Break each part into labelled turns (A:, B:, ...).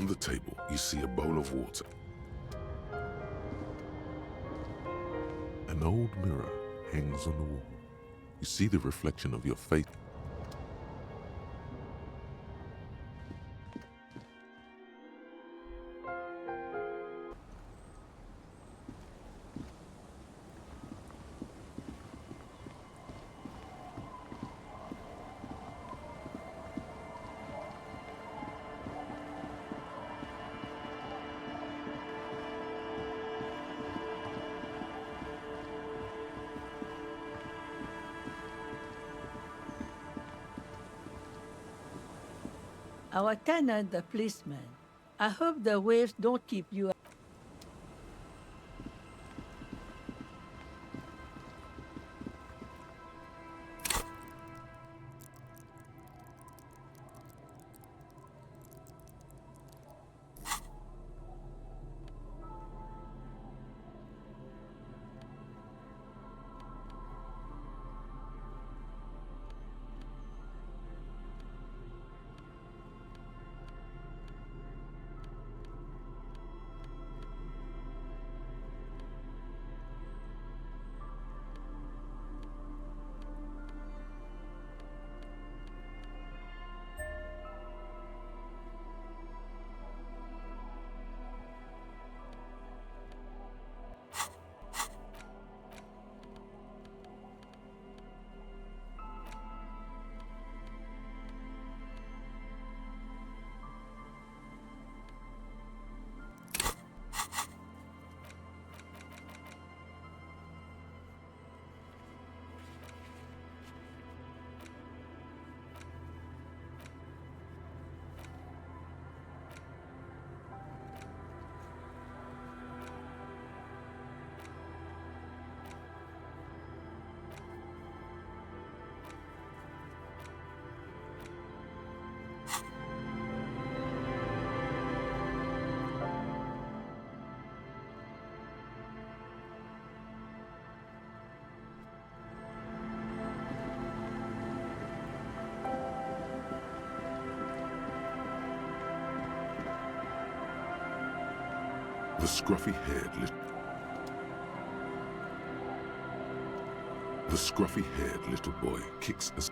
A: the table, you see a bowl of water. An old mirror hangs on the wall. You see the reflection of your face.
B: Our tenant, the policeman. I hope the waves don't keep you. The scruffy-haired little boy kicks as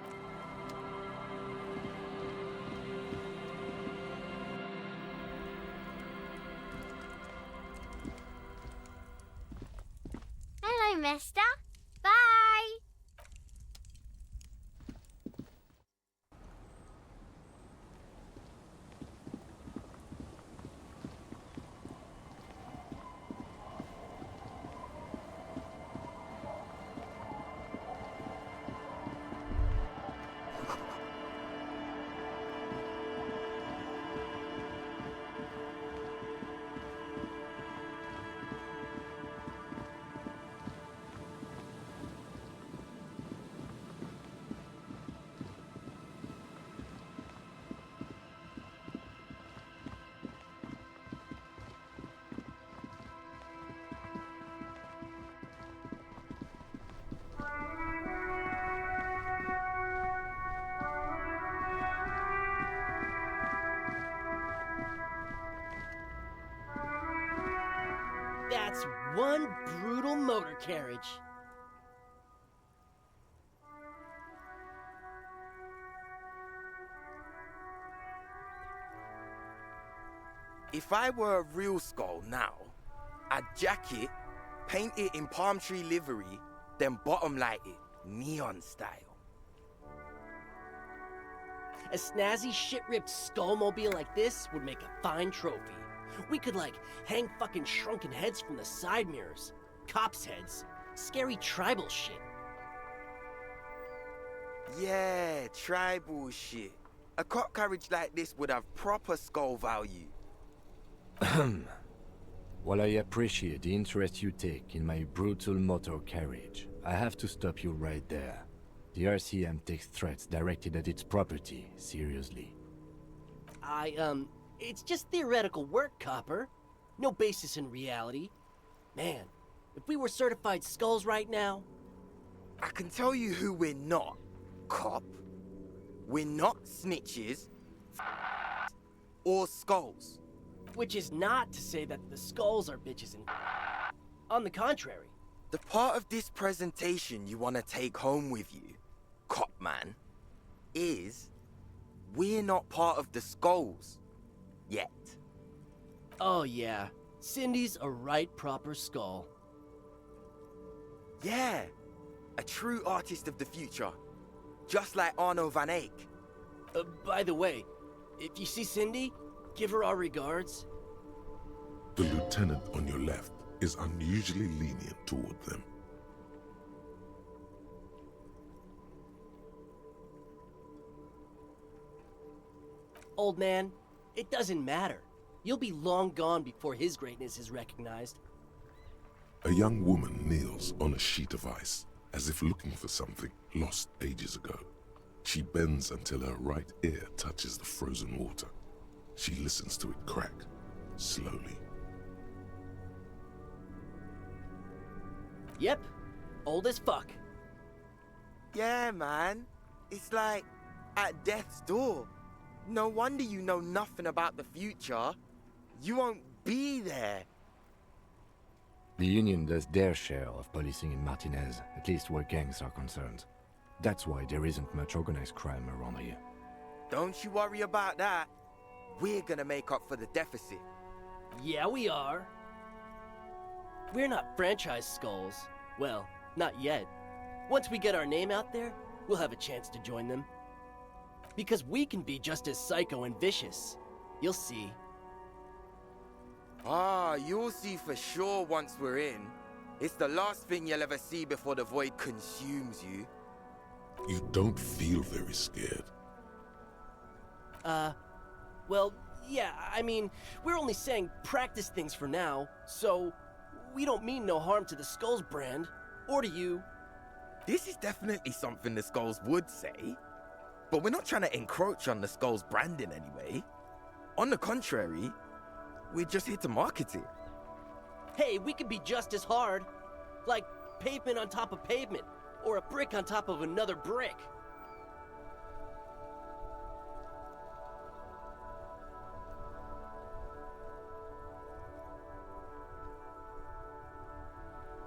C: Hello, mister. Bye.
D: That's one brutal motor carriage.
E: If I were a real skull now, I'd jack it, paint it in palm tree livery, then bottom light it, neon style.
D: A snazzy shit-ripped skullmobile like this would make a fine trophy. We could, like, hang fucking shrunken heads from the side mirrors. Cops' heads. Scary tribal shit.
E: Yeah, tribal shit. A cop carriage like this would have proper skull value.
F: While I appreciate the interest you take in my brutal motor carriage, I have to stop you right there. The RCM takes threats directed at its property seriously.
D: It's just theoretical work, Copper. No basis in reality. Man, if we were certified skulls right now...
E: I can tell you who we're not, cop. We're not snitches or skulls.
D: Which is not to say that the skulls are bitches and on the contrary.
E: The part of this presentation you want to take home with you, cop man, is we're not part of the skulls. Yet.
D: Oh yeah, Cindy's a right proper skull.
E: Yeah, a true artist of the future. Just like Arno van Eyck.
D: By the way, if you see Cindy, give her our regards.
A: The lieutenant on your left is unusually lenient toward them.
D: Old man, it doesn't matter. You'll be long gone before his greatness is recognized.
A: A young woman kneels on a sheet of ice, as if looking for something lost ages ago. She bends until her right ear touches the frozen water. She listens to it crack, slowly.
D: Yep, old as fuck.
E: Yeah, man. It's like at death's door. No wonder you know nothing about the future. You won't be there.
F: The Union does their share of policing in Martinez, at least where gangs are concerned. That's why there isn't much organized crime around here.
E: Don't you worry about that. We're gonna make up for the deficit.
D: Yeah, we are. We're not franchise skulls. Well, not yet. Once we get our name out there, we'll have a chance to join them. Because we can be just as psycho and vicious. You'll see.
E: Ah, you'll see for sure once we're in. It's the last thing you'll ever see before the void consumes you.
A: You don't feel very scared.
D: Well, yeah, I mean, we're only saying practice things for now, so we don't mean no harm to the Skulls brand, or to you.
E: This is definitely something the Skulls would say. But we're not trying to encroach on the Skulls brand in any way. On the contrary, we're just here to market it.
D: Hey, we could be just as hard. Like pavement on top of pavement, or a brick on top of another brick.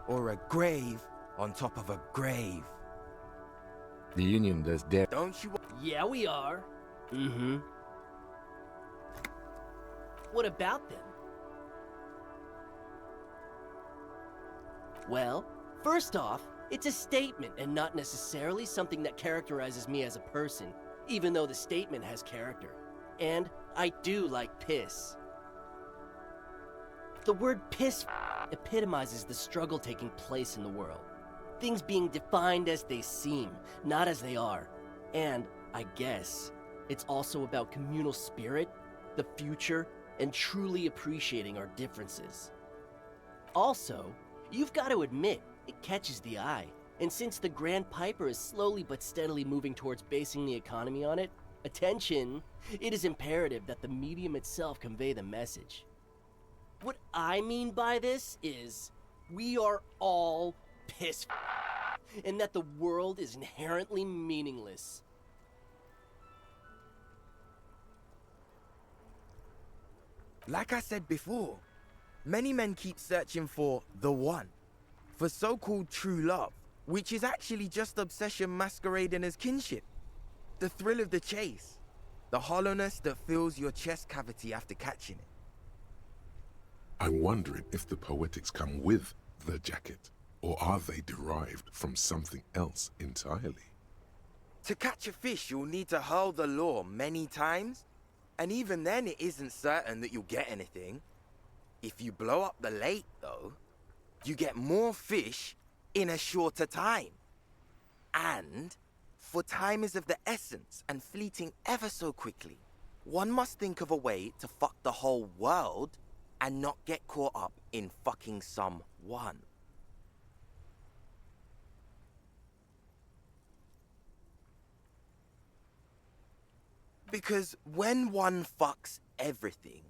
E: Or a grave on top of a grave.
F: The Union does their...
E: Don't you...
D: Yeah, we are. Mm-hmm. What about them? Well, first off, it's a statement and not necessarily something that characterizes me as a person, even though the statement has character. And I do like piss. The word piss epitomizes the struggle taking place in the world. Things being defined as they seem, not as they are. And, I guess, it's also about communal spirit, the future, and truly appreciating our differences. Also, you've got to admit, it catches the eye. And since the Grand Piper is slowly but steadily moving towards basing the economy on it, attention, it is imperative that the medium itself convey the message. What I mean by this is, we are all pissed, and that the world is inherently meaningless.
E: Like I said before, many men keep searching for the one, for so-called true love, which is actually just obsession masquerading as kinship. The thrill of the chase, the hollowness that fills your chest cavity after catching it.
A: I'm wondering if the poetics come with the jacket, or are they derived from something else entirely?
E: To catch a fish, you'll need to hurl the lure many times, and even then it isn't certain that you'll get anything. If you blow up the lake, though, you get more fish in a shorter time. And, for time is of the essence and fleeting ever so quickly, one must think of a way to fuck the whole world and not get caught up in fucking someone. Because when one fucks everything,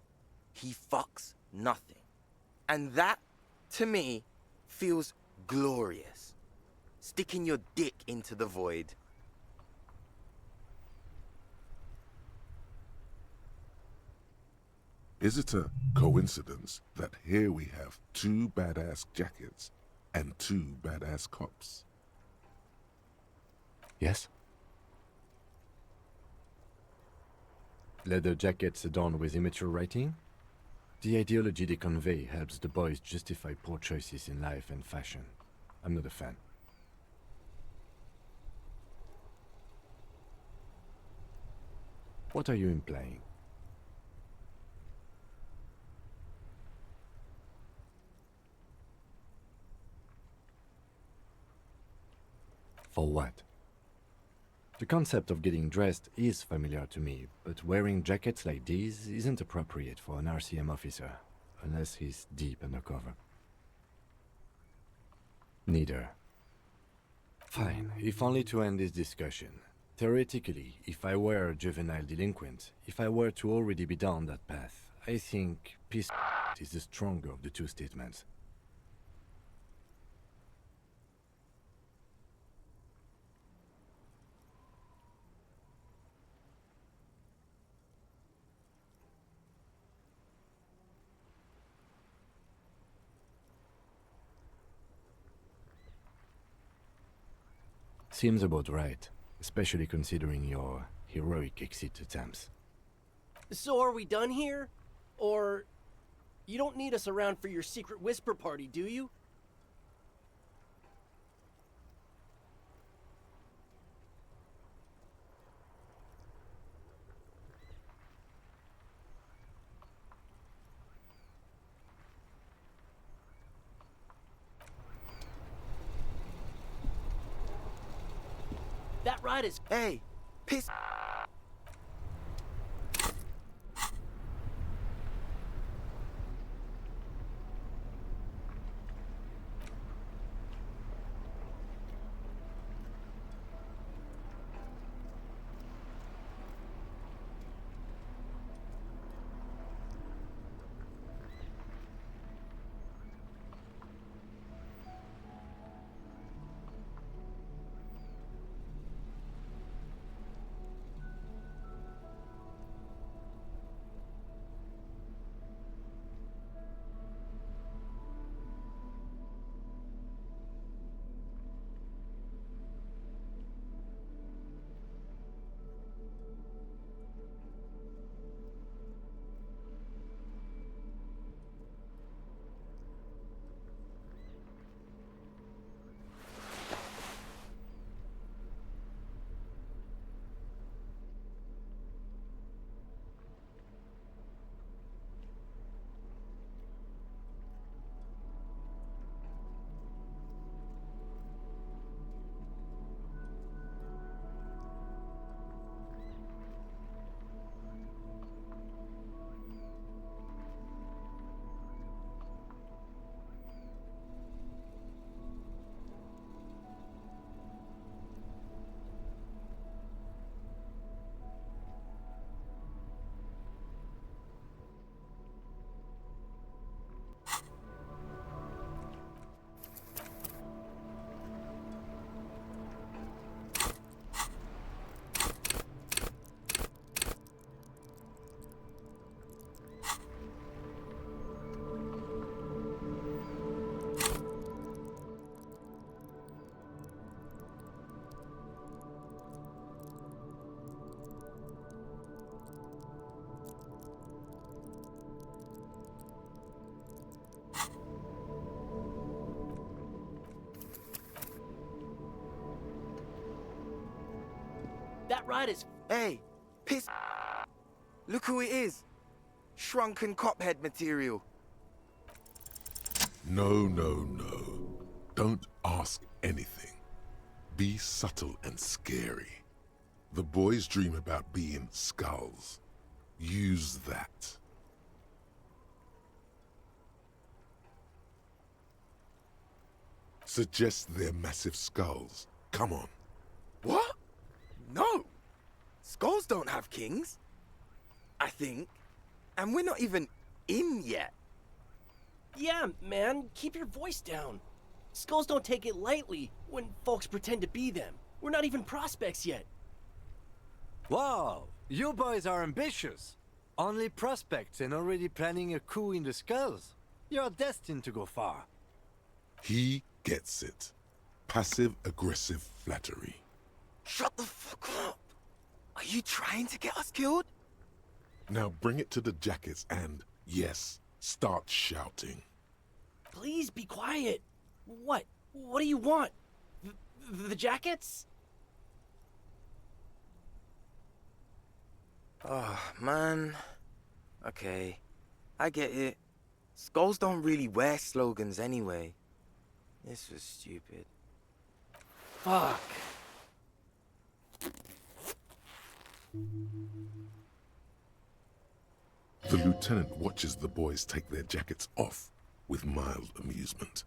E: he fucks nothing. And that, to me, feels glorious. Sticking your dick into the void.
A: Is it a coincidence that here we have two badass jackets and two badass cops?
F: Yes? Leather jackets adorned with immature writing? The ideology they convey helps the boys justify poor choices in life and fashion. I'm not a fan. What are you implying? For what? The concept of getting dressed is familiar to me, but wearing jackets like these isn't appropriate for an RCM officer, unless he's deep undercover. Neither. Fine, if only to end this discussion. Theoretically, if I were a juvenile delinquent, if I were to already be down that path, I think peace is the stronger of the two statements. Seems about right, especially considering your heroic exit attempts.
D: So are we done here? Or you don't need us around for your secret whisper party, do you? That ride is...
E: Hey, piss.
D: That ride is...
E: Hey, piss. Look who it is. Shrunken cophead material.
A: No, no, no. Don't ask anything. Be subtle and scary. The boys dream about being skulls. Use that. Suggest they're massive skulls. Come on.
E: What? No. Skulls don't have kings. I think. And we're not even in yet.
D: Yeah, man, keep your voice down. Skulls don't take it lightly when folks pretend to be them. We're not even prospects yet.
F: Wow, you boys are ambitious. Only prospects and already planning a coup in the skulls? You're destined to go far.
A: He gets it. Passive-aggressive flattery.
E: Shut the fuck up! Are you trying to get us killed?
A: Now bring it to the jackets and, yes, start shouting.
D: Please be quiet. What? What do you want? The jackets?
E: Oh, man. Okay, I get it. Skulls don't really wear slogans anyway. This was stupid.
D: Fuck.
A: The lieutenant watches the boys take their jackets off with mild amusement.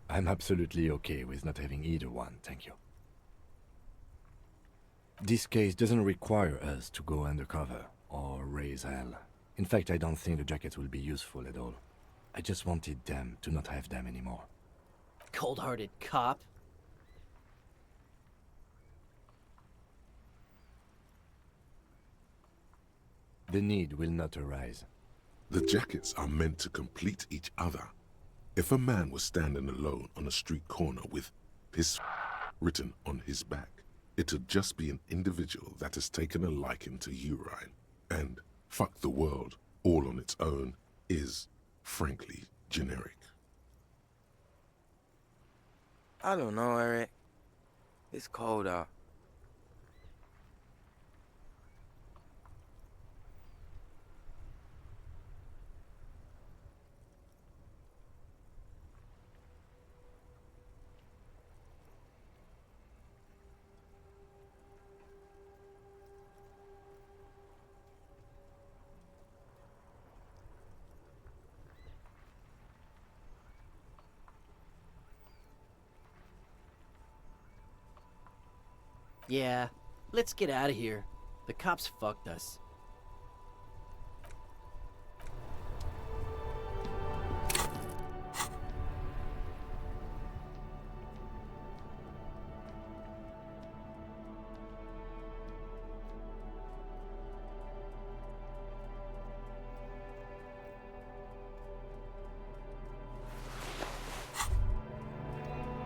F: I'm absolutely okay with not having either one, thank you. This case doesn't require us to go undercover or raise hell. In fact, I don't think the jackets will be useful at all. I just wanted them to not have them anymore.
D: Cold-hearted cop.
F: The need will not arise.
A: The jackets are meant to complete each other. If a man was standing alone on a street corner with his written on his back, it'd just be an individual that has taken a liking to urine. And fuck the world, all on its own, is, frankly, generic.
E: I don't know, Eric. It's cold out.
D: Yeah, let's get out of here. The cops fucked us.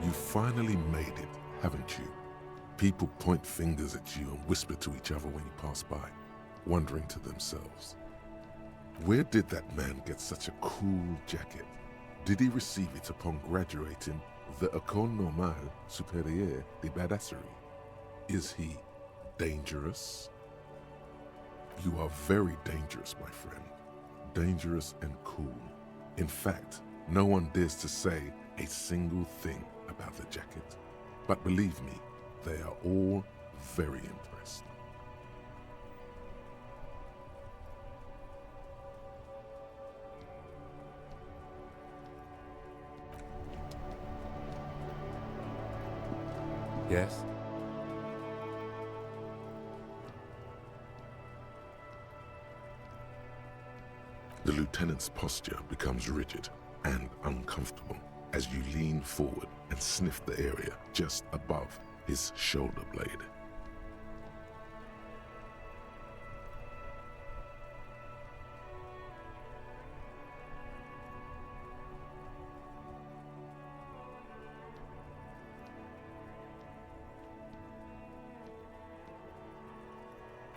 A: You finally made it, haven't you? People point fingers at you and whisper to each other when you pass by, wondering to themselves, where did that man get such a cool jacket? Did he receive it upon graduating the École Normale Supérieure de Badasserie? Is he dangerous? You are very dangerous, my friend. Dangerous and cool. In fact, no one dares to say a single thing about the jacket. But believe me, they are all very impressed.
F: Yes?
A: The lieutenant's posture becomes rigid and uncomfortable as you lean forward and sniff the area just above his shoulder blade.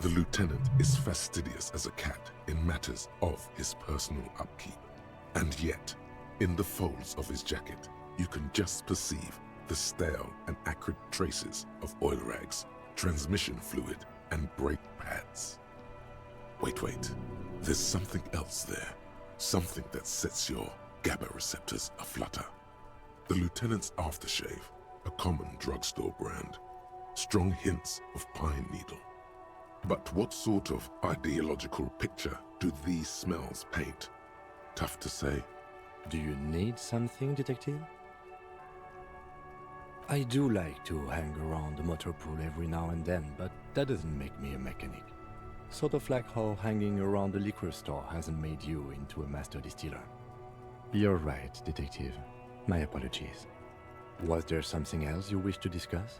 A: The lieutenant is fastidious as a cat in matters of his personal upkeep. And yet, in the folds of his jacket, you can just perceive the stale and acrid traces of oil rags, transmission fluid, and brake pads. Wait, there's something else there. Something that sets your GABA receptors aflutter. The lieutenant's aftershave, a common drugstore brand. strong hints of pine needle. But what sort of ideological picture do these smells paint? Tough to say.
F: Do you need something, detective? I do like to hang around the motor pool every now and then, but that doesn't make me a mechanic. Sort of like how hanging around the liquor store hasn't made you into a master distiller. You're right, detective. My apologies. Was there something else you wish to discuss?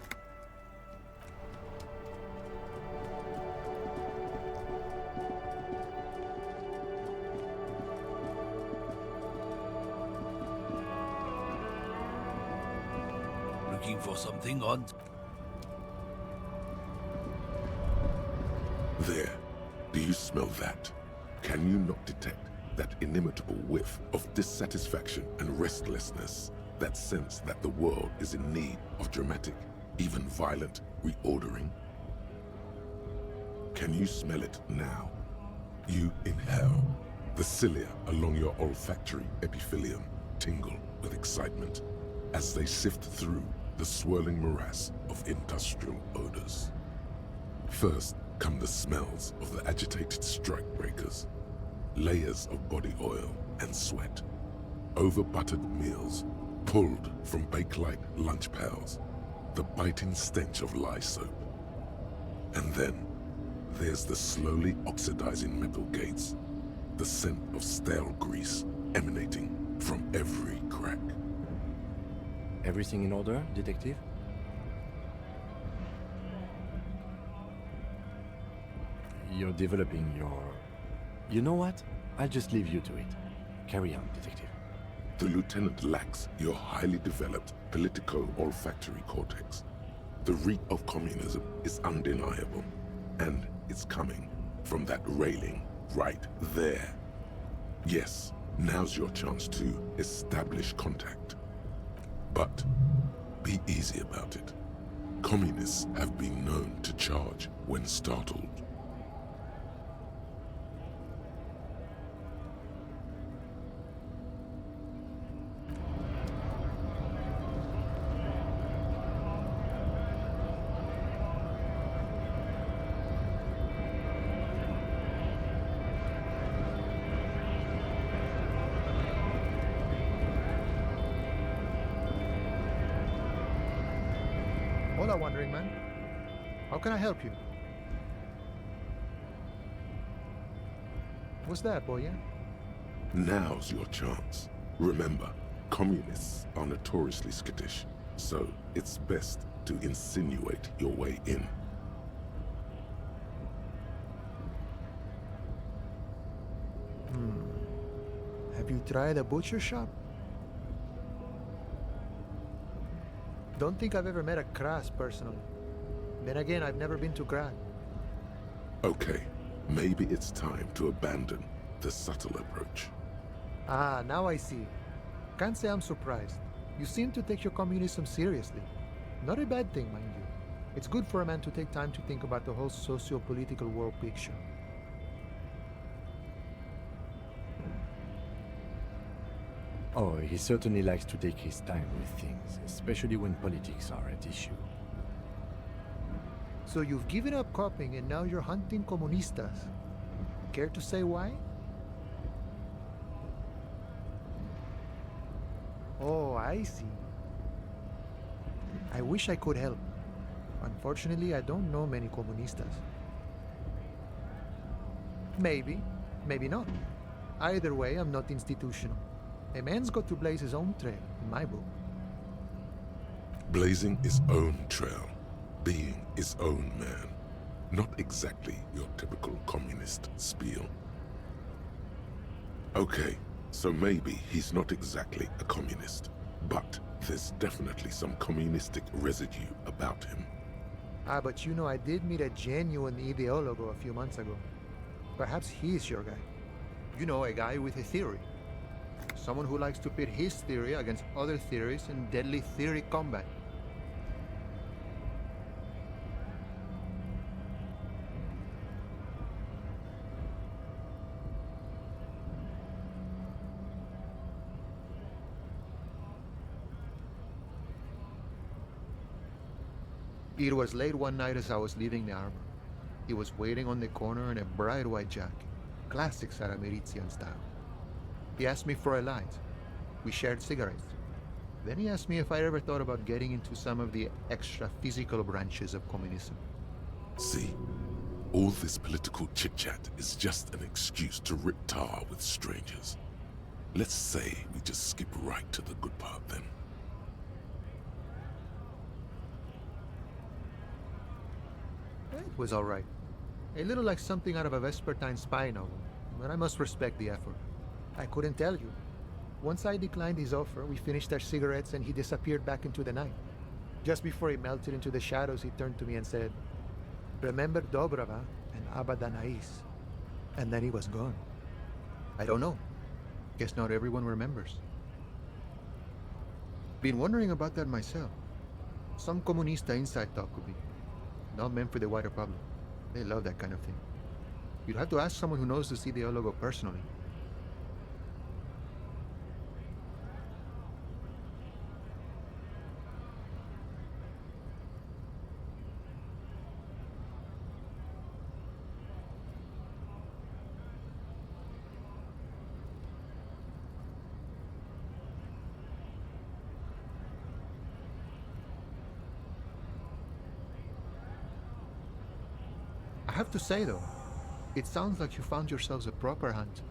G: Looking for something on?
A: There. Do you smell that? Can you not detect that inimitable whiff of dissatisfaction and restlessness? That sense that the world is in need of dramatic, even violent, reordering? Can you smell it now? You inhale. The cilia along your olfactory epithelium tingle with excitement as they sift through the swirling morass of industrial odors. First come the smells of the agitated strikebreakers, layers of body oil and sweat, over-buttered meals pulled from bake-like lunch pails, the biting stench of lye soap. And then there's the slowly oxidizing metal gates, the scent of stale grease emanating from every crack.
F: Everything in order, detective? You're developing your... You know what? I'll just leave you to it. Carry on, detective.
A: The lieutenant lacks your highly developed politico-olfactory cortex. The reek of communism is undeniable, and it's coming from that railing right there. Yes, now's your chance to establish contact. But be easy about it. Communists have been known to charge when startled.
H: Hola, Wandering Man. How can I help you? What's that, boy?
A: Now's your chance. Remember, communists are notoriously skittish, so it's best to insinuate your way in.
H: Have you tried a butcher shop? Don't think I've ever met a Kras personally. Then again, I've never been to Grad.
A: Okay, maybe it's time to abandon the subtle approach.
H: Ah, now I see. Can't say I'm surprised. You seem to take your communism seriously. Not a bad thing, mind you. It's good for a man to take time to think about the whole socio-political world picture.
F: Oh, he certainly likes to take his time with things, especially when politics are at issue.
H: So you've given up copying and now you're hunting comunistas. Care to say why? Oh, I see. I wish I could help. Unfortunately, I don't know many comunistas. Maybe, maybe not. Either way, I'm not institutional. A man's got to blaze his own trail, in my book.
A: Blazing his own trail, being his own man. Not exactly your typical communist spiel. Okay, so maybe he's not exactly a communist, but there's definitely some communistic residue about him.
H: Ah, but you know, I did meet a genuine ideologo a few months ago. Perhaps he's your guy. You know, a guy with a theory. Someone who likes to pit his theory against other theories in deadly theory combat. It was late one night as I was leaving the armor. He was waiting on the corner in a bright white jacket, classic Sarameritian style. He asked me for a light. We shared cigarettes. Then he asked me if I ever thought about getting into some of the extra physical branches of communism.
A: See, all this political chit-chat is just an excuse to rip tar with strangers. Let's say we just skip right to the good part then.
H: It was all right. A little like something out of a Vespertine spy novel, but I must respect the effort. I couldn't tell you. Once I declined his offer, we finished our cigarettes and he disappeared back into the night. Just before he melted into the shadows, he turned to me and said, "Remember Dobrava and Abadanais." And then he was gone. I don't know. Guess not everyone remembers. Been wondering about that myself. Some comunista inside talk could be. Not meant for the wider public. They love that kind of thing. You'd have to ask someone who knows the ideologo personally. I have to say though, it sounds like you found yourselves a proper hunt.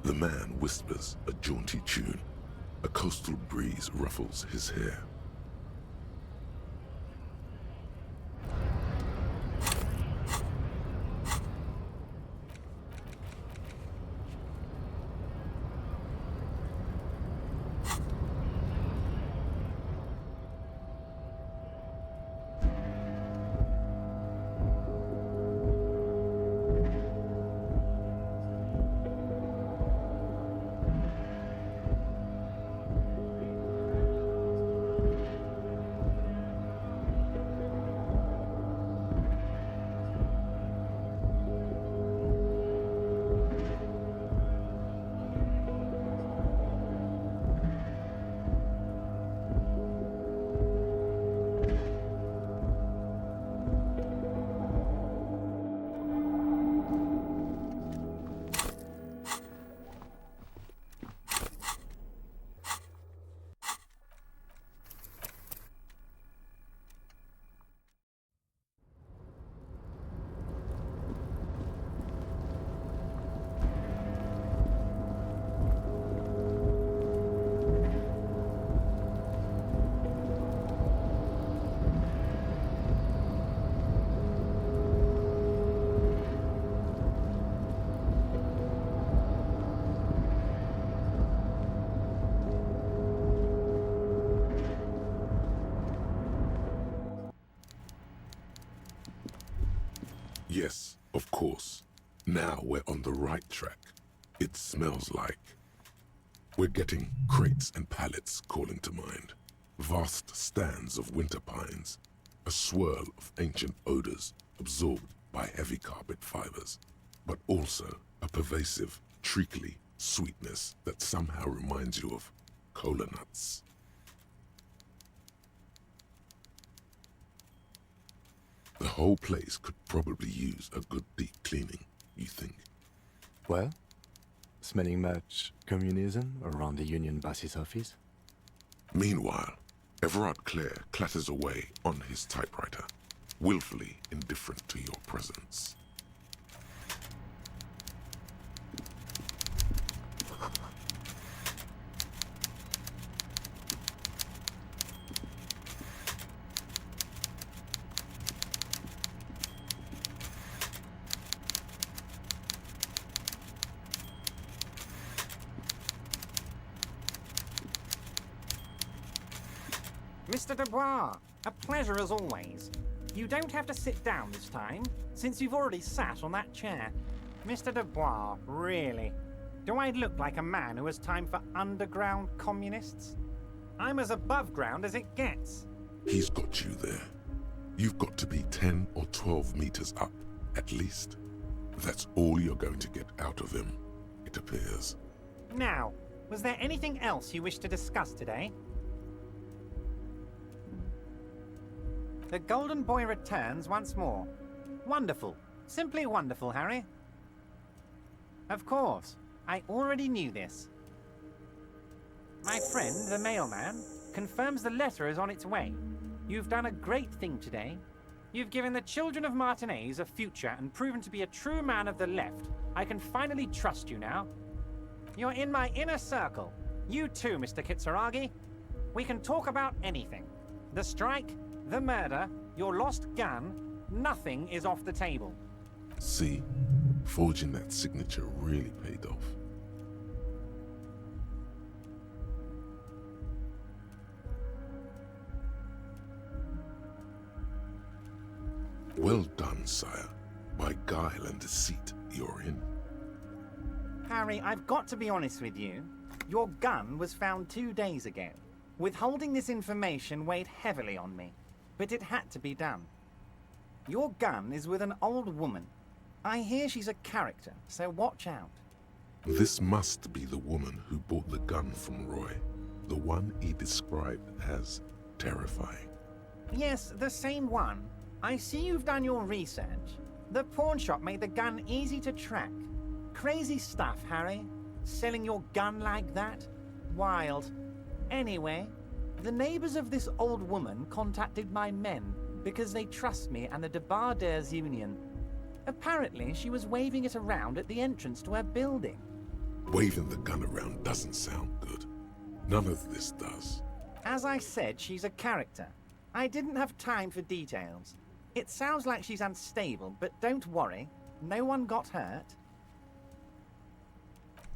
A: The man whispers a jaunty tune. A coastal breeze ruffles his hair. Yes, of course. Now we're on the right track. It smells like... We're getting crates and pallets calling to mind. Vast stands of winter pines. A swirl of ancient odors absorbed by heavy carpet fibers. But also a pervasive, treacly sweetness that somehow reminds you of cola nuts. The whole place could probably use a good deep cleaning, you think?
F: Well, smelling much communism around the Union Basis office?
A: Meanwhile, Everard Clare clatters away on his typewriter, willfully indifferent to your presence.
I: Mr. Dubois, a pleasure as always. You don't have to sit down this time, since you've already sat on that chair. Mr. Dubois, really? Do I look like a man who has time for underground communists? I'm as above ground as it gets.
A: He's got you there. You've got to be 10 or 12 meters up, at least. That's all you're going to get out of him, it appears.
I: Now, was there anything else you wish to discuss today? The golden boy returns once more. Wonderful. Simply wonderful, Harry. Of course. I already knew this. My friend, the mailman, confirms the letter is on its way. You've done a great thing today. You've given the children of Martinez a future and proven to be a true man of the left. I can finally trust you now. You're in my inner circle. You too, Mr. Kitsuragi. We can talk about anything. The strike, the murder, your lost gun, nothing is off the table.
A: See, forging that signature really paid off. Well done, sire. By guile and deceit, you're in.
I: Harry, I've got to be honest with you. Your gun was found 2 days ago. Withholding this information weighed heavily on me, but it had to be done. Your gun is with an old woman. I hear she's a character, so watch out.
A: This must be the woman who bought the gun from Roy. The one he described as terrifying.
I: Yes, the same one. I see you've done your research. The pawn shop made the gun easy to track. Crazy stuff, Harry. Selling your gun like that? Wild. Anyway, the neighbors of this old woman contacted my men because they trust me and the Debarders Union. Apparently, she was waving it around at the entrance to her building.
A: Waving the gun around doesn't sound good. None of this does.
I: As I said, she's a character. I didn't have time for details. It sounds like she's unstable, but don't worry. No one got hurt.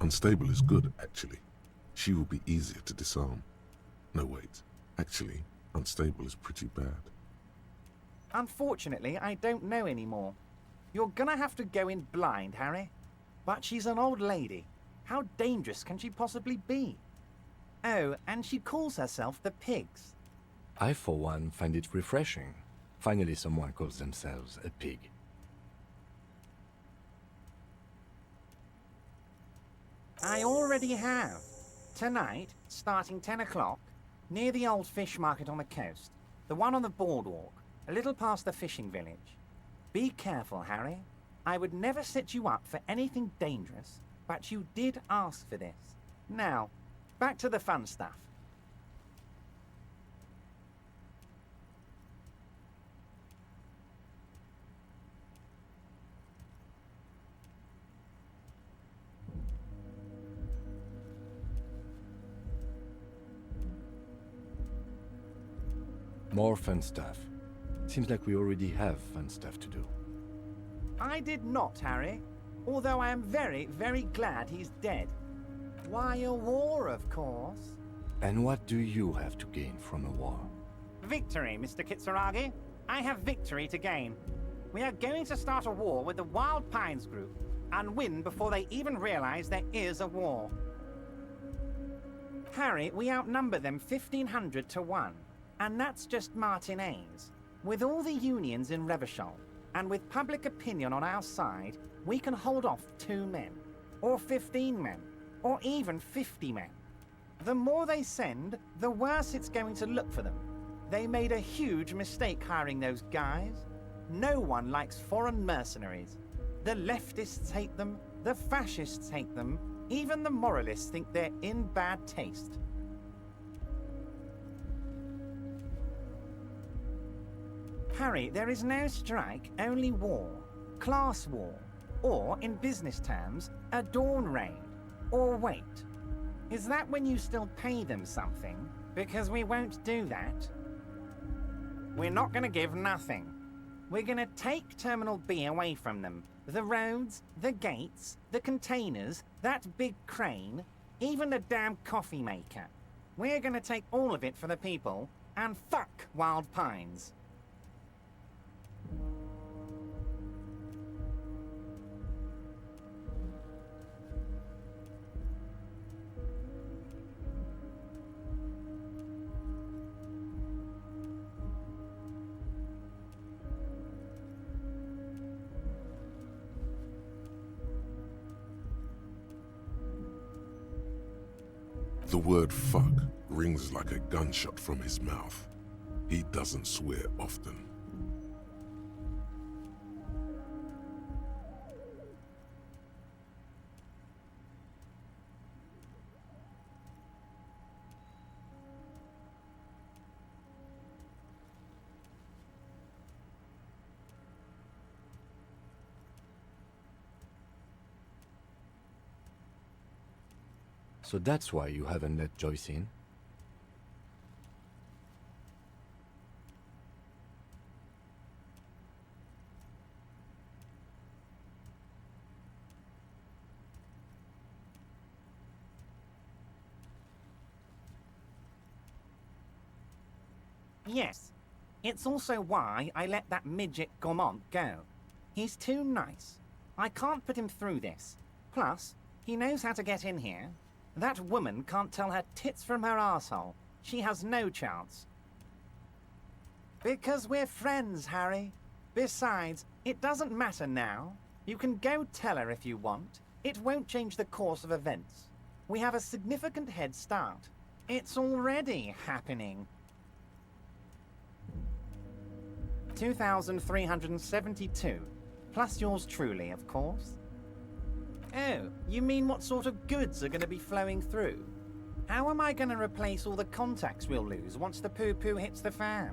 A: Unstable is good, actually. She will be easier to disarm. No, wait. Actually, unstable is pretty bad.
I: Unfortunately, I don't know anymore. You're gonna have to go in blind, Harry. But she's an old lady. How dangerous can she possibly be? Oh, and she calls herself the Pigs.
F: I, for one, find it refreshing. Finally, someone calls themselves a pig.
I: I already have. Tonight, starting 10 o'clock, near the old fish market on the coast. The one on the boardwalk, a little past the fishing village. Be careful, Harry. I would never set you up for anything dangerous, but you did ask for this. Now, back to the fun stuff.
F: More fun stuff. Seems like we already have fun stuff to do.
I: I did not, Harry. Although I am very, very glad he's dead. Why, a war, of course.
F: And what do you have to gain from a war?
I: Victory, Mr. Kitsuragi. I have victory to gain. We are going to start a war with the Wild Pines group and win before they even realize there is a war. Harry, we outnumber them 1,500 to 1. And that's just Martinez. With all the unions in Revachol, and with public opinion on our side, we can hold off 2 men, or 15 men, or even 50 men. The more they send, the worse it's going to look for them. They made a huge mistake hiring those guys. No one likes foreign mercenaries. The leftists hate them, the fascists hate them, even the moralists think they're in bad taste. Harry, there is no strike, only war. Class war. Or, in business terms, a dawn raid. Or wait. Is that when you still pay them something? Because we won't do that. We're not gonna give nothing. We're gonna take Terminal B away from them. The roads, the gates, the containers, that big crane, even the damn coffee maker. We're gonna take all of it for the people, and fuck Wild Pines.
A: The word fuck rings like a gunshot from his mouth. He doesn't swear often.
F: So that's why you haven't let Joyce in?
I: Yes. It's also why I let that midget Gaumont go. He's too nice. I can't put him through this. Plus, he knows how to get in here. That woman can't tell her tits from her arsehole. She has no chance. Because we're friends, Harry. Besides, it doesn't matter now. You can go tell her if you want. It won't change the course of events. We have a significant head start. It's already happening. 2,372. Plus yours truly, of course. Oh, you mean what sort of goods are going to be flowing through? How am I going to replace all the contacts we'll lose once the poo-poo hits the fan?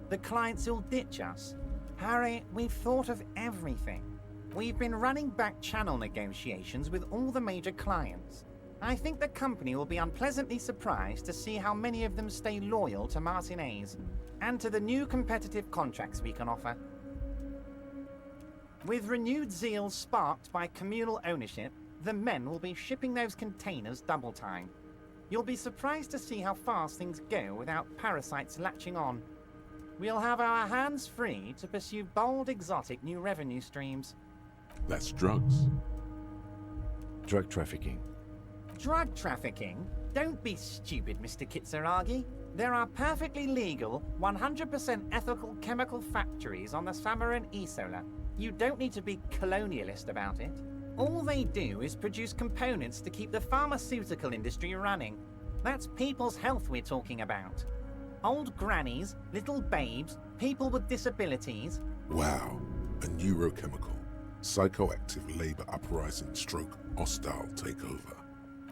I: The clients will ditch us. Harry, we've thought of everything. We've been running back channel negotiations with all the major clients. I think the company will be unpleasantly surprised to see how many of them stay loyal to Martinez and to the new competitive contracts we can offer. With renewed zeal sparked by communal ownership, the men will be shipping those containers double time. You'll be surprised to see how fast things go without parasites latching on. We'll have our hands free to pursue bold, exotic new revenue streams.
A: That's drugs.
F: Drug trafficking.
I: Drug trafficking? Don't be stupid, Mr. Kitsuragi. There are perfectly legal, 100% ethical chemical factories on the Samaran Isola. You don't need to be colonialist about it. All they do is produce components to keep the pharmaceutical industry running. That's people's health we're talking about. Old grannies, little babes, people with disabilities.
A: Wow, a neurochemical, psychoactive labor uprising stroke hostile takeover.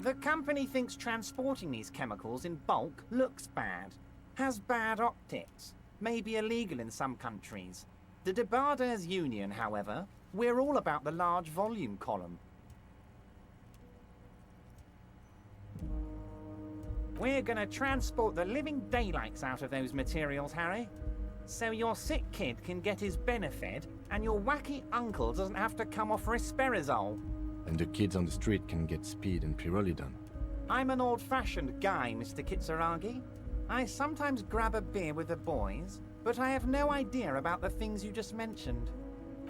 I: The company thinks transporting these chemicals in bulk looks bad, has bad optics, may be illegal in some countries. The Debarders Union, however, we're all about the large volume column. We're gonna transport the living daylights out of those materials, Harry. So your sick kid can get his benefit and your wacky uncle doesn't have to come off risperidone.
F: And the kids on the street can get speed and pyrrolidon.
I: I'm an old-fashioned guy, Mr. Kitsuragi. I sometimes grab a beer with the boys, but I have no idea about the things you just mentioned.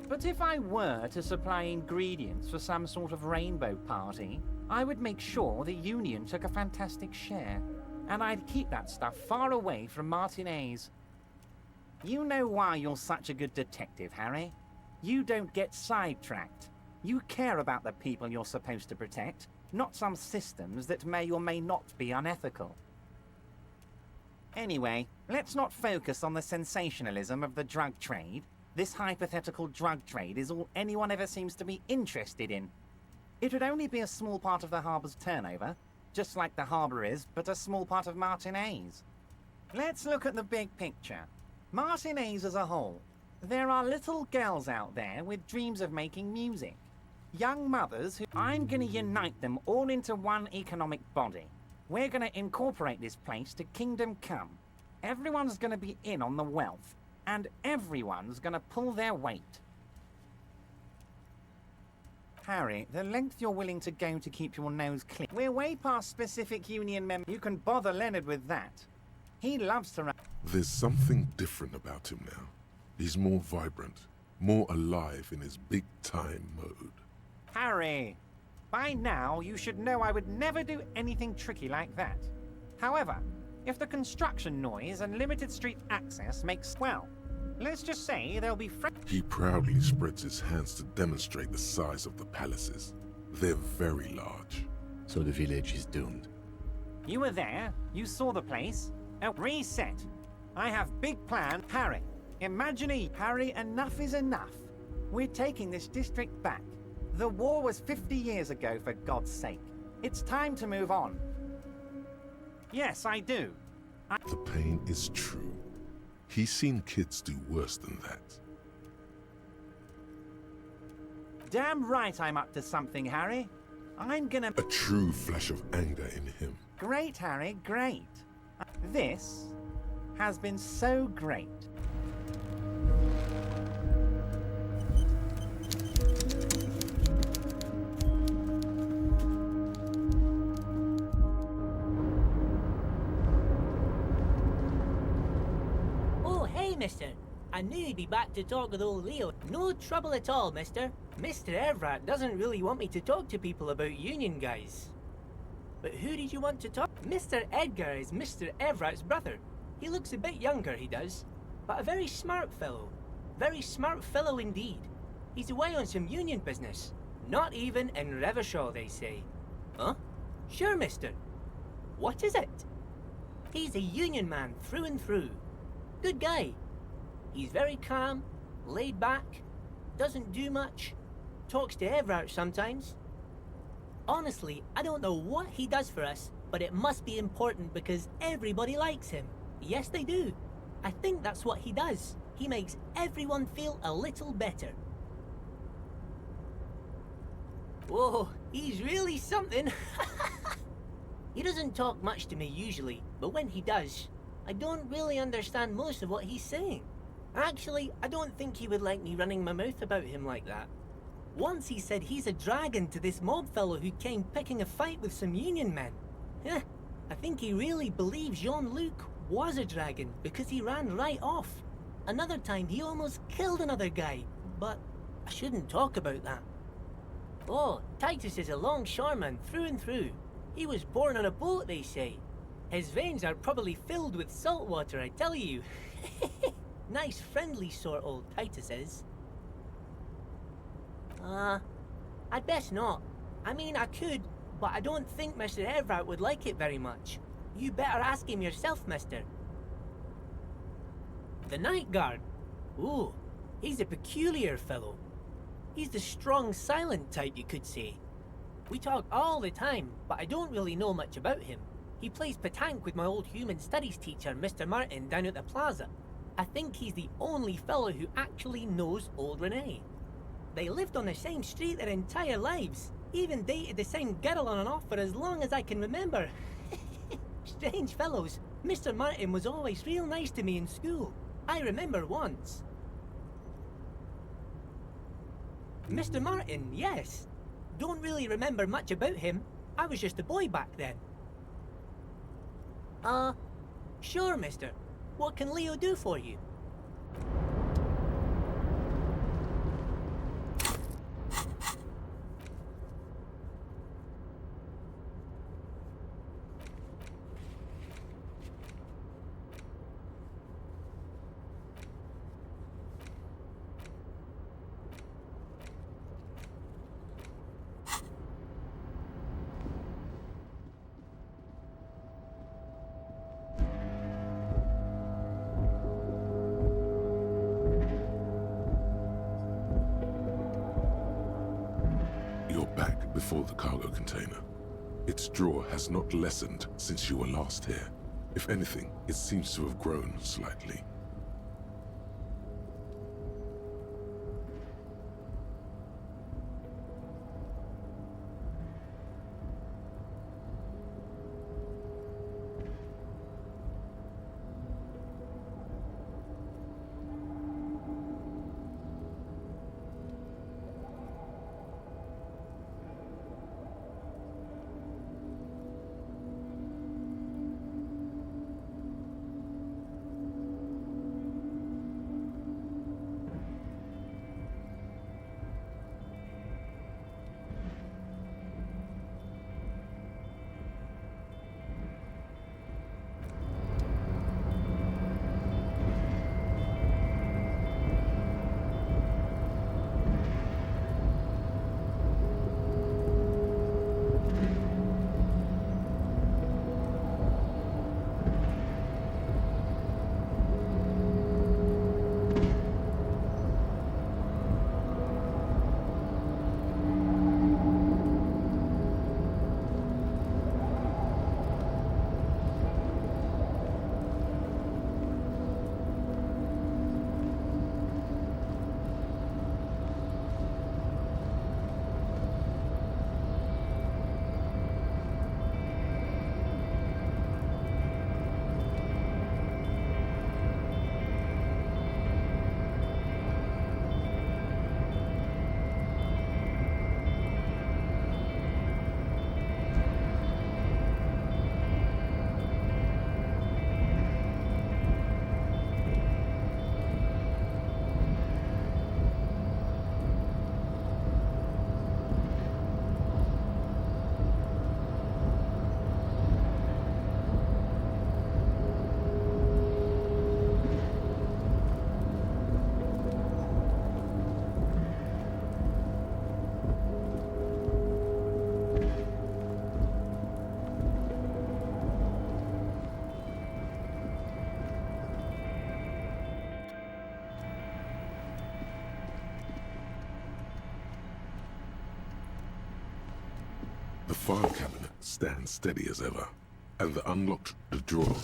I: But if I were to supply ingredients for some sort of rainbow party, I would make sure the Union took a fantastic share, and I'd keep that stuff far away from Martinez. You know why you're such a good detective, Harry. You don't get sidetracked. You care about the people you're supposed to protect, not some systems that may or may not be unethical. Anyway, let's not focus on the sensationalism of the drug trade. This hypothetical drug trade is all anyone ever seems to be interested in. It would only be a small part of the harbor's turnover, just like the harbor is, but a small part of Martinez. Let's look at the big picture. Martinez as a whole. There are little girls out there with dreams of making music. Young mothers who... I'm gonna unite them all into one economic body. We're gonna incorporate this place to Kingdom Come. Everyone's gonna be in on the wealth, and everyone's gonna pull their weight. Harry, the length you're willing to go to keep your nose clean. We're way past specific union members. You can bother Leonard with that. He loves to run.
A: There's something different about him now. He's more vibrant, more alive in his big-time mode.
I: Harry, by now you should know I would never do anything tricky like that. However, if the construction noise and limited street access makes... well, let's just say there'll be...
A: He proudly spreads his hands to demonstrate the size of the palaces. They're very large.
F: So the village is doomed.
I: You were there, you saw the place. Reset. I have big plan. Harry, Harry, enough is enough. We're taking this district back. The war was 50 years ago, for God's sake. It's time to move on. Yes, I do.
A: The pain is true. He's seen kids do worse than that.
I: Damn right I'm up to something, Harry. I'm gonna...
A: A true flash of anger in him.
I: Great, Harry, great. This has been so great.
J: Oh, hey, mister. I knew you'd be back to talk with old Leo. No trouble at all, mister. Mr. Everett doesn't really want me to talk to people about union guys. But who did you want to talk? Mr. Edgar is Mr. Everett's brother. He looks a bit younger, he does. But a very smart fellow. Very smart fellow indeed. He's away on some union business. Not even in Revershaw, they say. Huh? Sure, mister. What is it? He's a union man through and through. Good guy. He's very calm, laid back, doesn't do much, talks to Everett sometimes. Honestly, I don't know what he does for us, but it must be important because everybody likes him. Yes, they do. I think that's what he does. He makes everyone feel a little better. Whoa, he's really something. He doesn't talk much to me usually, but when he does, I don't really understand most of what he's saying. Actually, I don't think he would like me running my mouth about him like that. Once he said he's a dragon to this mob fellow who came picking a fight with some union men. Heh, I think he really believes Jean-Luc was a dragon because he ran right off. Another time he almost killed another guy, but I shouldn't talk about that. Oh, Titus is a longshoreman through and through. He was born on a boat, they say. His veins are probably filled with salt water, I tell you. Nice, friendly sort old Titus is. I'd best not. I mean, I could, but I don't think Mr. Everett would like it very much. You better ask him yourself, mister. The night guard? Ooh, he's a peculiar fellow. He's the strong, silent type, you could say. We talk all the time, but I don't really know much about him. He plays petanque with my old human studies teacher, Mr. Martin, down at the plaza. I think he's the only fellow who actually knows old Renee. They lived on the same street their entire lives, even dated the same girl on and off for as long as I can remember. Strange fellows. Mr. Martin was always real nice to me in school. I remember once. Mr. Martin, yes. Don't really remember much about him. I was just a boy back then. Sure, mister. What can Leo do for you?
A: You're back before the cargo container. Its draw has not lessened since you were last here. If anything, it seems to have grown slightly. file cabinet stands steady as ever, and the unlocked drawer.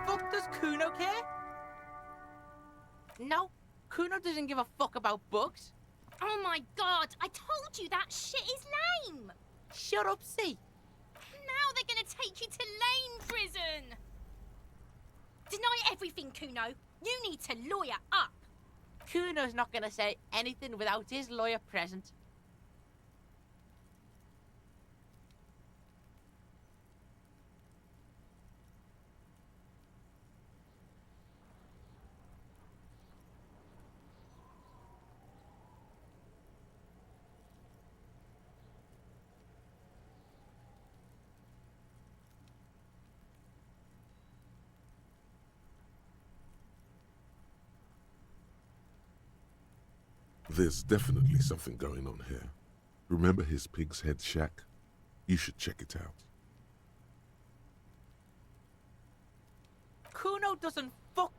K: Fuck does Kuno care? No, Kuno doesn't give a fuck about books.
C: Oh my god, I told you that shit is lame!
K: Shut up, see.
C: Now they're gonna take you to Lane Prison! Deny everything, Kuno. You need to lawyer up.
K: Kuno's not gonna say anything without his lawyer present.
A: There's definitely something going on here. Remember his pig's head shack? You should check it out.
K: Kuno doesn't fuck.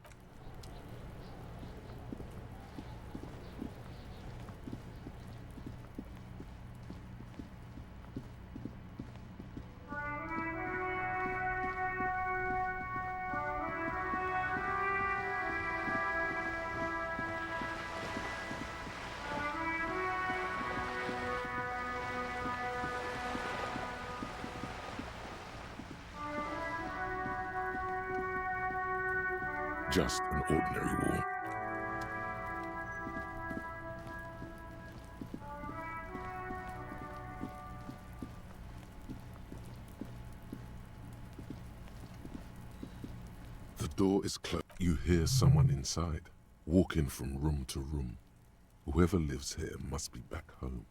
A: Just an ordinary war. The door is closed. You hear someone inside, walking from room to room. Whoever lives here must be back home.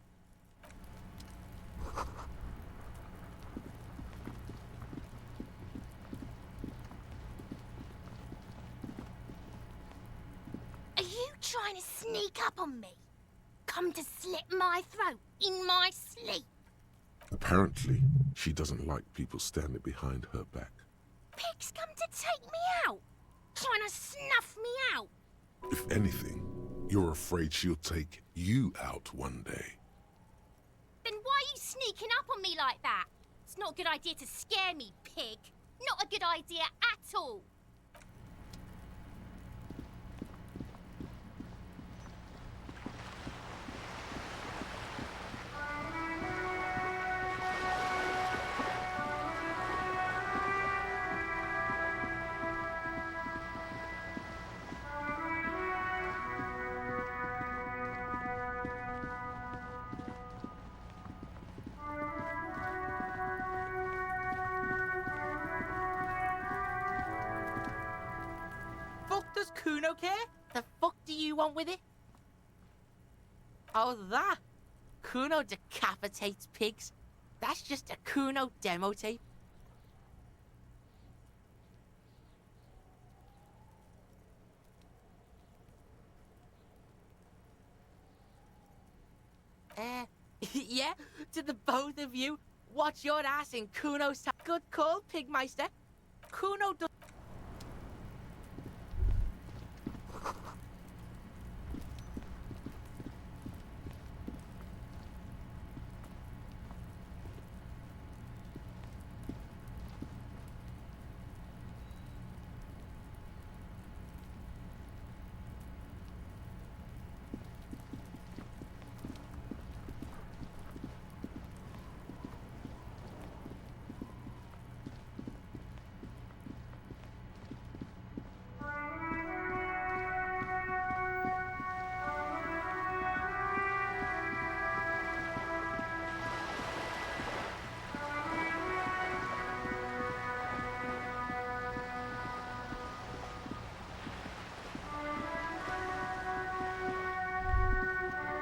C: Are you trying to sneak up on me? Come to slit my throat in my sleep?
A: Apparently, she doesn't like people standing behind her back.
C: Pigs come to take me out? Trying to snuff me out?
A: If anything, you're afraid she'll take you out one day.
C: Then why are you sneaking up on me like that? It's not a good idea to scare me, pig. Not a good idea at all.
K: Fuck does Kuno care? The fuck do you want with it? Oh, that? Kuno decapitates pigs. That's just a Kuno demo tape. Yeah, to the both of you, watch your ass in Kuno's time. Good call, Pigmeister. Kuno does.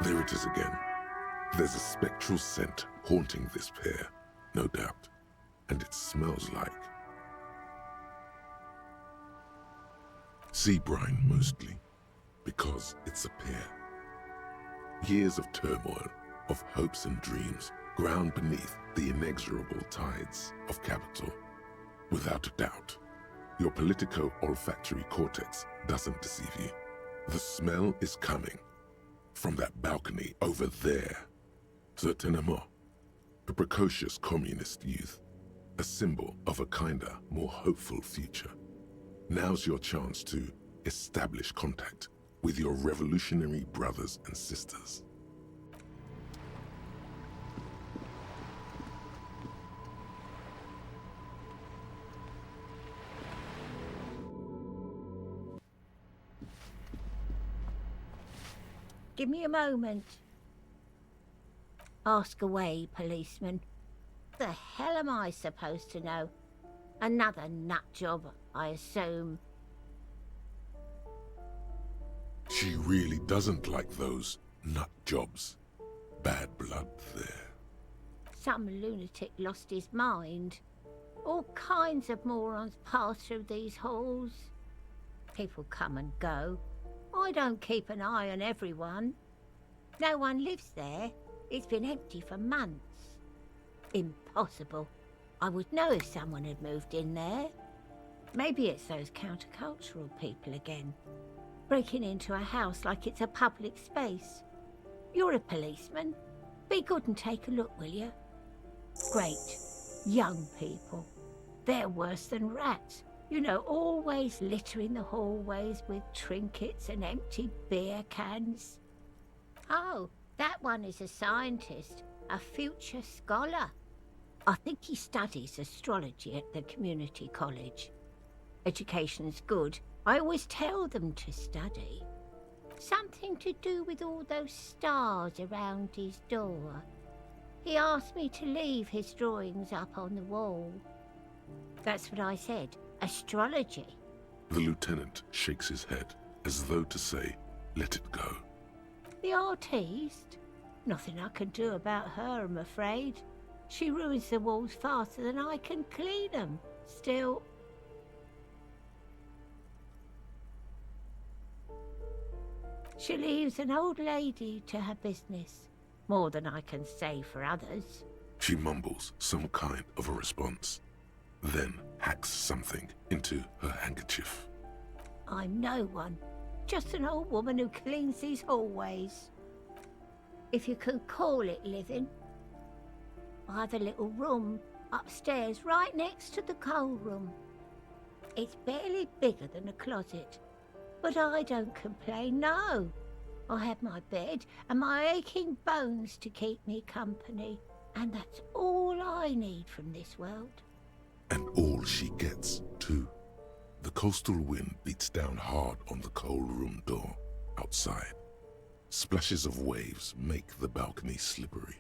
A: There it is again. There's a spectral scent haunting this pair, no doubt. And it smells like sea brine mostly, because it's a pair. Years of turmoil, of hopes and dreams, ground beneath the inexorable tides of capital. Without a doubt, your politico-olfactory cortex doesn't deceive you. The smell is coming from that balcony over there. Certainement, a precocious communist youth, a symbol of a kinder, more hopeful future. Now's your chance to establish contact with your revolutionary brothers and sisters.
L: Give me a moment. Ask away, policeman. The hell am I supposed to know? Another nut job, I assume.
A: She really doesn't like those nut jobs. Bad blood there.
L: Some lunatic lost his mind. All kinds of morons pass through these halls. People come and go. I don't keep an eye on everyone. No one lives there. It's been empty for months. Impossible. I would know if someone had moved in there. Maybe it's those countercultural people again, breaking into a house like it's a public space. You're a policeman. Be good and take a look, will you? Great. Young people. They're worse than rats. You know, always littering the hallways with trinkets and empty beer cans. Oh, that one is a scientist, a future scholar. I think he studies astrology at the community college. Education's good. I always tell them to study. Something to do with all those stars around his door. He asked me to leave his drawings up on the wall. That's what I said. Astrology.
A: The lieutenant shakes his head, as though to say, let it go.
L: The artiste? Nothing I can do about her, I'm afraid. She ruins the walls faster than I can clean them. Still... she leaves an old lady to her business. More than I can say for others.
A: She mumbles some kind of a response, then hacks something into her handkerchief.
L: I'm no one. Just an old woman who cleans these hallways. If you could call it living. I have a little room upstairs right next to the coal room. It's barely bigger than a closet. But I don't complain, no. I have my bed and my aching bones to keep me company. And that's all I need from this world.
A: And all she gets, too. The coastal wind beats down hard on the coal room door outside. Splashes of waves make the balcony slippery.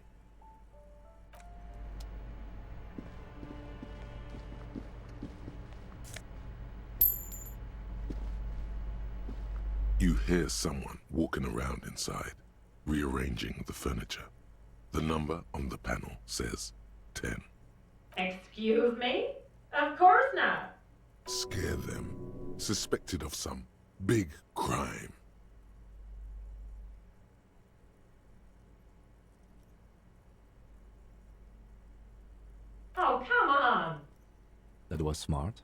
A: You hear someone walking around inside, rearranging the furniture. The number on the panel says 10.
M: Excuse me? Of course not.
A: Scare them. Suspected of some big crime.
M: Oh, come on.
F: That was smart.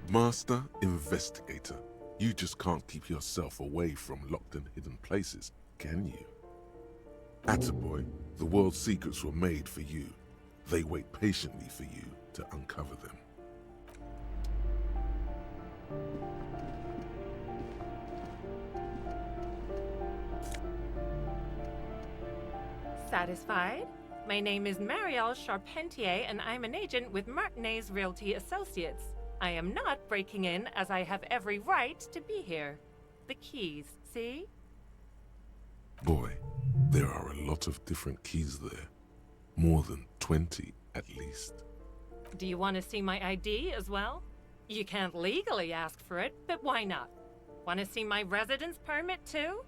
A: Master Investigator, you just can't keep yourself away from locked and hidden places, can you? Attaboy, the world's secrets were made for you. They wait patiently for you to uncover them.
M: Satisfied? My name is Marielle Charpentier, and I'm an agent with Martinez Realty Associates.
N: I am not breaking in, as I have every right to be here. The keys, see?
A: Boy, there are a lot of different keys there. More than 20, at least.
N: Do you want to see my ID as well? You can't legally ask for it, but why not? Want to see my residence permit too?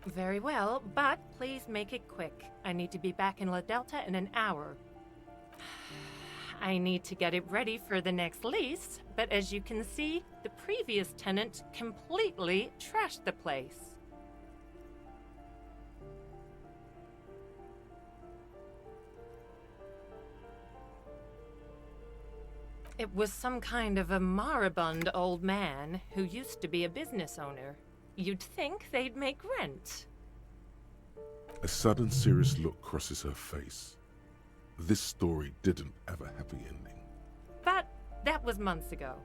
N: Very well, but please make it quick. I need to be back in La Delta in an hour. I need to get it ready for the next lease, but as you can see, the previous tenant completely trashed the place. It was some kind of a moribund old man who used to be a business owner. You'd think they'd make rent.
A: A sudden serious look crosses her face. This story didn't have a happy ending.
N: But that was months ago.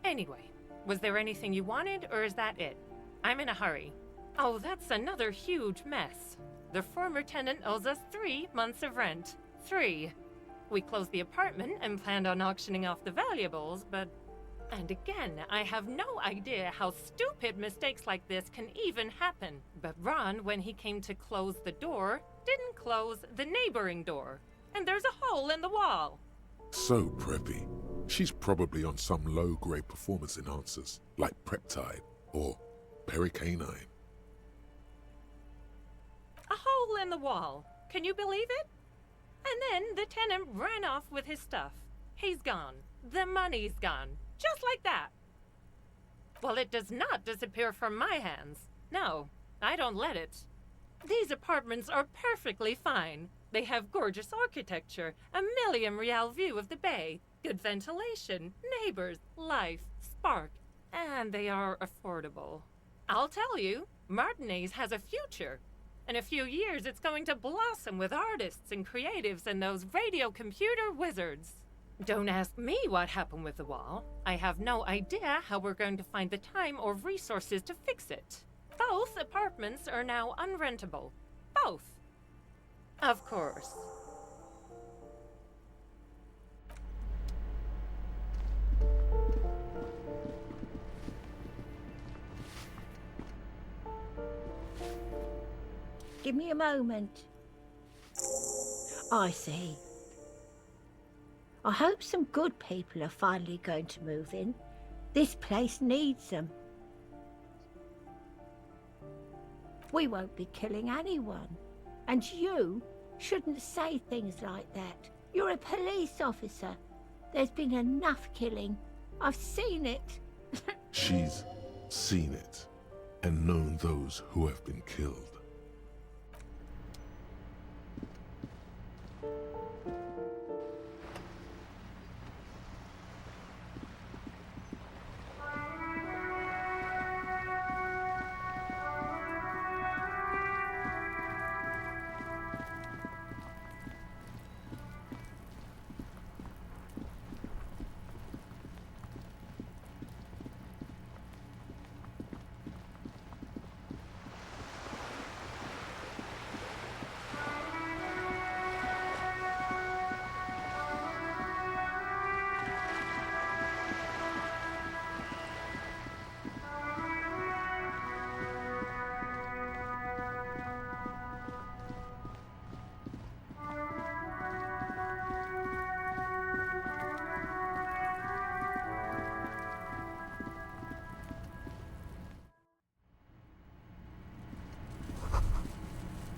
N: Anyway, was there anything you wanted, or is that it? I'm in a hurry. Oh, that's another huge mess. The former tenant owes us 3 months of rent. 3. We closed the apartment and planned on auctioning off the valuables, but... And again, I have no idea how stupid mistakes like this can even happen. But Ron, when he came to close the door, didn't close the neighboring door. And there's a hole in the wall.
A: So preppy. She's probably on some low-grade performance enhancers, like Preptide or Pericanine.
N: A hole in the wall. Can you believe it? And then the tenant ran off with his stuff. He's gone. The money's gone. Just like that. Well, it does not disappear from my hands. No, I don't let it. These apartments are perfectly fine. They have gorgeous architecture, a million-real view of the bay, good ventilation, neighbors, life, spark, and they are affordable. I'll tell you, Martinez has a future. In a few years, it's going to blossom with artists and creatives and those radio computer wizards. Don't ask me what happened with the wall. I have no idea how we're going to find the time or resources to fix it. Both apartments are now unrentable. Both. Of course.
L: Give me a moment. I see. I hope some good people are finally going to move in. This place needs them. We won't be killing anyone. And you shouldn't say things like that. You're a police officer. There's been enough killing. I've seen it.
A: She's seen it and known those who have been killed.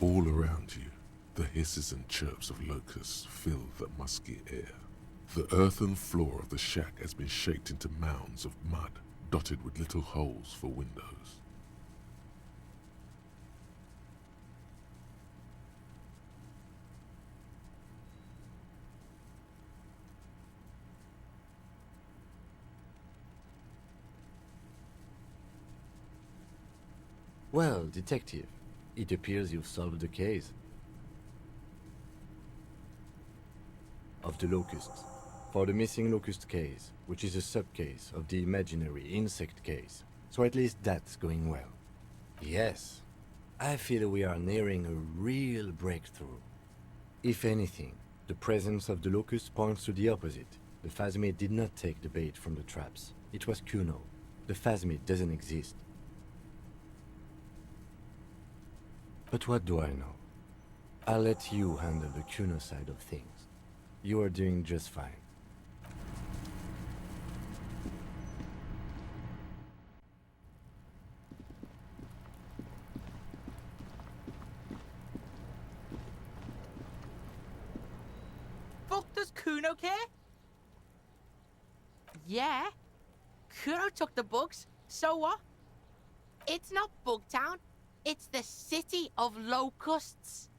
A: All around you, the hisses and chirps of locusts fill the musky air. The earthen floor of the shack has been shaped into mounds of mud, dotted with little holes for windows.
F: Well, detective, it appears you've solved the case. Of the locusts. For the missing locust case, which is a sub-case of the imaginary insect case. So at least that's going well. Yes, I feel we are nearing a real breakthrough. If anything, the presence of the locust points to the opposite. The Phasmid did not take the bait from the traps. It was Kuno. The Phasmid doesn't exist. But what do I know? I'll let you handle the Kuno side of things. You are doing just fine.
K: Fuck does Kuno care? Yeah. Kuno took the bugs, so what? It's not Bugtown, it's the city of locusts.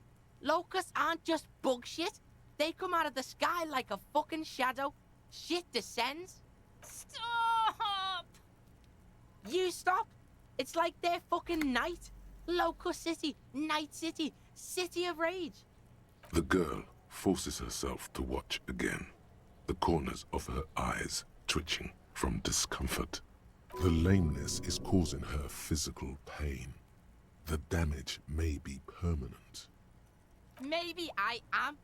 K: Locusts aren't just bug shit. They come out of the sky like a fucking shadow. Shit descends.
C: Stop!
K: You stop. It's like they're fucking night. Locust City, Night City, City of Rage.
A: The girl forces herself to watch again, the corners of her eyes twitching from discomfort. The lameness is causing her physical pain. The damage may be permanent.
K: Maybe I am.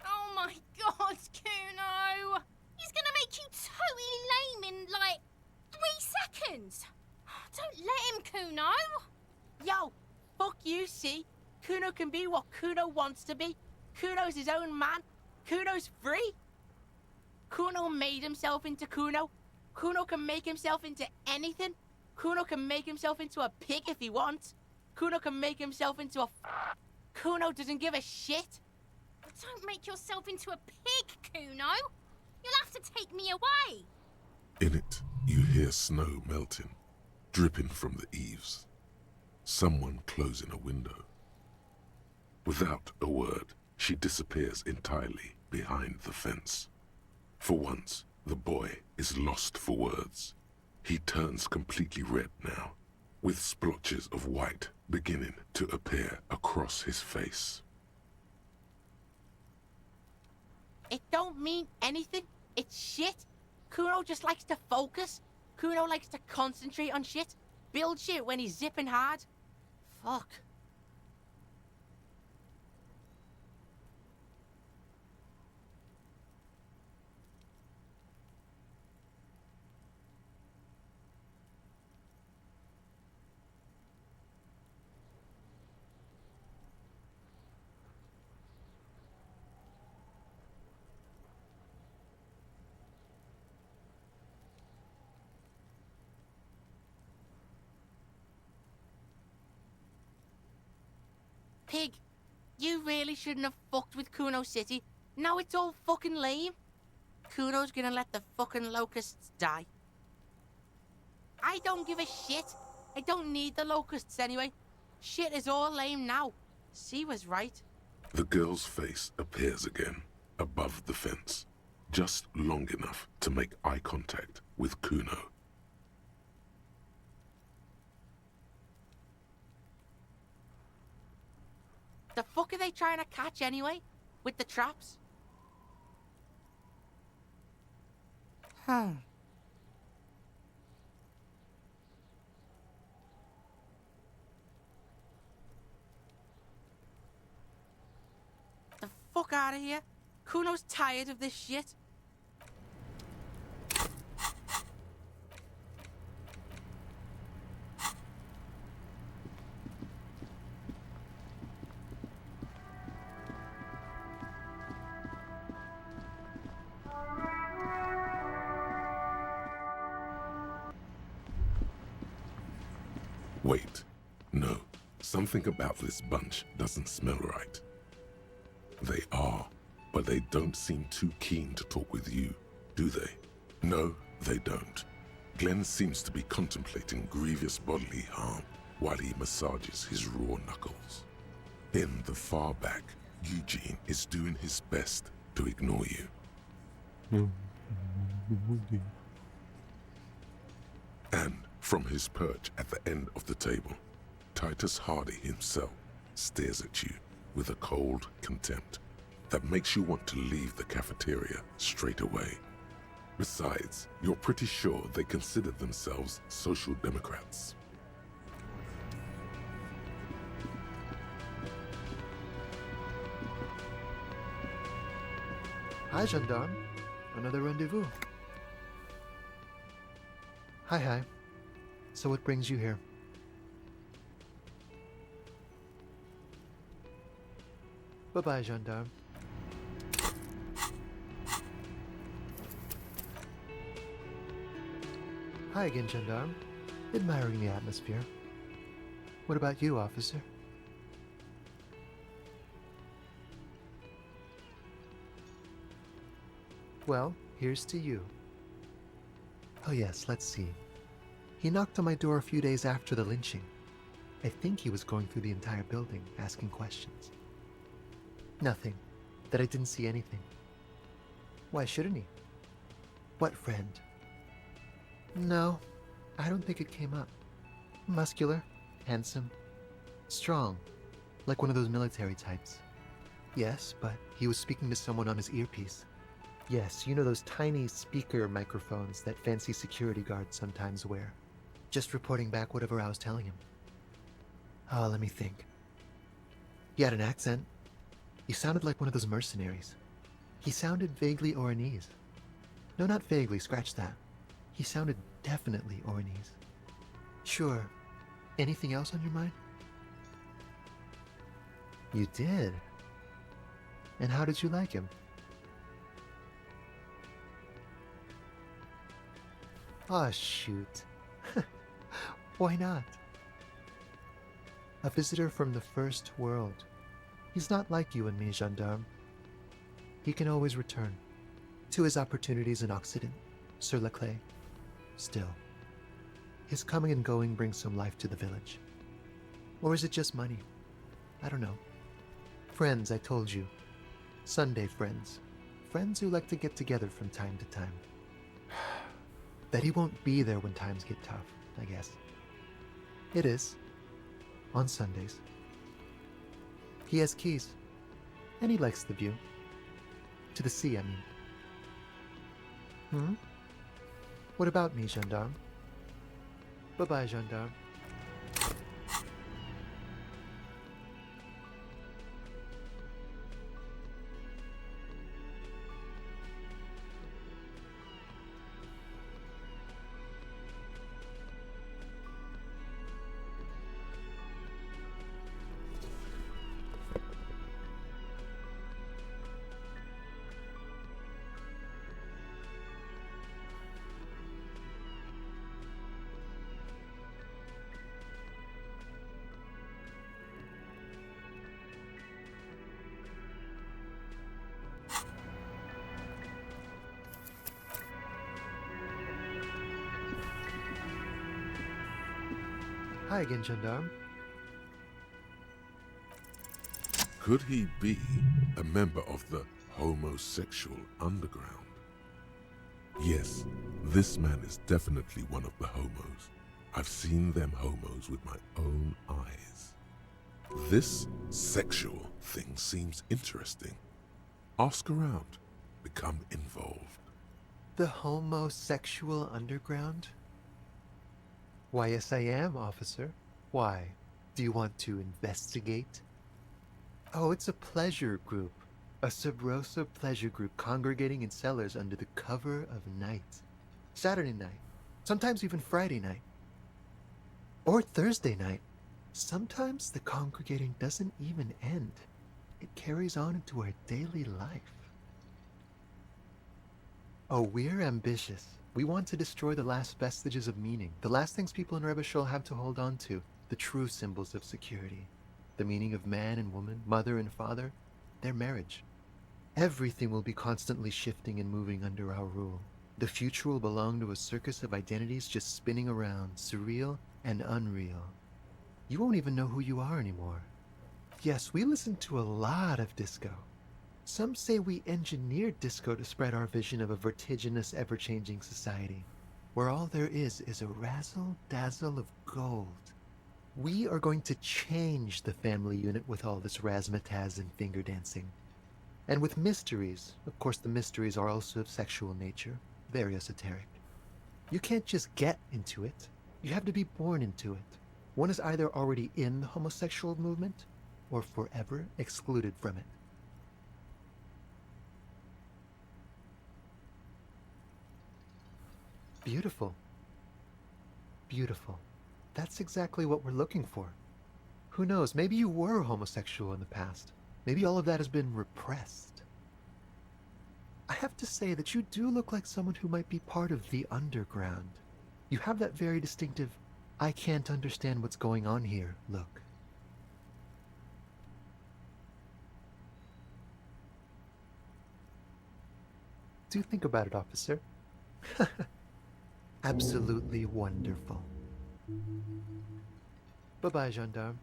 C: Oh my god, Kuno! He's gonna make you totally lame in like 3 seconds. Don't let him, Kuno.
K: Yo, fuck you, see? Kuno can be what Kuno wants to be. Kuno's his own man. Kuno's free. Kuno made himself into Kuno. Kuno can make himself into anything. Kuno can make himself into a pig if he wants. Kuno can make himself into a... Kuno doesn't give a shit.
C: Don't make yourself into a pig, Kuno. You'll have to take me away.
A: In it, you hear snow melting, dripping from the eaves. Someone closing a window. Without a word, she disappears entirely behind the fence. For once, the boy is lost for words. He turns completely red now, with splotches of white beginning to appear across his face.
K: It don't mean anything. It's shit. Kuno just likes to focus. Kuno likes to concentrate on shit. Build shit when he's zipping hard. Fuck. Pig, you really shouldn't have fucked with Kuno City. Now it's all fucking lame. Kuno's gonna let the fucking locusts die. I don't give a shit. I don't need the locusts anyway. Shit is all lame now. C was right.
A: The girl's face appears again, above the fence, just long enough to make eye contact with Kuno.
K: The fuck are they trying to catch anyway? With the traps? Huh. The fuck out of here. Kuno's tired of this shit.
A: Wait, no. Something about this bunch doesn't smell right. They are, but they don't seem too keen to talk with you, do they? No, they don't. Glenn seems to be contemplating grievous bodily harm while he massages his raw knuckles. In the far back, Eugene is doing his best to ignore you. And from his perch at the end of the table, Titus Hardy himself stares at you with a cold contempt that makes you want to leave the cafeteria straight away. Besides, you're pretty sure they consider themselves social democrats.
H: Hi, gendarme. Another rendezvous. Hi. So what brings you here? Bye-bye, gendarme. Hi again, gendarme. Admiring the atmosphere. What about you, officer? Well, here's to you. Oh yes, let's see. He knocked on my door a few days after the lynching. I think he was going through the entire building, asking questions. Nothing. That I didn't see anything. Why shouldn't he? What friend? No, I don't think it came up. Muscular, handsome, strong, like one of those military types. Yes, but he was speaking to someone on his earpiece. Yes, you know those tiny speaker microphones that fancy security guards sometimes wear. Just reporting back whatever I was telling him. Oh, let me think. He had an accent. He sounded like one of those mercenaries. He sounded vaguely Oranese. No, not vaguely, scratch that. He sounded definitely Oranese. Sure. Anything else on your mind? You did? And how did you like him? Aw, shoot. Why not? A visitor from the first world. He's not like you and me, gendarme. He can always return to his opportunities in Occident, sur la clé. Still, his coming and going brings some life to the village. Or is it just money? I don't know. Friends, I told you. Sunday friends. Friends who like to get together from time to time. That he won't be there when times get tough, I guess. It is. On Sundays. He has keys. And he likes the view. To the sea, I mean. What about me, gendarme? Bye-bye, gendarme. Hi again, gendarme.
A: Could he be a member of the homosexual underground? Yes, this man is definitely one of the homos. I've seen them homos with my own eyes. This sexual thing seems interesting. Ask around. Become involved.
H: The homosexual underground? Why, yes, I am, officer. Why? Do you want to investigate? Oh, it's a pleasure group. A sub rosa pleasure group congregating in cellars under the cover of night. Saturday night. Sometimes even Friday night. Or Thursday night. Sometimes the congregating doesn't even end. It carries on into our daily life. Oh, we're ambitious. We want to destroy the last vestiges of meaning, the last things people in Rebishol have to hold on to, the true symbols of security. The meaning of man and woman, mother and father, their marriage. Everything will be constantly shifting and moving under our rule. The future will belong to a circus of identities just spinning around, surreal and unreal. You won't even know who you are anymore. Yes, we listen to a lot of disco. Some say we engineered disco to spread our vision of a vertiginous, ever-changing society, where all there is a razzle-dazzle of gold. We are going to change the family unit with all this razzmatazz and finger dancing. And with mysteries. Of course, the mysteries are also of sexual nature, very esoteric. You can't just get into it. You have to be born into it. One is either already in the homosexual movement, or forever excluded from it. Beautiful. Beautiful. That's exactly what we're looking for. Who knows, maybe you were homosexual in the past. Maybe all of that has been repressed. I have to say that you do look like someone who might be part of the underground. You have that very distinctive, I can't understand what's going on here look. Do think about it, officer. Absolutely wonderful. Bye-bye, gendarme.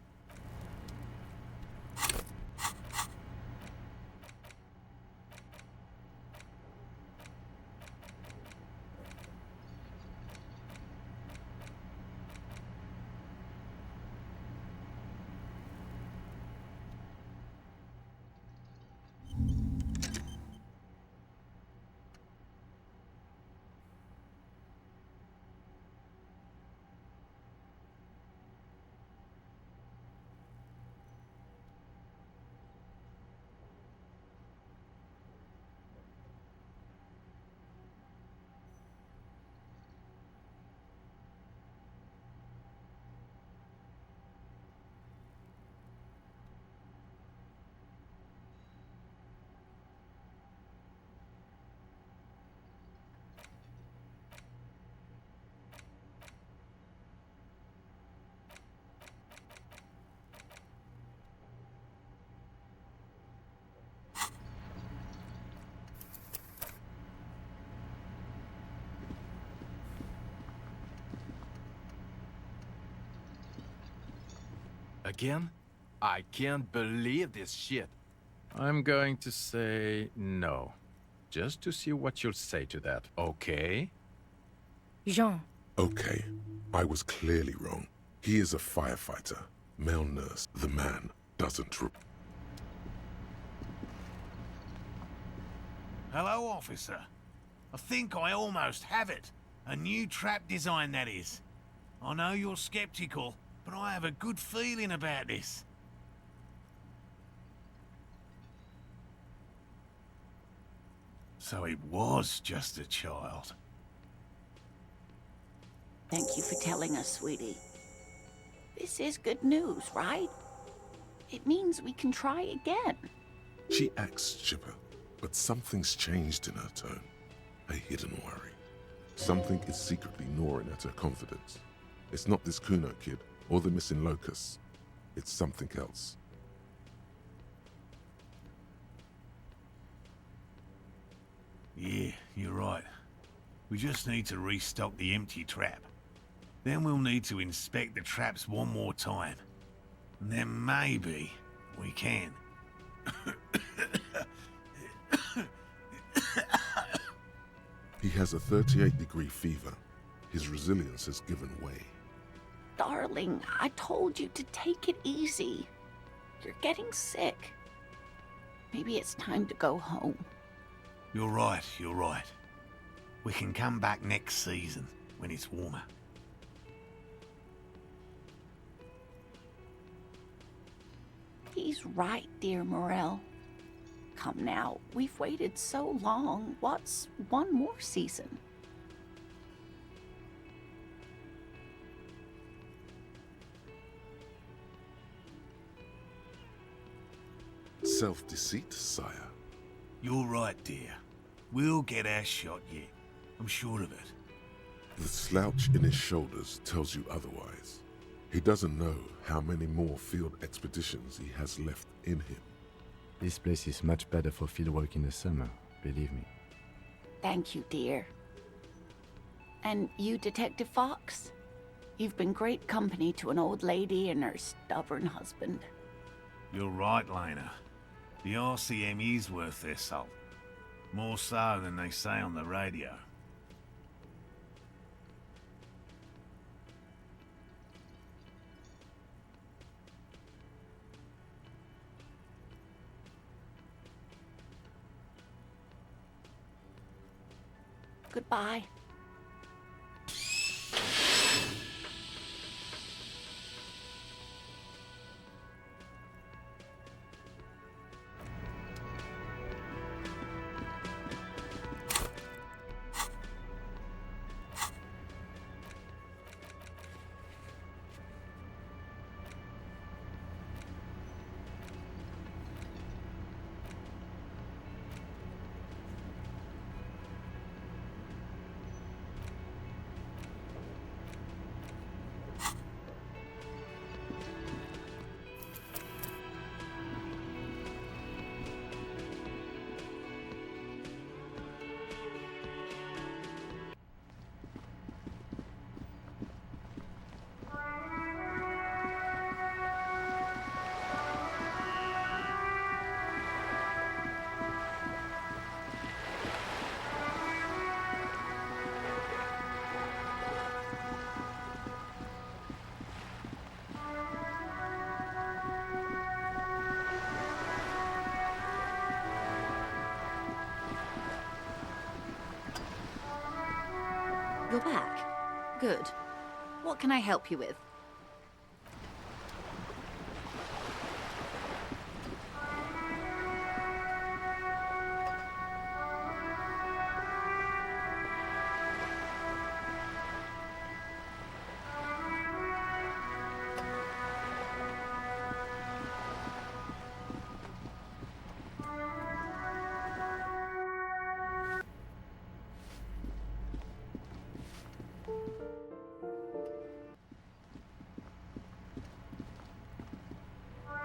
O: Again? I can't believe this shit.
P: I'm going to say no. Just to see what you'll say to that, okay?
C: Jean.
A: Okay, I was clearly wrong. He is a firefighter, male nurse. The man doesn't.
G: Hello, officer. I think I almost have it. A new trap design, that is. I know you're skeptical, but I have a good feeling about this. So it was just a child.
K: Thank you for telling us, sweetie. This is good news, right? It means we can try again.
A: She acts chipper, but something's changed in her tone. A hidden worry. Something is secretly gnawing at her confidence. It's not this Kuno kid or the missing locusts. It's something else.
G: Yeah, you're right. We just need to restock the empty trap. Then we'll need to inspect the traps one more time. And then maybe we can.
A: He has a 38-degree fever. His resilience has given way.
K: Darling, I told you to take it easy. You're getting sick. Maybe it's time to go home.
G: You're right, you're right. We can come back next season, when it's warmer.
K: He's right, dear Morel. Come now, we've waited so long. What's one more season?
A: Self-deceit, sire.
G: You're right, dear. We'll get our shot yet. I'm sure of it.
A: The slouch in his shoulders tells you otherwise. He doesn't know how many more field expeditions he has left in him.
F: This place is much better for fieldwork in the summer, believe me.
K: Thank you, dear. And you, Detective Fox? You've been great company to an old lady and her stubborn husband.
G: You're right, Lena. The RCM is worth their salt. More so than they say on the radio.
K: Goodbye.
Q: You're back? Good. What can I help you with?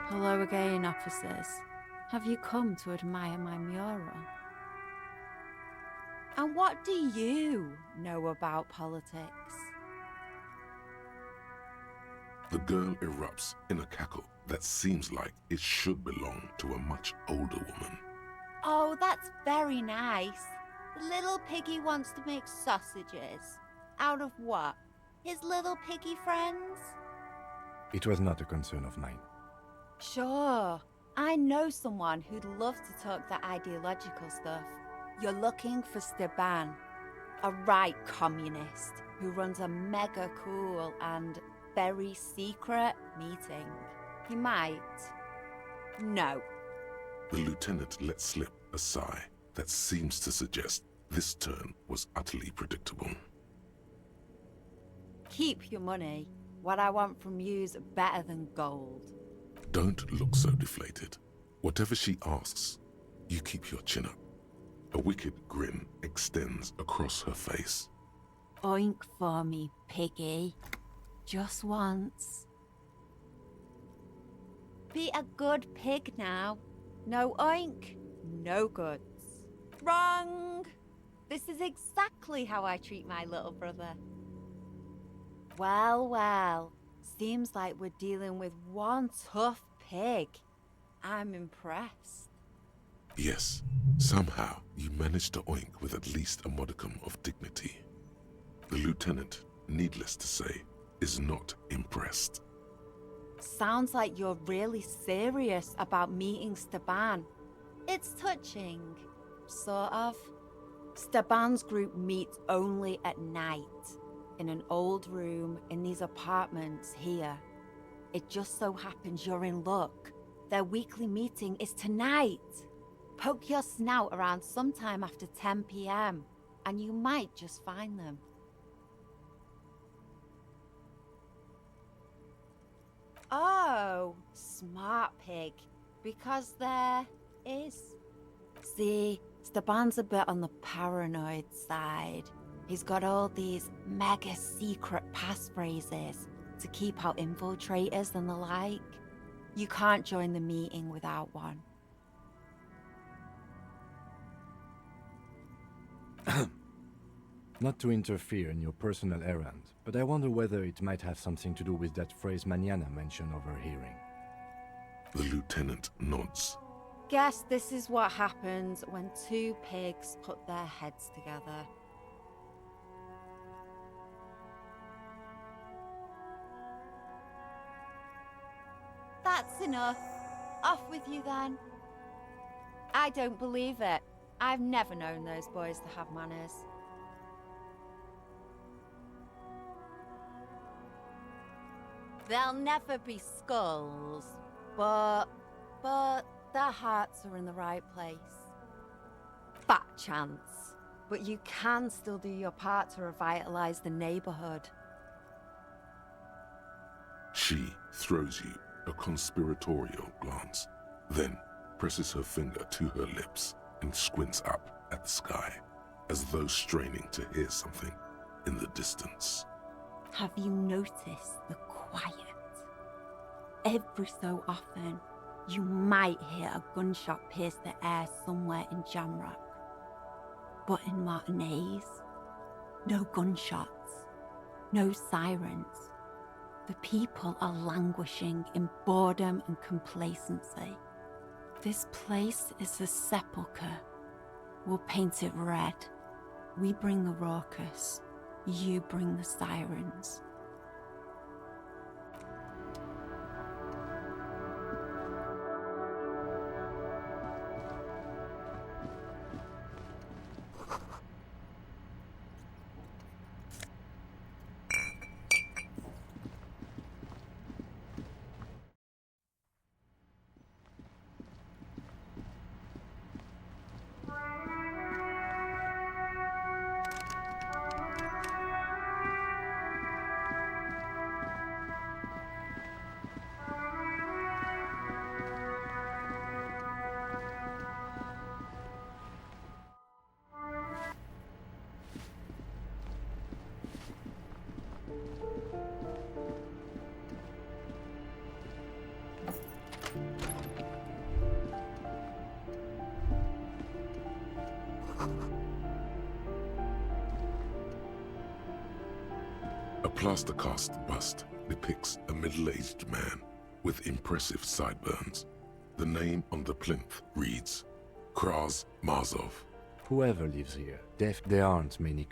R: Hello again, officers. Have you come to admire my mural? And what do you know about politics?
A: The girl erupts in a cackle that seems like it should belong to a much older woman.
R: Oh, that's very nice. The little piggy wants to make sausages. Out of what? His little piggy friends?
F: It was not a concern of mine.
R: Sure. I know someone who'd love to talk that ideological stuff. You're looking for Steban, a right communist who runs a mega cool and very secret meeting. He might. No.
A: The lieutenant let slip a sigh that seems to suggest this turn was utterly predictable.
R: Keep your money. What I want from you's better than gold.
A: Don't look so deflated. Whatever she asks, you keep your chin up. A wicked grin extends across her face.
R: Oink for me, piggy. Just once. Be a good pig now. No oink, no goods. Wrong! This is exactly how I treat my little brother. Well, well. Seems like we're dealing with one tough pig. I'm impressed.
A: Yes, somehow you managed to oink with at least a modicum of dignity. The lieutenant, needless to say, is not impressed.
R: Sounds like you're really serious about meeting Steban. It's touching, sort of. Steban's group meets only at night, in an old room in these apartments here. It just so happens you're in luck. Their weekly meeting is tonight. Poke your snout around sometime after 10 p.m. and you might just find them. Oh, smart pig. Because there is. See, Steban's a bit on the paranoid side. He's got all these mega secret passphrases to keep out infiltrators and the like. You can't join the meeting without one.
F: Not to interfere in your personal errand, but I wonder whether it might have something to do with that phrase Mañana mentioned overhearing.
A: The lieutenant nods.
R: Guess this is what happens when two pigs put their heads together. That's enough. Off with you then. I don't believe it. I've never known those boys to have manners. There'll never be skulls, but their hearts are in the right place. Fat chance, but you can still do your part to revitalize the neighborhood.
A: She throws you a conspiratorial glance, then presses her finger to her lips and squints up at the sky, as though straining to hear something in the distance.
R: Have you noticed the quiet? Every so often, you might hear a gunshot pierce the air somewhere in Jamrock. But in Martinez, no gunshots, no sirens. The people are languishing in boredom and complacency. This place is a sepulchre. We'll paint it red. We bring the raucous. You bring the sirens.
A: A plaster cast bust depicts a middle-aged man with impressive sideburns. The name on the plinth reads Kraz Marzov.
F: Whoever lives here, there aren't many.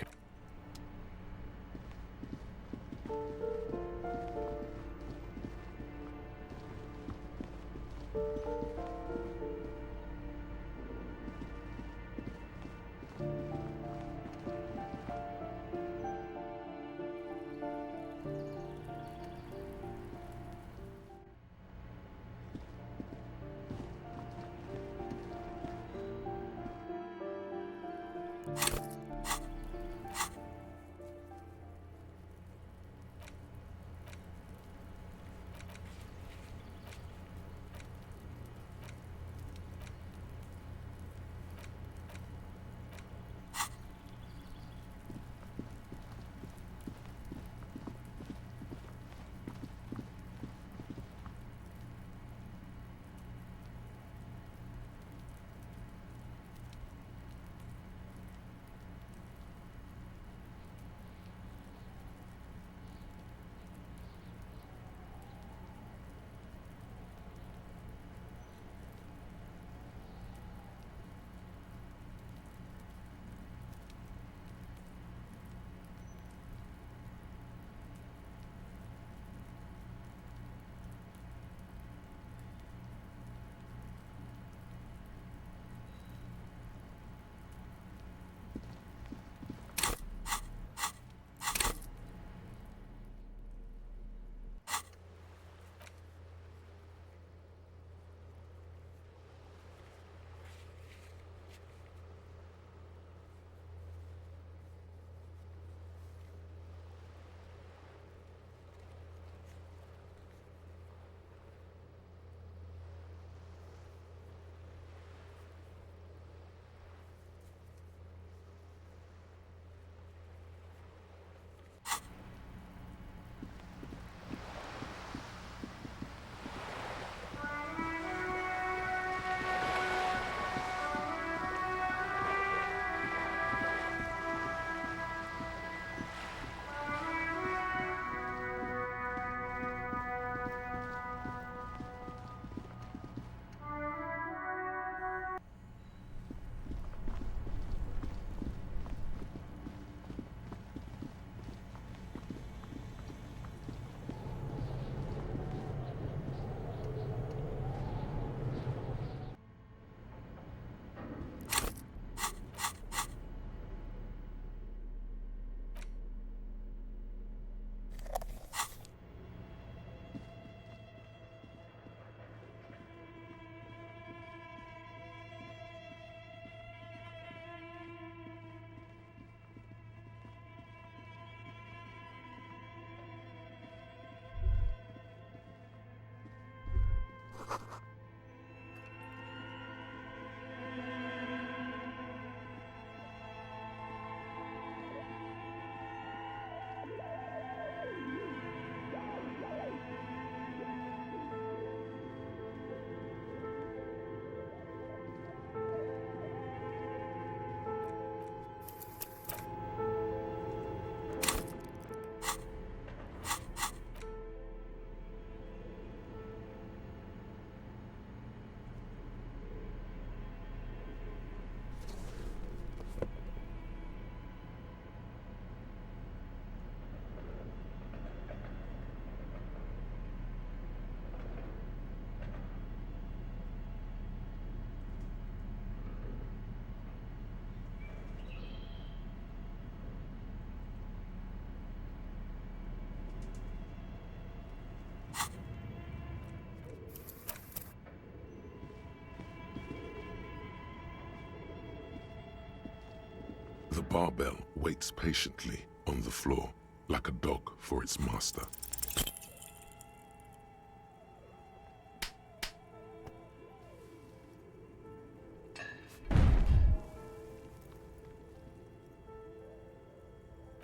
A: The barbell waits patiently on the floor, like a dog for its master.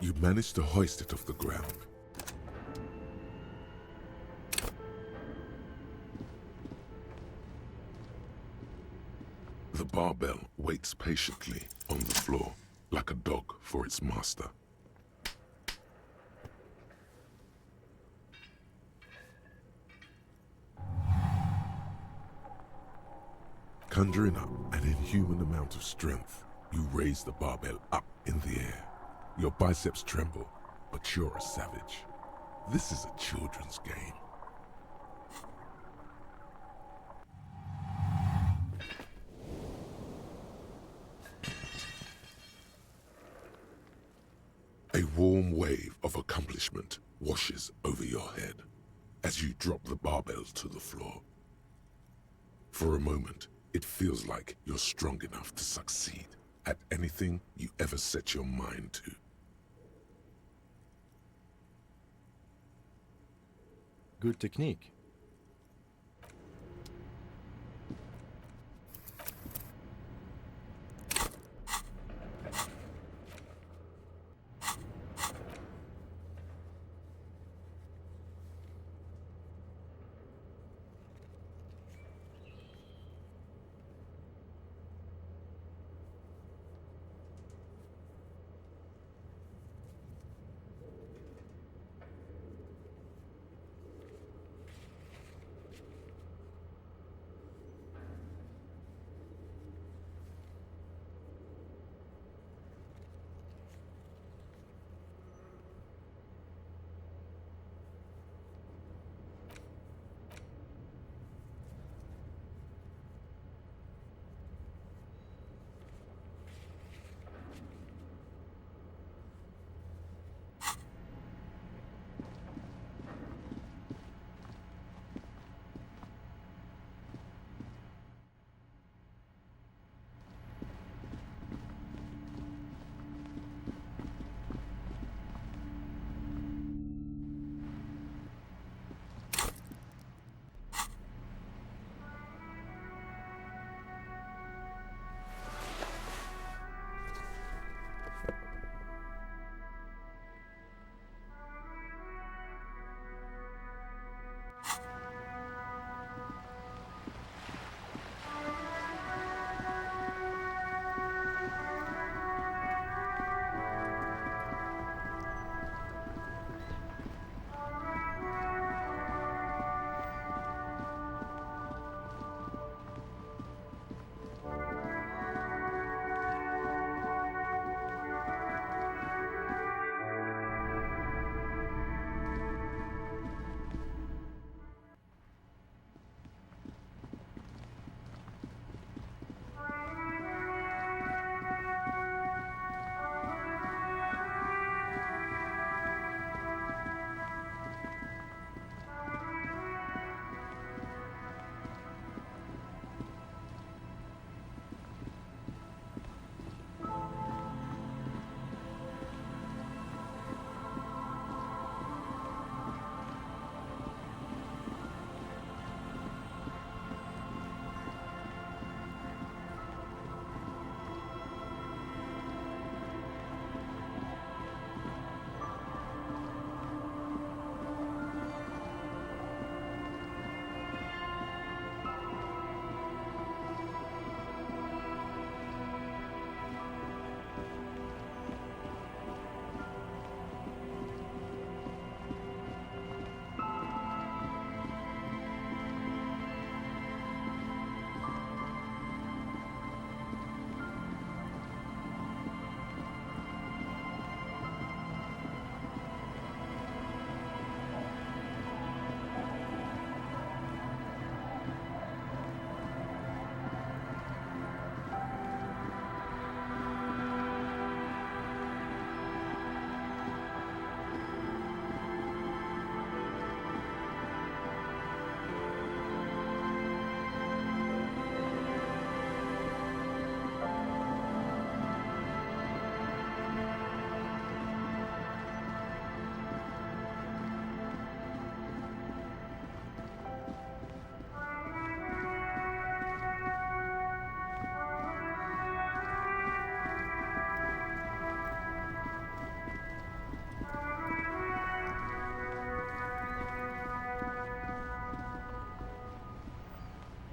A: You manage to hoist it off the ground. The barbell waits patiently on the floor, like a dog for its master. Conjuring up an inhuman amount of strength, you raise the barbell up in the air. Your biceps tremble, but you're a savage. This is a children's game. A warm wave of accomplishment washes over your head as you drop the barbell to the floor. For a moment, it feels like you're strong enough to succeed at anything you ever set your mind to.
F: Good technique.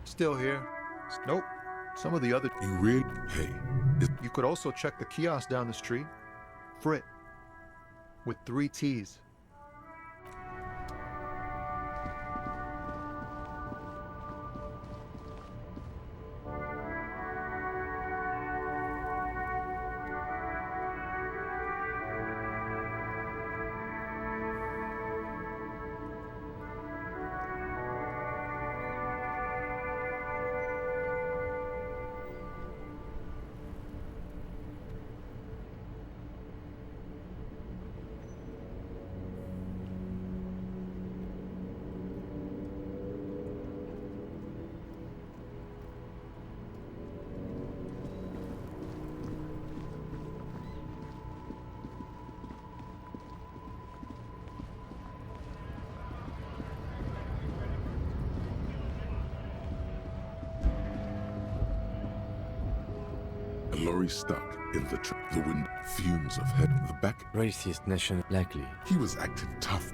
H: Still here. Nope. Some of the other...
A: You really... Hey,
H: You could also check the kiosk down the street. Frit. With 3 T's.
A: a lorry stuck in the wind, fumes of head, the back.
F: Racist nation, likely.
A: He was acting tough.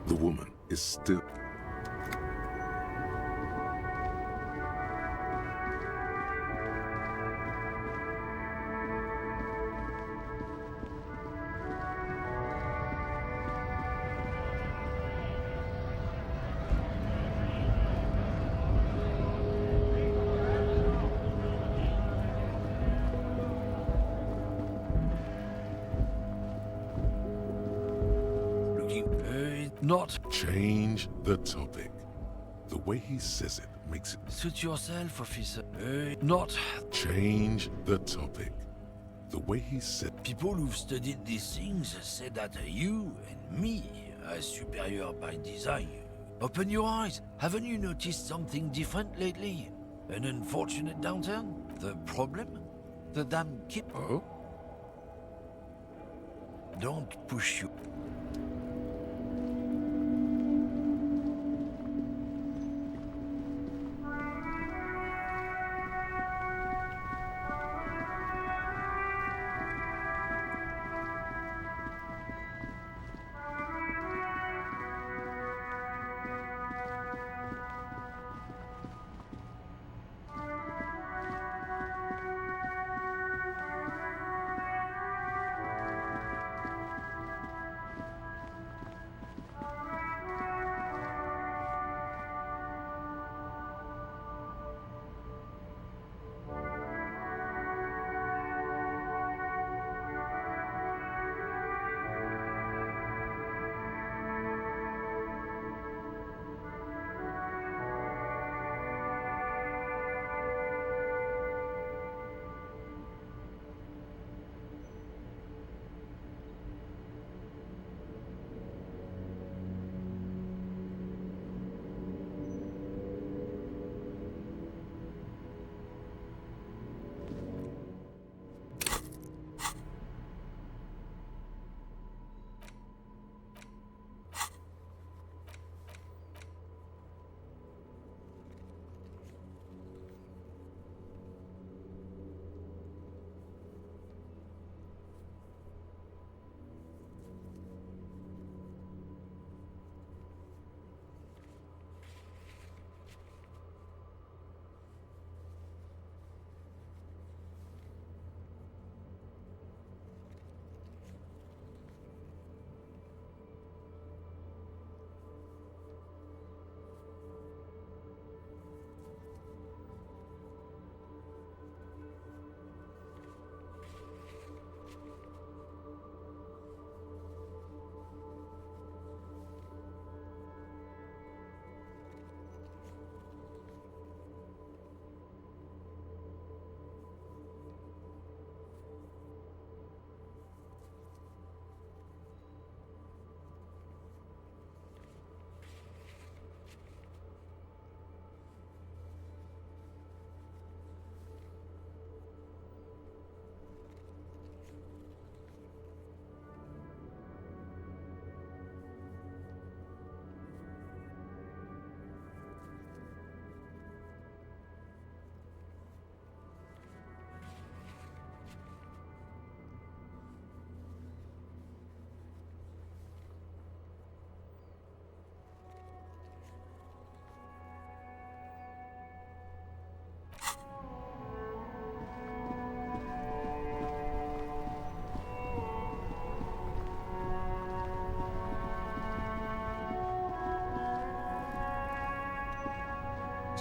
A: The woman is still...
O: Not
A: Change the topic. The way he says it makes it...
O: Suit yourself, officer. Not
A: Change the topic. The way he said...
O: People who've studied these things say that you and me are superior by design. Open your eyes. Haven't you noticed something different lately? An unfortunate downturn? The problem? The damn kid?
A: Oh?
O: Don't push you.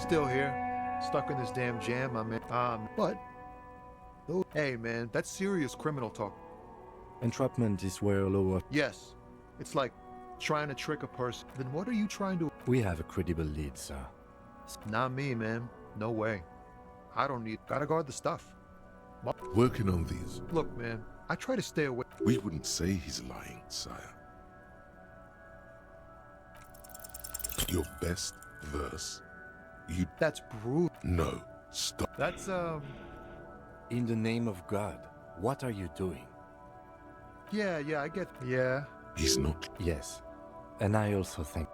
H: Still here. Stuck in this damn jam I'm in. But... Hey, man, that's serious criminal talk.
F: Entrapment is where lower...
H: Yes. It's like trying to trick a person. Then what are you trying to...
F: We have a credible lead, sir.
H: Not me, man. No way. I don't need... Gotta guard the stuff.
A: Working on these.
H: Look, man, I try to stay away...
A: We wouldn't say he's lying, sire. Your best verse. You...
H: That's brutal.
A: No. Stop.
H: That's,
F: In the name of God, what are you doing?
H: Yeah, I get... Yeah.
A: He's not...
F: Yes. And I also think...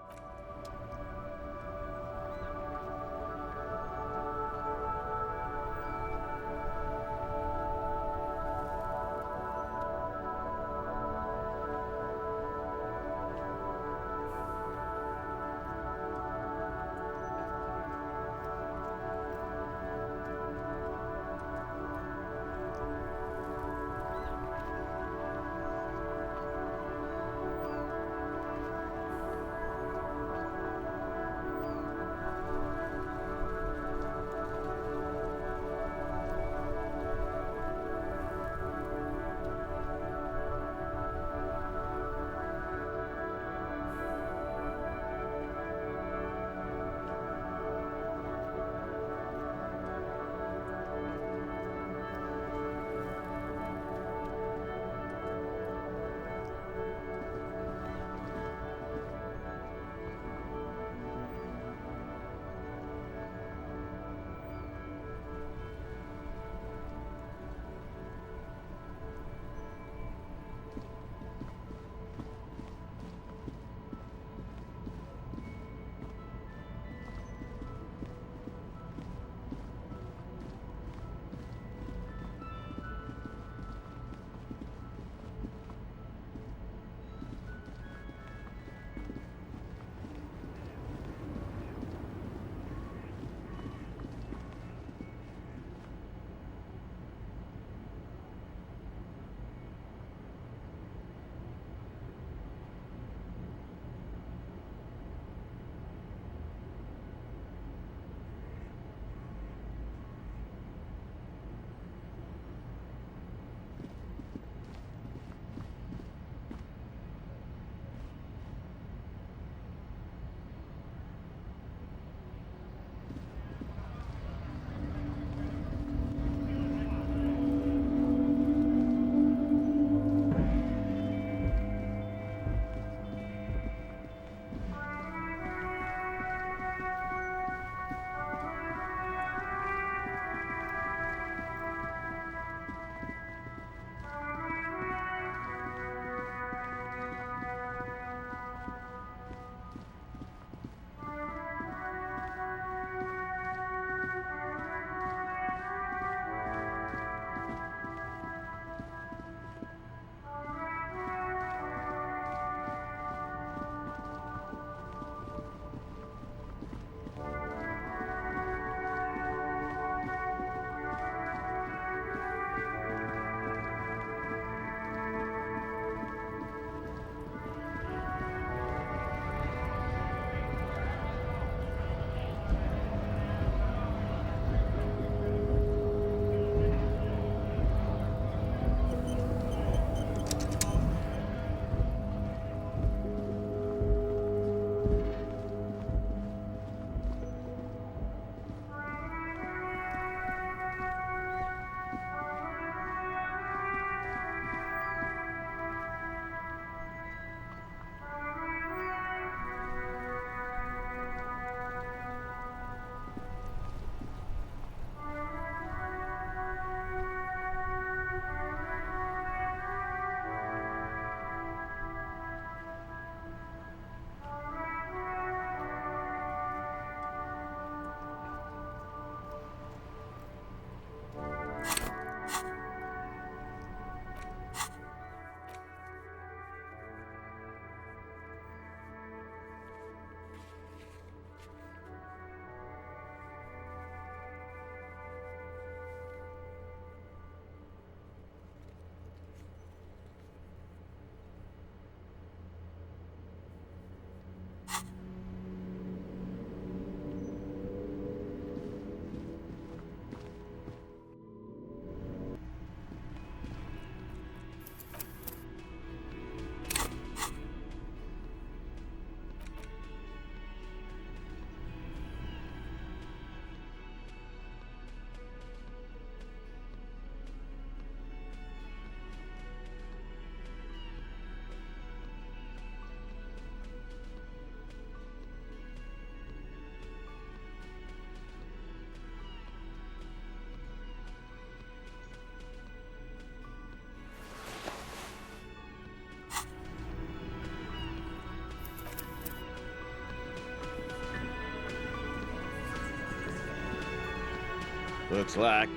S: Looks like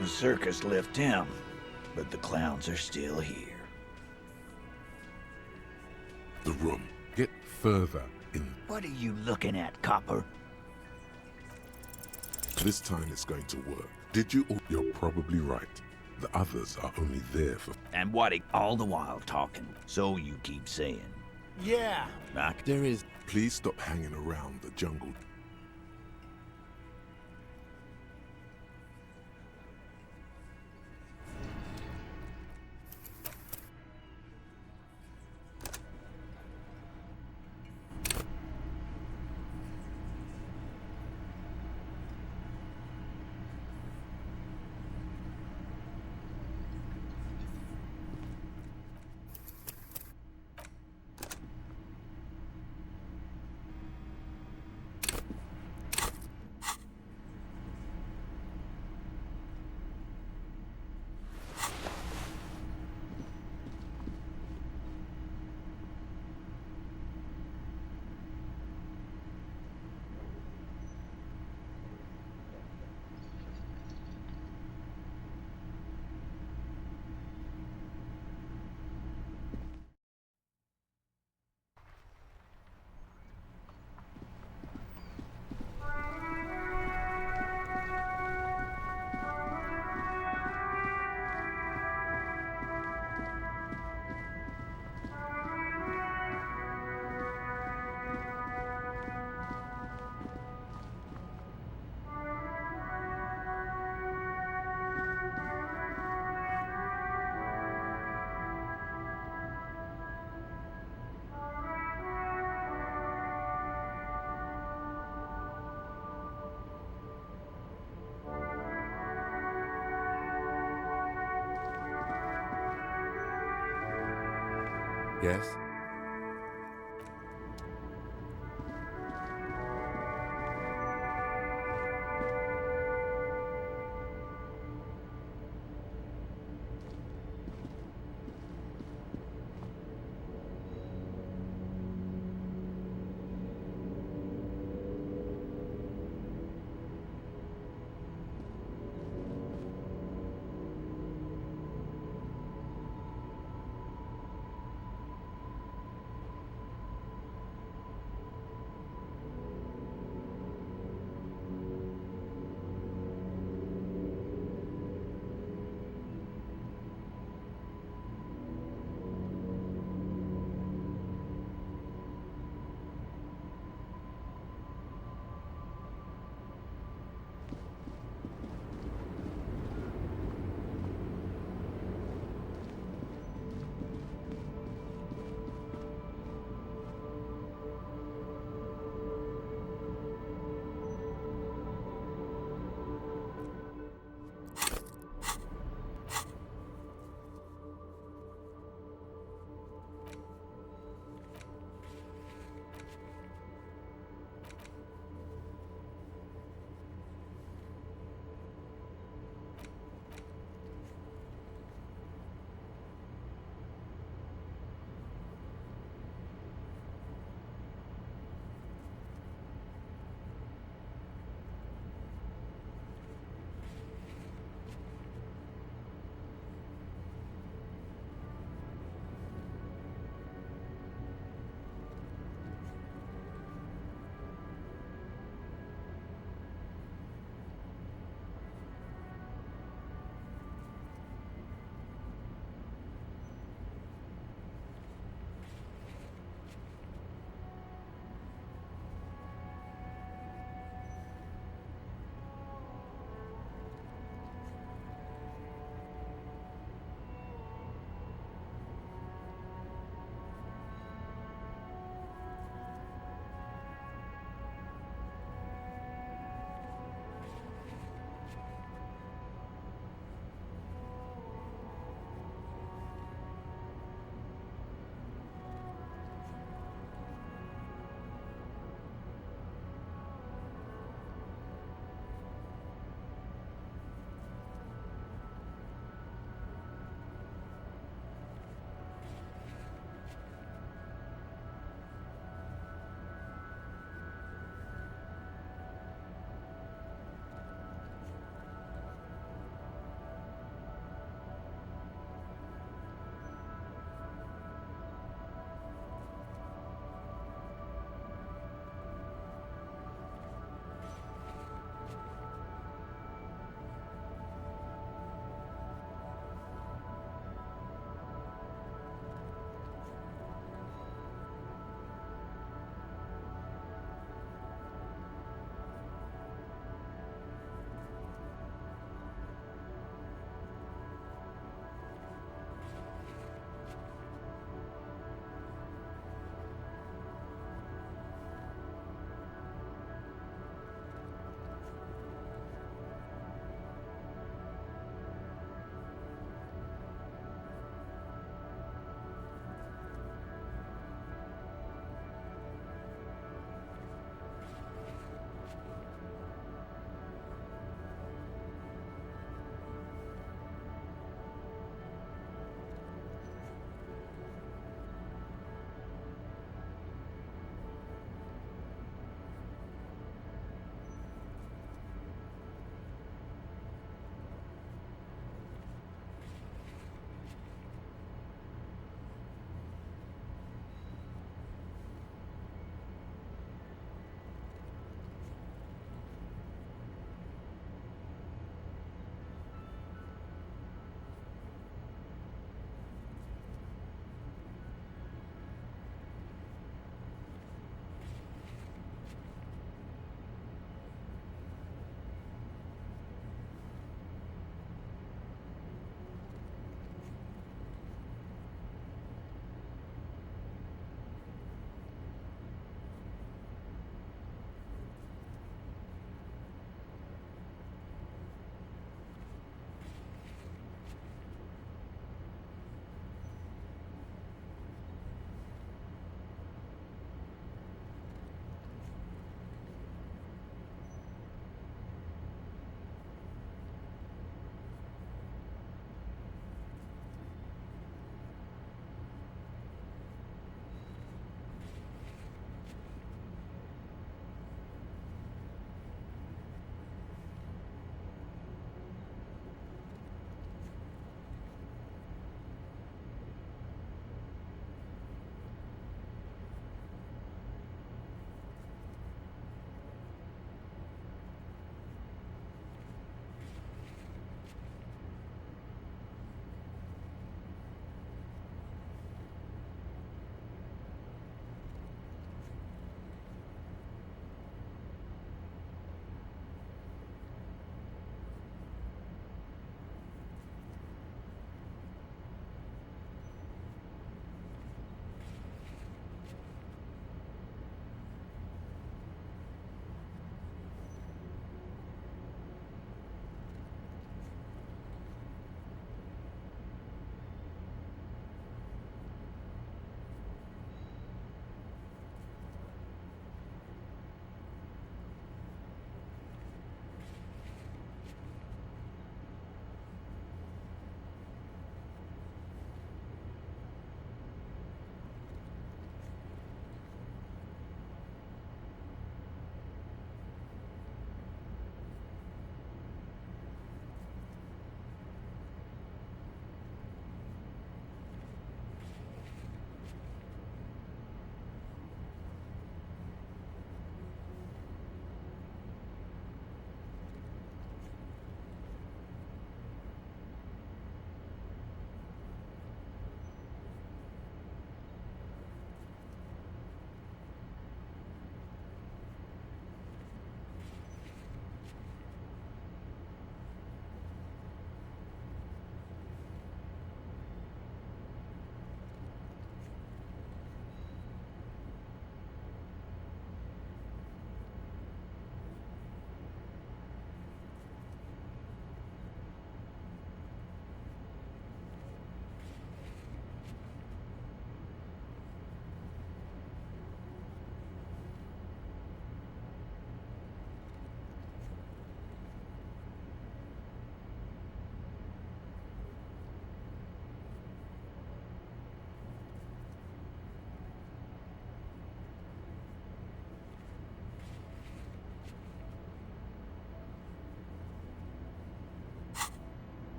S: the circus left town, but the clowns are still here.
A: The room. Get further in.
S: What are you looking at, Copper?
A: This time it's going to work. Did you? You're probably right. The others are only there for...
S: And what all the while talking, so you keep saying.
G: Yeah.
S: Like
A: there is... Please stop hanging around the jungle.
F: Yes?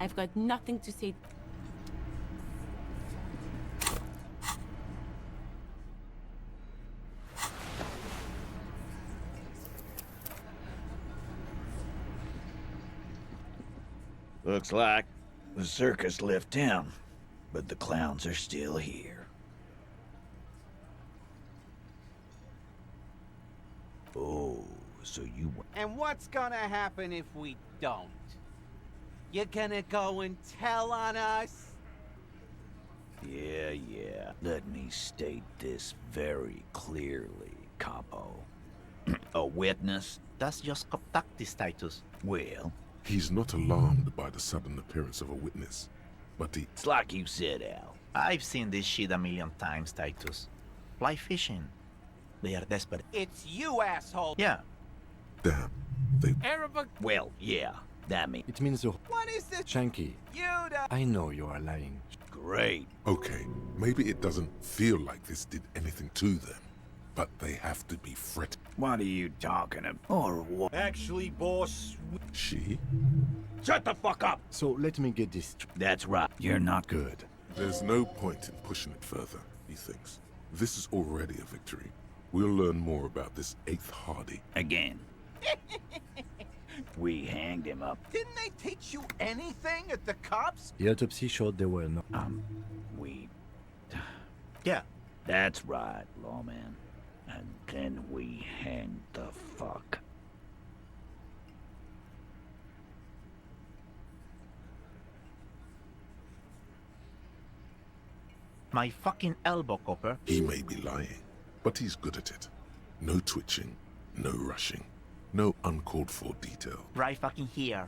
T: I've got nothing to say.
S: Looks like the circus left town, but the clowns are still here. Oh, so you...
U: And what's gonna happen if we don't? You're gonna go and tell on us?
S: Yeah. Let me state this very clearly, Capo. A witness?
V: That's just cop tactics, Titus.
S: Well...
A: He's not alarmed by the sudden appearance of a witness, but he...
S: It's like you said, Al.
V: I've seen this shit a million times, Titus. Fly fishing. They are desperate.
U: It's you, asshole!
V: Yeah.
A: Damn, they...
U: Erebus...
S: Well, yeah, that means...
F: It means the...
U: What is this?
F: Shanky, I know you are lying.
S: Great.
A: Okay, maybe it doesn't feel like this did anything to them, but they have to be fretting.
S: What are you talking about? Or what?
U: Actually, boss...
A: She?
S: Shut the fuck up!
F: So let me get this...
S: That's right. You're not
F: good.
A: There's no point in pushing it further, he thinks. This is already a victory. We'll learn more about this 8th Hardy.
S: Again. We hanged him up.
U: Didn't they teach you anything at the cops?
F: The autopsy showed there were no...
S: We...
V: Yeah.
S: That's right, lawman. And then we hanged the fuck.
V: My fucking elbow, Copper.
A: He may be lying, but he's good at it. No twitching, no rushing, no uncalled for detail.
V: Right fucking here.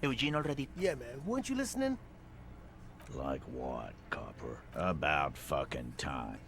V: Eugene already...
D: Yeah, man, weren't you listening?
S: Like what, Copper? About fucking time.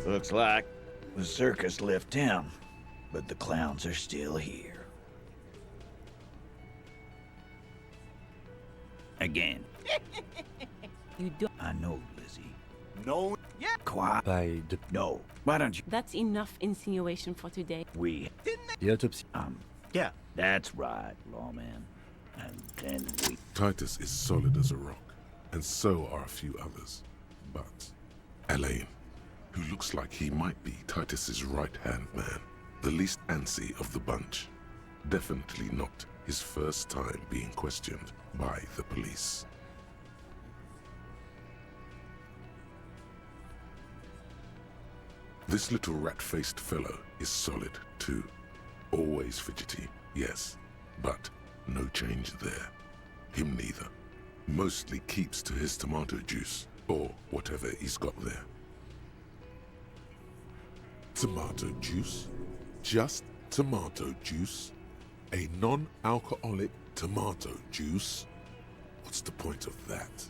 S: Looks like the circus left town, but the clowns are still here. Again.
T: You don't...
S: I know, Lizzie.
U: No. Yeah.
S: Quiet.
F: By the...
S: No. Why don't you...
T: That's enough insinuation for today.
S: We...
F: The autopsy...
V: Yeah.
S: That's right, lawman. And then we...
A: Titus is solid as a rock, and so are a few others. But Elaine, who looks like he might be Titus's right-hand man, the least antsy of the bunch. Definitely not his first time being questioned by the police. This little rat-faced fellow is solid, too. Always fidgety, yes, but no change there. Him neither. Mostly keeps to his tomato juice, or whatever he's got there. Tomato juice? Just tomato juice? A non-alcoholic tomato juice? What's the point of that?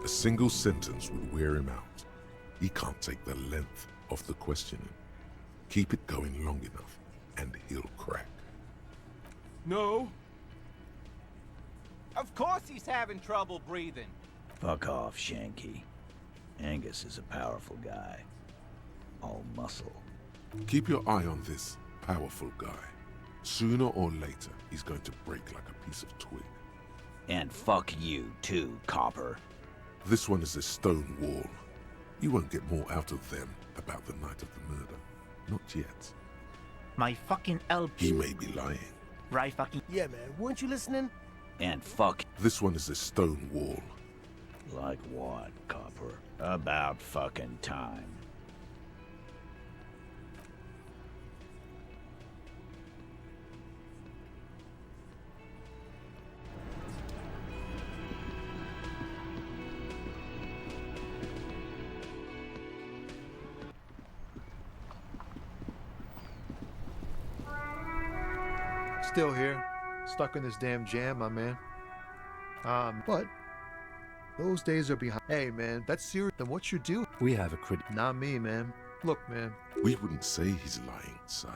A: A single sentence would wear him out. He can't take the length of the questioning. Keep it going long enough, and he'll crack.
U: No. Of course he's having trouble breathing.
S: Fuck off, Shanky. Angus is a powerful guy. All muscle.
A: Keep your eye on this powerful guy. Sooner or later, he's going to break like a piece of twig.
S: And fuck you too, copper.
A: This one is a stone wall. You won't get more out of them about the night of the murder. Not yet.
V: My fucking LP.
A: He may be lying.
V: Right fucking.
B: Yeah, man. Weren't you listening?
S: And fuck.
A: This one is a stone wall.
S: Like what, copper? About fucking time.
H: Still here, stuck in this damn jam, my man. But those days are behind. Hey, man, that's serious. Then what you do?
F: We have a crit.
H: Not me, man. Look, man.
A: We wouldn't say he's lying, sire.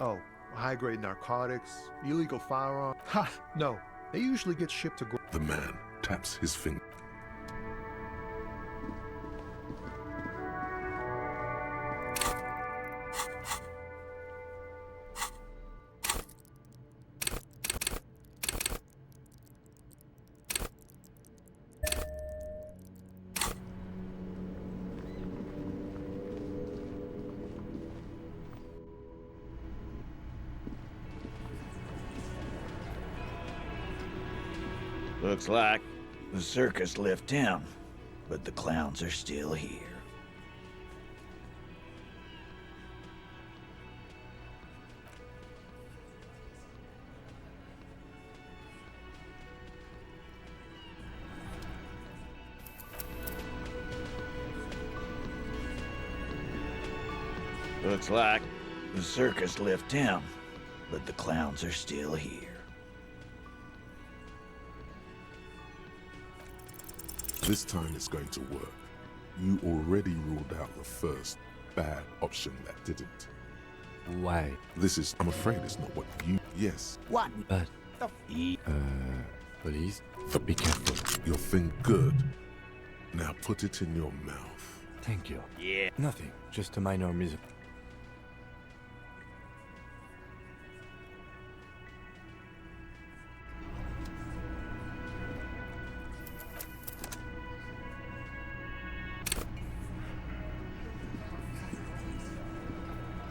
H: Oh, high-grade narcotics, illegal firearm. Ha! No, they usually get shipped to.
A: The man taps his finger.
S: Looks like the circus left town, but the clowns are still here. Looks like the circus left town, but the clowns are still here.
A: This time it's going to work. You already ruled out the first bad option that didn't.
F: Why?
A: This is, I'm afraid it's not what you... Yes.
B: What?
F: But... Police? Be careful.
A: Your thing good. Now put it in your mouth.
F: Thank you.
S: Yeah.
F: Nothing. Just a minor music.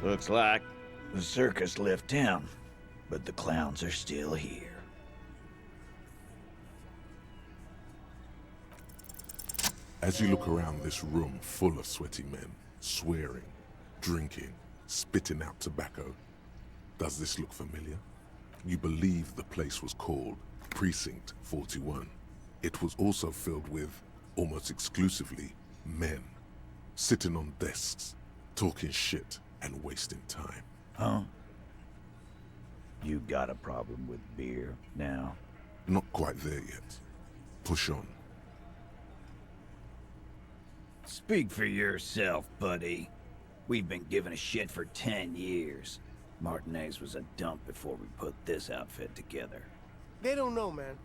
S: Looks like the circus left town, but the clowns are still here.
A: As you look around this room full of sweaty men, swearing, drinking, spitting out tobacco, does this look familiar? You believe the place was called Precinct 41. It was also filled with, almost exclusively, men, sitting on desks, talking shit and wasting time.
S: Huh? You got a problem with beer now?
A: Not quite there yet. Push on.
S: Speak for yourself, buddy. We've been giving a shit for 10 years. Martinez was a dump before we put this outfit together.
B: They don't know, man.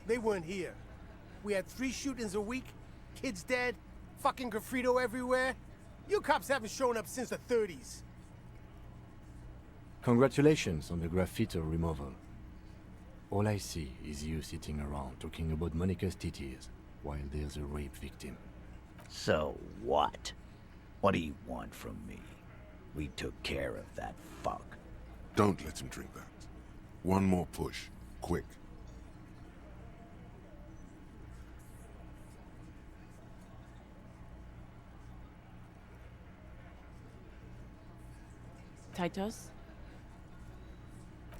B: They weren't here. We had 3 shootings a week, kids dead, fucking graffito everywhere. You cops haven't shown up since the 30s.
F: Congratulations on the graffito removal. All I see is you sitting around talking about Monica's titties, while there's a rape victim.
S: So what? What do you want from me? We took care of that fuck.
A: Don't let him drink that. One more push. Quick.
T: Titus?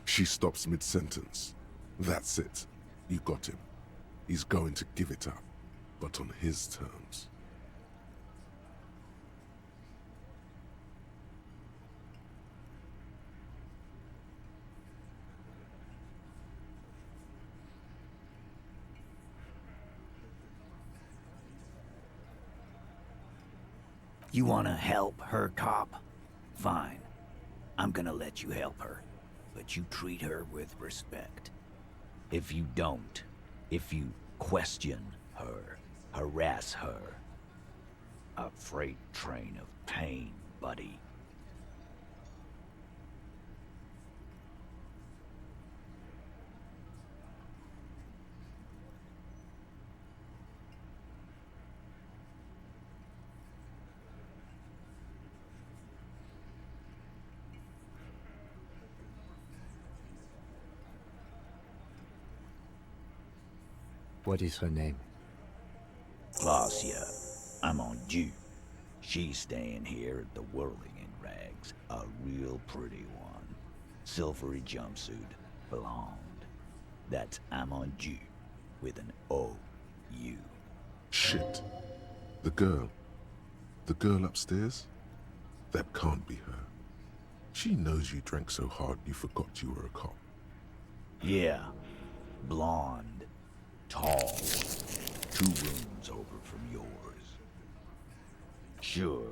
A: She stops mid-sentence. That's it. You got him. He's going to give it up, but on his terms.
S: You wanna help her, cop? Fine. I'm gonna let you help her. But you treat her with respect. If you don't, if you question her, harass her, a freight train of pain, buddy.
F: What is her name?
S: Glacia, I'm on due. She's staying here at the Whirling in Rags, a real pretty one. Silvery jumpsuit, blonde. That's I'm on due, with an O-U.
A: Shit. The girl upstairs? That can't be her. She knows you drank so hard you forgot you were a cop.
S: Yeah, blonde, tall, 2 rooms over from yours. Sure,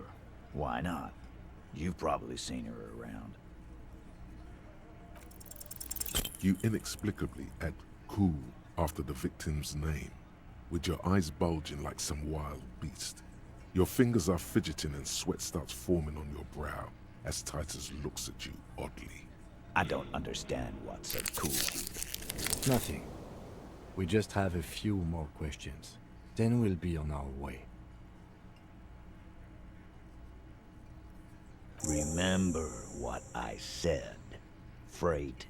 S: why not? You've probably seen her around.
A: You inexplicably add cool after the victim's name, with your eyes bulging like some wild beast. Your fingers are fidgeting and sweat starts forming on your brow as Titus looks at you oddly.
S: I don't understand what's so cool here.
F: Nothing. We just have a few more questions. Then we'll be on our way.
S: Remember what I said. Freight.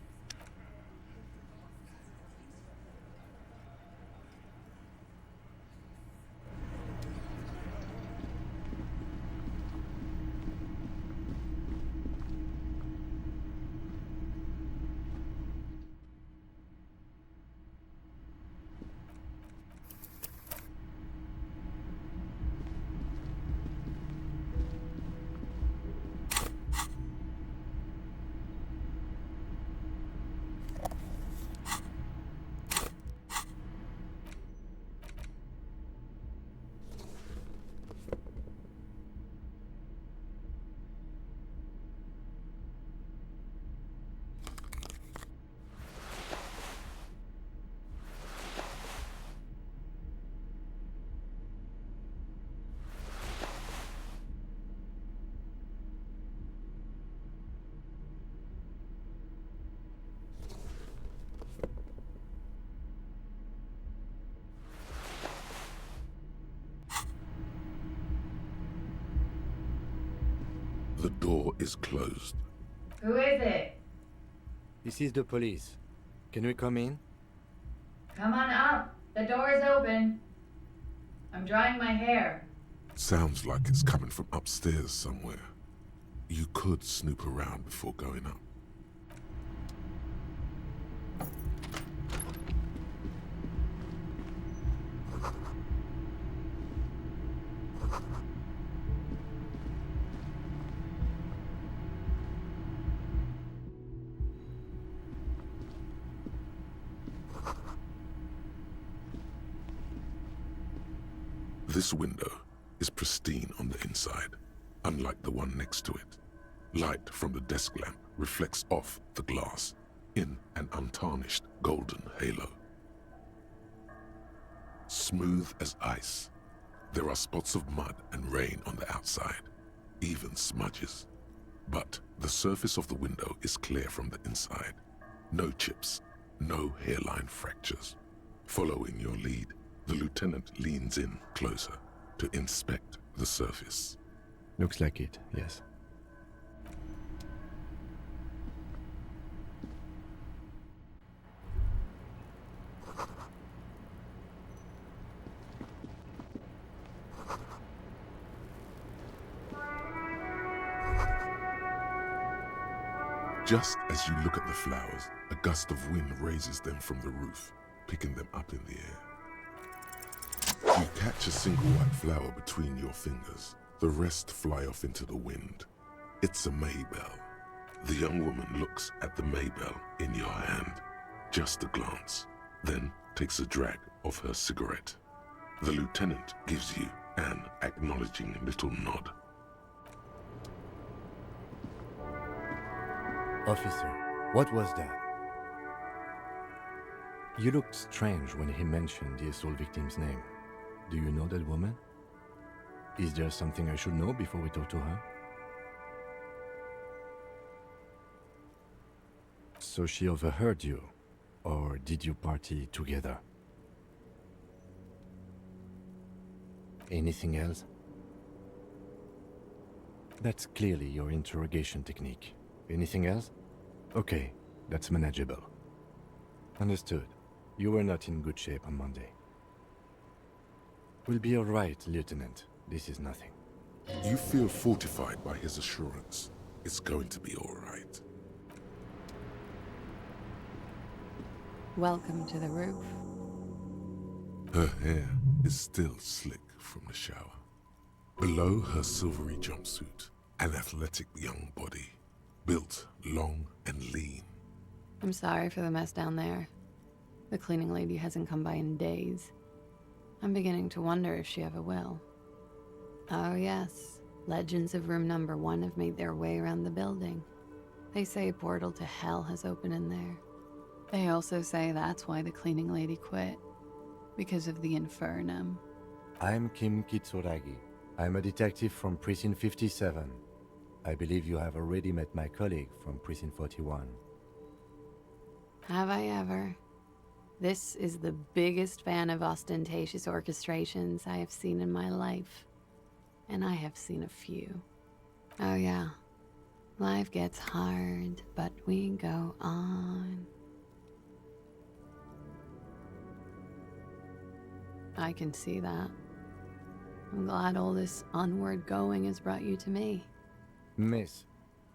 A: The door is closed.
M: Who is it?
F: This is the police. Can we come in?
M: Come on up. The door is open. I'm drying my hair.
A: Sounds like it's coming from upstairs somewhere. You could snoop around before going up. This window is pristine on the inside, unlike the one next to it. Light from the desk lamp reflects off the glass in an untarnished golden halo. Smooth as ice, there are spots of mud and rain on the outside, even smudges. But the surface of the window is clear from the inside. No chips, no hairline fractures. Following your lead, the lieutenant leans in closer to inspect the surface.
F: Looks like it, yes.
A: Just as you look at the flowers, a gust of wind raises them from the roof, picking them up in the air. You catch a single white flower between your fingers. The rest fly off into the wind. It's a Maybell. The young woman looks at the Maybell in your hand, just a glance, then takes a drag of her cigarette. The lieutenant gives you an acknowledging little nod.
F: Officer, what was that? You looked strange when he mentioned the assault victim's name. Do you know that woman? Is there something I should know before we talk to her? So she overheard you, or did you party together? Anything else? That's clearly your interrogation technique. Anything else? Okay, that's manageable. Understood. You were not in good shape on Monday. We'll be all right, Lieutenant. This is nothing.
A: You feel fortified by his assurance. It's going to be all right.
E: Welcome to the roof.
A: Her hair is still slick from the shower. Below her silvery jumpsuit, an athletic young body, built long and lean.
E: I'm sorry for the mess down there. The cleaning lady hasn't come by in days. I'm beginning to wonder if she ever will. Oh yes, legends of room number 1 have made their way around the building. They say a portal to hell has opened in there. They also say that's why the cleaning lady quit. Because of the infernum.
F: I'm Kim Kitsuragi. I'm a detective from Precinct 57. I believe you have already met my colleague from Precinct 41.
E: Have I ever? This is the biggest fan of ostentatious orchestrations I have seen in my life. And I have seen a few. Oh yeah. Life gets hard, but we go on. I can see that. I'm glad all this onward going has brought you to me.
F: Miss,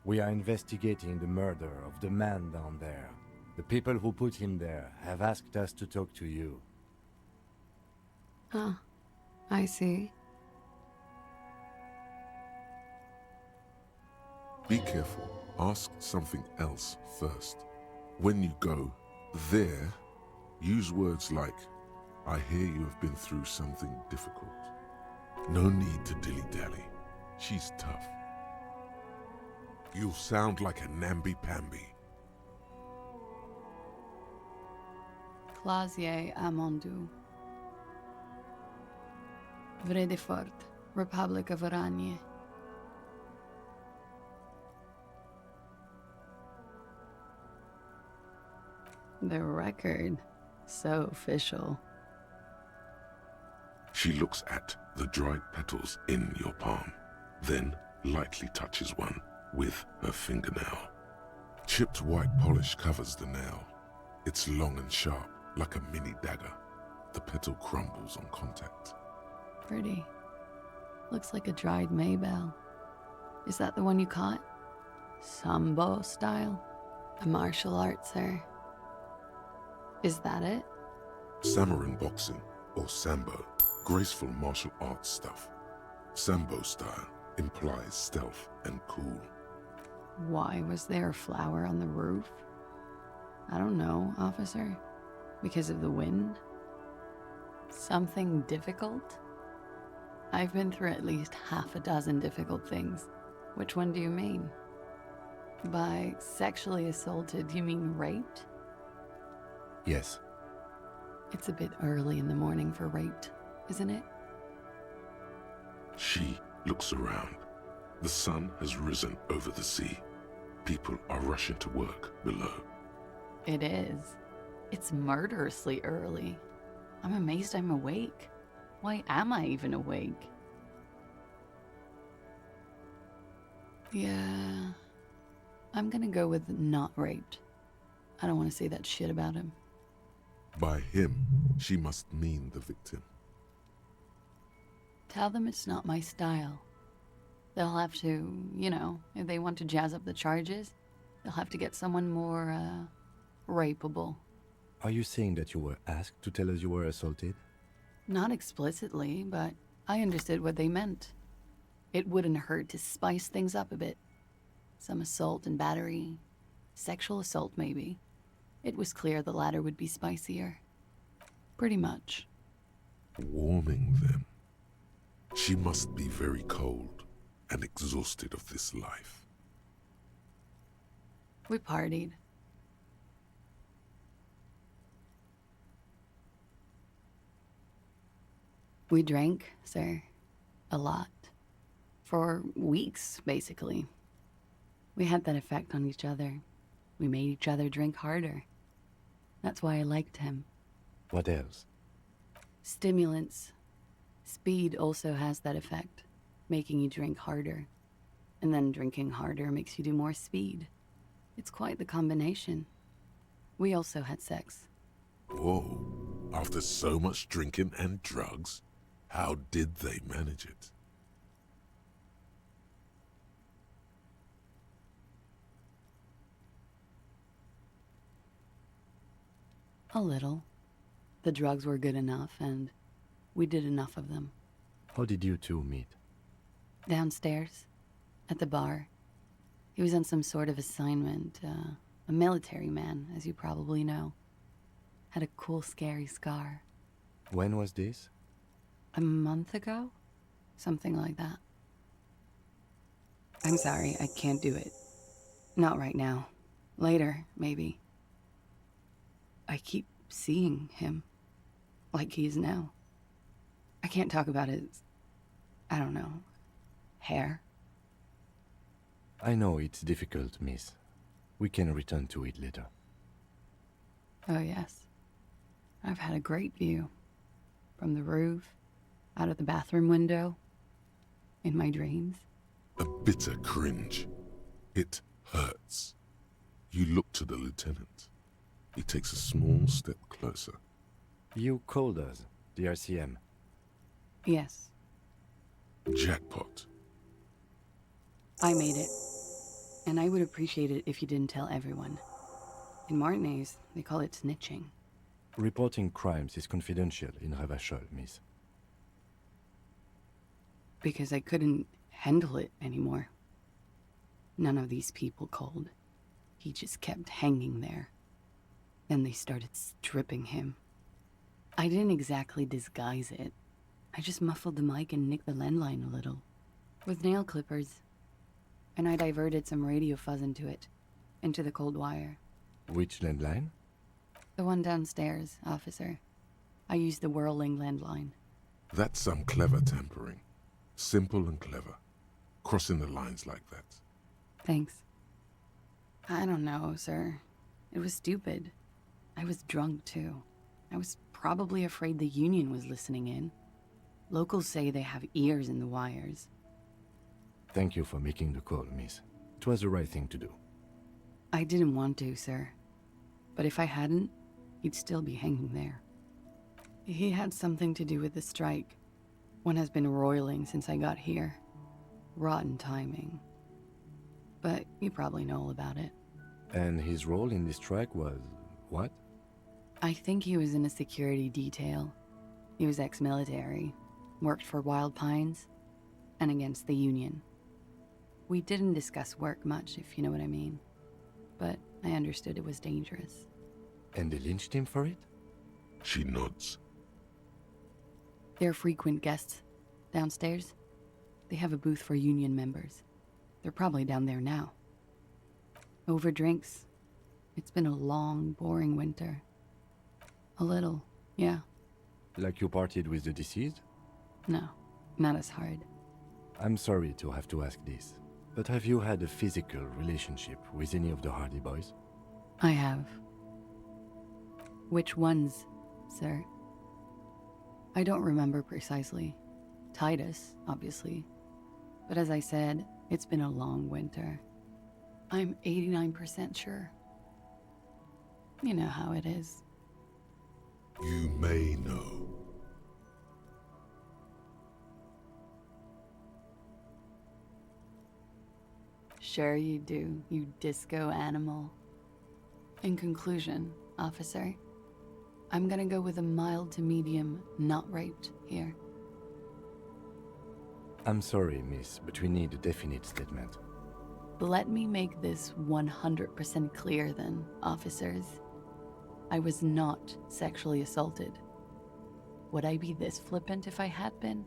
F: we are investigating the murder of the man down there. The people who put him there have asked us to talk to you.
E: Huh. I see.
A: Be careful. Ask something else first. When you go there, use words like, I hear you have been through something difficult. No need to dilly-dally. She's tough. You'll sound like a namby-pamby.
E: Clasier Amondu. Vredefort, Republic of Oranje. The record. So official.
A: She looks at the dried petals in your palm, then lightly touches one with her fingernail. Chipped white polish covers the nail. It's long and sharp, like a mini dagger. The petal crumbles on contact.
E: Pretty. Looks like a dried Maybell. Is that the one you caught? Sambo style? A martial art, sir. Is that it?
A: Samurai boxing, or Sambo, graceful martial arts stuff. Sambo style implies stealth and cool.
E: Why was there a flower on the roof? I don't know, officer. Because of the wind? Something difficult? I've been through at least half a dozen difficult things. Which one do you mean? By sexually assaulted, you mean raped?
F: Yes.
E: It's a bit early in the morning for raped, isn't it?
A: She looks around. The sun has risen over the sea. People are rushing to work below.
E: It is. It's murderously early. I'm amazed I'm awake. Why am I even awake? Yeah. I'm gonna go with not raped. I don't want to say that shit about him.
A: By him, she must mean the victim.
E: Tell them it's not my style. They'll have to, you know, if they want to jazz up the charges, They'll have to get someone more, rapeable.
F: Are you saying that you were asked to tell us you were assaulted?
E: Not explicitly, but I understood what they meant. It wouldn't hurt to spice things up a bit. Some assault and battery. Sexual assault, maybe. It was clear the latter would be spicier. Pretty much.
A: Warming them. She must be very cold and exhausted of this life.
E: We partied. We drank, sir. A lot. For weeks, basically. We had that effect on each other. We made each other drink harder. That's why I liked him.
F: What else?
E: Stimulants. Speed also has that effect, making you drink harder. And then drinking harder makes you do more speed. It's quite the combination. We also had sex.
A: Whoa. After so much drinking and drugs, how did they manage it?
E: A little. The drugs were good enough, and we did enough of them.
F: How did you two meet?
E: Downstairs, at the bar. He was on some sort of assignment, a military man, as you probably know. Had a cool, scary scar.
F: When was this?
E: A month ago? Something like that. I'm sorry, I can't do it. Not right now. Later, maybe. I keep seeing him. Like he is now. I can't talk about his... I don't know... hair.
F: I know it's difficult, miss. We can return to it later.
E: Oh, yes. I've had a great view. From the roof, out of the bathroom window, in my dreams.
A: A bitter cringe. It hurts. You look to the lieutenant. He takes a small step closer.
F: You called us, the RCM.
E: Yes.
A: Jackpot.
E: I made it. And I would appreciate it if you didn't tell everyone. In Martinez, they call it snitching.
F: Reporting crimes is confidential in Ravachol, miss.
E: Because I couldn't handle it anymore. None of these people called. He just kept hanging there. Then they started stripping him. I didn't exactly disguise it. I just muffled the mic and nicked the landline a little. With nail clippers. And I diverted some radio fuzz into it. Into the cold wire.
F: Which landline?
E: The one downstairs, officer. I used the whirling landline.
A: That's some clever tampering. Simple and clever. Crossing the lines like that.
E: Thanks. I don't know, sir. It was stupid. I was drunk, too. I was probably afraid the Union was listening in. Locals say they have ears in the wires.
F: Thank you for making the call, miss. It was the right thing to do.
E: I didn't want to, sir. But if I hadn't, he'd still be hanging there. He had something to do with the strike. One has been roiling since I got here. Rotten timing. But you probably know all about it.
F: And his role in this strike was... what?
E: I think he was in a security detail. He was ex-military, worked for Wild Pines, and against the Union. We didn't discuss work much, if you know what I mean. But I understood it was dangerous.
F: And they lynched him for it?
A: She nods.
E: They're frequent guests. Downstairs, they have a booth for Union members. They're probably down there now. Over drinks. It's been a long, boring winter. A little, yeah.
F: Like you partied with the deceased?
E: No, not as hard.
F: I'm sorry to have to ask this, but have you had a physical relationship with any of the Hardy Boys?
E: I have. Which ones, sir? I don't remember precisely. Titus, obviously. But as I said, it's been a long winter. I'm 89% sure. You know how it is.
A: You may know.
E: Sure you do, you disco animal. In conclusion, officer, I'm gonna go with a mild to medium not raped here.
F: I'm sorry, miss, but we need a definite statement.
E: Let me make this 100% clear then, officers. I was not sexually assaulted. Would I be this flippant if I had been?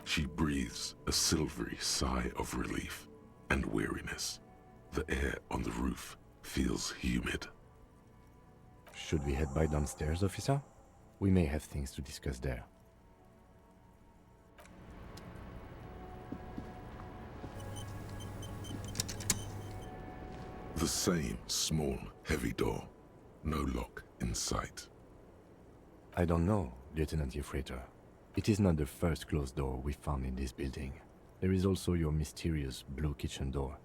A: She breathes a silvery sigh of relief and weariness. The air on the roof feels humid.
F: Should we head by downstairs, officer? We may have things to discuss there.
A: The same small, heavy door. No lock in sight.
F: I don't know, Lieutenant Yefreiter. It is not the first closed door we found in this building. There is also your mysterious blue kitchen door.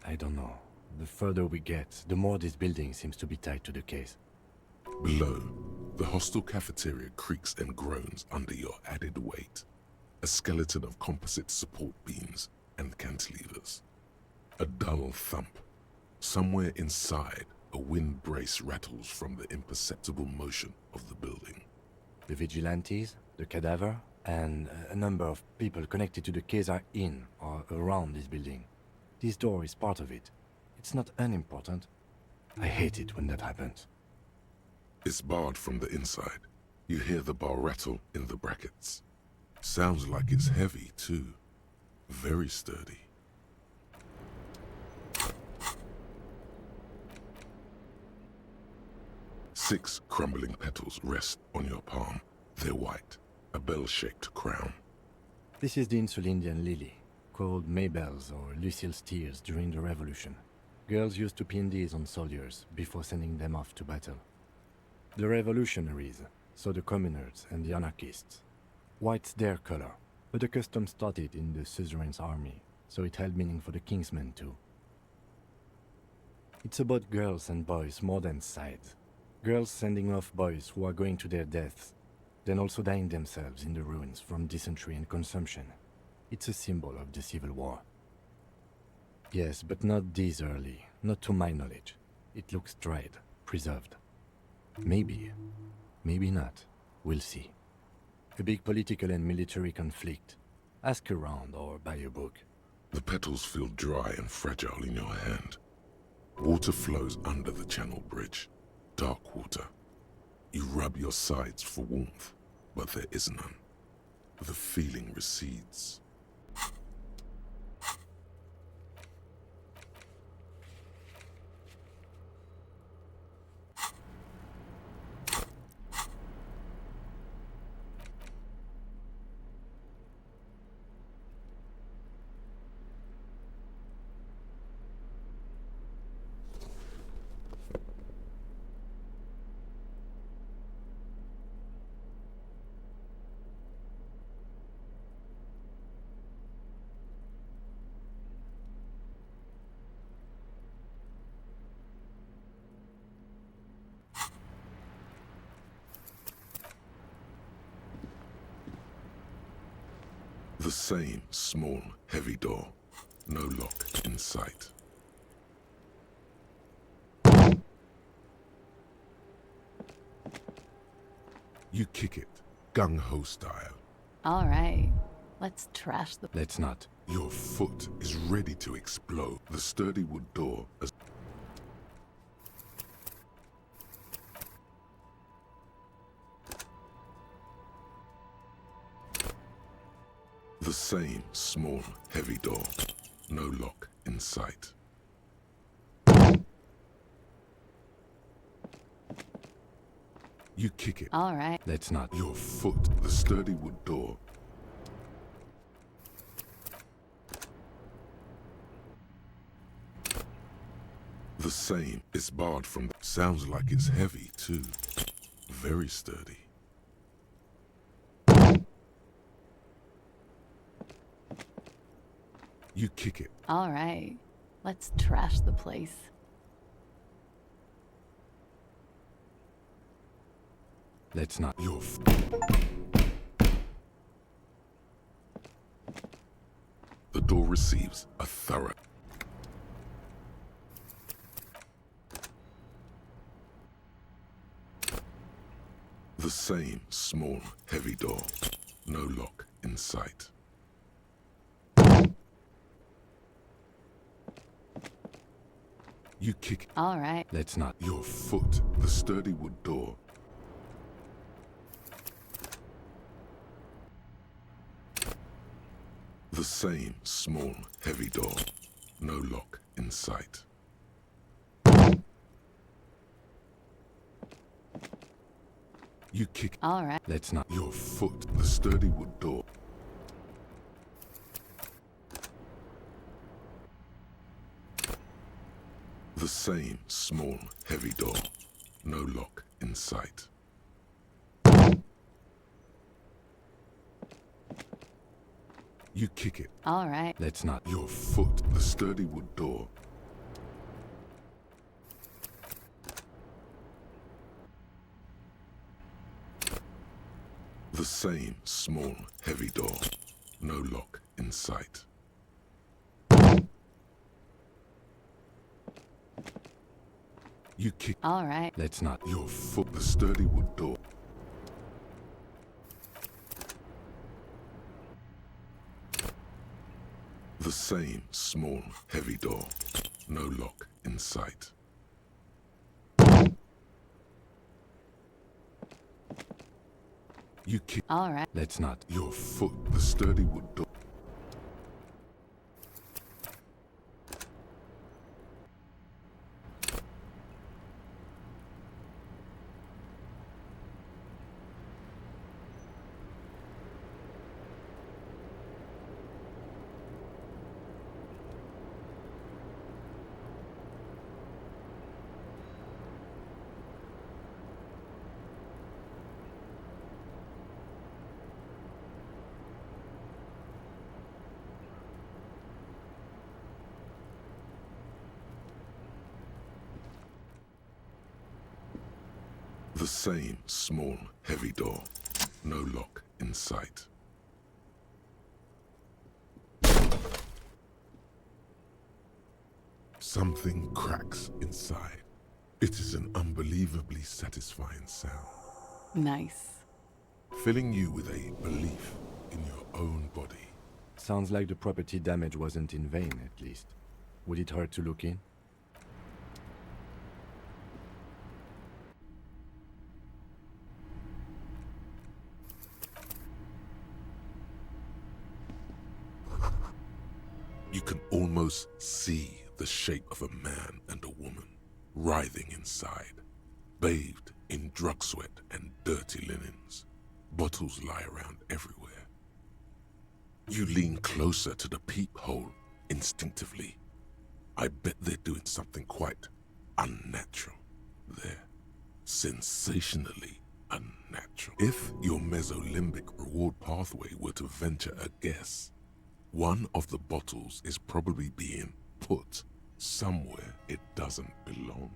F: I don't know. The further we get, the more this building seems to be tied to the case.
A: Below, the hostel cafeteria creaks and groans under your added weight. A skeleton of composite support beams and cantilevers. A dull thump. Somewhere inside, a wind brace rattles from the imperceptible motion of the building.
F: The vigilantes, the cadaver, and a number of people connected to the case are in or around this building. This door is part of it. It's not unimportant. I hate it when that happens.
A: It's barred from the inside. You hear the bar rattle in the brackets. Sounds like it's heavy, too. Very sturdy. Six crumbling petals rest on your palm. They're white, a bell-shaped crown.
F: This is the Insulindian lily, called Maybells or Lucille's tears during the Revolution. Girls used to pin these on soldiers before sending them off to battle. The revolutionaries saw the communards and the anarchists. White's their color, but the custom started in the suzerain's army, so it held meaning for the king's men too. It's about girls and boys more than sides. Girls sending off boys who are going to their deaths, then also dying themselves in the ruins from dysentery and consumption. It's a symbol of the Civil War. Yes, but not this early, not to my knowledge. It looks dried, preserved. Maybe, maybe not. We'll see. A big political and military conflict. Ask around or buy a book.
A: The petals feel dry and fragile in your hand. Water flows under the channel bridge. Dark water. You rub your sides for warmth, but there is none. The feeling recedes. The same small, heavy door. No lock in sight. You kick it, gung-ho style.
E: All right, let's trash the...
F: Let's not.
A: Your foot is ready to explode. The sturdy wood door as the same small, heavy door. No lock in sight. You kick it.
E: All right.
F: Let's not.
A: Your foot, the sturdy wood door. The same. It's barred from... Sounds like it's heavy, too. Very sturdy. You kick it.
E: All right, let's trash the place.
F: Let's not.
A: The door receives a thorough. The same small, heavy door. No lock in sight. You kick.
E: All right.
F: Let's not.
A: Your foot, the sturdy wood door. The same small, heavy door. No lock in sight. You kick.
E: All right.
F: Let's not.
A: Your foot, the sturdy wood door. The same small, heavy door. No lock in sight. You kick it.
E: All right.
F: Let's not.
A: Your foot, the sturdy wood door. The same small, heavy door. No lock in sight. You kick.
E: All right.
F: Let's not.
A: Your foot, the sturdy wood door. The same small, heavy door. No lock in sight. You kick.
E: All right.
F: Let's not.
A: Your foot, the sturdy wood door. The same small, heavy door. No lock in sight. Something cracks inside. It is an unbelievably satisfying sound,
E: Nice.
A: filling you with a belief in your own body.
F: Sounds like the property damage wasn't in vain, at least. Would it hurt to look in?
A: You can almost see the shape of a man and a woman writhing inside, bathed in drug sweat and dirty linens. Bottles lie around everywhere. You lean closer to the peephole instinctively. I bet they're doing something quite unnatural there. Sensationally unnatural. If your mesolimbic reward pathway were to venture a guess, one of the bottles is probably being put somewhere it doesn't belong.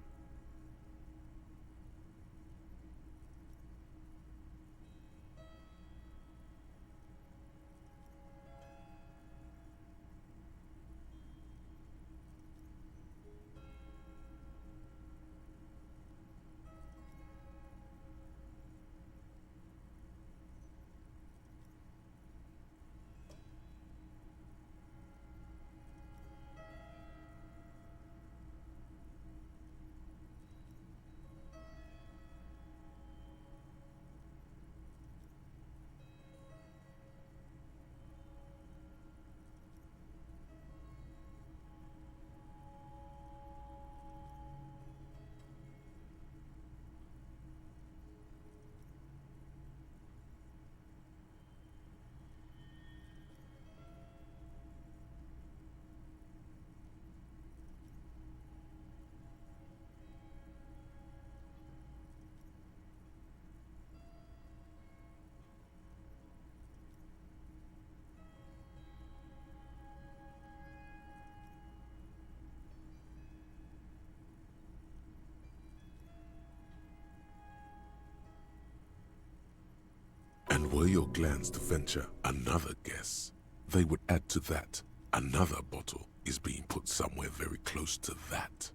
A: And were your glands to venture another guess, they would add to that Another bottle is being put somewhere very close to that.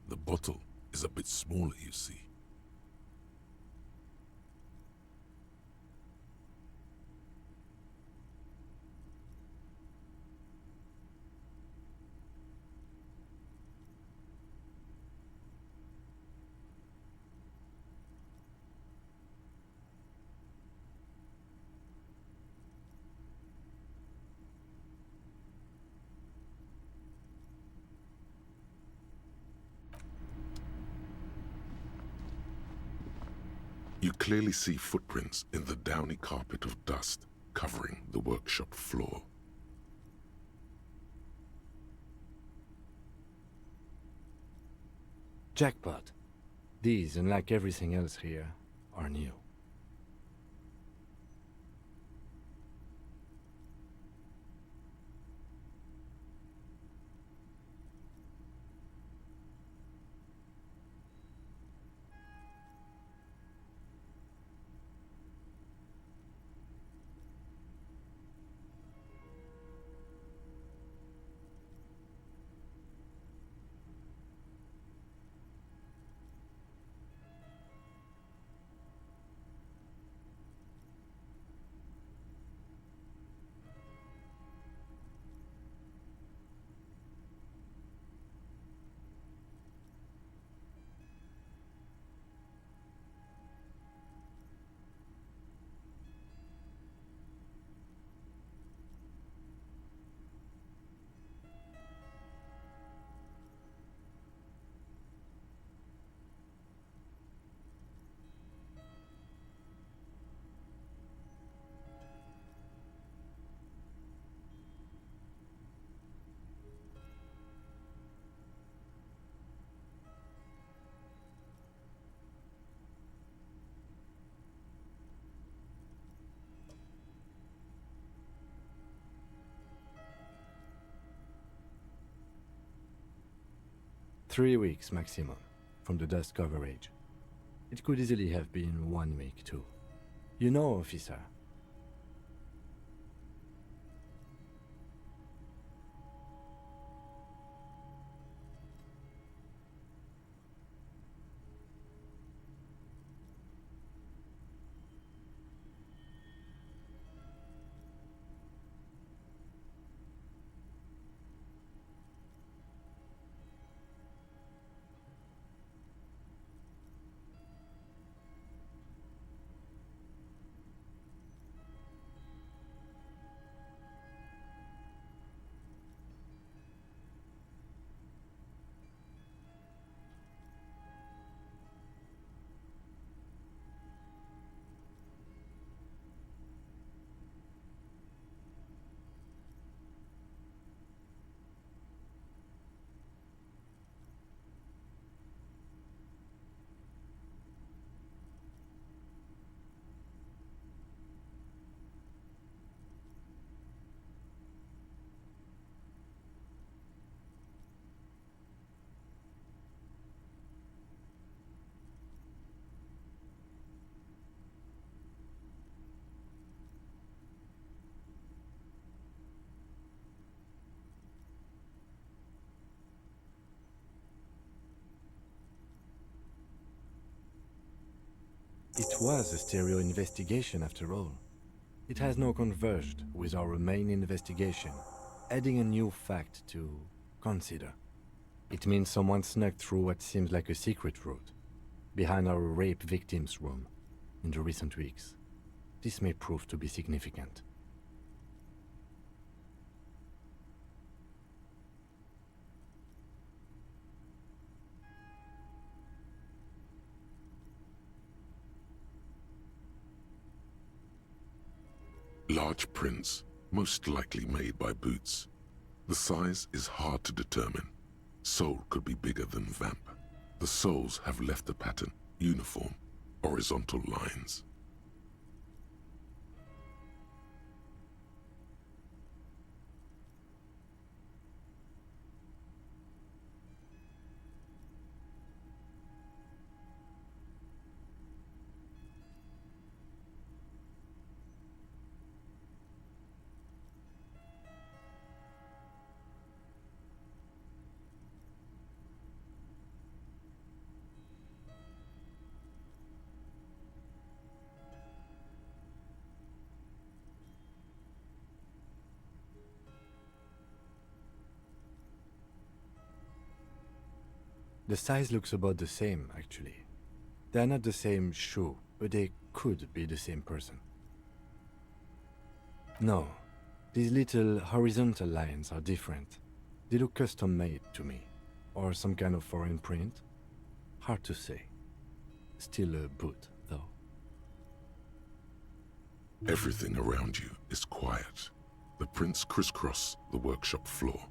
A: The bottle is a bit smaller, you see. You clearly see footprints in the downy carpet of dust covering the workshop floor.
F: Jackpot. These, unlike everything else here, are new. Three weeks maximum from the dust coverage. It could easily have been 1 week too. You know, officer. It was a stereo investigation after all. It has now converged with our main investigation, adding a new fact to consider. It means someone snuck through what seems like a secret route, behind our rape victim's room, in the recent weeks. This may prove to be significant.
A: Large prints, most likely made by boots. The size is hard to determine. Sole could be bigger than vamp. The soles have left a pattern, uniform, horizontal lines.
F: The size looks about the same, actually. They are not the same shoe, but they could be the same person. No, these little horizontal lines are different. They look custom-made to me, or some kind of foreign print. Hard to say. Still a boot, though.
A: Everything around you is quiet. The prints crisscross the workshop floor.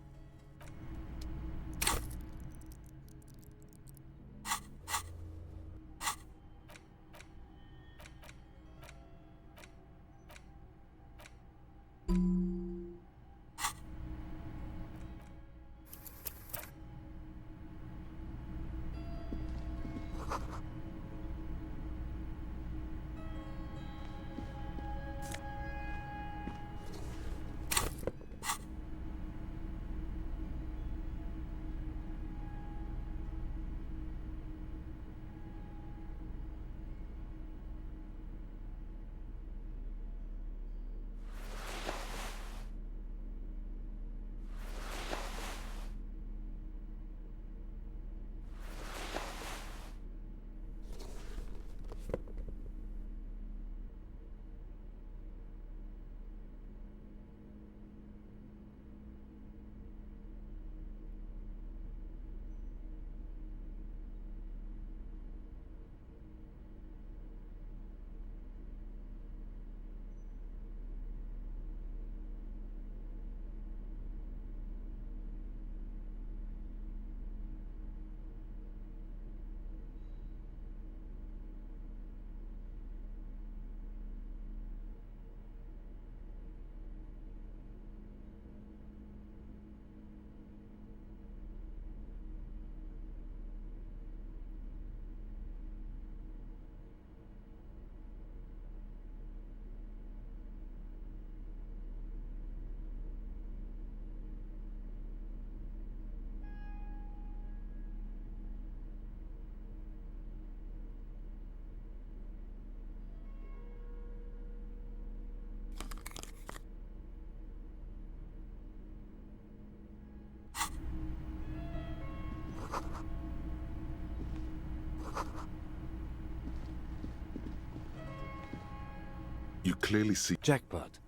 A: You clearly see
F: jackpot.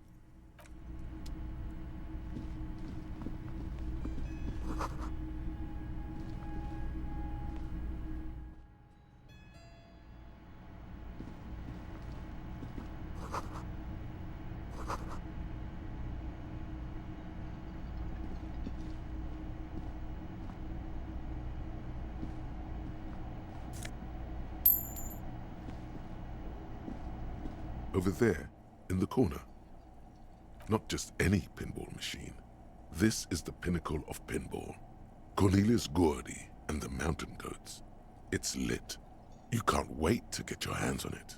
A: over there in the corner. Not just any pinball machine. This is the pinnacle of pinball. Cornelius Gordy and the Mountain Goats. It's lit. You can't wait to get your hands on it.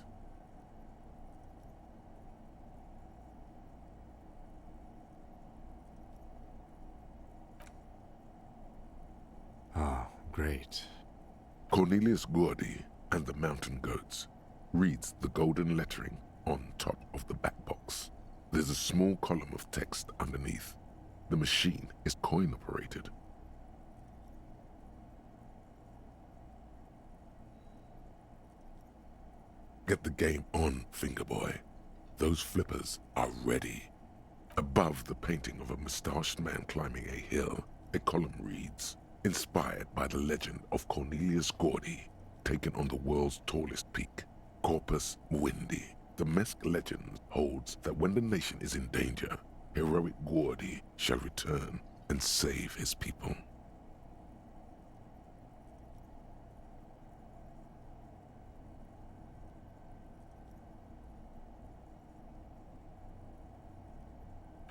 F: Ah, great.
A: Cornelius Gordy and the Mountain Goats reads the golden lettering on top of the back box. There's a small column of text underneath. The machine is coin-operated. Get the game on, Fingerboy. Those flippers are ready. Above the painting of a mustached man climbing a hill, a column reads, inspired by the legend of Cornelius Gordy, taken on the world's tallest peak, Corpus Mundi. The Mesk legend holds that when the nation is in danger, heroic Gordy shall return and save his people.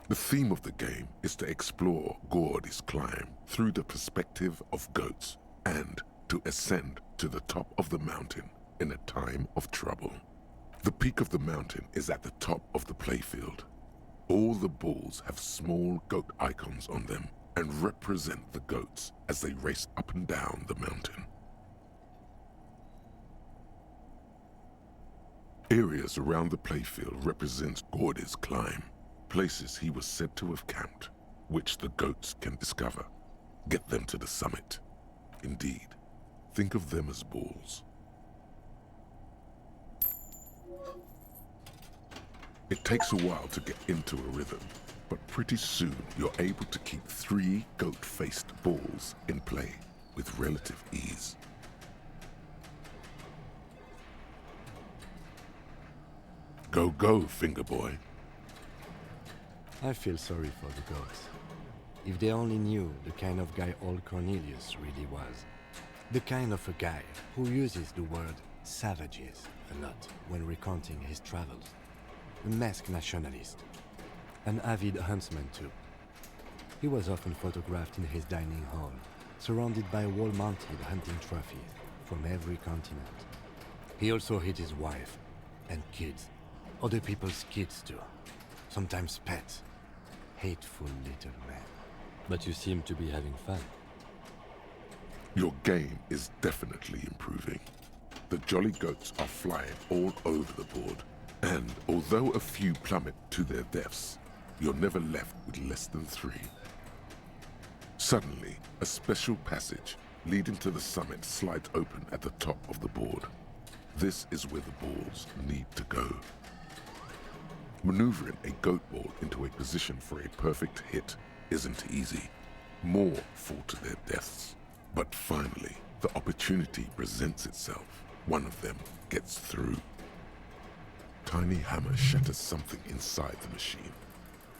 A: The theme of the game is to explore Gordy's climb through the perspective of goats and to ascend to the top of the mountain in a time of trouble. The peak of the mountain is at the top of the playfield. All the balls have small goat icons on them and represent the goats as they race up and down the mountain. Areas around the playfield represent Gordy's climb, places he was said to have camped, which the goats can discover. Get them to the summit. Indeed, Think of them as balls. It takes a while to get into a rhythm, but pretty soon you're able to keep 3 goat-faced balls in play with relative ease. Go, go, finger boy.
F: I feel sorry for the goats. If they only knew the kind of guy old Cornelius really was. The kind of a guy who uses the word savages a lot when recounting his travels. A masked nationalist. An avid huntsman too. He was often photographed in his dining hall, surrounded by wall-mounted hunting trophies from every continent. He also hid his wife and kids. Other people's kids too. Sometimes pets. Hateful little man. But you seem to be having fun.
A: Your game is definitely improving. The jolly goats are flying all over the board, and although a few plummet to their deaths, you're never left with less than 3. Suddenly, a special passage leading to the summit slides open at the top of the board. This is where the balls need to go. Maneuvering a goat ball into a position for a perfect hit isn't easy. More fall to their deaths. But finally, the opportunity presents itself. One of them gets through. Tiny hammer shatters something inside the machine.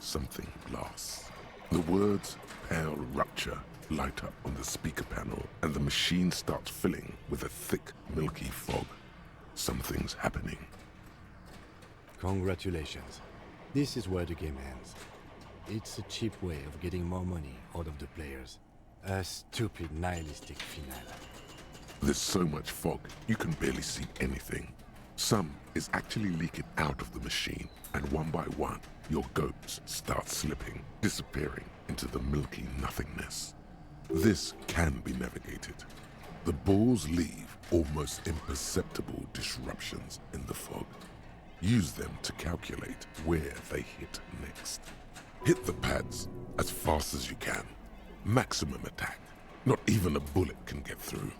A: Something blasts. The words "Pale Rupture" light up on the speaker panel, and the machine starts filling with a thick, milky fog. Something's happening.
F: Congratulations. This is where the game ends. It's a cheap way of getting more money out of the players. A stupid nihilistic finale.
A: There's so much fog, you can barely see anything. Some is actually leaking out of the machine, and one by one, your goats start slipping, disappearing into the milky nothingness. This can be navigated. The balls leave almost imperceptible disruptions in the fog. Use them to calculate where they hit next. Hit the pads as fast as you can. Maximum attack. Not even a bullet can get through.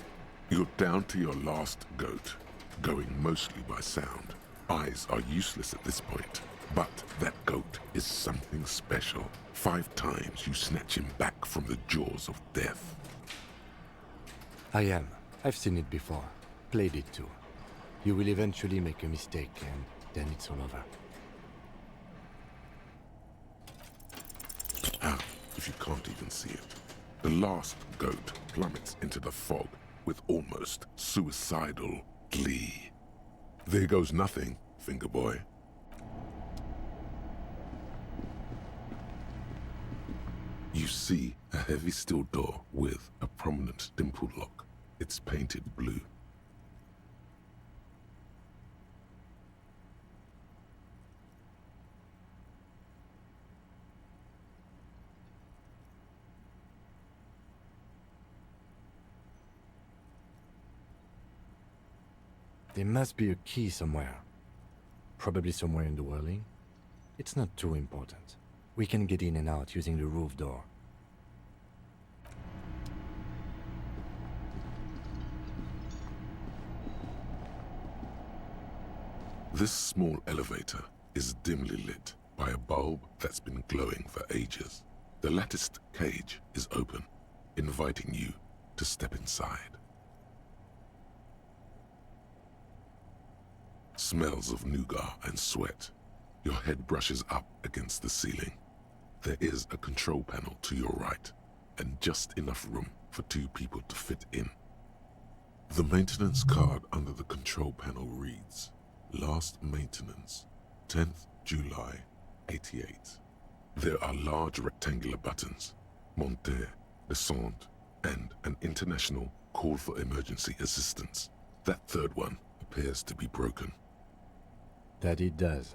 A: You're down to your last goat, going mostly by sound. Eyes are useless at this point, but that goat is something special. 5 times you snatch him back from the jaws of death.
F: I am. I've seen it before. Played it too. You will eventually make a mistake and then it's all over.
A: Ah, if you can't even see it. The last goat plummets into the fog with almost suicidal glee. There goes nothing, finger boy. You see a heavy steel door with a prominent dimple lock. It's painted blue.
F: There must be a key somewhere. Probably somewhere in the whirling. It's not too important. We can get in and out using the roof door.
A: This small elevator is dimly lit by a bulb that's been glowing for ages. The latticed cage is open, inviting you to step inside. Smells of nougat and sweat. Your head brushes up against the ceiling. There is a control panel to your right, and just enough room for 2 people to fit in. The maintenance card under the control panel reads, Last maintenance, 10th July, 88. There are large rectangular buttons, monter, descente, and an international call for emergency assistance. That third one appears to be broken.
F: That it does.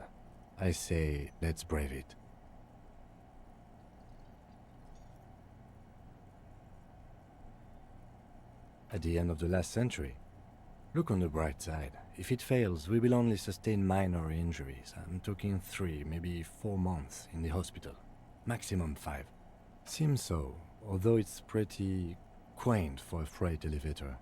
F: I say, let's brave it. At the end of the last century. Look on the bright side. If it fails, we will only sustain minor injuries. I'm talking 3, maybe 4 months in the hospital. Maximum 5. Seems so, although it's pretty quaint for a freight elevator.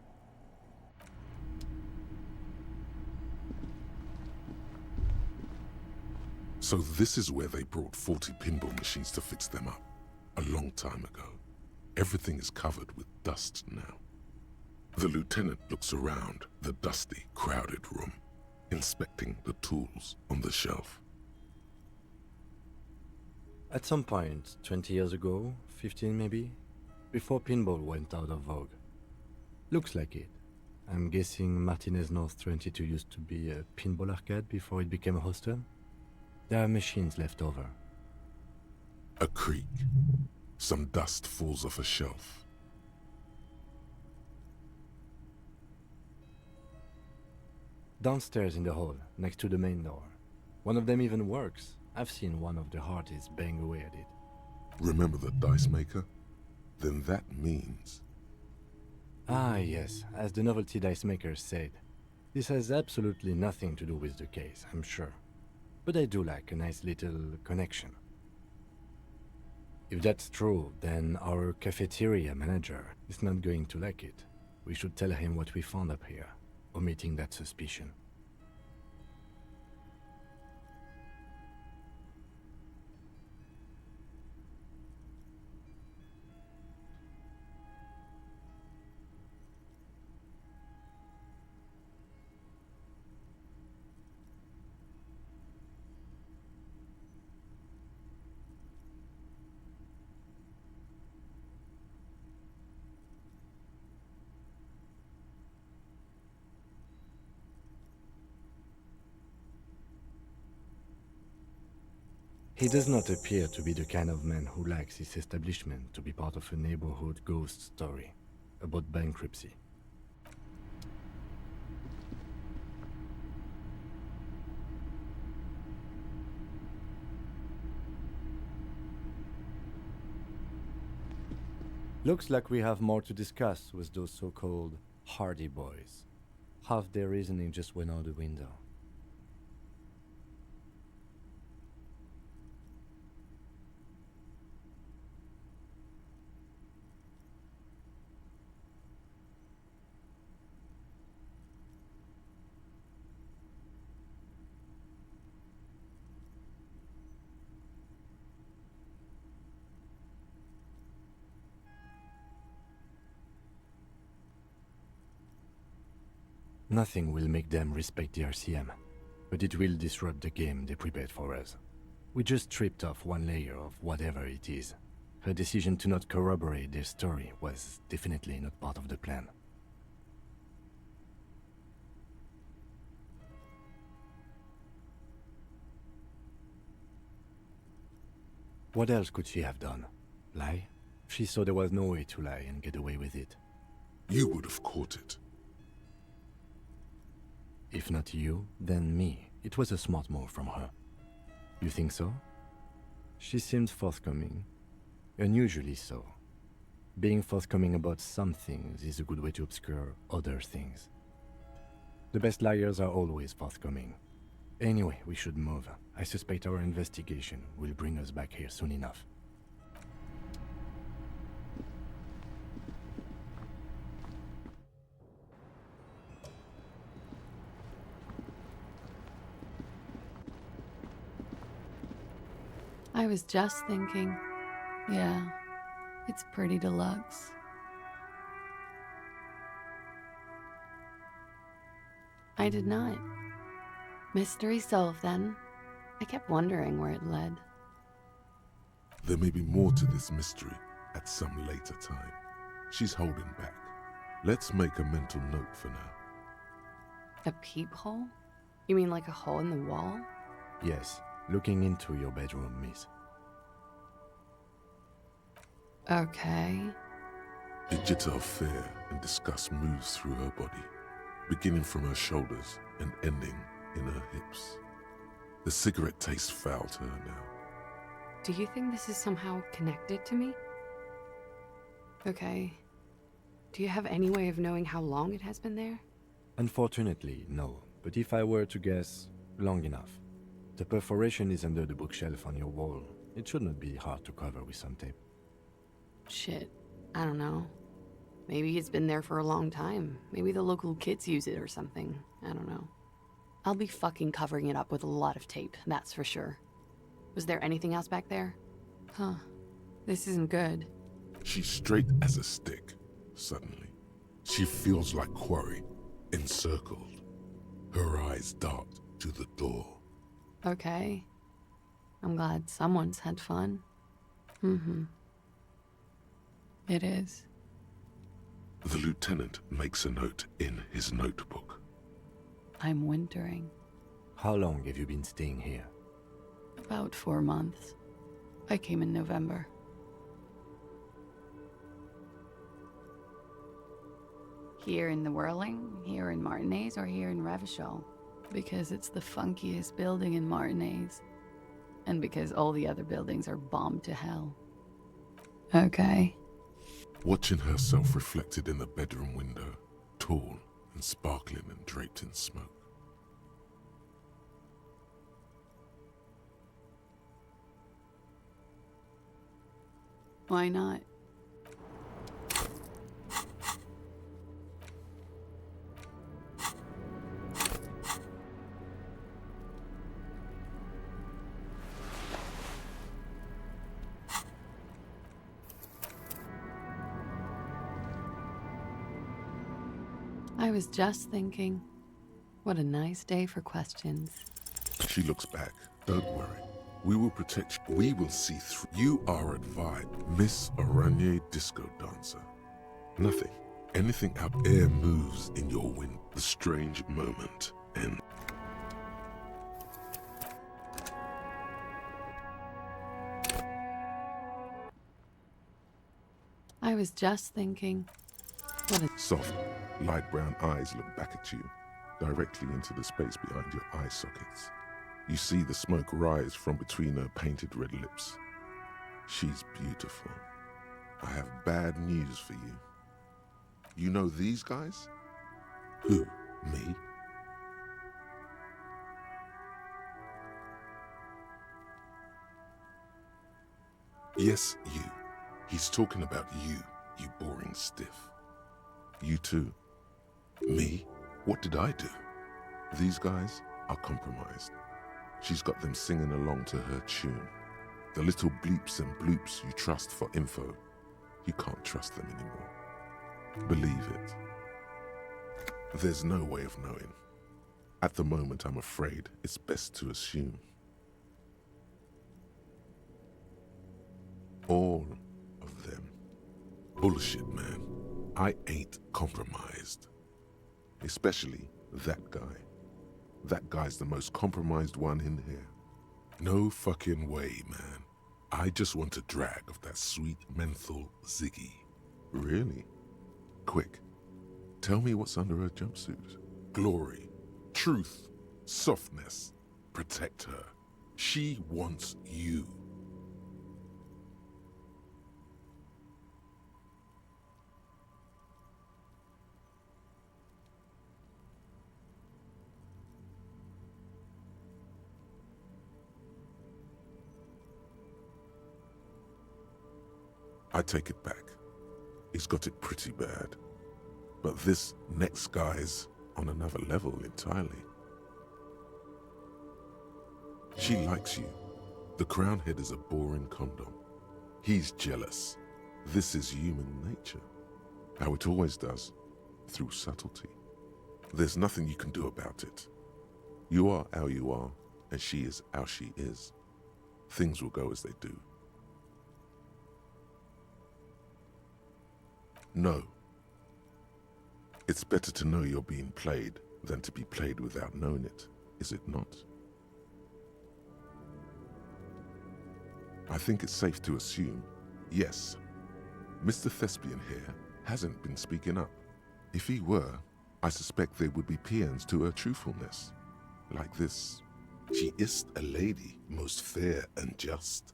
A: So this is where they brought 40 pinball machines to fix them up. A long time ago. Everything is covered with dust now. The lieutenant looks around the dusty, crowded room, inspecting the tools on the shelf.
F: At some point, 20 years ago, 15 maybe, before pinball went out of vogue. Looks like it. I'm guessing Martinez North 22 used to be a pinball arcade before it became a hostel. There are machines left over.
A: A creak. Some dust falls off a shelf.
F: Downstairs in the hall, next to the main door. One of them even works. I've seen one of the hearties bang away at it.
A: Remember the dice maker? Then that means...
F: Ah, yes, as the novelty dice maker said. This has absolutely nothing to do with the case, I'm sure. But I do like a nice little connection. If that's true, then our cafeteria manager is not going to like it. We should tell him what we found up here, omitting that suspicion. He does not appear to be the kind of man who likes his establishment to be part of a neighborhood ghost story about bankruptcy. Looks like we have more to discuss with those so-called Hardy boys. Half their reasoning just went out the window. Nothing will make them respect the RCM, but it will disrupt the game they prepared for us. We just stripped off one layer of whatever it is. Her decision to not corroborate their story was definitely not part of the plan. What else could she have done? Lie? She saw there was no way to lie and get away with it.
A: You would have caught it.
F: If not you, then me. It was a smart move from her. You think so? She seemed forthcoming. Unusually so. Being forthcoming about some things is a good way to obscure other things. The best liars are always forthcoming. Anyway, we should move. I suspect our investigation will bring us back here soon enough.
E: I was just thinking, yeah, it's pretty deluxe. I did not. Mystery solved then. I kept wondering where it led.
A: There may be more to this mystery at some later time. She's holding back. Let's make a mental note for now.
E: A peephole? You mean like a hole in the wall?
F: Yes, looking into your bedroom, miss.
E: Okay.
A: A jitter of fear and disgust moves through her body, beginning from her shoulders and ending in her hips. The cigarette tastes foul to her now.
E: Do you think this is somehow connected to me? Okay. Do you have any way of knowing how long it has been there?
F: Unfortunately, no. But if I were to guess, long enough. The perforation is under the bookshelf on your wall. It should not be hard to cover with some tape.
E: Shit. I don't know. Maybe it's been there for a long time. Maybe the local kids use it or something. I don't know. I'll be fucking covering it up with a lot of tape, that's for sure. Was there anything else back there? Huh. This isn't good.
A: She's straight as a stick, suddenly. She feels like quarry, encircled. Her eyes dart to the door.
E: Okay. I'm glad someone's had fun. It is.
A: The lieutenant makes a note in his notebook.
E: I'm wintering.
F: How long have you been staying here?
E: About 4 months. I came in November. Here in the Whirling, here in Martinez, or here in Revachol? Because it's the funkiest building in Martinez. And because all the other buildings are bombed to hell. Okay.
A: Watching herself reflected in the bedroom window, tall and sparkling and draped in smoke.
E: Why not? I was just thinking, what a nice day for questions.
A: She looks back. Don't worry. We will protect you. We will see through. You are advised, Miss Araignée Disco Dancer. Nothing, anything out there moves in your wind. The strange moment and
E: I was just thinking, what a
A: soft, light brown eyes look back at you, directly into the space behind your eye sockets. You see the smoke rise from between her painted red lips. She's beautiful. I have bad news for you. You know these guys? Who? Me? Yes, you. He's talking about you, you boring stiff. You too. Me? What did I do? These guys are compromised. She's got them singing along to her tune. The little bleeps and bloops you trust for info, you can't trust them anymore. Believe it. There's no way of knowing. At the moment, I'm afraid it's best to assume. All of them. Bullshit, man. I ain't compromised. Especially that guy. That guy's the most compromised one in here. No fucking way, man. I just want a drag of that sweet menthol Ziggy. Really? Quick. Tell me what's under her jumpsuit. Glory. Truth. Softness. Protect her. She wants you. I take it back. He's got it pretty bad. But this next guy's on another level entirely. She likes you. The crown head is a boring condom. He's jealous. This is human nature. How it always does, through subtlety. There's nothing you can do about it. You are how you are, and she is how she is. Things will go as they do. No. It's better to know you're being played than to be played without knowing it, is it not? I think it's safe to assume, yes, Mr. Thespian here hasn't been speaking up. If he were, I suspect there would be paeans to her truthfulness. Like this, she is a lady, most fair and just.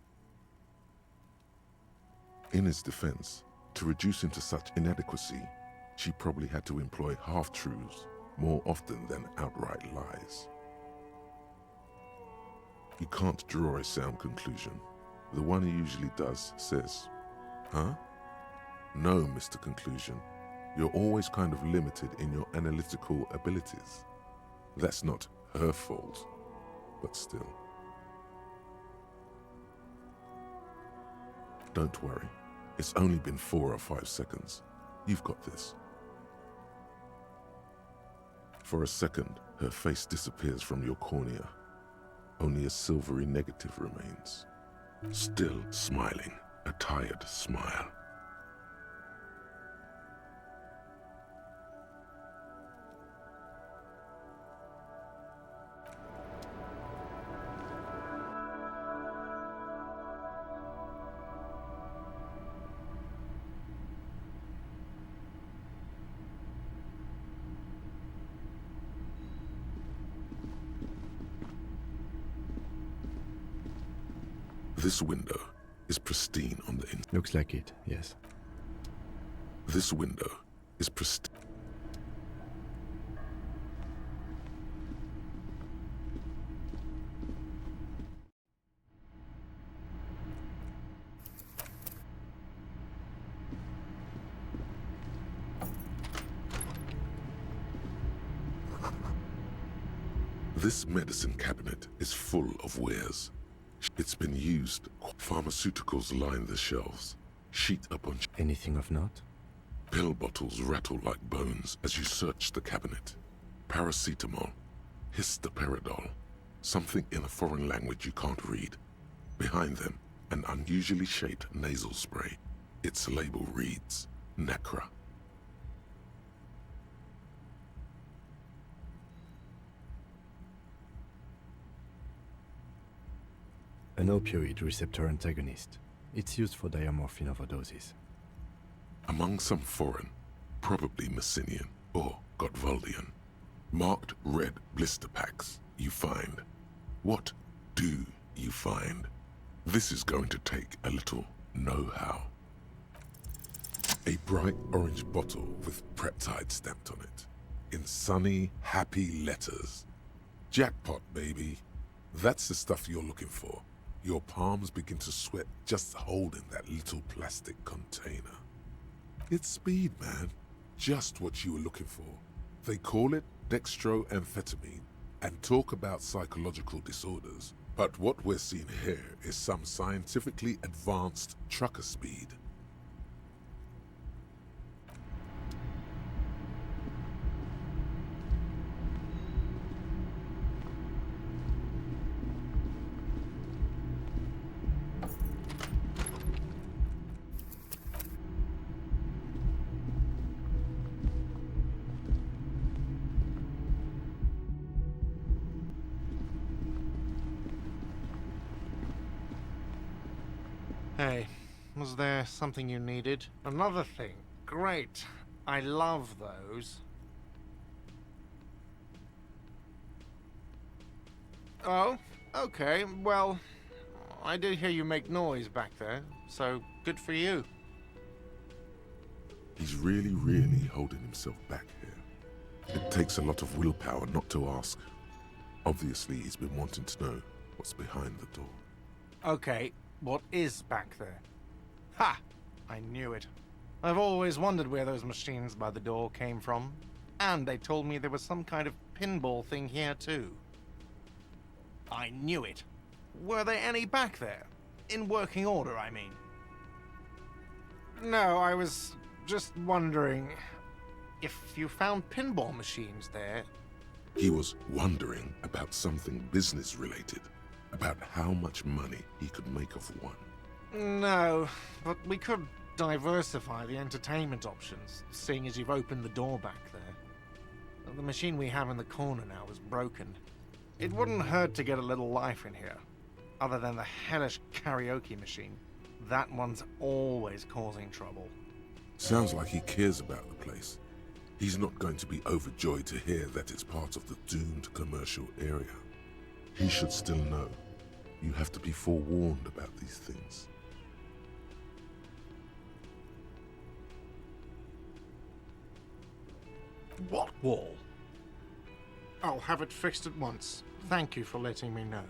A: In his defense, to reduce him to such inadequacy, she probably had to employ half-truths more often than outright lies. You can't draw a sound conclusion. The one he usually does says, huh? No, Mr. Conclusion. You're always kind of limited in your analytical abilities. That's not her fault, but still. Don't worry. It's only been 4 or 5 seconds. You've got this. For a second, her face disappears from your cornea. Only a silvery negative remains. Still smiling, a tired smile. This window is pristine on the inside.
F: Looks like it, yes.
A: This window is pristine. This medicine cabinet is full of wares. It's been used. Pharmaceuticals line the shelves. Sheet upon sheet.
F: Anything of note?
A: Pill bottles rattle like bones as you search the cabinet. Paracetamol, histoperidol, something in a foreign language you can't read. Behind them, an unusually shaped nasal spray. Its label reads, Necra.
F: An opioid receptor antagonist. It's used for diamorphine overdoses.
A: Among some foreign, probably Messinian or Gotwaldian, marked red blister packs you find. What do you find? This is going to take a little know-how. A bright orange bottle with Preptide stamped on it, in sunny, happy letters. Jackpot, baby. That's the stuff you're looking for. Your palms begin to sweat just holding that little plastic container. It's speed, man. Just what you were looking for. They call it dextroamphetamine and talk about psychological disorders. But what we're seeing here is some scientifically advanced trucker speed.
I: Hey, was there something you needed? Another thing. Great. I love those. Oh, okay. Well, I did hear you make noise back there, so good for you.
A: He's really holding himself back here. It takes a lot of willpower not to ask. Obviously, he's been wanting to know what's behind the door.
I: Okay, what is back there? Ha! I knew it. I've always wondered where those machines by the door came from. And they told me there was some kind of pinball thing here too. I knew it. Were there any back there? In working order, I mean. No, I was just wondering if you found pinball machines there.
A: He was wondering about something business-related, about how much money he could make of one.
I: No, but we could diversify the entertainment options, seeing as you've opened the door back there. The machine we have in the corner now is broken. It wouldn't hurt to get a little life in here, other than the hellish karaoke machine. That one's always causing trouble.
A: Sounds like he cares about the place. He's not going to be overjoyed to hear that it's part of the doomed commercial area. He should still know. You have to be forewarned about these things.
I: What wall? I'll have it fixed at once. Thank you for letting me know.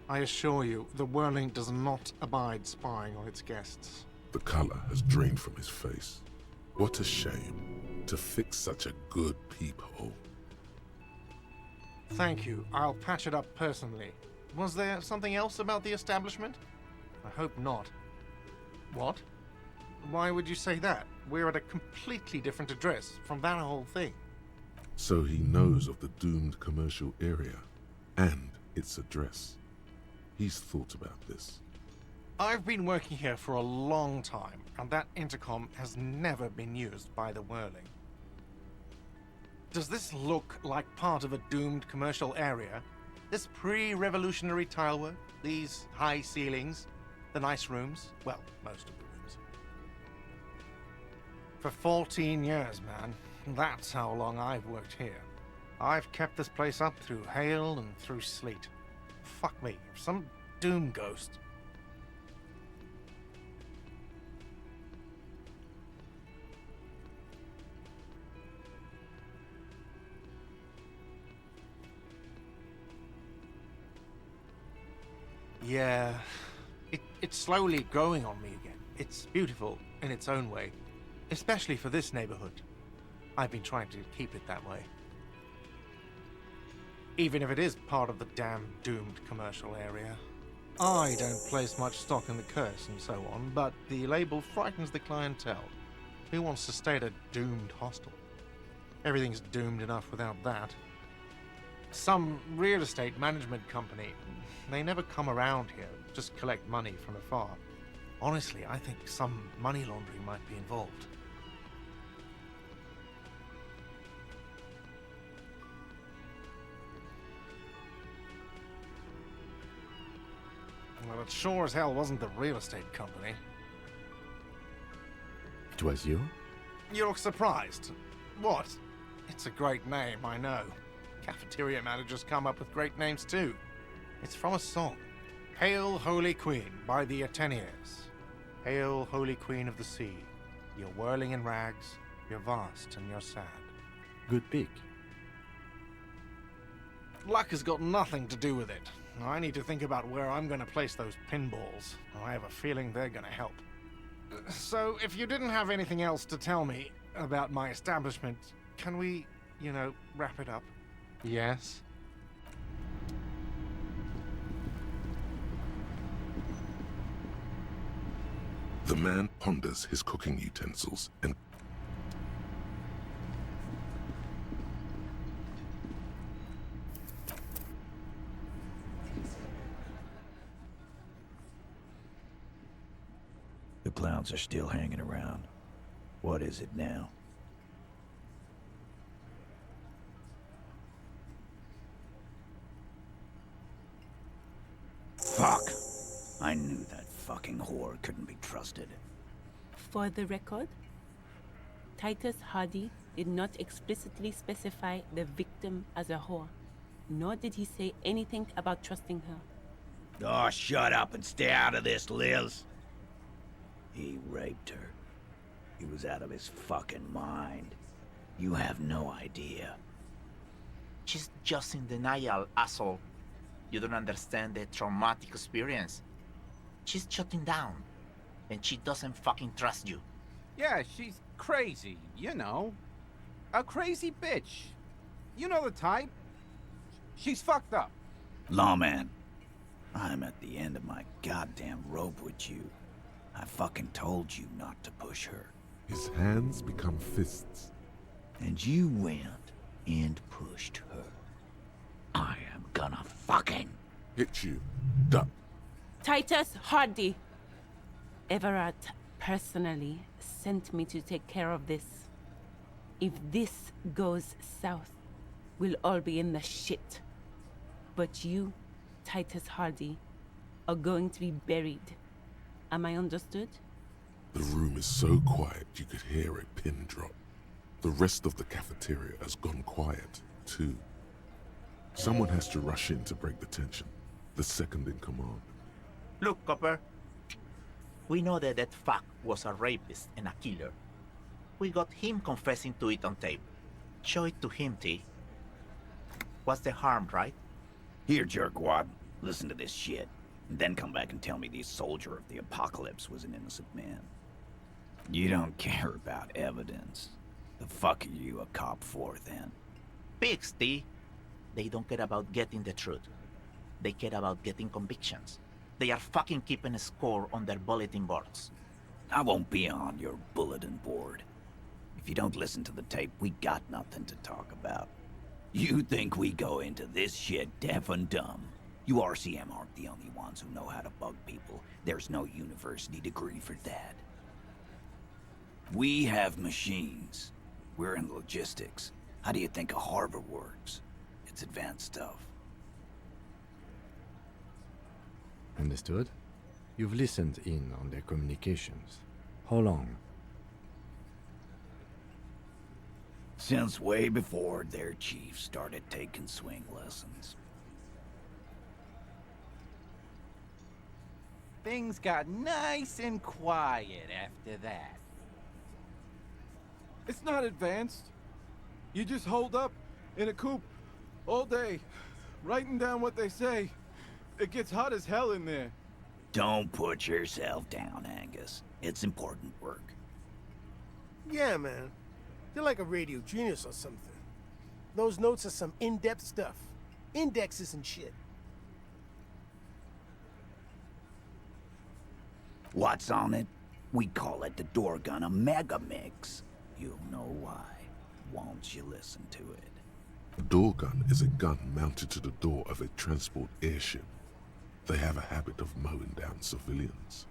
I: I assure you, the Whirling does not abide spying on its guests.
A: The color has drained from his face. What a shame to fix such a good peephole.
I: Thank you. I'll patch it up personally. Was there something else about the establishment? I hope not. What? Why would you say that? We're at a completely different address from that whole thing.
A: So he knows of the doomed commercial area and its address. He's thought about this.
I: I've been working here for a long time, and that intercom has never been used by the Whirling. Does this look like part of a doomed commercial area? This pre-revolutionary tilework, these high ceilings, the nice rooms, well, most of the rooms. For 14 years, man. That's how long I've worked here. I've kept this place up through hail and through sleet. Fuck me, some doom ghost. Yeah, it's slowly growing on me again. It's beautiful in its own way, especially for this neighborhood. I've been trying to keep it that way. Even if it is part of the damn doomed commercial area. I don't place much stock in the curse and so on, but the label frightens the clientele. Who wants to stay at a doomed hostel? Everything's doomed enough without that. Some real estate management company, they never come around here, just collect money from afar. Honestly, I think some money laundering might be involved. Well, it sure as hell wasn't the real estate company.
F: It was you?
I: You look surprised. What? It's a great name, I know. Cafeteria managers come up with great names too. It's from a song. Hail, Holy Queen, by the Ateniers. Hail, Holy Queen of the Sea. You're whirling in rags, you're vast and you're sad.
F: Good pick.
I: Luck has got nothing to do with it. I need to think about where I'm going to place those pinballs. I have a feeling they're going to help. So, if you didn't have anything else to tell me about my establishment, can we, wrap it up? Yes?
A: The man ponders his cooking utensils and
S: The clowns are still hanging around. What is it now? Fuck! I knew that fucking whore couldn't be trusted.
T: For the record, Titus Hardy did not explicitly specify the victim as a whore, nor did he say anything about trusting her.
S: Oh, shut up and stay out of this, Liz. He raped her. He was out of his fucking mind. You have no idea.
V: She's just in denial, asshole. You don't understand the traumatic experience. She's shutting down, and she doesn't fucking trust you.
U: Yeah, she's crazy, you know. A crazy bitch. You know the type. She's fucked up.
S: Lawman, I'm at the end of my goddamn rope with you. I fucking told you not to push her.
A: his hands become fists.
S: And you went and pushed her. I am gonna fucking
A: hit you. Duck.
T: Titus Hardy. Everard personally sent me to take care of this. If this goes south, we'll all be in the shit. But you, Titus Hardy, are going to be buried. Am I understood?
A: The room is so quiet you could hear a pin drop. The rest of the cafeteria has gone quiet, too. Someone has to rush in to break the tension. The second in command.
V: Look, Copper. We know that that fuck was a rapist and a killer. We got him confessing to it on tape. Show it to him, T. What's the harm, right?
S: Here, jerkwad. Listen to this shit. And then come back and tell me the soldier of the apocalypse was an innocent man. You don't care about evidence. The fuck are you a cop for, then?
V: Pigs, T. They don't care about getting the truth. They care about getting convictions. They are fucking keeping a score on their bulletin boards.
S: I won't be on your bulletin board. If you don't listen to the tape, we got nothing to talk about. You think we go into this shit deaf and dumb? You RCM aren't the only ones who know how to bug people. There's no university degree for that. We have machines. We're in logistics. How do you think a harbor works? It's advanced stuff.
F: Understood? You've listened in on their communications. How long?
S: Since way before their chief started taking swing lessons.
U: Things got nice and quiet after that.
J: It's not advanced. You just hold up in a coop all day, writing down what they say. It gets hot as hell in there.
S: Don't put yourself down, Angus. It's important work.
B: Yeah, man. You're like a radio genius or something. Those notes are some in-depth stuff. Indexes and shit.
S: What's on it? We call it the door gun a mega mix. You'll know why once you listen to it.
A: A door gun is a gun mounted to the door of a transport airship. They have a habit of mowing down civilians.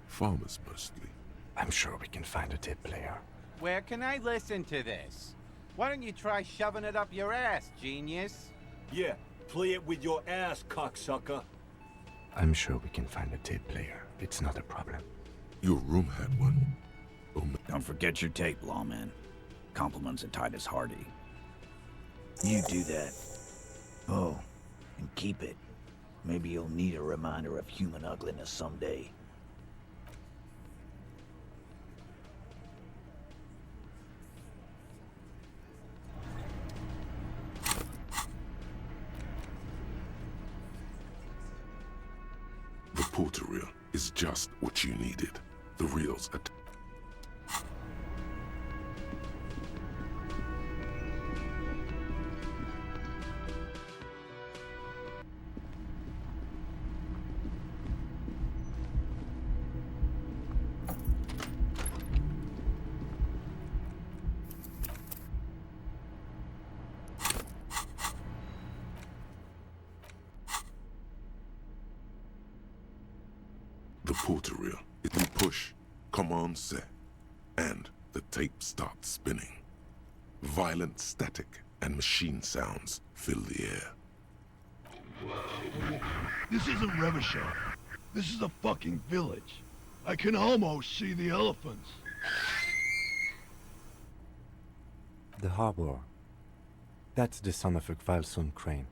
A: Farmers mostly.
F: I'm sure we can find a tape player.
U: Where can I listen to this? Why don't you try shoving it up your ass, genius?
N: Yeah, play it with your ass, cocksucker.
F: I'm sure we can find a tape player. It's not a problem.
A: Your room had one.
S: Don't forget your tape, lawman. Compliments of Titus Hardy. You do that. Oh, and keep it. Maybe you'll need a reminder of human ugliness someday.
A: The porter reel is just what you needed. The reels are... The porter reel. If you push, command set, and the tape starts spinning. Violent static and machine sounds fill the air.
W: This isn't Revachol. This is a fucking village. I can almost see the elephants.
F: The harbor. That's the son of a Kvalson crane.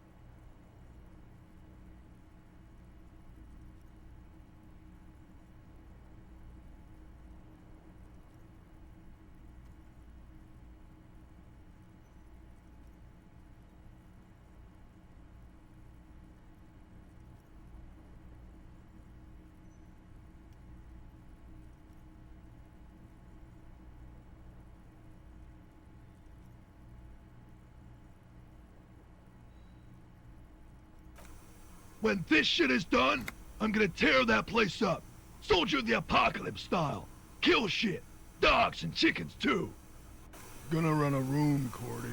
W: When this shit is done, I'm gonna tear that place up. Soldier of the Apocalypse style. Kill shit. Dogs and chickens too. Gonna run a room, Cordy.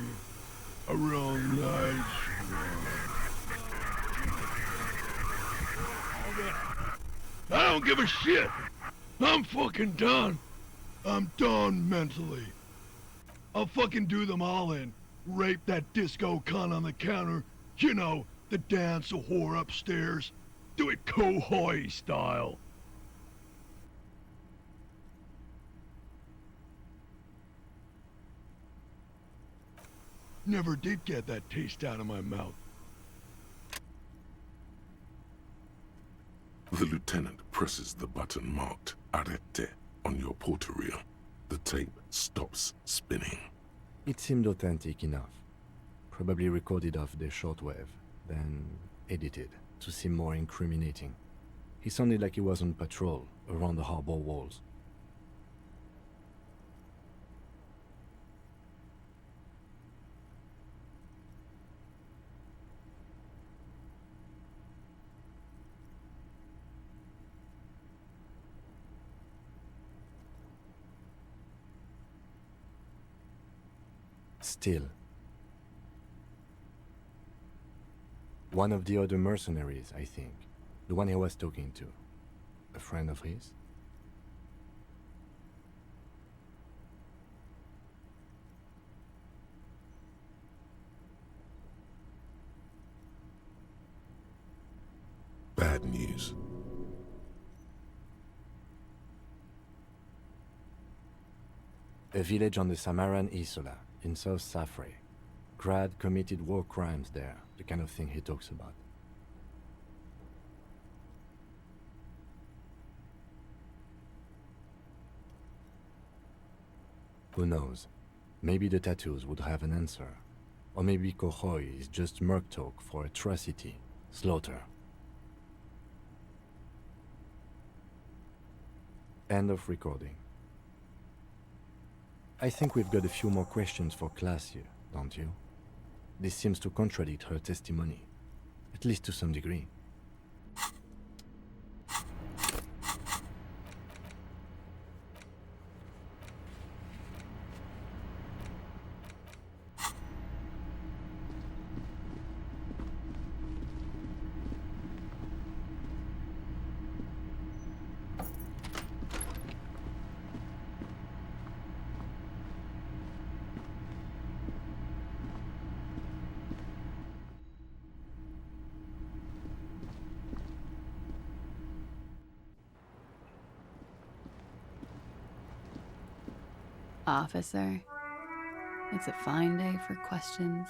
W: A real nice room. I don't give a shit. I'm fucking done. I'm done mentally. I'll fucking do them all in. Rape that disco cunt on the counter. You know, the dance a whore upstairs. Do it Kohoi style. Never did get that taste out of my mouth.
A: The lieutenant presses the button marked Arrete on your porter reel. The tape stops spinning.
F: It seemed authentic enough. Probably recorded off the shortwave, then edited to seem more incriminating. He sounded like he was on patrol around the harbor walls. still. One of the other mercenaries, I think. The one he was talking to. A friend of his?
A: Bad news.
F: A village on the Samaran Isola, in South Safre. Grad committed war crimes there, the kind of thing he talks about. Who knows? Maybe the tattoos would have an answer. Or maybe Kohoi is just merc talk for atrocity, slaughter. End of recording. I think we've got a few more questions for class here, don't you? This seems to contradict her testimony, at least to some degree.
E: Officer, it's a fine day for questions.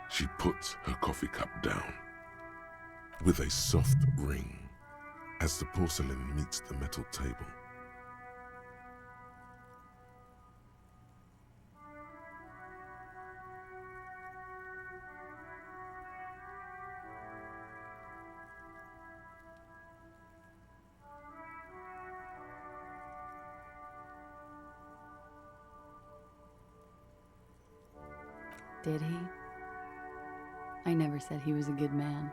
A: She puts her coffee cup down with a soft ring as the porcelain meets the metal table.
E: Did he? I never said he was a good man,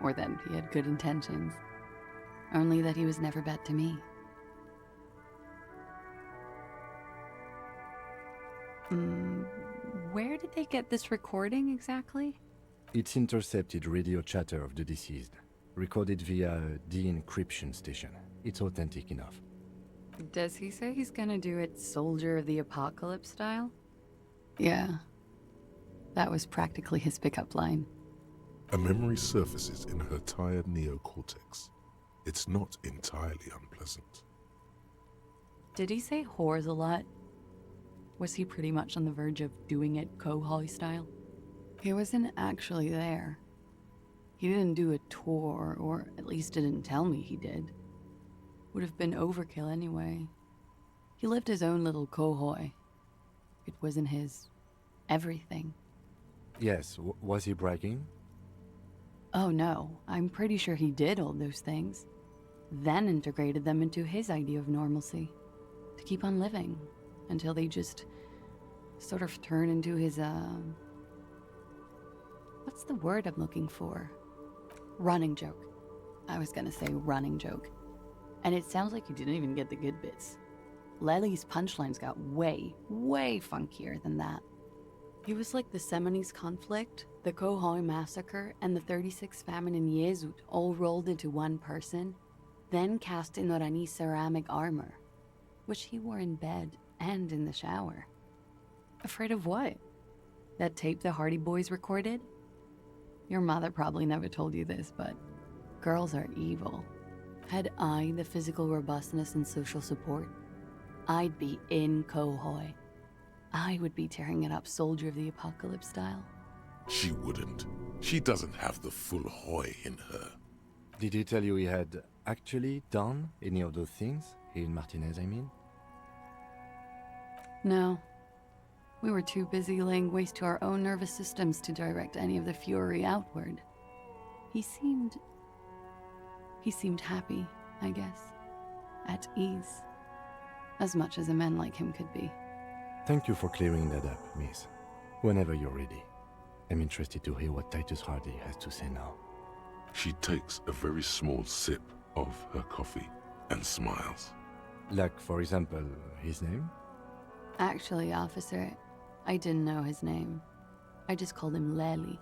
E: or that he had good intentions. Only that he was never bad to me. Where did they get this recording exactly?
F: It's intercepted radio chatter of the deceased, recorded via a de-encryption station. It's authentic enough.
E: Does he say he's gonna do it Soldier of the Apocalypse style? Yeah. That was practically his pickup line.
A: A memory surfaces in her tired neocortex. It's not entirely unpleasant.
E: Did he say whores a lot? Was he pretty much on the verge of doing it Kohoi style? He wasn't actually there. He didn't do a tour, or at least didn't tell me he did. Would have been overkill anyway. He lived his own little Kohoi. It wasn't his everything.
F: Yes, was he bragging?
E: Oh no, I'm pretty sure he did all those things. Then integrated them into his idea of normalcy. To keep on living. Until they just sort of turn into his, what's the word I'm looking for? Running joke. I was gonna say running joke. And it sounds like you didn't even get the good bits. Lely's punchlines got way, way funkier than that. He was like the Semonese conflict, the Kohoi massacre, and the 36 famine in Yezut all rolled into one person, then cast in Orani ceramic armor, which he wore in bed and in the shower. Afraid of what? That tape the Hardy Boys recorded? Your mother probably never told you this, but girls are evil. Had I the physical robustness and social support, I'd be in Kohoi. I would be tearing it up Soldier of the Apocalypse style.
A: She wouldn't. She doesn't have the full Hoi in her.
F: Did he tell you he had actually done any of those things? He and Martinez, I mean?
E: No. We were too busy laying waste to our own nervous systems to direct any of the fury outward. He seemed happy, I guess. At ease. As much as a man like him could be.
F: Thank you for clearing that up, miss. Whenever you're ready. I'm interested to hear what Titus Hardy has to say now.
A: She takes a very small sip of her coffee and smiles.
F: Like, for example, his name?
E: Actually, officer, I didn't know his name. I just called him Lely.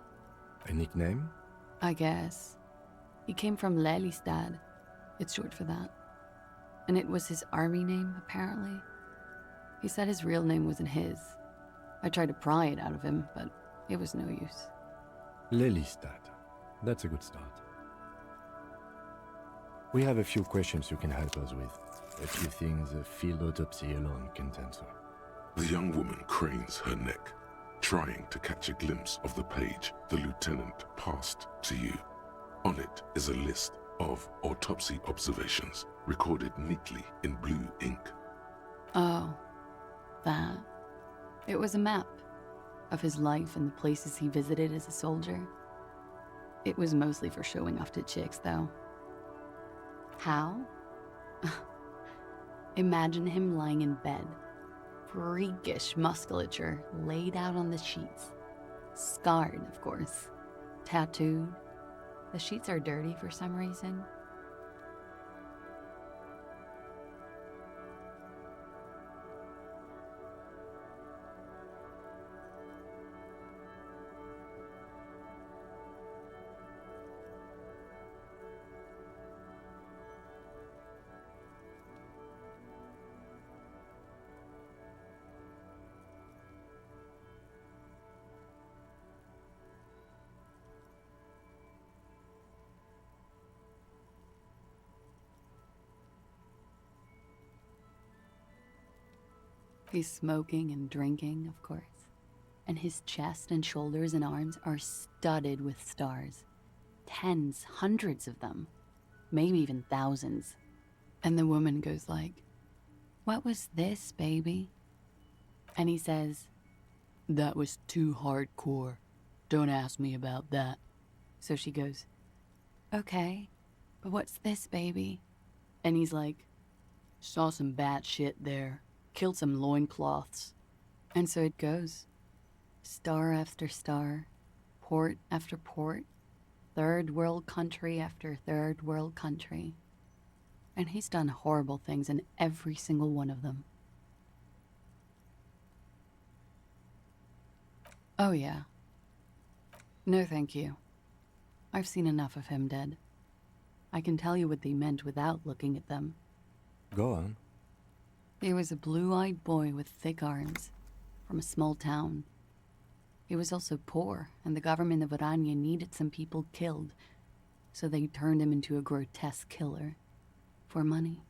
F: A nickname?
E: I guess. He came from Lelystad. It's short for that. And it was his army name, apparently. He said his real name wasn't his. I tried to pry it out of him, but it was no use.
F: Lelystad. That's a good start. We have a few questions you can help us with. A few things a field autopsy alone can't answer.
A: The young woman cranes her neck, trying to catch a glimpse of the page the lieutenant passed to you. On it is a list of autopsy observations, recorded neatly in blue ink.
E: Oh, that. It was a map of his life and the places he visited as a soldier. It was mostly for showing off to chicks, though. How? Imagine him lying in bed, freakish musculature laid out on the sheets. Scarred, of course. Tattooed. The sheets are dirty for some reason. He's smoking and drinking, of course. And his chest and shoulders and arms are studded with stars. Tens, hundreds of them. Maybe even thousands. And the woman goes like, "What was this, baby?" And he says, "That was too hardcore. Don't ask me about that." So she goes, "Okay, but what's this, baby?" And he's like, "Saw some bat shit there. Killed some loincloths." And so it goes. Star after star, port after port, third world country after third world country. And he's done horrible things in every single one of them. Oh yeah. No thank you. I've seen enough of him dead. I can tell you what they meant without looking at them.
F: Go on.
E: He was a blue-eyed boy with thick arms, from a small town. He was also poor, and the government of Orania needed some people killed, so they turned him into a grotesque killer. For money.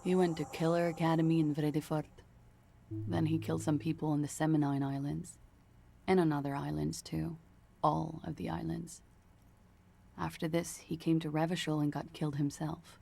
E: He went to Killer Academy in Vredefort. Then he killed some people in the Seminine Islands. And on other islands, too. All of the islands. After this, he came to Revachol and got killed himself.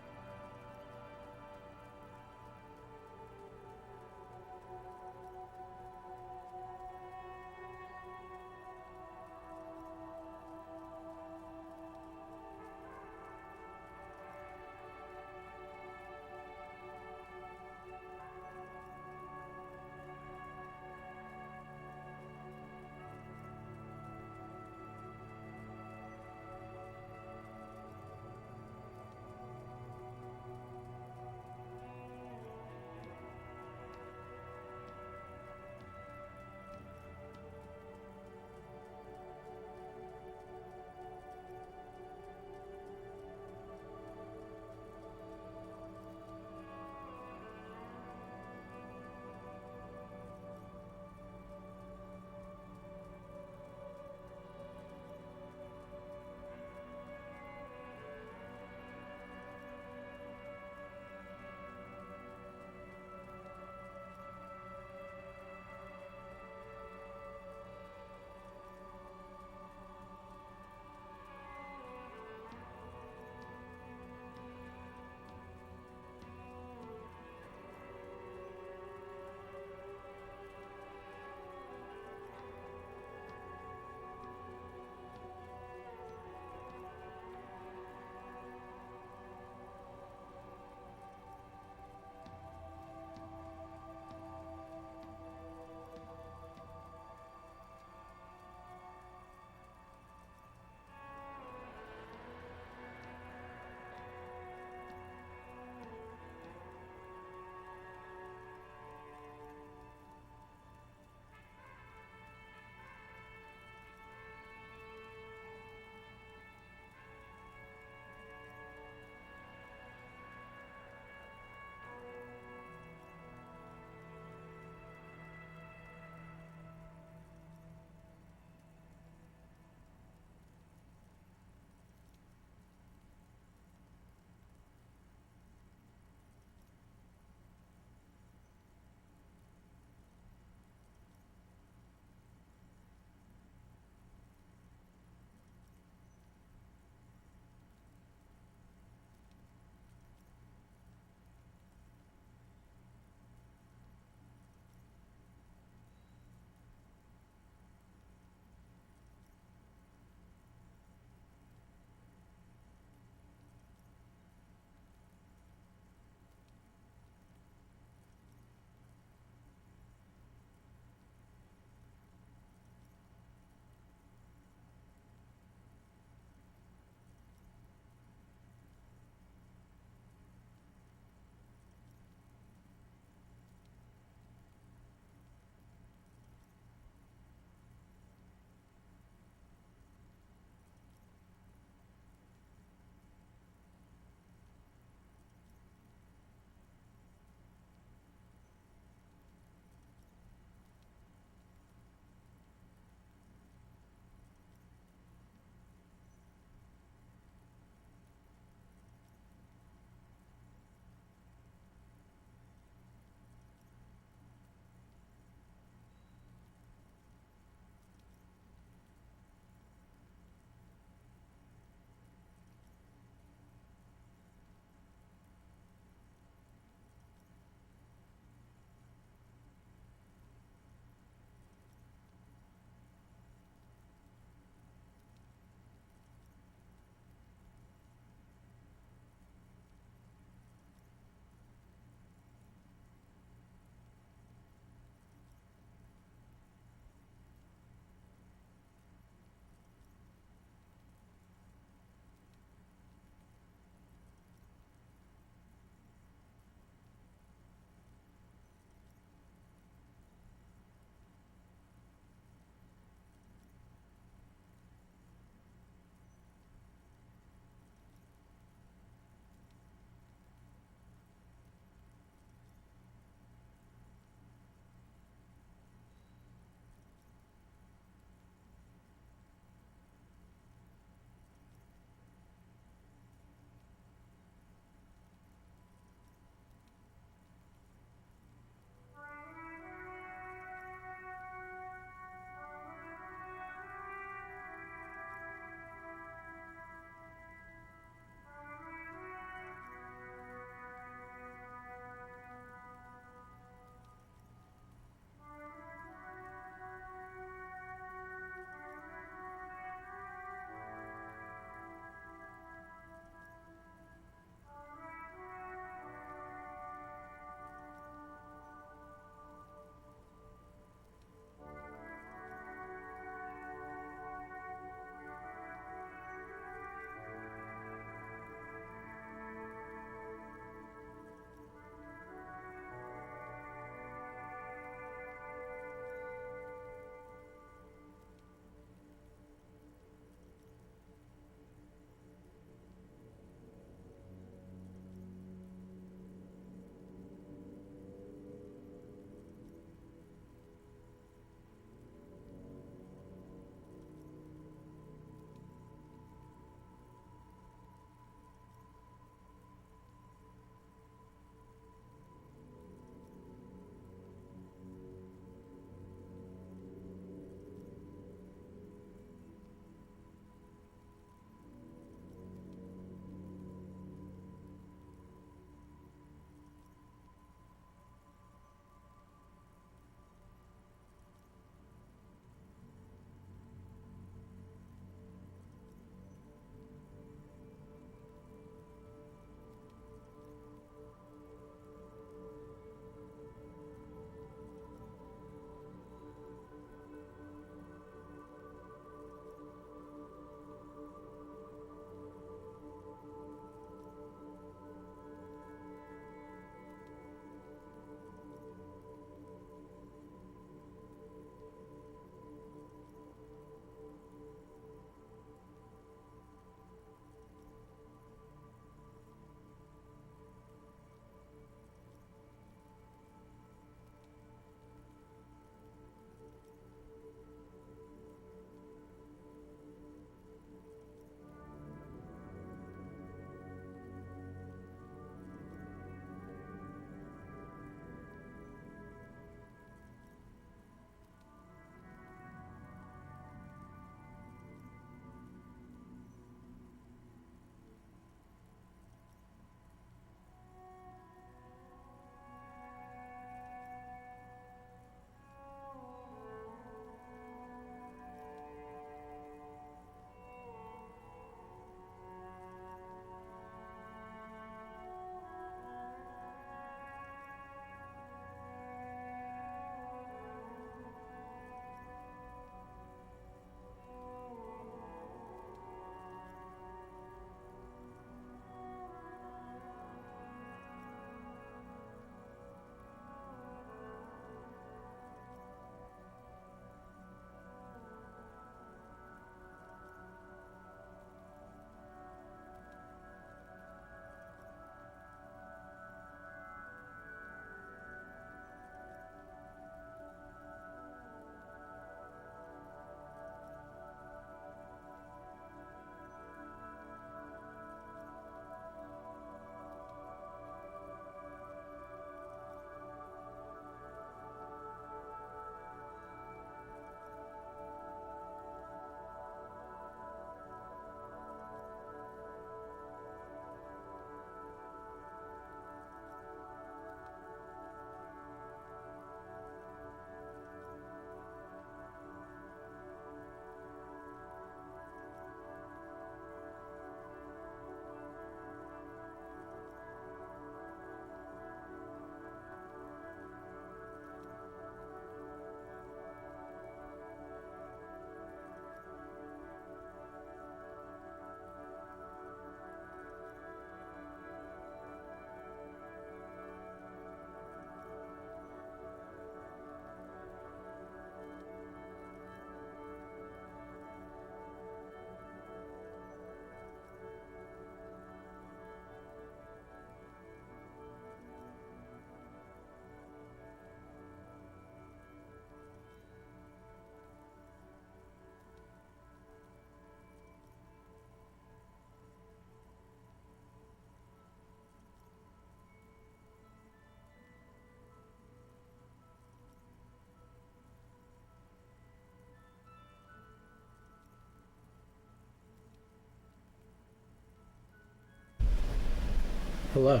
C: Hello.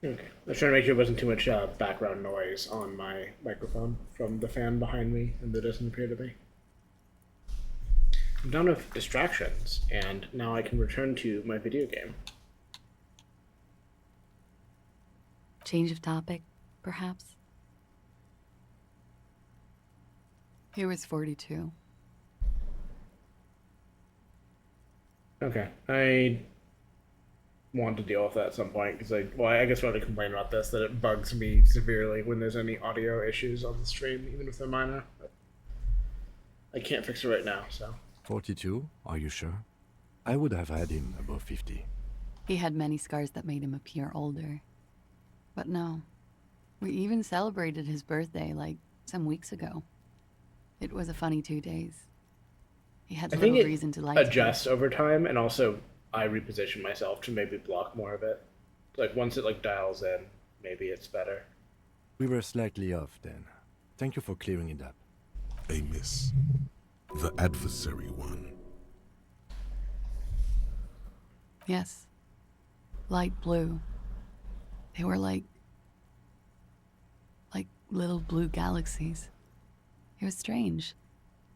C: Okay. I was trying to make sure there wasn't too much background noise on my microphone from the fan behind me, and there doesn't appear to be. I'm done with distractions, and now I can return to my video game.
E: Change of topic, perhaps? He was 42.
C: Okay. I want to deal with that at some point, because I guess I want to complain about this, that it bugs me severely when there's any audio issues on the stream, even if they're minor. But I can't fix it right now, so.
F: 42? Are you sure? I would have had him above 50.
E: He had many scars that made him appear older. But no. We even celebrated his birthday, like, some weeks ago. It was a funny 2 days. He had little reason to like
C: it adjusts over time, and also I reposition myself to maybe block more of it. Like, once it, like, dials in, maybe it's better.
F: We were slightly off then. Thank you for clearing it up.
A: Amos, the adversary one.
E: Yes. Light blue. They were like little blue galaxies. It was strange,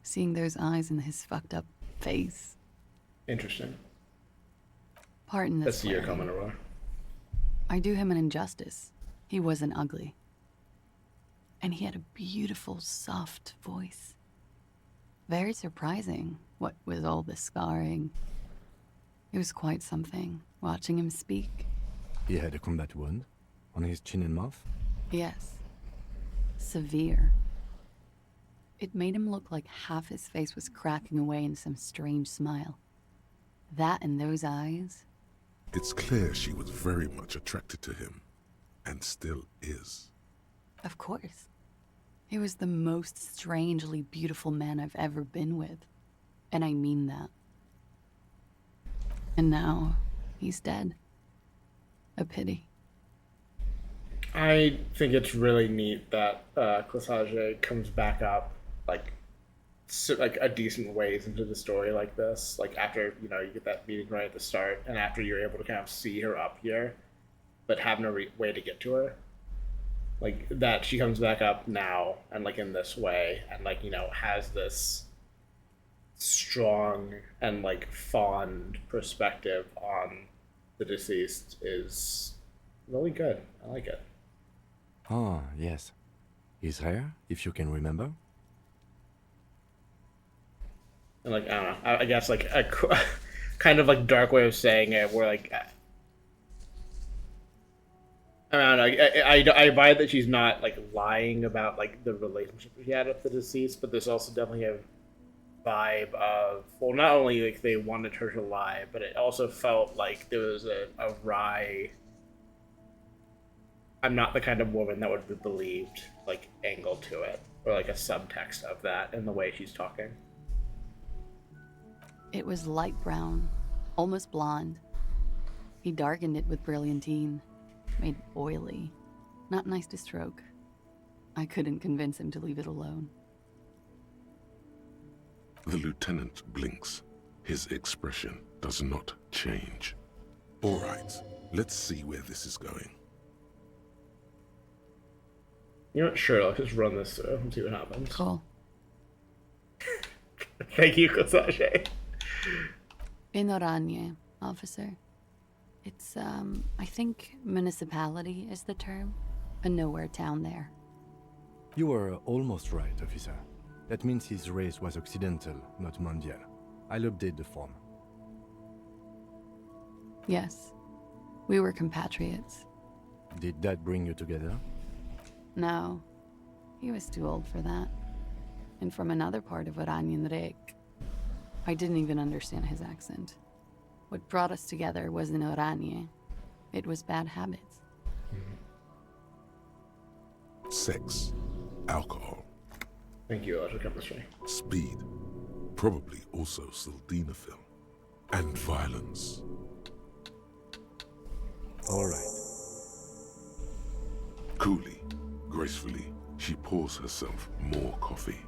E: seeing those eyes in his fucked up face.
C: Interesting.
E: Pardon this.
C: That's the year coming around.
E: I do him an injustice. He wasn't ugly. And he had a beautiful, soft voice. Very surprising, what with all the scarring. It was quite something, watching him speak.
F: He had a combat wound on his chin and mouth?
E: Yes. Severe. It made him look like half his face was cracking away in some strange smile. That and those eyes.
A: It's clear she was very much attracted to him, and still is.
E: Of course. He was the most strangely beautiful man I've ever been with. And I mean that. And now, he's dead. A pity.
C: I think it's really neat that Clisage comes back up, like a decent ways into the story like this. Like, after, you get that meeting right at the start, and after you're able to kind of see her up here, but have no way to get to her. Like, that she comes back up now, and, like, in this way, and, like, has this strong and, like, fond perspective on the deceased is really good. I like it.
F: Ah, yes. Is rare, if you can remember.
C: And, like, I don't know. I guess, like, a kind of, like, dark way of saying it, where, like, I don't know. I buy that she's not, like, lying about, like, the relationship she had with the deceased, but there's also definitely a vibe of, well, not only, like, they wanted her to lie, but it also felt like there was a wry, I'm not the kind of woman that would be believed, like, angle to it, or, like, a subtext of that in the way she's talking.
E: It was light brown, almost blonde. He darkened it with brilliantine, made it oily. Not nice to stroke. I couldn't convince him to leave it alone.
A: The lieutenant blinks. His expression does not change. All right, let's see where this is going.
C: You're not sure, let's just run this through and see what happens.
E: Cool.
C: Thank you, Clisage.
E: In Oranje, officer. It's, I think municipality is the term. A nowhere town there.
F: You were almost right, officer. That means his race was occidental, not mondial. I'll update the form.
E: Yes. We were compatriots.
F: Did that bring you together?
E: No. He was too old for that. And from another part of Oranjenrijk. I didn't even understand his accent. What brought us together wasn't Oranje. It was bad habits.
A: Sex, alcohol.
C: Thank you, electrochemistry.
A: Speed, probably also sildenafil, and violence.
F: All right.
A: Coolly, gracefully, she pours herself more coffee.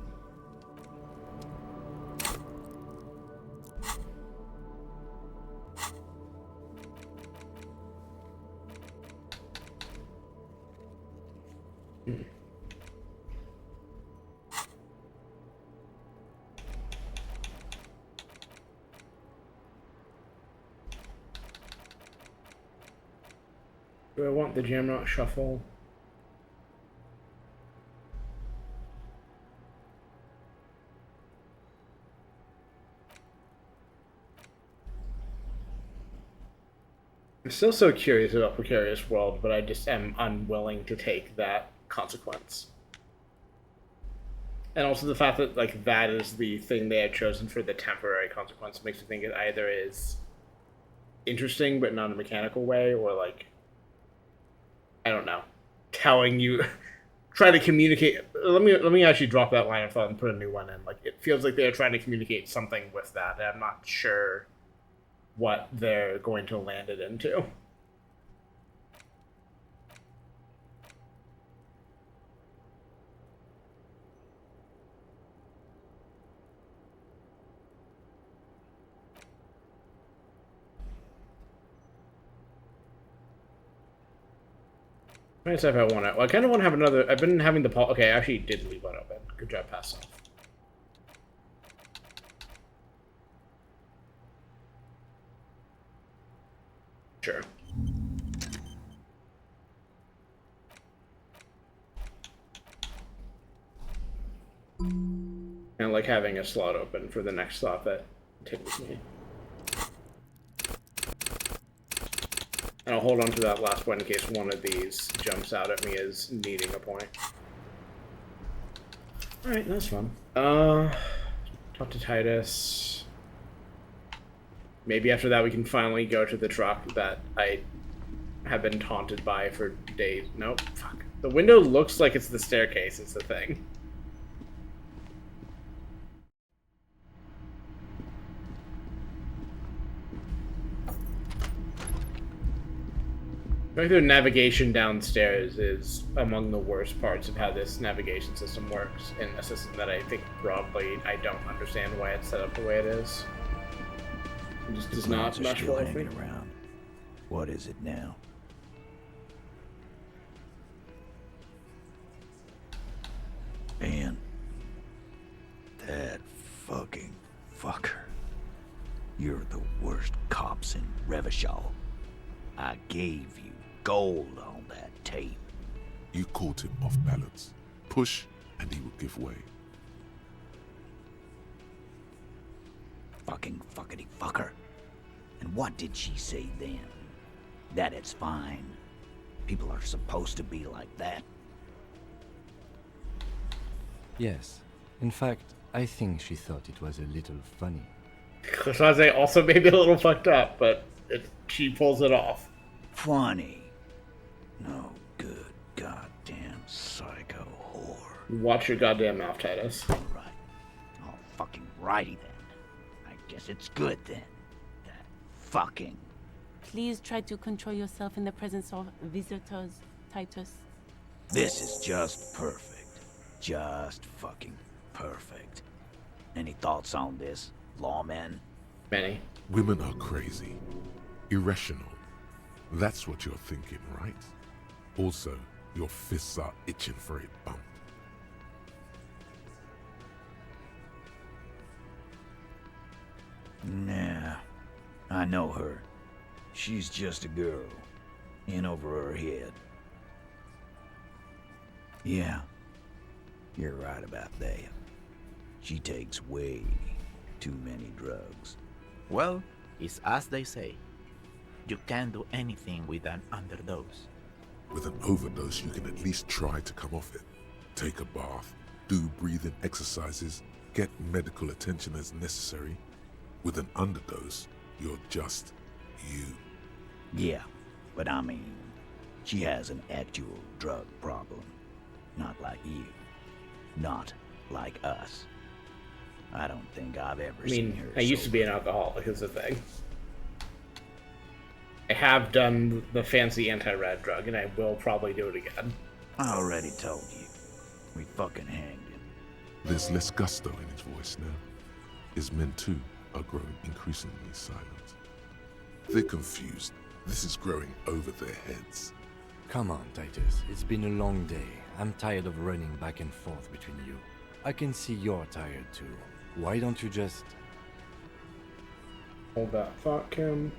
C: Do I want the Jamrock Shuffle? I'm still so curious about Precarious World, but I just am unwilling to take that consequence. And also the fact that like that is the thing they have chosen for the temporary consequence makes me think it either is interesting but not in a mechanical way, or like I don't know, telling you, trying to communicate. Let me actually drop that line of thought and put a new one in. Like it feels like they're trying to communicate something with that, and I'm not sure what they're going to land it into. I if I want to. Well, I kind of want to have another. I've been having the Paul. Okay, I actually did leave one open. Good job, pass off. Sure. And like having a slot open for the next slot that tickles me. And I'll hold on to that last point in case one of these jumps out at me as needing a point. Alright, that's fun. Talk to Titus. Maybe after that we can finally go to the truck that I have been taunted by for days. Nope, fuck. The window looks like it's the staircase, is the thing. I think the navigation downstairs is among the worst parts of how this navigation system works, in a system that I think broadly I don't understand why it's set up the way it is. It just does not mesh well with me.
S: Around. What is it now? Man, that fucking fucker. You're the worst cops in Revachol. I gave you gold on that tape.
A: You caught him off balance. Push, and he would give way.
S: Fucking fuckity fucker. And what did she say then? That it's fine. People are supposed to be like that.
F: Yes. In fact, I think she thought it was a little funny.
C: Corsage also may be a little fucked up, but she pulls it off.
S: Funny. No good goddamn psycho whore.
C: Watch your goddamn mouth, Titus.
S: Right. Oh, fucking righty then. I guess it's good then. That fucking...
T: Please try to control yourself in the presence of visitors, Titus.
S: This is just perfect. Just fucking perfect. Any thoughts on this, lawman?
C: Many.
A: Women are crazy. Irrational. That's what you're thinking, right? Also, your fists are itching for a bump.
S: Nah, I know her. She's just a girl. In over her head. Yeah, you're right about that. She takes way too many drugs.
V: Well, it's as they say. You can't do anything with an underdose.
A: With an overdose, you can at least try to come off it. Take a bath, do breathing exercises, get medical attention as necessary. With an underdose, you're just you.
S: Yeah, but I mean, she has an actual drug problem. Not like you. Not like us. I don't think I've ever seen her.
C: I used to be an alcoholic, is the thing. I have done the fancy anti-rad drug, and I will probably do it again.
S: I already told you. We fucking hanged him.
A: There's less gusto in his voice now. His men too are growing increasingly silent. They're confused. This is growing over their heads.
F: Come on, Titus. It's been a long day. I'm tired of running back and forth between you. I can see you're tired too. Why don't you just...
C: Hold that thought, Kim.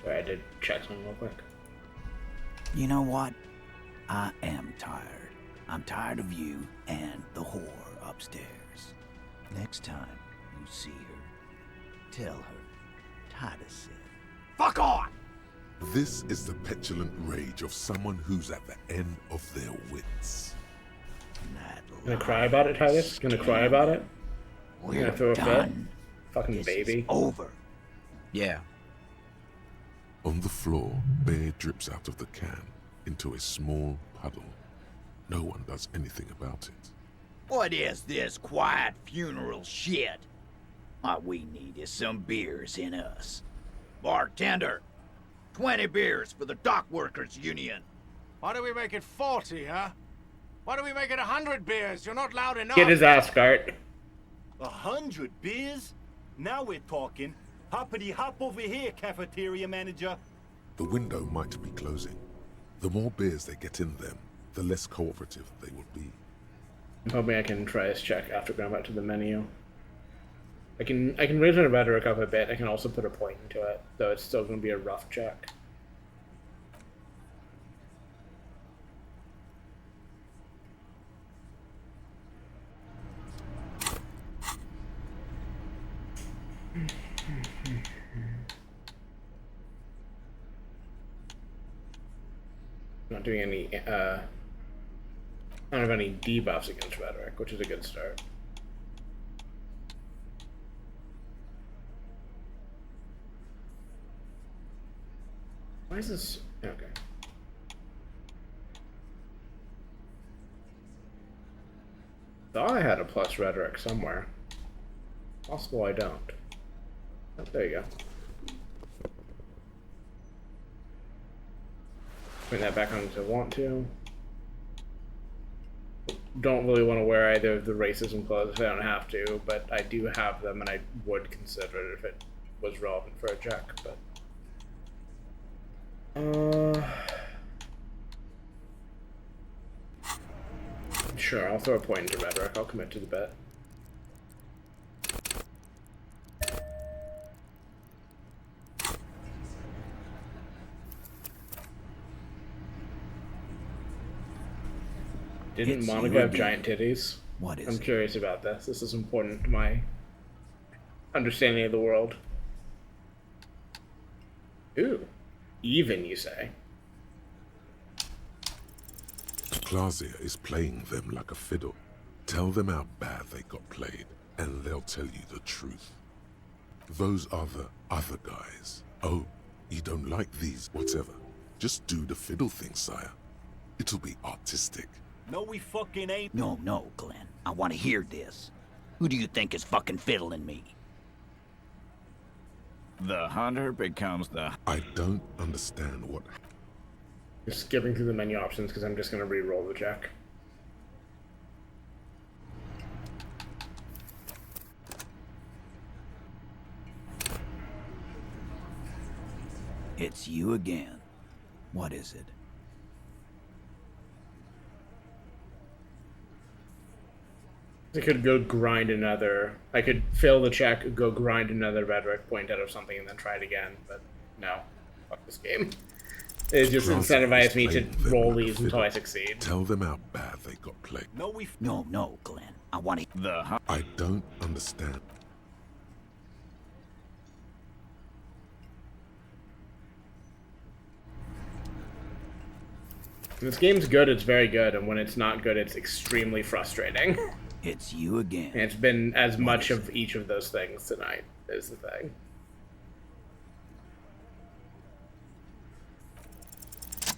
C: Sorry, I did check something real quick.
S: You know what? I am tired. I'm tired of you and the whore upstairs. Next time you see her, tell her Titus said, "Fuck on!"
A: This is the petulant rage of someone who's at the end of their wits.
C: Gonna cry about it, Titus? Gonna cry about it?
S: We're
C: Gonna throw a fit?
S: done.
C: Fucking
S: This
C: baby.
S: is over. Yeah.
A: On the floor, beer drips out of the can into a small puddle. No one does anything about it.
S: What is this quiet funeral shit? What we need is some beers in us. Bartender, 20 beers for the Dock Workers Union.
I: Why do we make it 40, huh? Why do we make it 100 beers? You're not loud enough.
C: Get his ass, Gart.
N: 100 beers? Now we're talking. Hoppity hop over here, cafeteria manager.
A: The window might be closing. The more beers they get in them, the less cooperative they will be.
C: I'm hoping I can try this check after going back to the menu. I can raise my rhetoric up a bit. I can also put a point into it, though it's still going to be a rough check. Not doing any, I don't have any debuffs against rhetoric, which is a good start. Why is this? Okay. Thought I had a plus rhetoric somewhere. Possible I don't. Oh, there you go. Bring that back on if I want to. Don't really want to wear either of the racism clothes if I don't have to, but I do have them and I would consider it if it was relevant for a check, but... Sure, I'll throw a point into rhetoric. I'll commit to the bet. Didn't
S: It's
C: Monica
S: you
C: have
S: again.
C: giant titties?
S: What is
C: I'm
S: it?
C: curious about this. This is important to my understanding of the world. Ooh. Even, you say?
A: Clausia is playing them like a fiddle. Tell them how bad they got played, and they'll tell you the truth. Those are the other guys. Oh, you don't like these, whatever. Just do the fiddle thing, sire. It'll be artistic.
N: No, we fucking ain't.
S: No, Glenn. I want to hear this. Who do you think is fucking fiddling me?
K: The hunter becomes the...
A: I don't understand what...
C: Just skipping through the menu options because I'm just going to re-roll the check.
S: It's you again. What is it?
C: I could go grind another. I could fail the check, go grind another rhetoric point out of something, and then try it again. But no, fuck this game. It just incentivized me to roll these until I succeed.
A: Tell them how bad they got played.
S: No, Glenn. I want to...
A: I don't understand.
C: When this game's good, it's very good, and when it's not good, it's extremely frustrating.
S: It's you again.
C: And it's been as much of each of those things tonight, is the thing.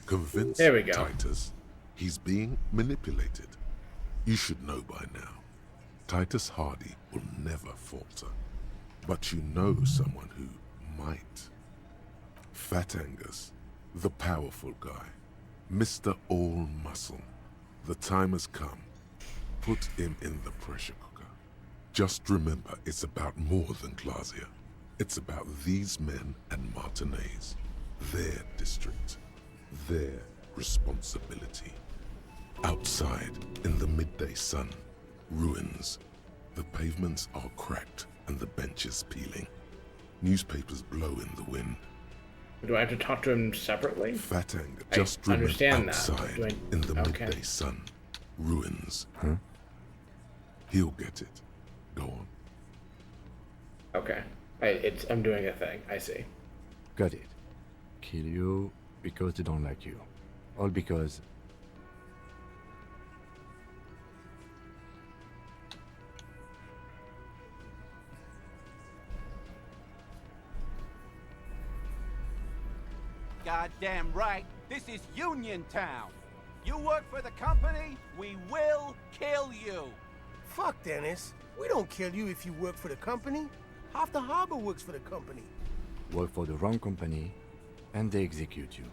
A: Convince
C: There we go.
A: Titus he's being manipulated. You should know by now. Titus Hardy will never falter. But you know someone who might. Fat Angus, the powerful guy. Mr. All Muscle. The time has come. Put him in the pressure cooker. Just remember, it's about more than Glazia. It's about these men and Martinez. Their district. Their responsibility. Outside, in the midday sun, ruins. The pavements are cracked and the benches peeling. Newspapers blow in the wind.
C: Do I have to talk to him separately?
A: Fat anger.
C: I
A: Just remember,
C: understand
A: outside,
C: that.
A: in the
C: Okay.
A: midday sun, ruins. Huh? He'll get it. Go on.
C: Okay. I'm doing a thing. I see.
F: Got it. Kill you because they don't like you. All because...
U: Goddamn right. This is Union Town. You work for the company, we will kill you.
B: Fuck, Dennis. We don't kill you if you work for the company. Half the harbor works for the company.
F: work for the wrong company, and they execute you.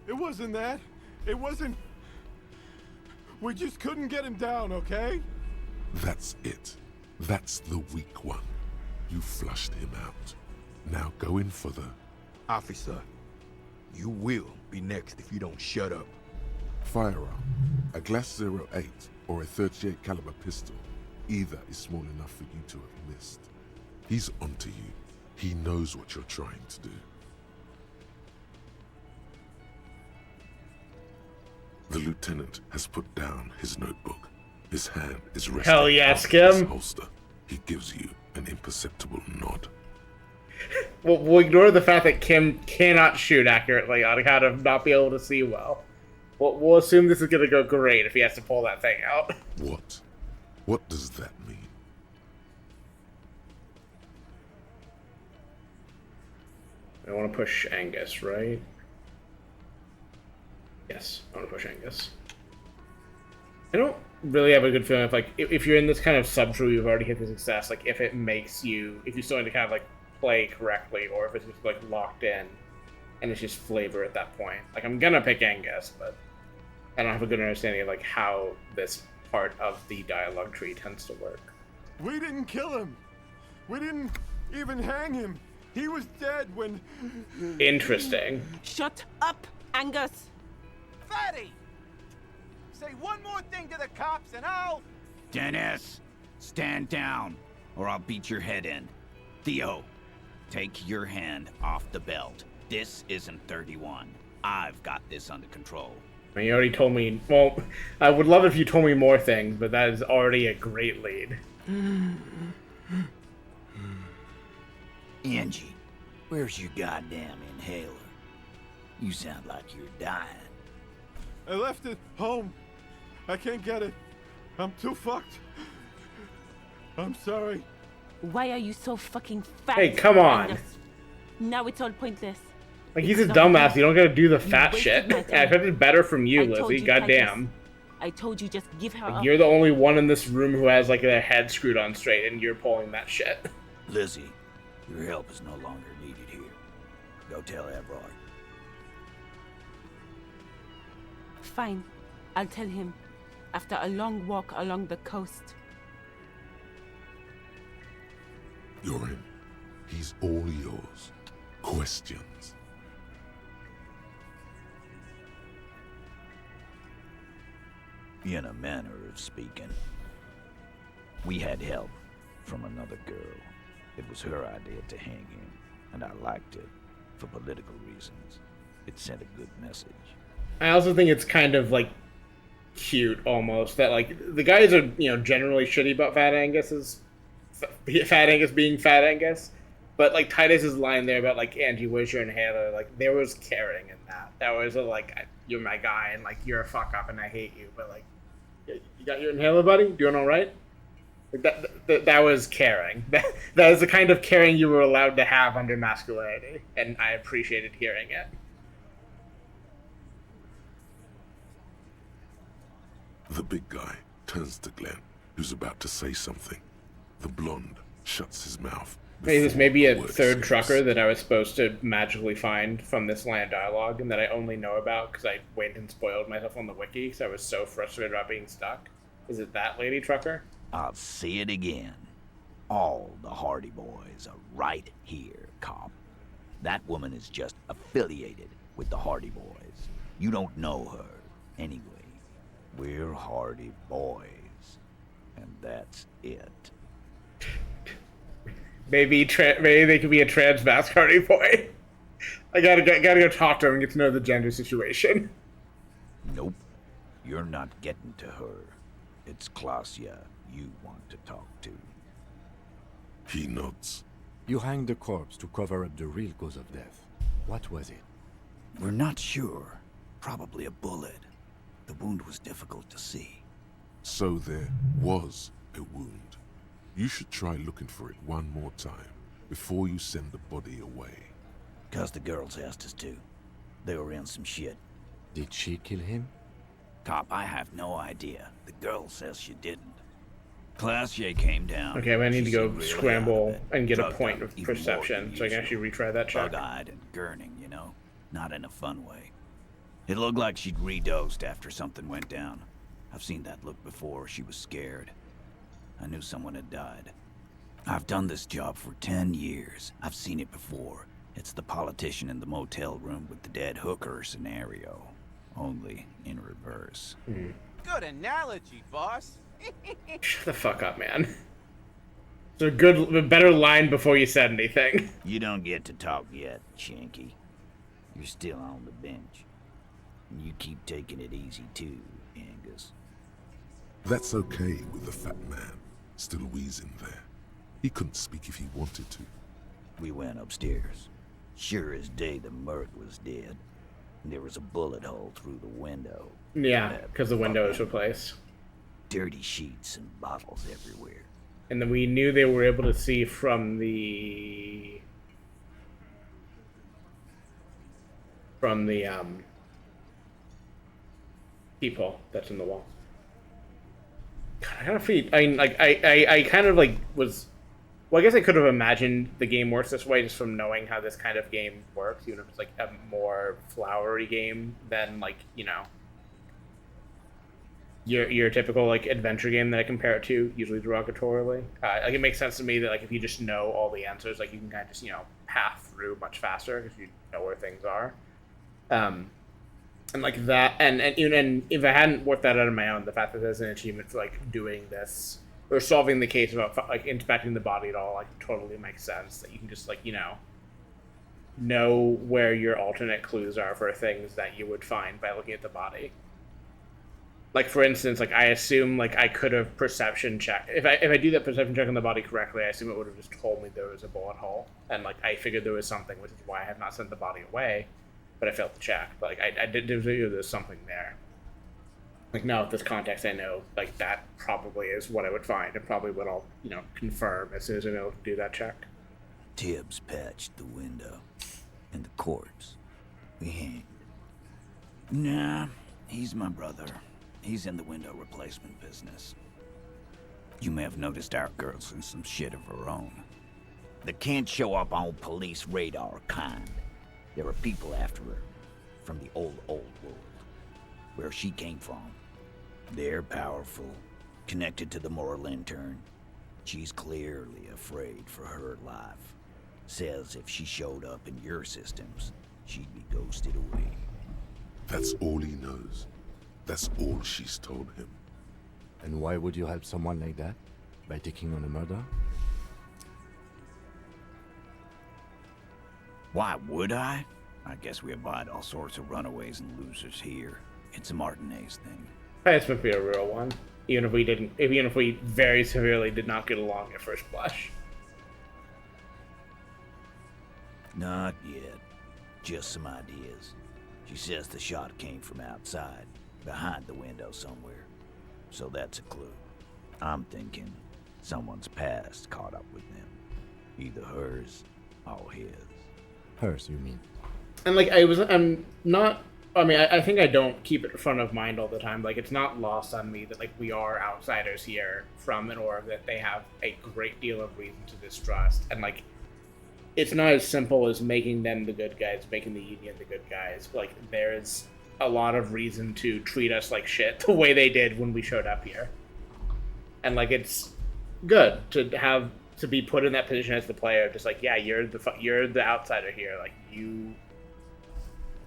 J: It wasn't that. It wasn't... We just couldn't get him down, okay?
A: That's it. That's the weak one. You flushed him out. Now go in for the...
W: Officer, you will be next if you don't shut up.
A: Firearm. A Glass 08 or a 38 caliber pistol. Either is small enough for you to have missed. He's onto you. He knows what you're trying to do. The lieutenant has put down his notebook. His hand is resting
C: Hell yeah,
A: on his
C: Skim.
A: holster. He gives you an imperceptible nod.
C: We'll ignore the fact that Kim cannot shoot accurately on account of not being able to see well. We'll assume this is going to go great if he has to pull that thing out.
A: What? What does that mean?
C: I want to push Angus, right? Yes, I want to push Angus. I don't really have a good feeling if you're in this kind of sub-true, you've already hit the success, like if it makes you, if you're starting to kind of like play correctly, or if it's just like locked in and it's just flavor at that point. Like I'm gonna pick Angus, but I don't have a good understanding of like how this part of the dialogue tree tends to work.
J: We didn't kill him. We didn't even hang him. He was dead when...
C: Interesting.
T: Shut up, Angus!
U: Fatty! Say one more thing to the cops and I'll...
S: Dennis, stand down, or I'll beat your head in. Theo, take your hand off the belt. This isn't 31. I've got this under control.
C: I mean, you already told me... Well, I would love if you told me more things, but that is already a great lead.
S: Angie, where's your goddamn inhaler? You sound like you're dying.
J: I left it home. I can't get it. I'm too fucked. I'm sorry.
T: Why are you so fucking fat?
C: Hey, come on.
T: Angus? Now it's all pointless.
C: Like, he's a
T: It's
C: dumbass.
T: not-
C: You don't gotta do the
T: You
C: fat
T: wasted
C: shit.
T: my
C: I
T: time.
C: expected better from you,
T: I told
C: Lizzie.
T: you,
C: Goddamn.
T: I told you just give her
C: Like,
T: up.
C: you're the only one in this room who has, like, their head screwed on straight, and you're pulling that shit.
S: Lizzie, your help is no longer needed here. Go tell Everard.
T: Fine. I'll tell him. After a long walk along the coast.
A: You're in. He's all yours. Questions?
S: In a manner of speaking. We had help from another girl. It was her idea to hang him, and I liked it for political reasons. It sent a good message.
C: I also think it's kind of, like, cute, almost, that, like, the guys are, you know, generally shitty about Fat Angus being Fat Angus, but, like, Titus's line there about, like, Angie, where's your inhaler? Like, there was caring in that. That was a, like, you're my guy, and, like, you're a fuck-up, and I hate you, but, like, you got your inhaler, buddy? Doing all right? Like, that was caring. That is the kind of caring you were allowed to have under masculinity, and I appreciated hearing it.
A: The big guy turns to Glenn, who's about to say something. The blonde shuts his mouth
C: Maybe this may be a
A: word
C: third
A: escapes.
C: trucker that I was supposed to magically find from this line of dialogue and that I only know about because I went and spoiled myself on the wiki because I was so frustrated about being stuck. Is it that lady trucker?
S: I'll say it again. All the Hardy Boys are right here, cop. That woman is just affiliated with the Hardy Boys. You don't know her. Anyway, we're Hardy Boys. And that's it.
C: Maybe they could be a trans mask Hardy Boy. I gotta go talk to him and get to know the gender situation.
S: Nope. You're not getting to her. It's Klasia you want to talk to.
A: He nods.
F: You hanged the corpse to cover up the real cause of death. What was it?
S: We're not sure. Probably a bullet. The wound was difficult to see.
A: So there was a wound. You should try looking for it one more time before you send the body away.
S: 'Cause the girls asked us to. They were in some shit.
F: Did she kill him?
S: Cop, I have no idea. The girl says she didn't. Klassier came down.
C: Okay, but I need to go
S: Really
C: scramble
S: out of it.
C: and get a
S: Drugged
C: point
S: up
C: of
S: even more
C: perception
S: than
C: so I can
S: usual.
C: actually retry that check.
S: Bug-eyed and gurning, you know? Not in a fun way. It looked like she'd redosed after something went down. I've seen that look before. She was scared. I knew someone had died. I've done this job for 10 years. I've seen it before. It's the politician in the motel room with the dead hooker scenario. Only in reverse.
U: Good analogy, boss.
C: Shut the fuck up, man. It's a better line before you said anything.
S: You don't get to talk yet, Shanky. You're still on the bench. And you keep taking it easy too, Angus.
A: That's okay with the fat man, still wheezing there. He couldn't speak if he wanted to.
S: We went upstairs. Sure as day the Merc was dead. And there was a bullet hole through the window.
C: Yeah, because the window is replaced.
S: Dirty sheets and bottles everywhere.
C: And then we knew they were able to see from the peephole that's in the wall. God, I kind of feel, I mean, like I kind of like was, well, I guess I could have imagined the game works this way just from knowing how this kind of game works, even if it's like a more flowery game than like, you know, your typical like adventure game that I compare it to, usually derogatorily. Like it makes sense to me that like if you just know all the answers, like you can kind of just, you know, path through much faster because you know where things are. And like that, and if I hadn't worked that out on my own, the fact that there's an achievement for like doing this or solving the case about like inspecting the body at all, like totally makes sense. That you can just like, you know where your alternate clues are for things that you would find by looking at the body. Like for instance, like I assume like I could have perception checked if I do that perception check on the body correctly. I assume it would have just told me there was a bullet hole, and like I figured there was something, which is why I have not sent the body away. But I failed to check. But like I did, there's something there. Like now, with this context, I know like that probably is what I would find, and probably what I'll confirm as soon as I'm able to do that check.
S: Tibbs patched the window, and the corpse we hanged. Nah, he's my brother. He's in the window replacement business. You may have noticed our girl's in some shit of her own. They can't show up on police radar kind. There are people after her, from the old world, where she came from. They're powerful, connected to the moral intern. She's clearly afraid for her life. Says if she showed up in your systems, she'd be ghosted away.
A: That's all he knows. That's all she's told him.
F: And why would you help someone like that? By taking on a murder?
S: Why would I? I guess we abide all sorts of runaways and losers here. It's a Martinez thing.
C: This would be a real one, even if we very severely did not get along at first blush.
S: Not yet. Just some ideas. She says the shot came from outside, behind the window somewhere. So that's a clue. I'm thinking someone's past caught up with them. Either hers or his.
F: Hers, you mean?
C: And like I'm not I mean, I think I don't keep it front of mind all the time. Like, it's not lost on me that, like, we are outsiders here from an orb that they have a great deal of reason to distrust. And, like, it's not as simple as making them the good guys, making the Union the good guys. Like, there's a lot of reason to treat us like shit the way they did when we showed up here. And, like, it's good to be put in that position as the player. Just like, yeah, you're the outsider here. Like,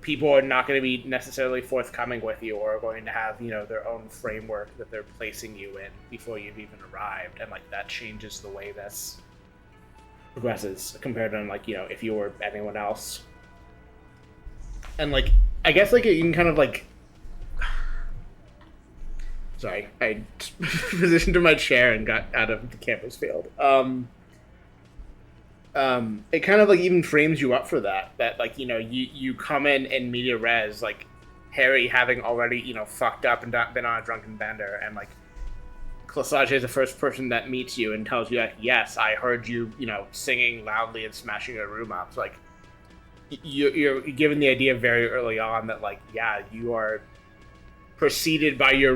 C: people are not going to be necessarily forthcoming with you, or are going to have, you know, their own framework that they're placing you in before you've even arrived. And, like, that changes the way this progresses compared to, like, you know, if you were anyone else. And, like, I guess, like, you can kind of, like... Sorry, I positioned in my chair and got out of the campus field. It kind of, like, even frames you up for that, like, you know, you come in media res, like, Harry having already, you know, fucked up and been on a drunken bender, and, like, Clasage is the first person that meets you and tells you, like, yes, I heard you, you know, singing loudly and smashing your room up. So, like, you're given the idea very early on that, like, yeah, you are preceded by your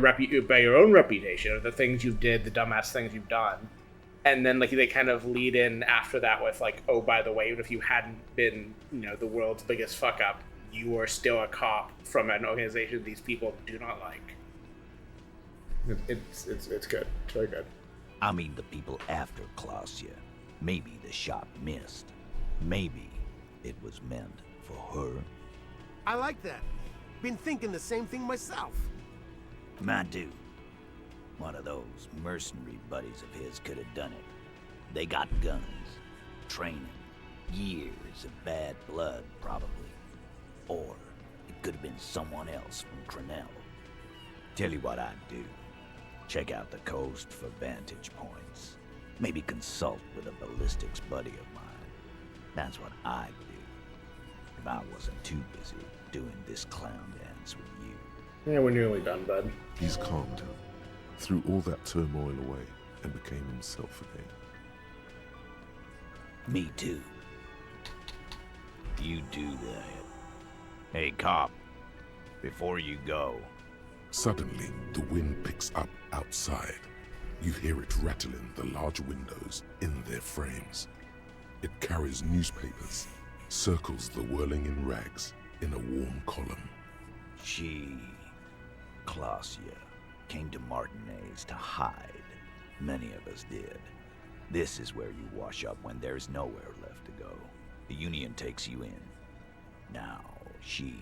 C: own reputation, or the things you did, the dumbass things you've done. And then, like, they kind of lead in after that with, like, oh, by the way, even if you hadn't been, you know, the world's biggest fuck up, you are still a cop from an organization these people do not like. It's good. It's really good.
S: I mean, the people after Klausya. Maybe the shot missed. Maybe it was meant for her.
B: I like that. Been thinking the same thing myself.
S: I do. One of those mercenary buddies of his could have done it. They got guns, training, years of bad blood, probably. Or it could have been someone else from Crenell. Tell you what I'd do. Check out the coast for vantage points. Maybe consult with a ballistics buddy of mine. That's what I'd do if I wasn't too busy doing this clown dance with you.
C: Yeah, we're nearly done, bud.
A: He's calmed down, threw all that turmoil away, and became himself again.
S: Me too. You do that. Hey, cop. Before you go...
A: Suddenly, the wind picks up outside. You hear it rattling the large windows in their frames. It carries newspapers, circles the whirling in rags in a warm column.
S: She, Klausya, came to Martinez to hide. Many of us did. This is where you wash up when there's nowhere left to go. The Union takes you in. Now, she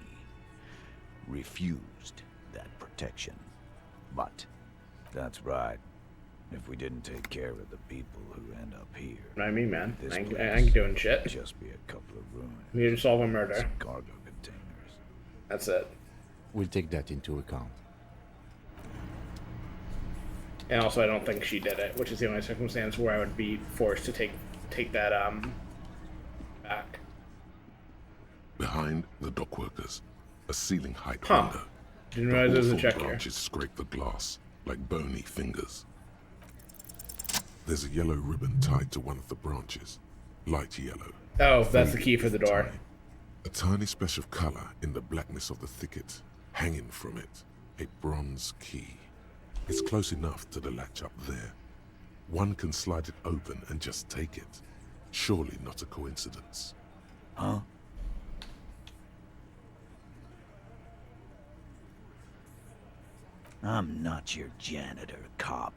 S: refused that protection. But, that's right. If we didn't take care of the people who end up here...
C: What I mean, man. I ain't doing shit.
S: Just be a couple of ruins.
C: We didn't solve a murder.
S: Some cargo containers.
C: That's it.
F: We'll take that into account.
C: And also, I don't think she did it, which is the only circumstance where I would be forced to take that back.
A: Behind the dockworkers, a ceiling-height
C: Huh.
A: window.
C: Didn't realize there was a
A: hawthorn
C: check here.
A: branches scrape the glass like bony fingers. There's a yellow ribbon tied to one of the branches. Light yellow.
C: Oh, that's the key for the door.
A: A tiny splash of color in the blackness of the thicket. Hanging from it, a bronze key. It's close enough to the latch up there. One can slide it open and just take it. Surely not a coincidence.
S: Huh? I'm not your janitor, cop.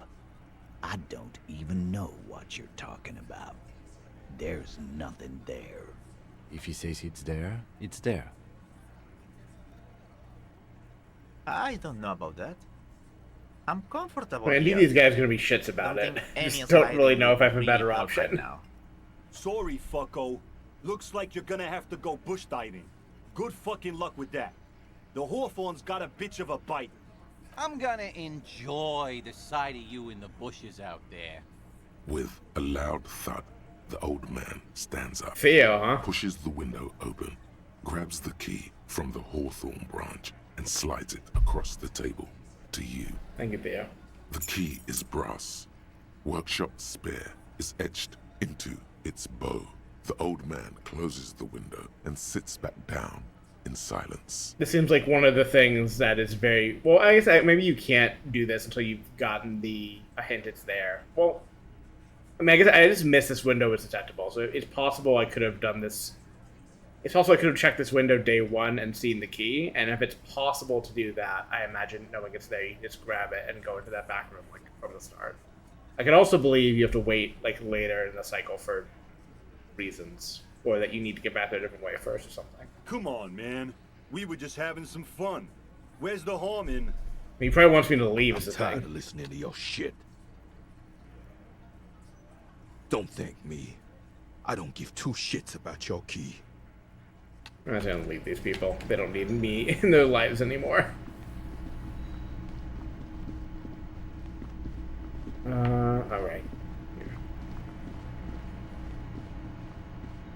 S: I don't even know what you're talking about. There's nothing there.
F: If he says it's there, it's there.
V: I don't know about that. I'm comfortable.
C: I knew
V: here.
C: these guys are gonna be shits about
V: Don't
C: it.
V: think
C: I
V: any
C: just don't
V: side
C: really
V: will
C: know if I have a
V: really
C: better
V: help
C: option.
V: right now.
N: Sorry, fucko. Looks like you're gonna have to go bush diving. Good fucking luck with that. The Hawthorne's got a bitch of a bite.
U: I'm gonna enjoy the sight of you in the bushes out there.
A: With a loud thud, the old man stands up.
C: Theo, huh?
A: Pushes the window open, grabs the key from the hawthorn branch, and slides it across the table to you.
C: Thank you, Theo.
A: The key is brass. Workshop spare is etched into its bow. The old man closes the window and sits back down in silence.
C: This seems like one of the things that is very well. I guess maybe you can't do this until you've gotten a hint it's there. Well, I mean, I guess I just missed this window was detectable, so it's possible I could have done this. It's also I could have checked this window day one and seen the key, and if it's possible to do that, I imagine knowing it's there, you just grab it and go into that back room like from the start. I can also believe you have to wait like later in the cycle for reasons, or that you need to get back there a different way first or something.
N: Come on, man. We were just having some fun. Where's the harm in...
C: He probably wants me to leave.
L: I'm tired of listening to your shit. Don't thank me. I don't give two shits about your key.
C: I'm just gonna leave these people. They don't need me in their lives anymore. Alright.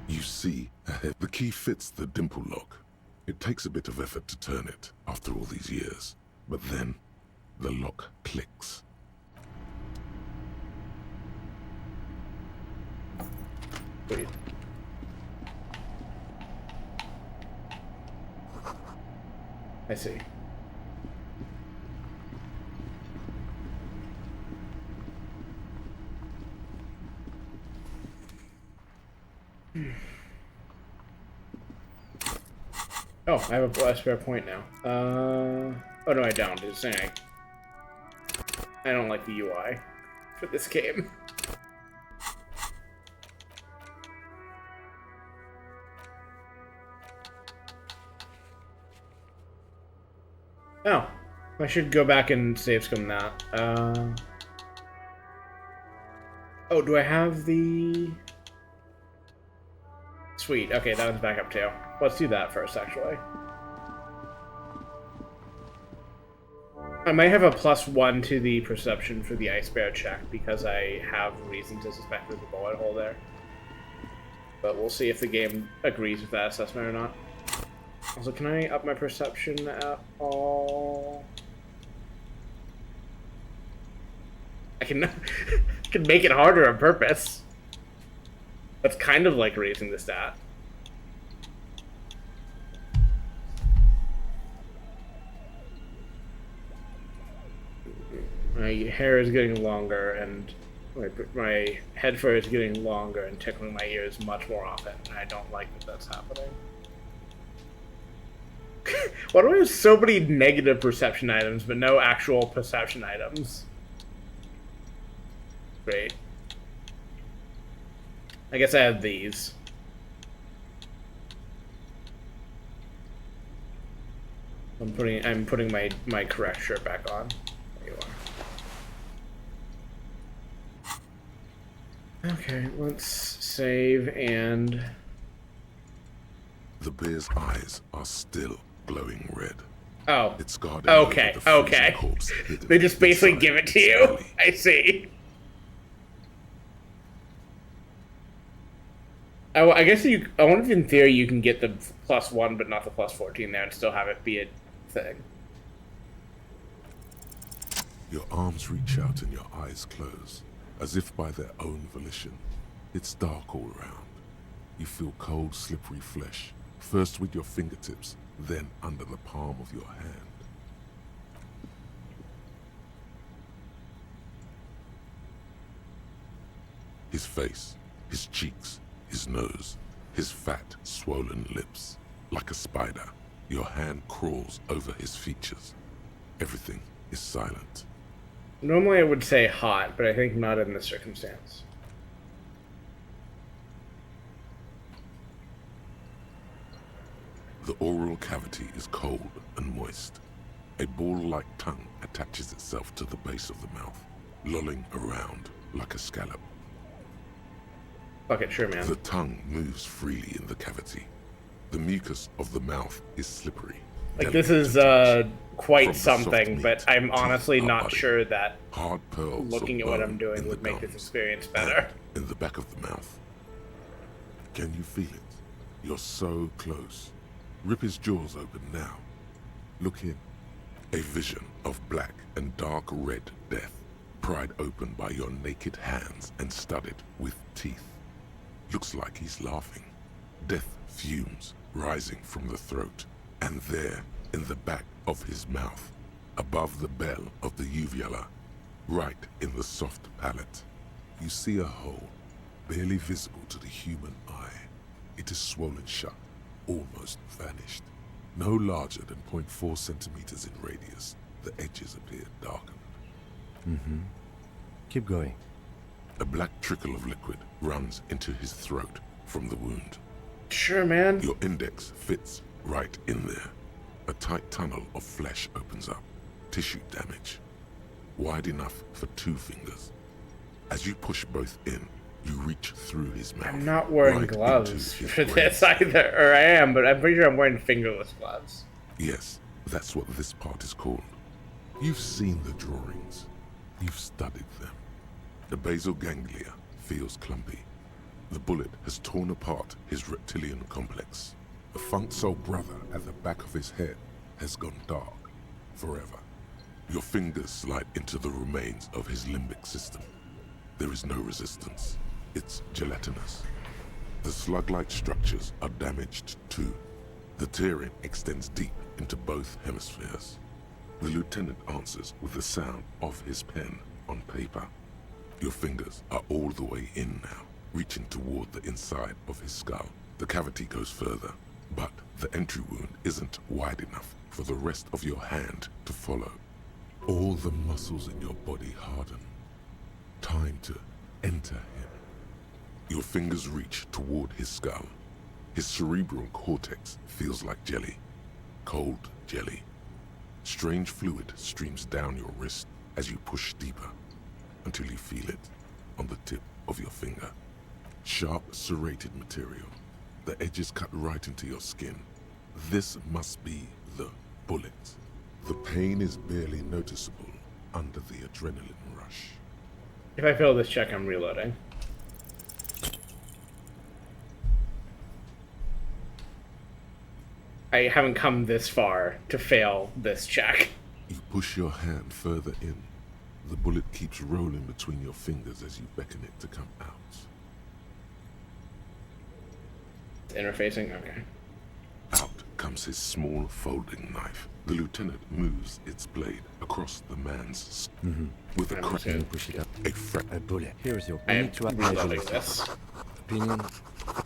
A: You see, ahead, the key fits the dimple lock. It takes a bit of effort to turn it after all these years, but then the lock clicks.
C: Wait. I see. Oh, I have a spare point now. Oh no, I don't. It's saying I don't like the UI for this game. Oh, I should go back and save scum that. Oh, do I have the... Sweet, okay, that one's back up too. Let's do that first, actually. I might have a +1 to the perception for the ice bear check, because I have reason to suspect there's a bullet hole there. But we'll see if the game agrees with that assessment or not. Also, can I up my perception at all? I can can make it harder on purpose. That's kind of like raising the stat. My hair is getting longer, and my head fur is getting longer and tickling my ears much more often, and I don't like that that's happening. Why do we have so many negative perception items, but no actual perception items? Great. I guess I have these. I'm putting my correct shirt back on. There you are. Okay, let's save and...
A: The bear's eyes are still glowing red.
C: Oh.
A: It's guarded
C: okay,
A: over the
C: okay.
A: corpse
C: They just basically give it to you? I see. I guess I wonder if in theory you can get the +1 but not the +14 there and still have it be a thing.
A: Your arms reach out and your eyes close, as if by their own volition. It's dark all around. You feel cold, slippery flesh, first with your fingertips, then under the palm of your hand. His face, his cheeks, his nose, his fat, swollen lips. Like a spider, your hand crawls over his features. Everything is silent.
C: Normally I would say hot, but I think not in this circumstance.
A: The oral cavity is cold and moist. A ball-like tongue attaches itself to the base of the mouth, lolling around like a scallop.
C: Fuck it, sure, man.
A: The tongue moves freely in the cavity. The mucus of the mouth is slippery.
C: Like, this is quite something, but I'm honestly not sure that
A: hard pearls
C: looking at what I'm doing would make this experience better.
A: In the back of the mouth. Can you feel it? You're so close. Rip his jaws open now. Look in. A vision of black and dark red death, pried open by your naked hands and studded with teeth. Looks like he's laughing. Death fumes rising from the throat. And there, in the back of his mouth, above the bell of the uvula, right in the soft palate, you see a hole, barely visible to the human eye. It is swollen shut, almost vanished. No larger than 0.4 centimeters in radius, the edges appear darkened.
F: Keep going.
A: A black trickle of liquid runs into his throat from the wound.
C: Sure, man.
A: Your index fits right in there. A tight tunnel of flesh opens up. Tissue damage. Wide enough for 2 fingers. As you push both in, you reach through his mouth.
C: I'm not wearing
A: right
C: gloves
A: into his
C: for
A: brain.
C: this either, or I am, but I'm pretty sure I'm wearing fingerless gloves.
A: Yes, that's what this part is called. You've seen the drawings. You've studied them. The basal ganglia feels clumpy. The bullet has torn apart his reptilian complex. The funk soul brother at the back of his head has gone dark forever. Your fingers slide into the remains of his limbic system. There is no resistance. It's gelatinous. The slug-like structures are damaged too. The tearing extends deep into both hemispheres. The lieutenant answers with the sound of his pen on paper. Your fingers are all the way in now, reaching toward the inside of his skull. The cavity goes further, but the entry wound isn't wide enough for the rest of your hand to follow. All the muscles in your body harden. Time to enter him. Your fingers reach toward his skull. His cerebral cortex feels like jelly. Cold jelly. Strange fluid streams down your wrist as you push deeper, until you feel it on the tip of your finger. Sharp, serrated material. The edges cut right into your skin. This must be the bullet. The pain is barely noticeable under the adrenaline rush.
C: If I fail this check, I'm reloading. I haven't come this far to fail this check.
A: You push your hand further in. The bullet keeps rolling between your fingers as you beckon it to come out.
C: Interfacing? Okay.
A: Out comes his small folding knife. The lieutenant moves its blade across the man's with a crack.
F: Push it up.
A: A
F: bullet. Here's your
C: I am
F: need to
C: reloading this.
F: opinion.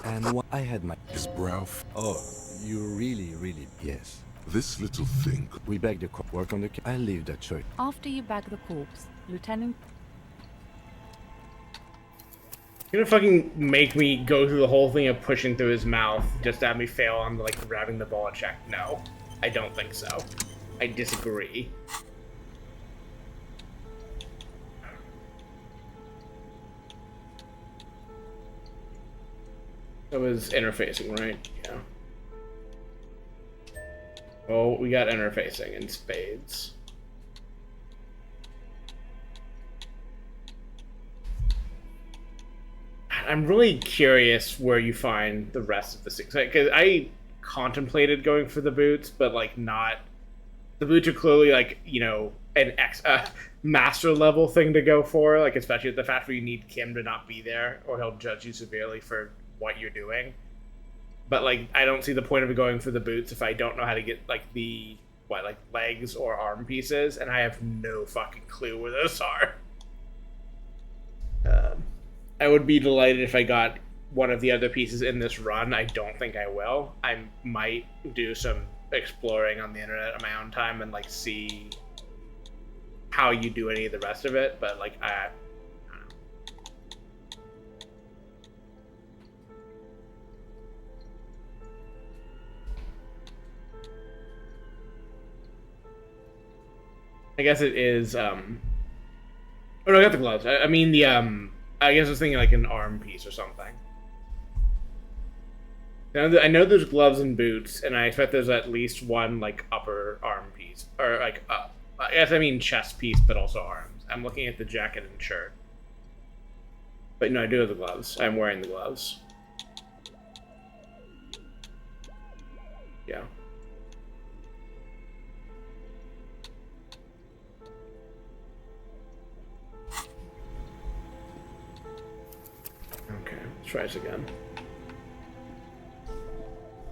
F: And what I had my
A: his brow.
F: Oh, you really yes.
A: This little thing.
F: We bag the work on the. I leave that choice.
P: After you bag the corpse, Lieutenant.
C: You're gonna fucking make me go through the whole thing of pushing through his mouth just to have me fail on like grabbing the bullet check? No, I don't think so. I disagree. That was interfacing, right? Yeah. Oh, we got interfacing in spades. I'm really curious where you find the rest of the six. Because I contemplated going for the boots, but like not. The boots are clearly like, you know, an master level thing to go for. Like especially the fact where you need Kim to not be there, or he'll judge you severely for what you're doing. But like, I don't see the point of going for the boots if I don't know how to get like the like legs or arm pieces, and I have no fucking clue where those are. I would be delighted if I got one of the other pieces in this run. I don't think I will. I might do some exploring on the internet on my own time and like see how you do any of the rest of it, but like I don't know. I guess it is oh no, I got the gloves. I mean the I guess I was thinking like an arm piece or something. I know there's gloves and boots, and I expect there's at least one like upper arm piece, or like I guess I mean chest piece, but also arms. I'm looking at the jacket and shirt, but no, I do have the gloves. I'm wearing the gloves. Yeah. Okay, let's try this again.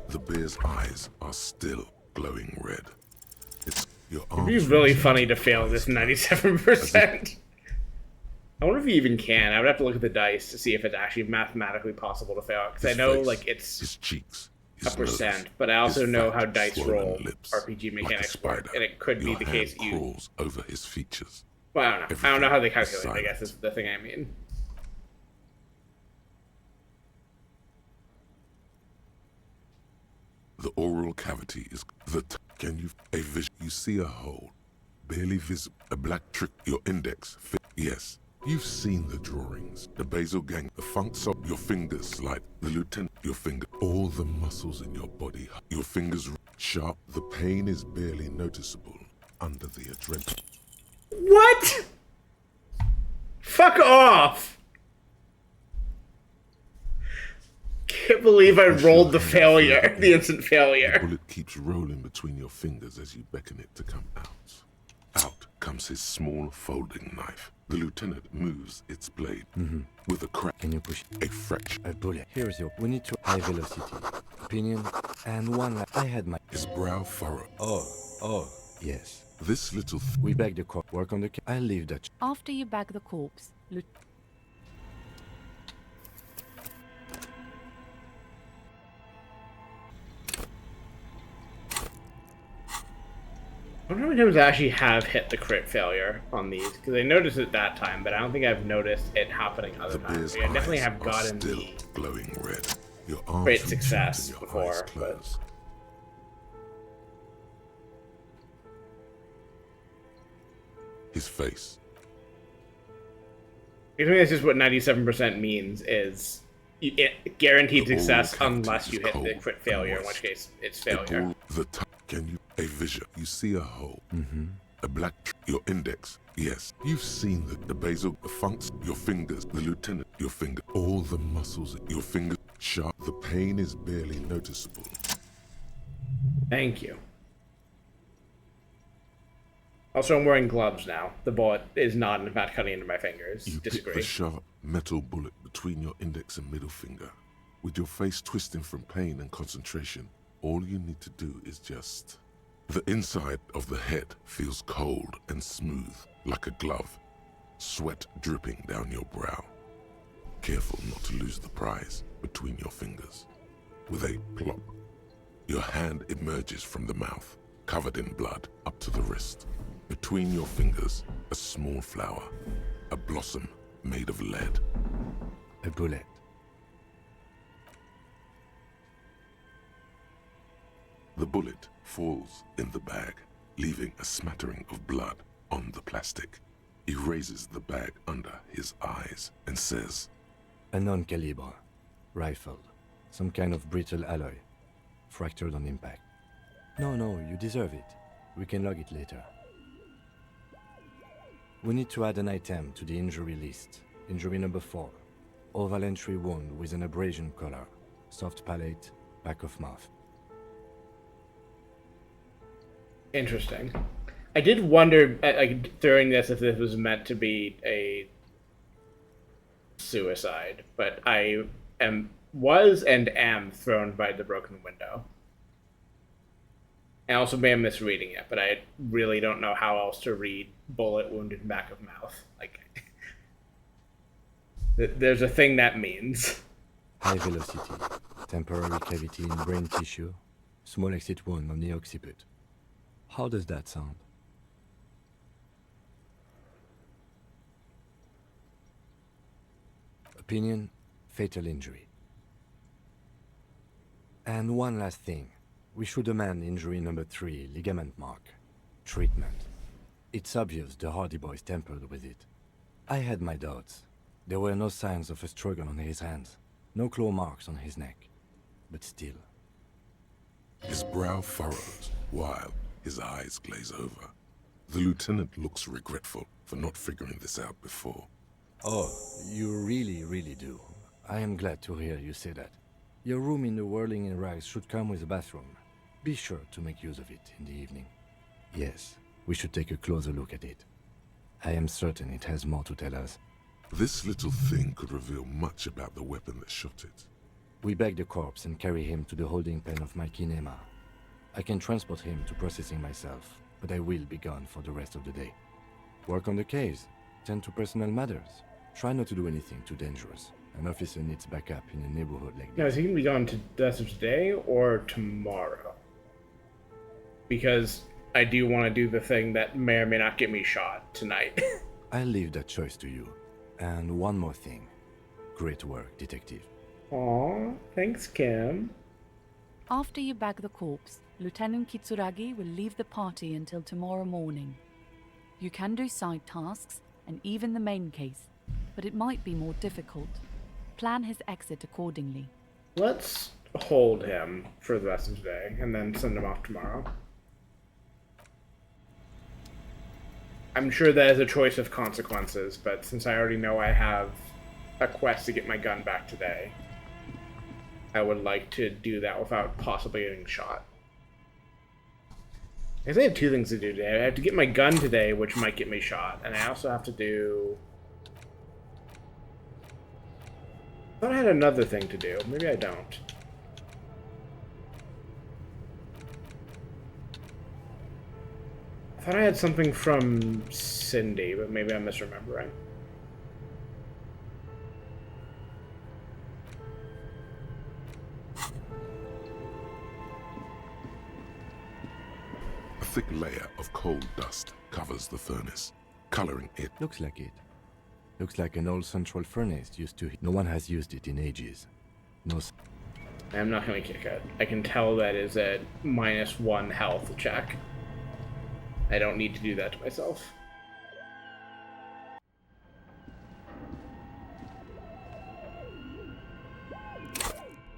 A: The bear's eyes are still glowing red. It's your
C: It'd be
A: arms
C: really
A: reach
C: funny
A: out
C: to fail this 97%. I wonder if you even can. I would have to look at the dice to see if it's actually mathematically possible to fail. Because I
A: His
C: know
A: face,
C: like it's
A: his cheeks,
C: a
A: his
C: percent,
A: nose,
C: but I also
A: his
C: know
A: fat,
C: how dice
A: swollen
C: roll
A: lips,
C: RPG
A: like a
C: mechanics work,
A: spider.
C: and it could be
A: Your
C: the
A: hand
C: case that you.
A: crawls over his features.
C: Well, I don't know. I don't know how they calculate.
A: Everything
C: I guess is the thing I mean.
A: The oral cavity is can you a vision? You see a hole, barely visible. A black trick. Your index. Yes, you've seen the drawings. The basal gang, the funks of your fingers slide. The lieutenant, your finger. All the muscles in your body. Your fingers sharp. The pain is barely noticeable under the adrenaline.
C: What? Fuck off! Can't believe I rolled the failure, the instant
A: The
C: failure.
A: bullet keeps rolling between your fingers as you beckon it to come out. Out comes his small folding knife. The lieutenant moves its blade with a crack.
F: Can you push
A: a fraction?
F: a bullet? Here's your. We need to high velocity. Opinion and one. I had my.
A: His brow furrowed.
F: Oh, yes.
A: This little.
F: We bag the corpse. Work on the. I'll leave that.
P: After you bag the corpse,
C: I wonder how many times I actually have hit the crit failure on these, because I noticed it that time, but I don't think I've noticed it happening other times. Like, I definitely have gotten
A: still
C: the
A: glowing red. Your arms
C: great
A: reach
C: success
A: out and your eyes
C: before, but
A: close. His face.
C: I think that's just what 97% means is guaranteed
A: The oral
C: success
A: cavity
C: unless
A: is
C: you hit
A: cold
C: the crit
A: and
C: failure, in
A: moist.
C: which case it's
A: The
C: failure.
A: ball- the t- Can you a vision? You see a hole. A black your index. Yes, you've seen the basal, the funks, your fingers, the lieutenant, your finger, all the muscles, your fingers sharp. The pain is barely noticeable.
C: Thank you. Also, I'm wearing gloves now. The bullet is not, in fact, cutting into my fingers.
A: You pick
C: Disagree.
A: the sharp metal bullet between your index and middle finger. With your face twisting from pain and concentration, all you need to do is just... The inside of the head feels cold and smooth, like a glove. Sweat dripping down your brow. Careful not to lose the prize between your fingers. With a plop, your hand emerges from the mouth, covered in blood up to the wrist. Between your fingers, a small flower, a blossom made of lead.
F: A bullet.
A: The bullet falls in the bag, leaving a smattering of blood on the plastic. He raises the bag under his eyes and says,
F: A non-caliber rifle. Some kind of brittle alloy. Fractured on impact. No, you deserve it. We can log it later. We need to add an item to the injury list. Injury number 4. Oval entry wound with an abrasion color. Soft palate, back of mouth.
C: Interesting. I did wonder during this if this was meant to be a suicide, but I was and am thrown by the broken window. I also may have misreading it, but I really don't know how else to read bullet wounded back of mouth. Like, there's a thing that means.
F: High velocity. Temporary cavity in brain tissue. Small exit wound on the occiput. How does that sound? Opinion, fatal injury. And one last thing. We should amend injury number 3, ligament mark. Treatment. It's obvious the Hardy Boys tampered with it. I had my doubts. There were no signs of a struggle on his hands. No claw marks on his neck. But still.
A: His brow furrows, while his eyes glaze over. The lieutenant looks regretful for not figuring this out before.
F: Oh, you really do. I am glad to hear you say that. Your room in the Whirling in Rags should come with a bathroom. Be sure to make use of it in the evening. Yes, we should take a closer look at it. I am certain it has more to tell us.
A: This little thing could reveal much about the weapon that shot it.
F: We bag the corpse and carry him to the holding pen of my kinema. I can transport him to processing myself, but I will be gone for the rest of the day. Work on the case, tend to personal matters. Try not to do anything too dangerous. An officer needs backup in a neighborhood like
C: Now,
F: this.
C: is he going to be gone to the rest of today or tomorrow? Because I do want to do the thing that may or may not get me shot tonight.
F: I'll leave that choice to you. And one more thing. Great work, detective.
C: Aw, thanks, Kim.
P: After you bag the corpse, Lieutenant Kitsuragi will leave the party until tomorrow morning. You can do side tasks and even the main case, but it might be more difficult. Plan his exit accordingly.
C: Let's hold him for the rest of the day and then send him off tomorrow. I'm sure that is a choice of consequences, but since I already know I have a quest to get my gun back today, I would like to do that without possibly getting shot. Because I have two things to do today. I have to get my gun today, which might get me shot, and I also have to do... I thought I had another thing to do. Maybe I don't. I thought I had something from Cindy, but maybe I'm misremembering.
A: A thick layer of coal dust covers the furnace, coloring it.
F: Looks like it. Looks like an old central furnace used to... No one has used it in ages. No...
C: I'm not going to kick it. I can tell that is a -1 health check. I don't need to do that to myself.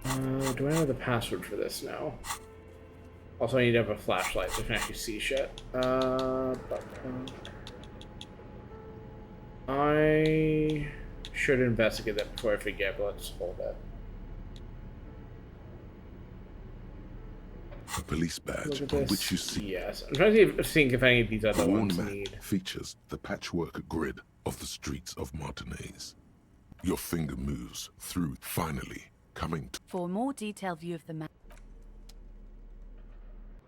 C: Do I know the password for this now? Also, I need to have a flashlight so I can actually see shit. I should investigate that before I forget, but let's hold it.
A: A police badge
C: Look at
A: on
C: this.
A: which you see.
C: Yes, I'm trying to think if any of these other
A: The worn
C: ones
A: map
C: need.
A: features the patchwork grid of the streets of Martinez. Your finger moves through, finally coming to
P: For a more detailed view of the map,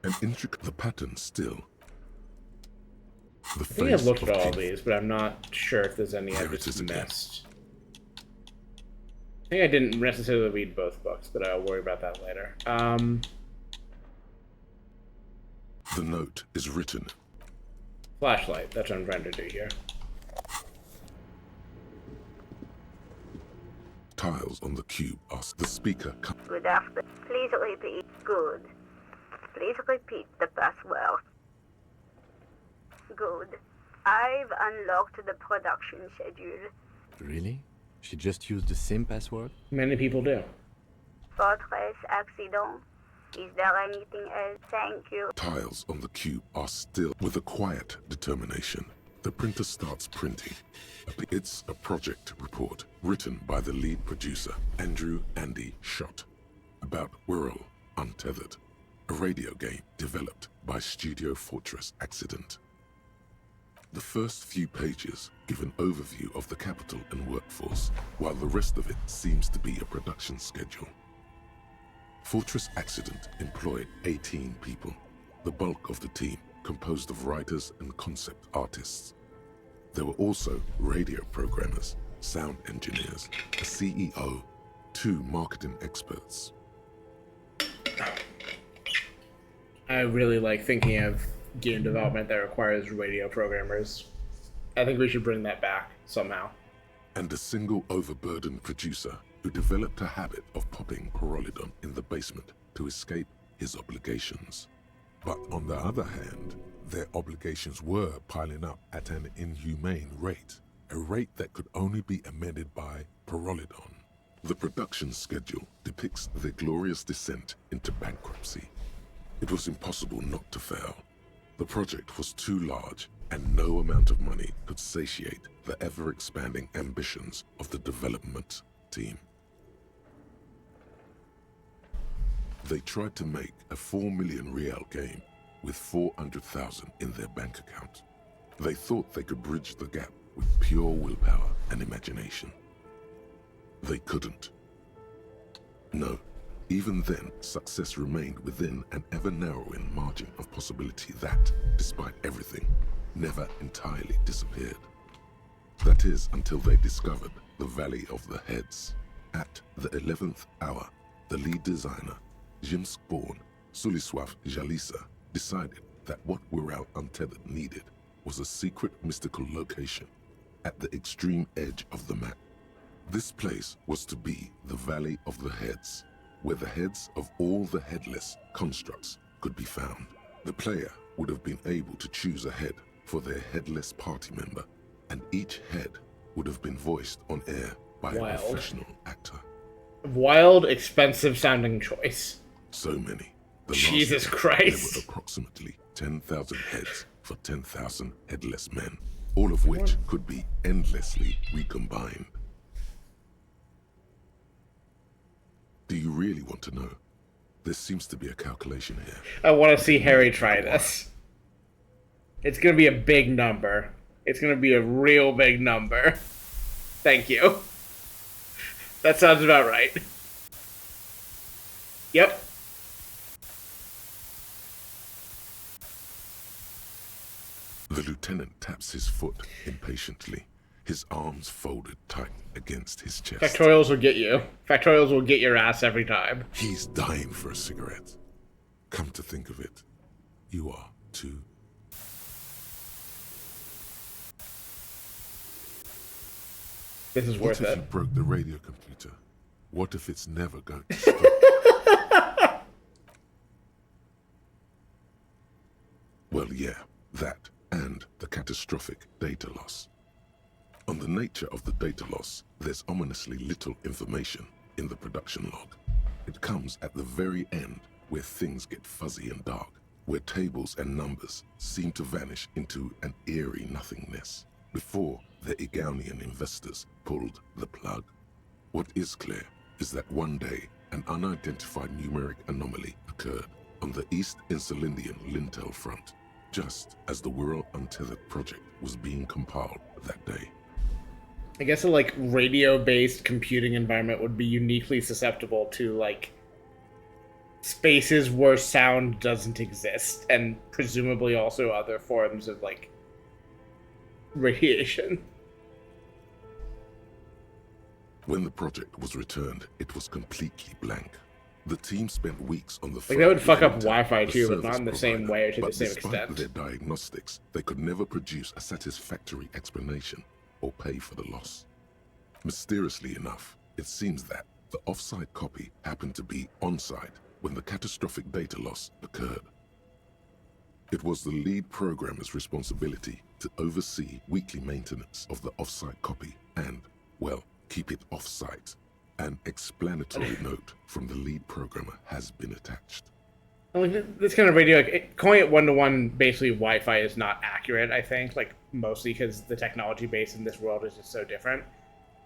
A: an intricate the pattern still. The
C: I think I've looked
A: of
C: at all of
A: King.
C: these, but I'm not sure if there's any
A: There
C: I
A: it
C: just
A: is again.
C: missed. I think I didn't necessarily read both books, but I'll worry about that later.
A: The note is written.
C: Flashlight, that's what I'm trying to do here.
A: Tiles on the cube ask the speaker.
O: Good afternoon. Please repeat. Good. Please repeat the password. Good. I've unlocked the production schedule.
F: Really? She just used the same password?
C: Many people do.
O: Fortress accident. Is there anything else? Thank you.
A: Tiles on the cube are still with a quiet determination. The printer starts printing. It's a project report written by the lead producer, Andrew Andy Schott, about Whirl Untethered, a radio game developed by Studio Fortress Accident. The first few pages give an overview of the capital and workforce, while the rest of it seems to be a production schedule. Fortress Accident employed 18 people, the bulk of the team composed of writers and concept artists. There were also radio programmers, sound engineers, a CEO, 2 marketing experts.
C: I really like thinking of game development that requires radio programmers. I think we should bring that back somehow.
A: And a single overburdened producer who developed a habit of popping Pyrrolidon in the basement to escape his obligations. But on the other hand, their obligations were piling up at an inhumane rate, a rate that could only be amended by Pyrrolidon. The production schedule depicts their glorious descent into bankruptcy. It was impossible not to fail. The project was too large, and no amount of money could satiate the ever-expanding ambitions of the development team. They tried to make a 4 million real game with 400,000 in their bank account. They thought they could bridge the gap with pure willpower and imagination. They couldn't. No, Even then, success remained within an ever-narrowing margin of possibility that, despite everything, never entirely disappeared. That is, until they discovered the Valley of the Heads. At the 11th hour, the lead designer, Jimsk-born Sulisław Jalisa, decided that what Wirral Untethered needed was a secret mystical location at the extreme edge of the map. This place was to be the Valley of the Heads, where the heads of all the headless constructs could be found. The player would have been able to choose a head for their headless party member, and each head would have been voiced on air by a professional actor.
C: Wild, expensive sounding choice.
A: So many.
C: Jesus
A: There
C: Christ.
A: were approximately 10,000 heads for 10,000 headless men, all of which could be endlessly recombined. Do you really want to know? There seems to be a calculation here.
C: I want to see Harry try this. It's going to be a big number. It's going to be a real big number. Thank you. That sounds about right. Yep.
A: The lieutenant taps his foot impatiently, his arms folded tight against his chest.
C: Factorials will get you. Factorials will get your ass every time.
A: He's dying for a cigarette. Come to think of it, you are too.
C: This is worth
A: What if
C: it.
A: you broke the radio computer? What if it's never going to stop? Well, yeah, that and the catastrophic data loss. On the nature of the data loss, there's ominously little information in the production log. It comes at the very end, where things get fuzzy and dark, where tables and numbers seem to vanish into an eerie nothingness, before the Egonian investors pulled the plug. What is clear is that one day, an unidentified numeric anomaly occurred on the East Insulindian Lintel front, just as the Wirral Untethered project was being compiled that day.
C: I guess a like radio-based computing environment would be uniquely susceptible to like spaces where sound doesn't exist, and presumably also other forms of like radiation.
A: When the project was returned, it was completely blank. The team spent weeks on the
C: Like that would fuck up Wi-Fi too, but not in the same way or to the same
A: despite
C: extent.
A: their diagnostics, they could never produce a satisfactory explanation or pay for the loss. Mysteriously enough, it seems that the off-site copy happened to be on-site when the catastrophic data loss occurred. It was the lead programmer's responsibility to oversee weekly maintenance of the off-site copy and, well, keep it off-site. An explanatory note from the lead programmer has been attached.
C: Like this kind of radio, like, calling it one-to-one, basically Wi-Fi is not accurate, I think, like mostly because the technology base in this world is just so different.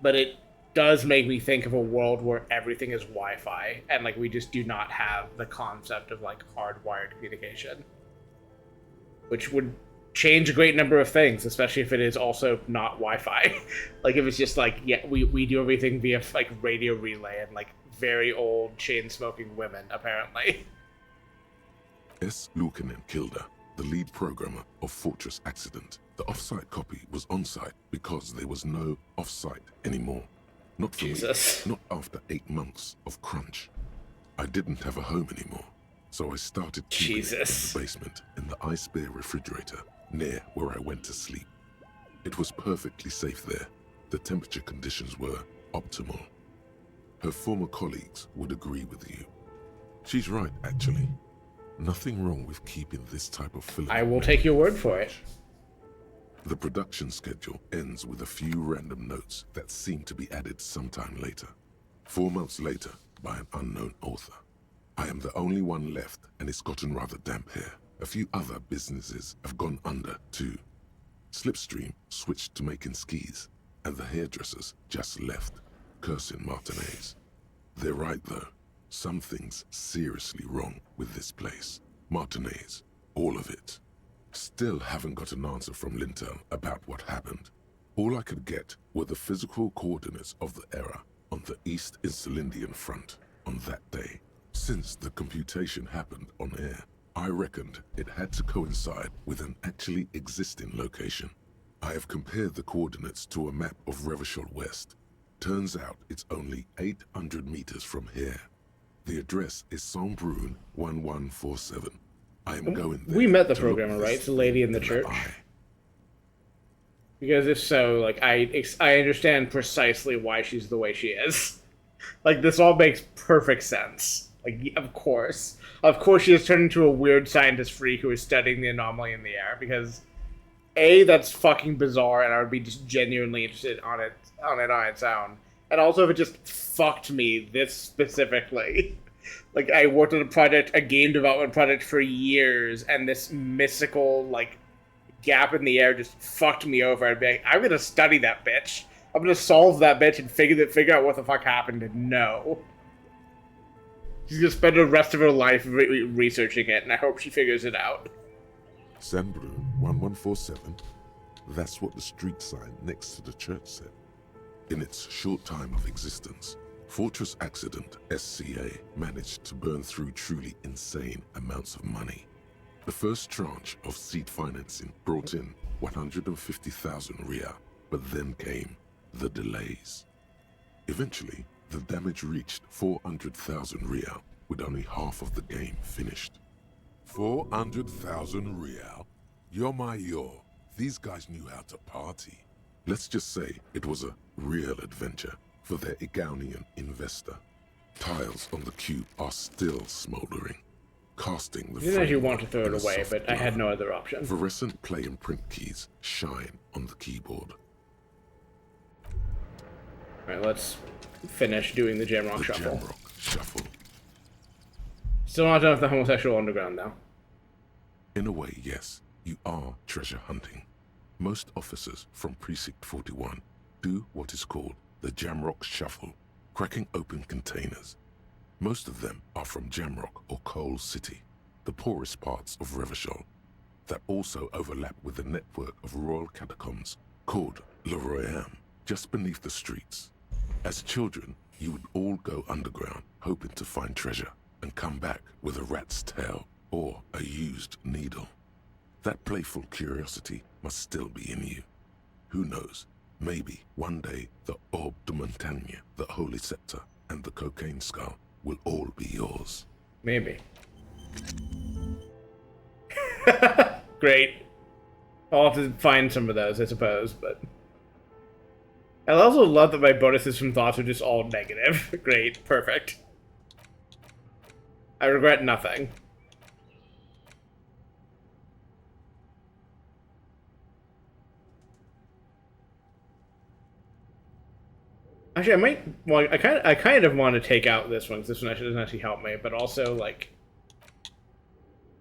C: But it does make me think of a world where everything is Wi-Fi, and like we just do not have the concept of like hardwired communication, which would change a great number of things, especially if it is also not Wi-Fi. Like if it's just like, yeah, we do everything via like radio relay and like very old chain-smoking women, apparently.
A: S. Luukkonen Kilda, the lead programmer of Fortress Accident. The off-site copy was on-site because there was no off-site anymore. Not for
C: Jesus.
A: me, not after 8 months of crunch. I didn't have a home anymore, so I started keeping it in the basement in the ice bear refrigerator near where I went to sleep. It was perfectly safe there. The temperature conditions were optimal. Her former colleagues would agree with you. She's right, actually. Nothing wrong with keeping this type of filament.
C: I will take your word for it.
A: The production schedule ends with a few random notes that seem to be added sometime later. 4 months later, by an unknown author. I am the only one left, and it's gotten rather damp here. A few other businesses have gone under, too. Slipstream switched to making skis, and the hairdressers just left, cursing Martinez. They're right, though. Something's seriously wrong with this place. Martinez, all of it. Still haven't got an answer from Lintel about what happened. All I could get were the physical coordinates of the error on the East Insulindian front on that day. Since the computation happened on air, I reckoned it had to coincide with an actually existing location. I have compared the coordinates to a map of Revachol West. Turns out it's only 800 meters from here. The address is Saint-Brun 1147. I am going there.
C: We met the
A: to look
C: programmer, right?
A: this
C: It's the lady in the
A: thing
C: church.
A: eye.
C: Because if so, like, I understand precisely why she's the way she is. Like, this all makes perfect sense. Like, of course. Of course she has turned into a weird scientist freak who is studying the anomaly in the air, because A, that's fucking bizarre, and I would be just genuinely interested on it on its own. And also, if it just fucked me this specifically. Like, I worked on a game development project for years, and this mystical, like, gap in the air just fucked me over. I'd be like, I'm gonna study that bitch. I'm gonna solve that bitch and figure out what the fuck happened and know. She's gonna spend the rest of her life researching it, and I hope she figures it out.
A: Saint-Brun 1147. That's what the street sign next to the church said. In its short time of existence, Fortress Accident SCA managed to burn through truly insane amounts of money. The first tranche of seed financing brought in 150,000 Riyal, but then came the delays. Eventually, the damage reached 400,000 Riyal, with only half of the game finished. 400,000 Riyal? Yo. These guys knew how to party. Let's just say it was a real adventure for their Igaunian investor. Tiles on the cube are still smoldering, casting the
C: I didn't actually want to
A: framework
C: throw
A: in
C: it
A: a
C: away,
A: soft
C: but I had
A: glow.
C: no other option.
A: Fluorescent play and print keys shine on the keyboard.
C: Alright, let's finish doing the Jamrock
A: The
C: Shuffle.
A: Jamrock Shuffle.
C: Still not done with the homosexual underground, though.
A: In a way, yes, you are treasure hunting. Most officers from Precinct 41 do what is called the Jamrock Shuffle, cracking open containers. Most of them are from Jamrock or Coal City, the poorest parts of Revachol, that also overlap with the network of royal catacombs called Le Royaume, just beneath the streets. As children, you would all go underground, hoping to find treasure, and come back with a rat's tail or a used needle. That playful curiosity must still be in you. Who knows, maybe one day the Orbe de Montagne, the Holy Scepter, and the Cocaine Skull will all be yours.
C: Maybe. Great. I'll have to find some of those, I suppose, but... I also love that my bonuses from thoughts are just all negative. Great. Perfect. I regret nothing. Actually, I might. Well, I kind of want to take out this one because this one actually doesn't actually help me. But also, like,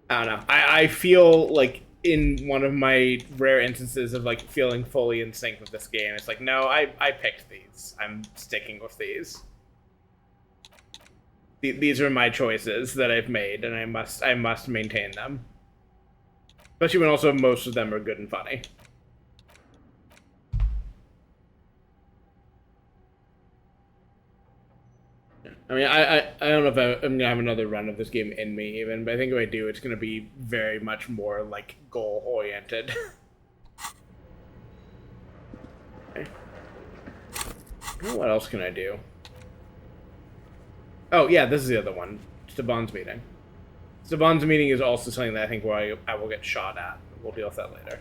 C: I don't know. I feel like in one of my rare instances of like feeling fully in sync with this game, it's like, no, I picked these. I'm sticking with these. These are my choices that I've made, and I must maintain them. Especially when also most of them are good and funny. I mean, I don't know if I'm gonna have another run of this game in me even, but I think if I do, it's gonna be very much more like goal oriented. Okay. What else can I do? Oh yeah, this is the other one. Staban's meeting. Staban's meeting is also something that I think where I will get shot at. We'll deal with that later.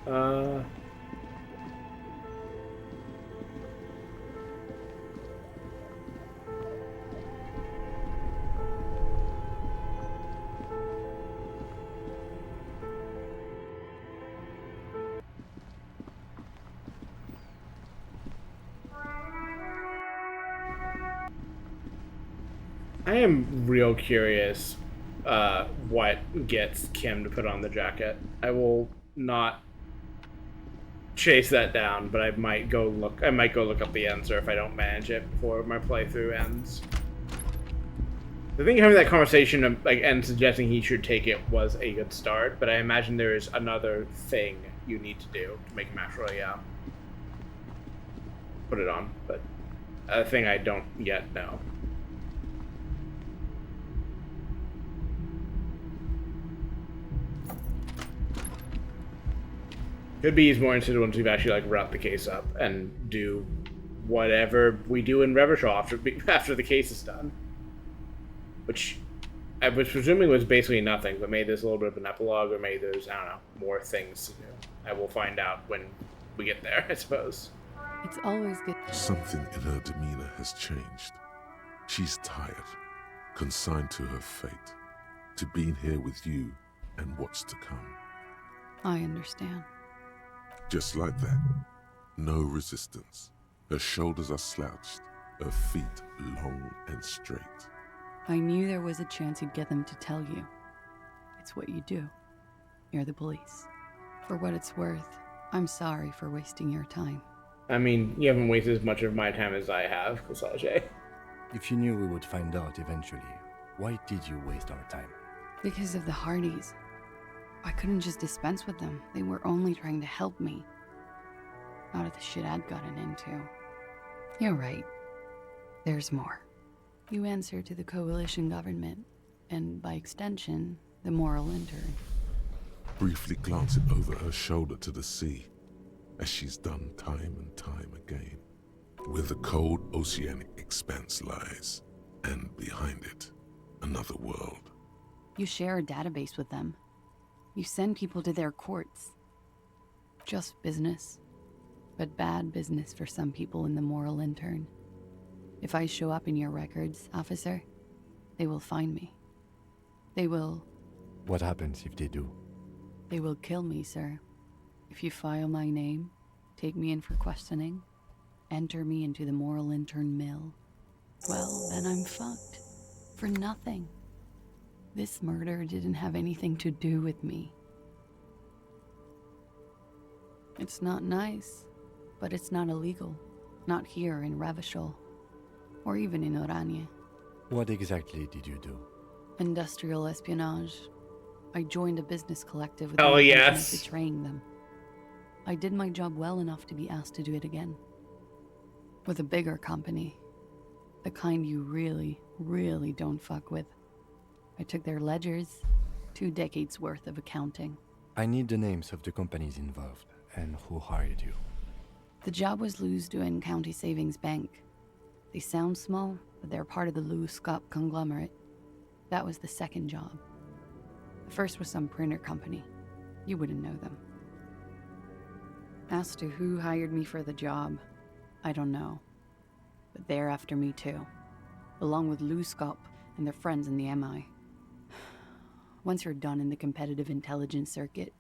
C: Oh. I am real curious what gets Kim to put on the jacket. I will not chase that down, but I might go look up the answer if I don't manage it before my playthrough ends. I think having that conversation and suggesting he should take it was a good start, but I imagine there is another thing you need to do to make him actually put it on, but a thing I don't yet know. Could be he's more interested once we've actually like wrap the case up and do whatever we do in Revershaw after the case is done. Which I was presuming was basically nothing, but maybe there's a little bit of an epilogue, or maybe there's, I don't know, more things to do. I will find out when we get there, I suppose.
E: It's always good.
A: Something in her demeanor has changed. She's tired, consigned to her fate, to being here with you and what's to come.
E: I understand.
A: Just like that, no resistance. Her shoulders are slouched, her feet long and straight.
E: I knew there was a chance you'd get them to tell you. It's what you do. You're the police. For what it's worth, I'm sorry for wasting your time.
C: I mean, you haven't wasted as much of my time as I have, Kasage.
F: If you knew we would find out eventually, why did you waste our time?
E: Because of the Hardys. I couldn't just dispense with them. They were only trying to help me. Out of the shit I'd gotten into. You're right. There's more. You answer to the coalition government, and by extension, the moral intern.
A: Briefly glancing over her shoulder to the sea, as she's done time and time again, where the cold oceanic expanse lies, and behind it, another world.
E: You share a database with them. You send people to their courts. Just business, but bad business for some people in the moral intern. If I show up in your records, officer, they will find me. They will...
F: What happens if they do?
E: They will kill me, sir. If you file my name, take me in for questioning, enter me into the moral intern mill, well, then I'm fucked. For nothing. This murder didn't have anything to do with me. It's not nice, but it's not illegal. Not here in Revachol. Or even in Oranje.
F: What exactly did you do?
E: Industrial espionage. I joined a business collective with
C: the
E: intention of betraying them. I did my job well enough to be asked to do it again. With a bigger company. The kind you really, really don't fuck with. I took their ledgers, 2 decades worth of accounting.
F: I need the names of the companies involved and who hired you.
E: The job was Lewis County Savings Bank. They sound small, but they're part of the Lewis conglomerate. That was the second job. The first was some printer company. You wouldn't know them. As to who hired me for the job, I don't know. But they're after me too, along with Luskop and their friends in the MI. Once you're done in the competitive intelligence circuit,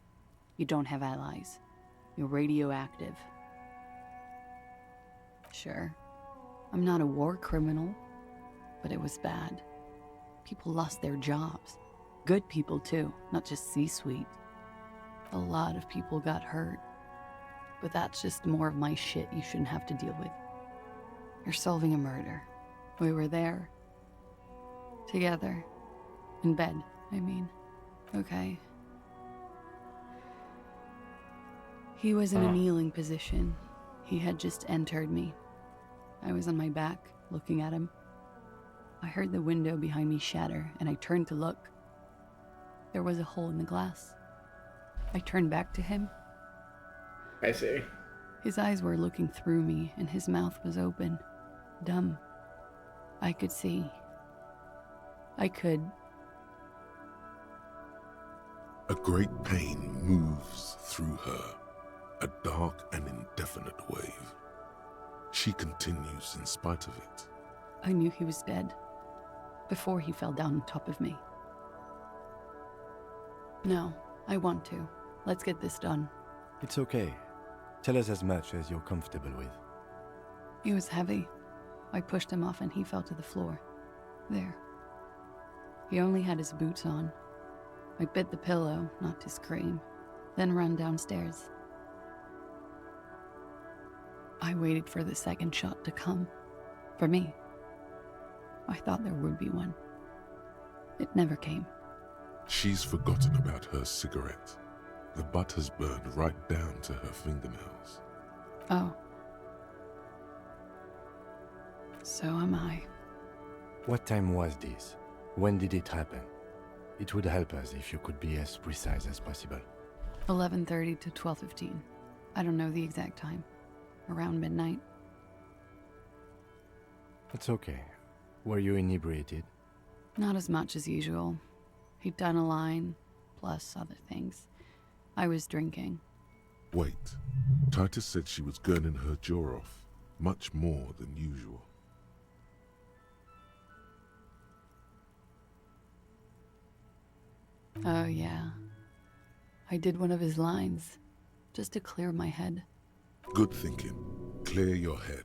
E: you don't have allies. You're radioactive. Sure, I'm not a war criminal, but it was bad. People lost their jobs. Good people too, not just C-suite. A lot of people got hurt. But that's just more of my shit you shouldn't have to deal with. You're solving a murder. We were there. Together. In bed, I mean. Okay. He was in a kneeling position. He had just entered me. I was on my back, looking at him. I heard the window behind me shatter, and I turned to look. There was a hole in the glass. I turned back to him.
C: I see.
E: His eyes were looking through me, and his mouth was open. Dumb. I could see. I could.
A: A great pain moves through her, a dark and indefinite wave. She continues in spite of it.
E: I knew he was dead, before he fell down on top of me. No, I want to. Let's get this done.
F: It's okay. Tell us as much as you're comfortable with.
E: He was heavy. I pushed him off and he fell to the floor. There. He only had his boots on. I bit the pillow, not to scream, then ran downstairs. I waited for the second shot to come. For me. I thought there would be one. It never came.
A: She's forgotten about her cigarette. The butt has burned right down to her fingernails.
E: Oh. So am I.
F: What time was this? When did it happen? It would help us if you could be as precise as possible.
E: 11:30 to 12:15. I don't know the exact time. Around midnight.
F: It's okay. Were you inebriated?
E: Not as much as usual. He'd done a line, plus other things. I was drinking.
A: Wait. Titus said she was gurning her jaw off, much more than usual.
E: Oh, yeah. I did one of his lines, just to clear my head.
A: Good thinking. Clear your head.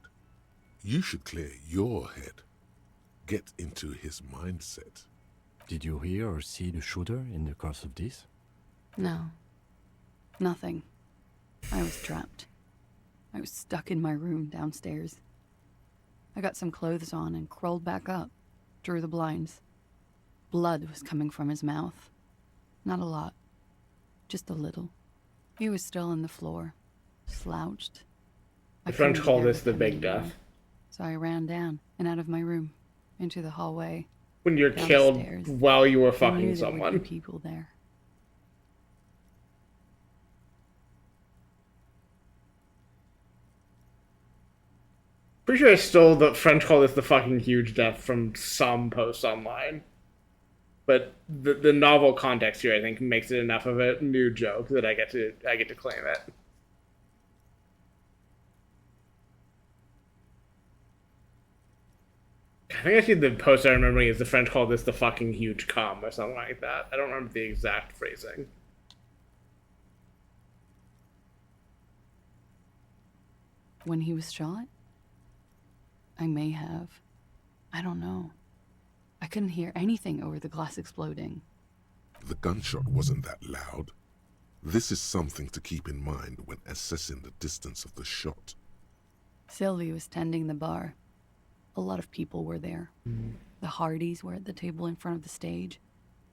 A: You should clear your head. Get into his mindset.
F: Did you hear or see the shooter in the course of this?
E: No. Nothing. I was trapped. I was stuck in my room downstairs. I got some clothes on and crawled back up, drew the blinds. Blood was coming from his mouth. Not a lot. Just a little. He was still on the floor, slouched.
C: The French call this the big death.
E: So I ran down and out of my room, into the hallway.
C: When you're killed while you were fucking someone.
E: There were people there.
C: Pretty sure I stole the French call this the fucking huge death from some post online. But the novel context here, I think, makes it enough of a new joke that I get to claim it. I think actually the post I remember is the French called this the fucking huge cum or something like that. I don't remember the exact phrasing.
E: When he was shot? I may have. I don't know. I couldn't hear anything over the glass exploding.
A: The gunshot wasn't that loud. This is something to keep in mind when assessing the distance of the shot.
E: Sylvie was tending the bar. A lot of people were there. The Hardys were at the table in front of the stage.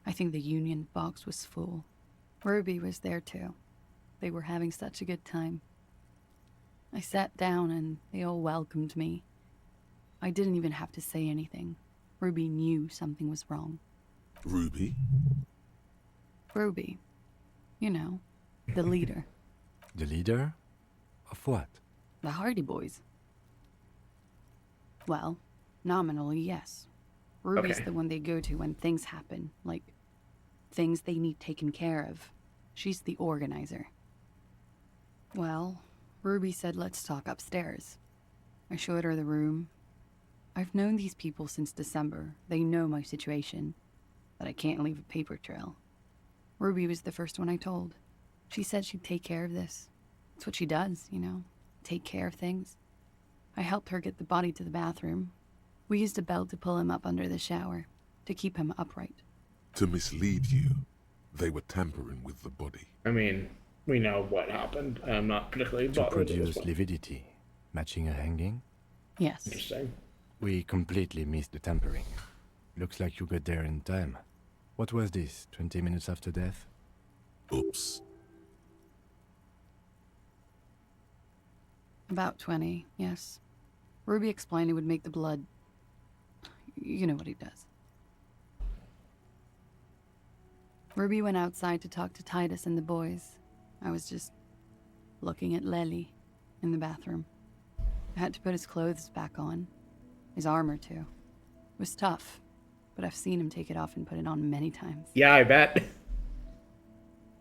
E: I think the Union box was full. Ruby was there too. They were having such a good time. I sat down and they all welcomed me. I didn't even have to say anything. Ruby knew something was wrong.
A: Ruby?
E: Ruby. You know, the leader.
F: The leader? Of what?
E: The Hardy Boys. Well, nominally, yes. Ruby's the one they go to when things happen, like things they need taken care of. She's the organizer. Well, Ruby said let's talk upstairs. I showed her the room. I've known these people since December. They know my situation, that I can't leave a paper trail. Ruby was the first one I told. She said she'd take care of this. It's what she does, you know, take care of things. I helped her get the body to the bathroom. We used a belt to pull him up under the shower, to keep him upright.
A: To mislead you, they were tampering with the body.
C: I mean, we know what happened. I'm not particularly
F: To
C: bothered.
F: produce lividity, matching a hanging?
E: Yes.
C: Interesting.
F: We completely missed the tampering. Looks like you got there in time. What was this, 20 minutes after death?
A: Oops.
E: About 20, yes. Ruby explained it would make the blood... You know what he does. Ruby went outside to talk to Titus and the boys. I was just looking at Lely in the bathroom. I had to put his clothes back on. His armor, too. It was tough, but I've seen him take it off and put it on many times.
C: Yeah, I bet.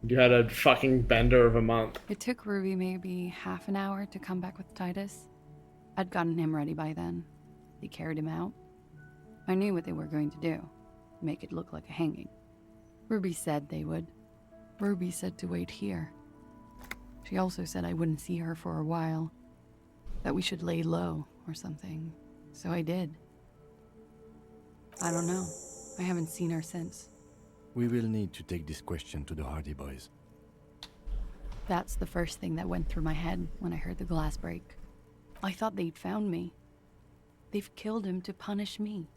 C: You had a fucking bender of a month.
E: It took Ruby maybe half an hour to come back with Titus. I'd gotten him ready by then. They carried him out. I knew what they were going to do. Make it look like a hanging. Ruby said they would. Ruby said to wait here. She also said I wouldn't see her for a while. That we should lay low or something. So I did. I don't know. I haven't seen her since.
F: We will need to take this question to the Hardy Boys.
E: That's the first thing that went through my head when I heard the glass break. I thought they'd found me. They've killed him to punish me.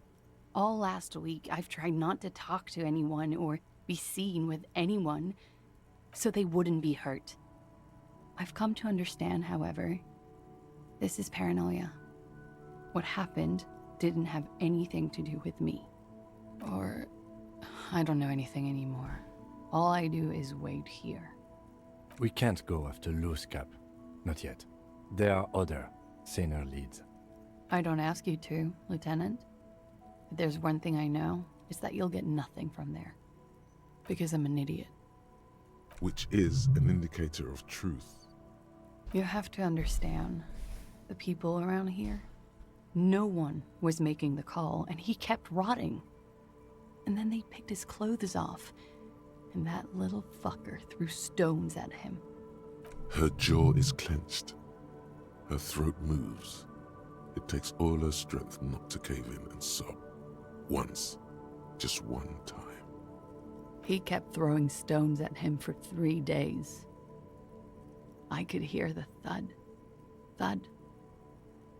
E: All last week, I've tried not to talk to anyone or be seen with anyone, so they wouldn't be hurt. I've come to understand, however, this is paranoia. What happened didn't have anything to do with me. Or, I don't know anything anymore. All I do is wait here.
F: We can't go after Loose Cap. Not yet. There are other, saner leads.
E: I don't ask you to, Lieutenant. If there's one thing I know, it's that you'll get nothing from there. Because I'm an idiot.
A: Which is an indicator of truth.
E: You have to understand, the people around here, no one was making the call, and he kept rotting. And then they picked his clothes off, and that little fucker threw stones at him.
A: Her jaw is clenched. Her throat moves. It takes all her strength not to cave in and sob. Once. Just one time.
E: He kept throwing stones at him for 3 days. I could hear the thud. Thud.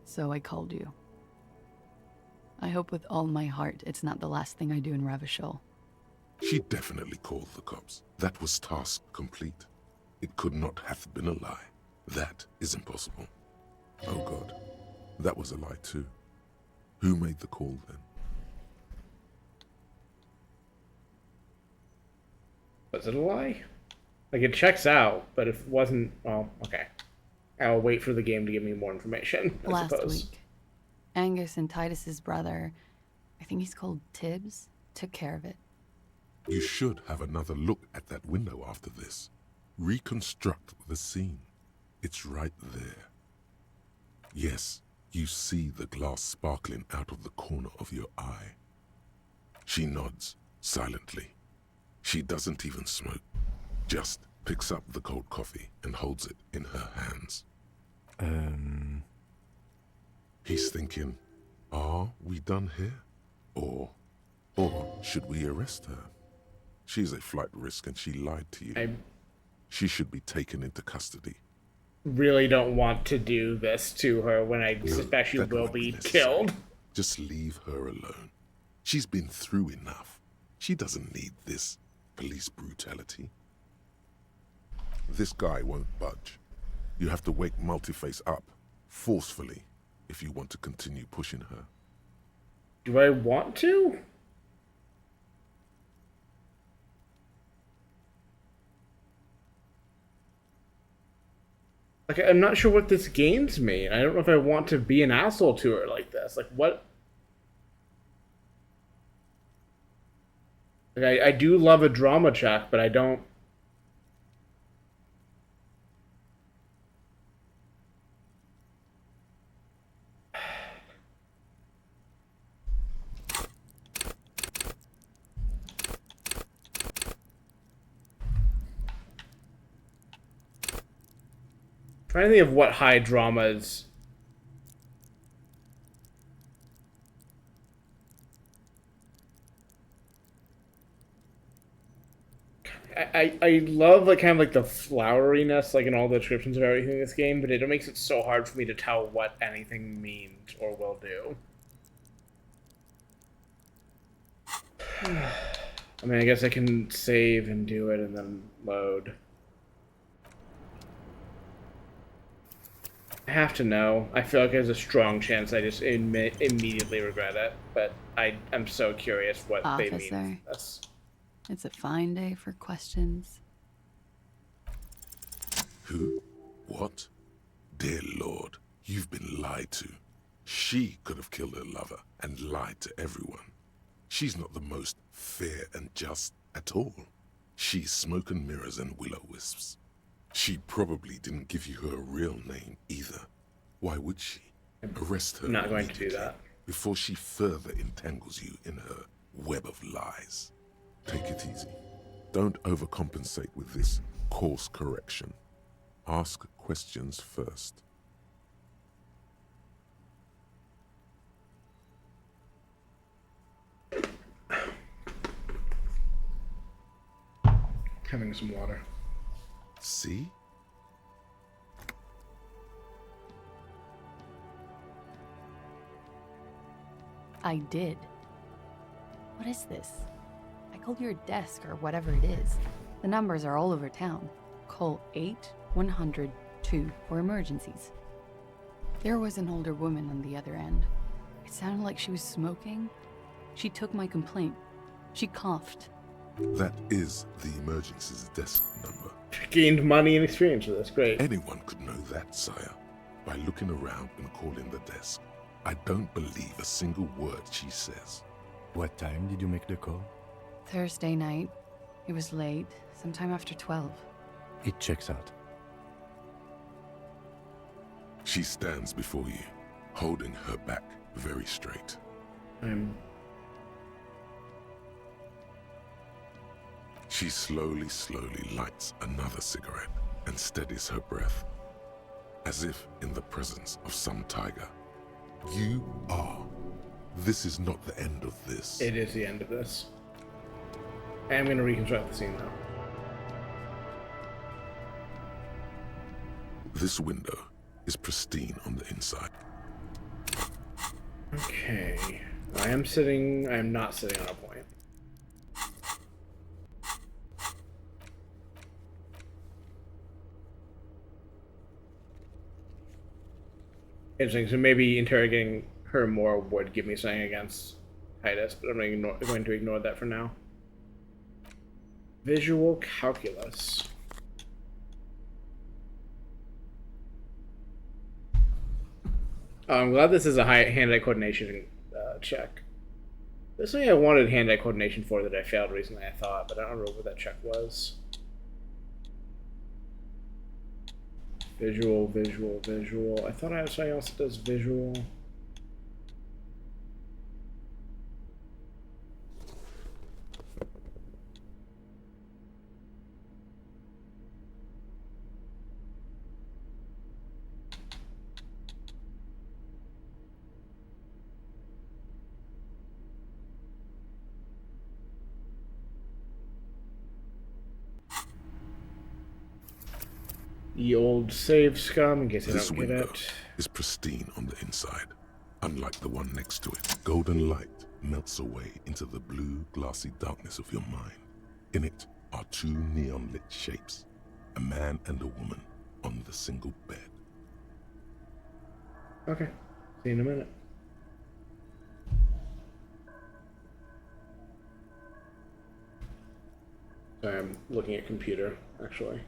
E: So I called you. I hope with all my heart it's not the last thing I do in Ravishol.
A: She definitely called the cops. That was task complete. It could not have been a lie. That is impossible. Oh God, that was a lie too. Who made the call then?
C: Was it a lie? Like, it checks out, but if it wasn't, well, okay. I'll wait for the game to give me more information, I
E: Last
C: suppose.
E: week, Angus and Titus's brother, I think he's called Tibbs, took care of it.
A: You should have another look at that window after this. Reconstruct the scene. It's right there. Yes, you see the glass sparkling out of the corner of your eye. She nods, silently. She doesn't even smoke. Just picks up the cold coffee and holds it in her hands. He's thinking, are we done here? Or should we arrest her? She's a flight risk and she lied to you. She should be taken into custody.
C: Really don't want to do this to her when I suspect she
A: that
C: will
A: won't
C: be
A: necessary.
C: killed.
A: Just leave her alone. She's been through enough. She doesn't need this police brutality. This guy won't budge. You have to wake Multiface up, forcefully, if you want to continue pushing her.
C: Do I want to? Like, I'm not sure what this games mean. I don't know if I want to be an asshole to her like this. Like, what? Like, I do love a drama check, but I don't... Trying to think of what high dramas. I love like kind of like the floweriness like in all the descriptions of everything in this game, but it makes it so hard for me to tell what anything means or will do. I mean, I guess I can save and do it and then load. I have to know. I feel like there's a strong chance I just immediately regret it, but I'm so curious what they mean with this.
E: It's a fine day for questions.
A: Who? What? Dear Lord, you've been lied to. She could have killed her lover and lied to everyone. She's not the most fair and just at all. She's smoke and mirrors and will-o-wisps. She probably didn't give you her real name either. Why would she? Arrest her
C: I'm not going to do that.
A: Before she further entangles you in her web of lies. Take it easy. Don't overcompensate with this course correction. Ask questions first.
C: Having some water.
A: See?
E: I did. What is this? I called your desk or whatever it is. The numbers are all over town. Call 8-100-2 for emergencies. There was an older woman on the other end. It sounded like she was smoking. She took my complaint. She coughed.
A: That is the emergency's desk number.
C: Gained money and experience with this. Great.
A: Anyone could know that, sire, by looking around and calling the desk. I don't believe a single word she says.
F: What time did you make the call?
E: Thursday night. It was late, sometime after 12.
F: It checks out.
A: She stands before you, holding her back very straight. She slowly lights another cigarette and steadies her breath, as if in the presence of some tiger. You are. This is not the end of this.
C: It is the end of this. I am going to reconstruct the scene now.
A: This window is pristine on the inside.
C: Okay. I am not sitting on a point. Interesting. So maybe interrogating her more would give me something against Titus, but I'm going to ignore that for now. Visual calculus. I'm glad this is a hand-eye coordination check. There's something I wanted hand-eye coordination for that I failed recently, I thought, but I don't remember what that check was. Visual. I thought I had something else that does visual. The old save scum, in case I
A: This
C: don't get
A: window
C: it.
A: is pristine on the inside, unlike the one next to it. Golden light melts away into the blue, glassy darkness of your mind. In it are two neon-lit shapes, a man and a woman on the single bed.
C: Okay, see you in a minute. Sorry, I'm looking at computer, actually.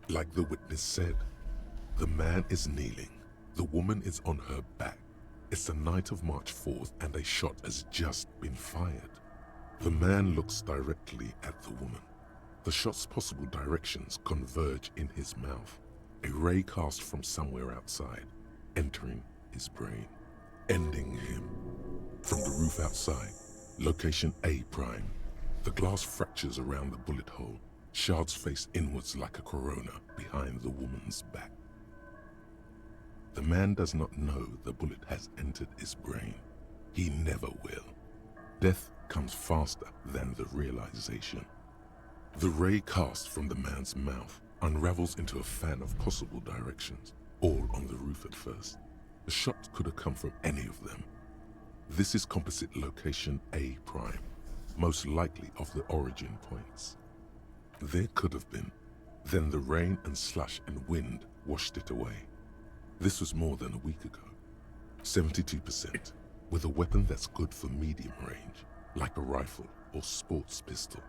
A: Like the witness said, the man is kneeling, the woman is on her back, It's the night of March 4th and a shot has just been fired. The man looks directly at the woman. The shot's possible directions converge in his mouth. A ray cast from somewhere outside, entering his brain, ending him. From the roof outside, location A prime. The glass fractures around the bullet hole. Shards face inwards like a corona behind the woman's back. The man does not know the bullet has entered his brain. He never will. Death comes faster than the realization. The ray cast from the man's mouth unravels into a fan of possible directions, all on the roof at first. The shot could have come from any of them. This is composite location A prime, most likely of the origin points. There could have been. Then the rain and slush and wind washed it away. This was more than a week ago. 72%, with a weapon that's good for medium range, like a rifle or sports pistol.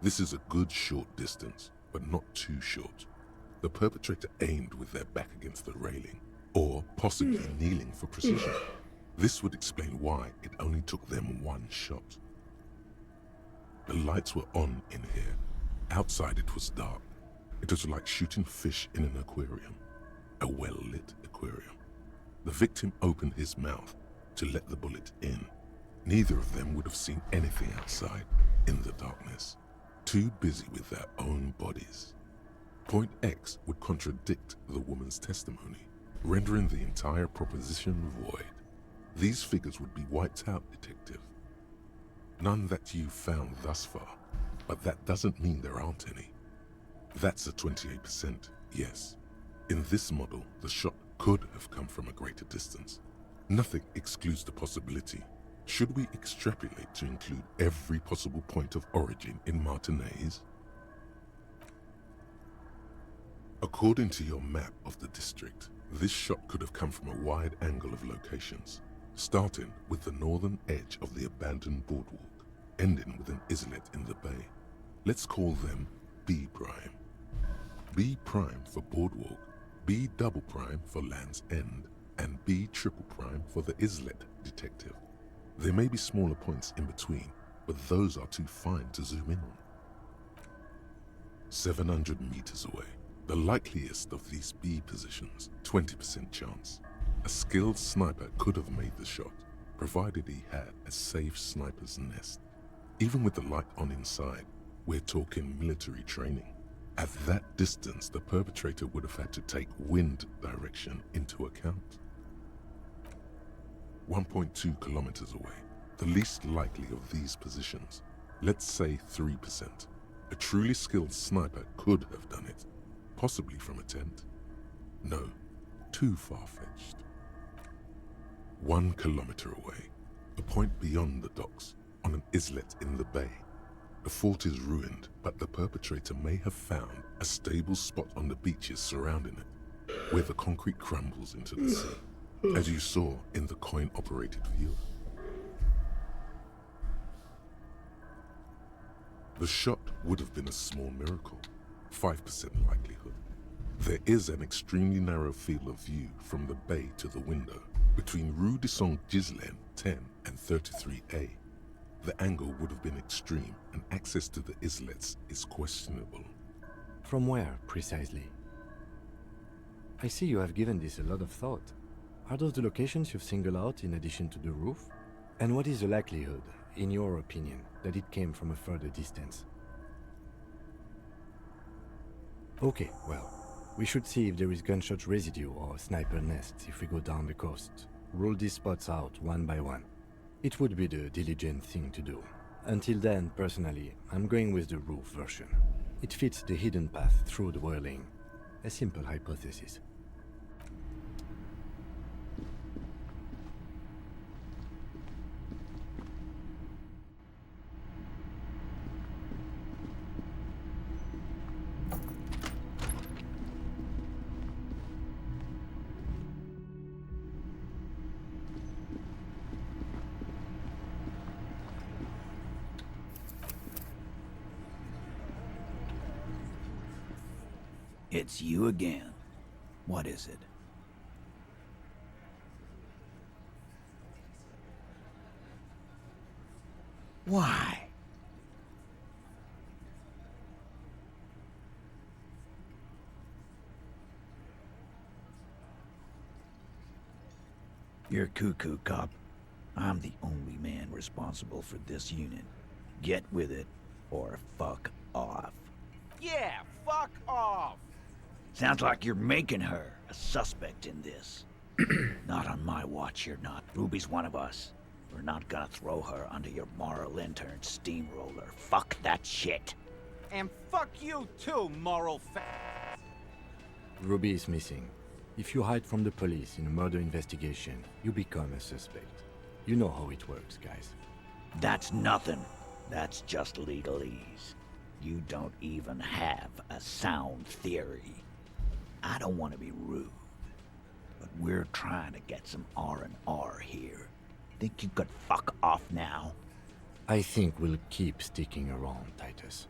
A: This is a good short distance, but not too short. The perpetrator aimed with their back against the railing, or possibly kneeling for precision. This would explain why it only took them one shot. The lights were on in here. Outside it was dark. It was like shooting fish in an aquarium, a well-lit aquarium. The victim opened his mouth to let the bullet in. Neither of them would have seen anything outside in the darkness, too busy with their own bodies. Point X would contradict the woman's testimony, rendering the entire proposition void. These figures would be wiped out, detective. None that you've found thus far, but that doesn't mean there aren't any. That's a 28%, yes. In this model, the shot could have come from a greater distance. Nothing excludes the possibility. Should we extrapolate to include every possible point of origin in Martinez? According to your map of the district, this shot could have come from a wide angle of locations, starting with the northern edge of the abandoned boardwalk, ending with an islet in the bay. Let's call them B prime. B prime for boardwalk, B double prime for Land's End, and B triple prime for the islet, detective. There may be smaller points in between, but those are too fine to zoom in on. 700 meters away, the likeliest of these B positions, 20% chance. A skilled sniper could have made the shot, provided he had a safe sniper's nest. Even with the light on inside, we're talking military training. At that distance, the perpetrator would have had to take wind direction into account. 1.2 kilometers away, the least likely of these positions, let's say 3%. A truly skilled sniper could have done it, possibly from a tent. No, too far-fetched. 1 kilometer away, a point beyond the docks, on an islet in the bay. The fort is ruined, but the perpetrator may have found a stable spot on the beaches surrounding it, where the concrete crumbles into the sea, as you saw in the coin-operated viewer. The shot would have been a small miracle, 5% likelihood. There is an extremely narrow field of view from the bay to the window, between Rue de Saint-Ghislain 10 and 33A. The angle would have been extreme, and access to the islets is questionable.
F: From where, precisely? I see you have given this a lot of thought. Are those the locations you've singled out in addition to the roof? And what is the likelihood, in your opinion, that it came from a further distance? Okay, well, we should see if there is gunshot residue or sniper nests if we go down the coast. Rule these spots out one by one. It would be the diligent thing to do. Until then, personally, I'm going with the roof version. It fits the hidden path through the whirling. A simple hypothesis.
S: It's you again. What is it? Why? You're cuckoo, cop. I'm the only man responsible for this unit. Get with it, or fuck off.
U: Yeah, fuck off!
S: Sounds like you're making her a suspect in this. Not on my watch, you're not. Ruby's one of us. We're not gonna throw her under your moral intern steamroller. Fuck that shit.
U: And fuck you too, moral
F: Ruby is missing. If you hide from the police in a murder investigation, you become a suspect. You know how it works, guys.
S: That's nothing. That's just legalese. You don't even have a sound theory. I don't want to be rude, but we're trying to get some R&R here. Think you could fuck off now?
F: I think we'll keep sticking around, Titus.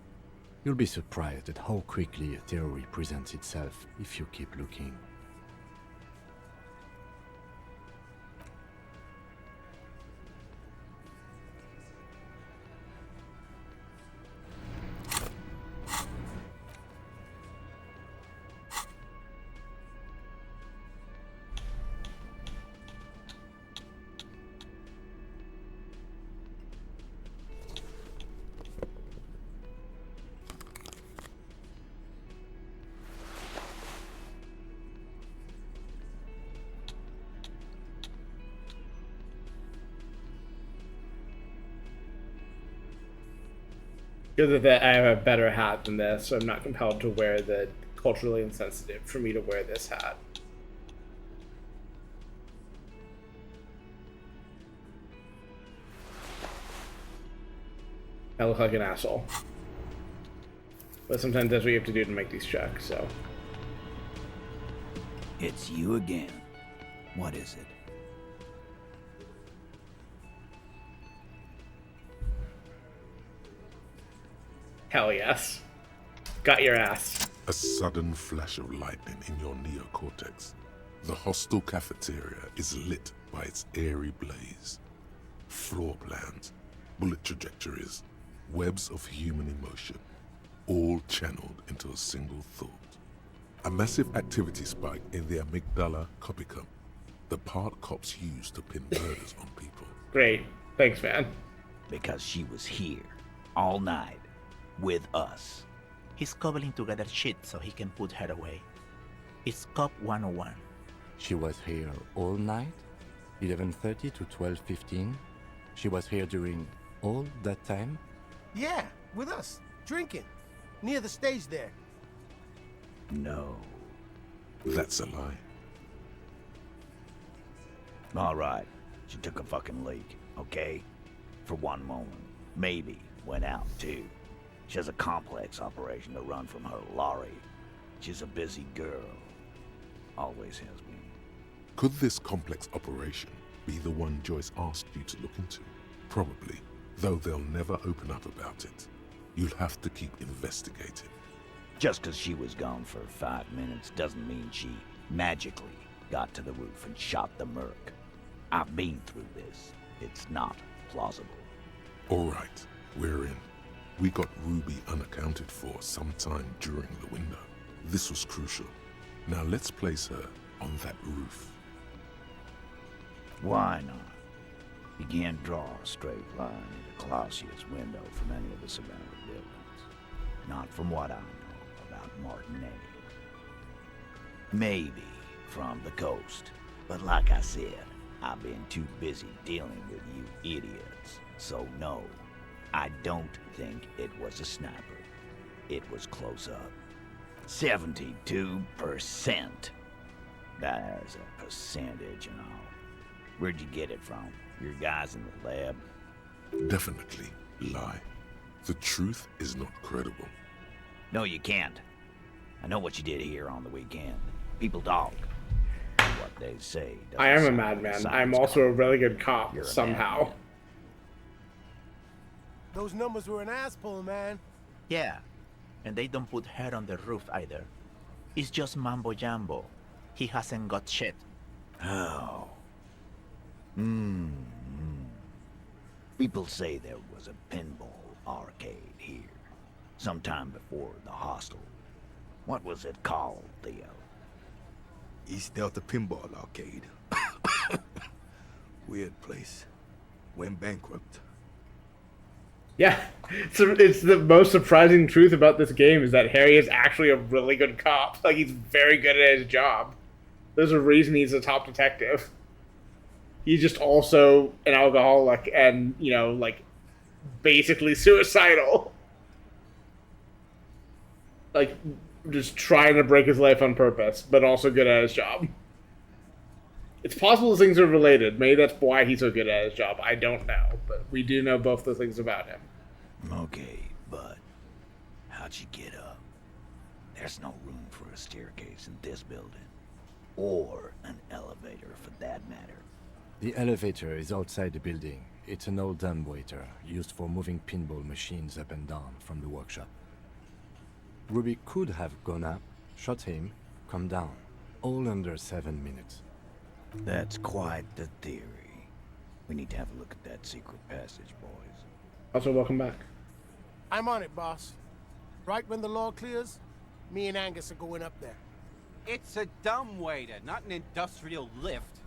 F: You'll be surprised at how quickly a theory presents itself if you keep looking.
C: Good that I have a better hat than this, so I'm not compelled to wear the culturally insensitive for me to wear this hat. I look like an asshole. But sometimes that's what you have to do to make these checks, so.
S: It's you again. What is it?
C: Hell yes. Got your ass.
A: A sudden flash of lightning in your neocortex. The hostel cafeteria is lit by its airy blaze. Floor plans, bullet trajectories, webs of human emotion, all channeled into a single thought. A massive activity spike in the amygdala copicum, the part cops use to pin murders on people.
C: Great. Thanks, man.
S: Because she was here, all night, with us.
V: He's cobbling together shit so he can put her away. It's Cop 101.
F: She was here all night? 11:30 to 12:15? She was here during all that time?
B: Yeah, with us, drinking, near the stage there.
S: No.
A: That's a lie.
S: All right. She took a fucking leak, okay? For one moment. Maybe went out, too. She has a complex operation to run from her lorry. She's a busy girl. Always has been.
A: Could this complex operation be the one Joyce asked you to look into? Probably, though they'll never open up about it. You'll have to keep investigating.
S: Just because she was gone for 5 minutes doesn't mean she magically got to the roof and shot the merc. I've been through this. It's not plausible.
A: All right, we're in. We got Ruby unaccounted for sometime during the window. This was crucial. Now let's place her on that roof.
S: Why not? You can't draw a straight line into Clausia's window from any of the surrounding buildings. Not from what I know about Martinet. Maybe from the coast. But like I said, I've been too busy dealing with you idiots. So no, I don't think it was a sniper. It was close up. 72%. There's a percentage and all. Where'd you get it from? Your guys in the lab?
A: Definitely lie. The truth is not credible.
S: No, you can't. I know what you did here on the weekend. People talk. What they say.
C: I am a madman. I'm also a really good cop, somehow.
S: Madman.
B: Those numbers were an ass pull, man.
V: Yeah, and they don't put her on the roof either. It's just mambo jumbo. He hasn't got shit.
S: Oh. People say there was a pinball arcade here, sometime before the hostel. What was it called, Theo?
L: East Delta Pinball Arcade. Weird place. Went bankrupt.
C: Yeah, it's the most surprising truth about this game is that Harry is actually a really good cop. Like, he's very good at his job. There's a reason he's a top detective. He's just also an alcoholic and, you know, like, basically suicidal. Like, just trying to break his life on purpose, but also good at his job. It's possible those things are related. Maybe that's why he's so good at his job. I don't know, but we do know both the things about him.
S: Okay, but how'd you get up? There's no room for a staircase in this building. Or an elevator, for that matter.
F: The elevator is outside the building. It's an old dumbwaiter used for moving pinball machines up and down from the workshop. Ruby could have gone up, shot him, come down, all under 7 minutes.
S: That's quite the theory. We need to have a look at that secret passage, boys.
C: Also, welcome back.
B: I'm on it, boss. Right when the law clears, me and Angus are going up there.
U: It's a dumbwaiter, not an industrial lift.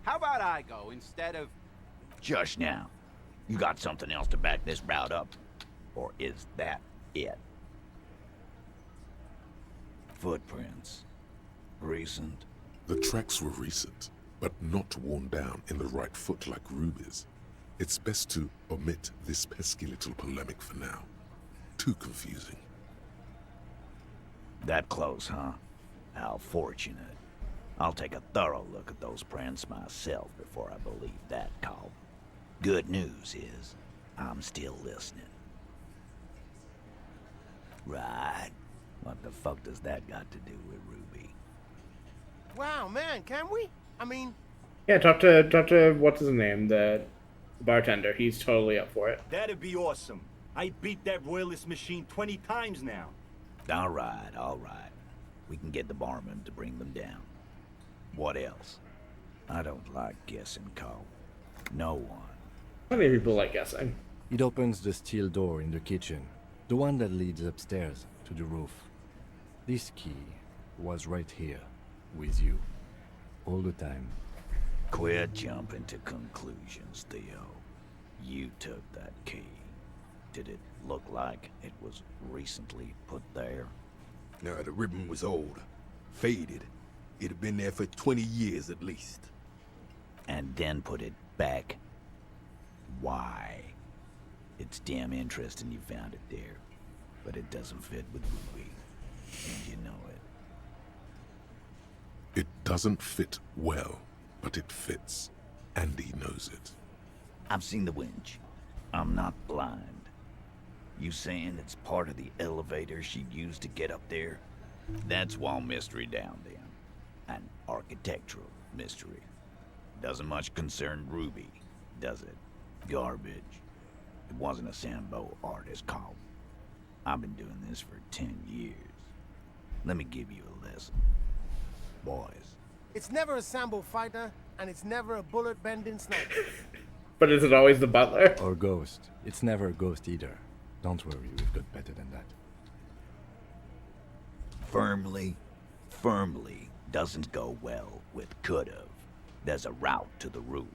U: How about I go instead of...
S: Just now. You got something else to back this route up? Or is that it? Footprints. Recent.
A: The tracks were recent, but not worn down in the right foot like Ruby's. It's best to omit this pesky little polemic for now. Too confusing.
S: That close, huh? How fortunate. I'll take a thorough look at those prints myself before I believe that call. Good news is, I'm still listening. Right. What the fuck does that got to do with Ruby?
B: Wow, man, can we? I mean...
C: Yeah, talk to what's his name, the bartender. He's totally up for it.
N: That'd be awesome. I beat that royalist machine 20 times now.
S: All right, all right. We can get the barman to bring them down. What else? I don't like guessing, Cole. No one.
C: Many people like guessing.
F: It opens the steel door in the kitchen, the one that leads upstairs to the roof. This key was right here, with you, all the time.
S: Quit jumping to conclusions, Theo. You took that key. Did it look like it was recently put there?
L: No, the ribbon was old, faded. It'd have been there for 20 years at least.
S: And then put it back? Why? It's damn interesting you found it there, but it doesn't fit with Ruby, and you know it.
A: It doesn't fit well, but it fits. Andy knows it.
S: I've seen the winch. I'm not blind. You saying it's part of the elevator she used to get up there? That's one mystery down then. An architectural mystery. Doesn't much concern Ruby, does it? Garbage. It wasn't a Sambo artist call. I've been doing this for 10 years. Let me give you a lesson. Boys.
B: It's never a Sambo fighter, and it's never a bullet-bending sniper.
C: But is it always the butler?
F: Or ghost. It's never a ghost either. Don't worry, we've got better than that.
S: Firmly doesn't go well with could've. There's a route to the roof.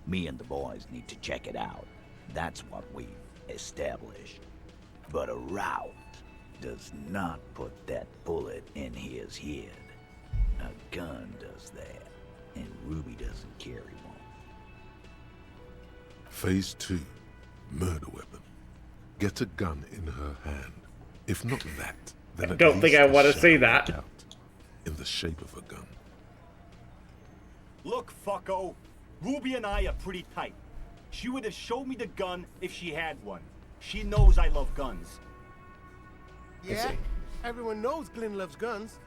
S: Me and the boys need to check it out. That's what we've established. But a route does not put that bullet in his head. A gun does that, and Ruby doesn't carry one.
A: Phase 2. Murder weapon. Get a gun in her hand. If not that, then
C: I don't think I want to see that.
A: Out in the shape of a gun.
N: Look, fucko. Ruby and I are pretty tight. She would have showed me the gun if she had one. She knows I love guns.
B: Yeah? Everyone knows Glenn loves guns.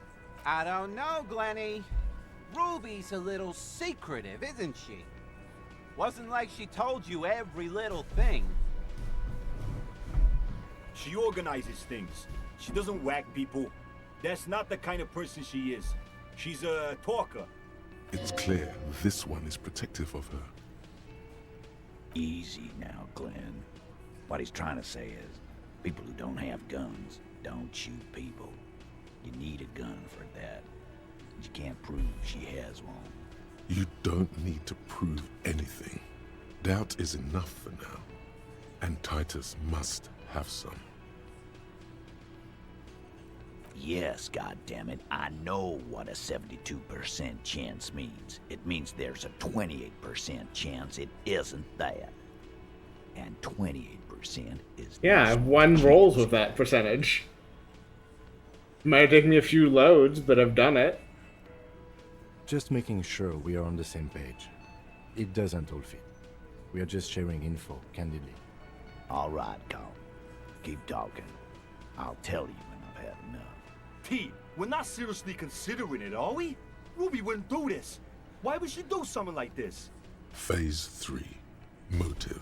U: I don't know, Glenny. Ruby's a little secretive, isn't she? Wasn't like she told you every little thing.
N: She organizes things. She doesn't whack people. That's not the kind of person she is. She's a talker.
A: It's clear this one is protective of her.
S: Easy now, Glenn. What he's trying to say is, people who don't have guns don't shoot people. You need a gun for that. You can't prove she has one.
A: You don't need to prove anything. Doubt is enough for now. And Titus must have some.
S: Yes, goddammit, I know what a 72% chance means. It means there's a 28% chance it isn't that. And 28% is...
C: Yeah, I've won rolls with that percentage. Might have taken me a few loads, but I've done it.
F: Just making sure we are on the same page. It doesn't all fit. We are just sharing info, candidly.
S: All right, Carl. Keep talking. I'll tell you when I've had enough.
N: Pete, we're not seriously considering it, are we? Ruby wouldn't do this. Why would she do something like this?
A: Phase 3. Motive.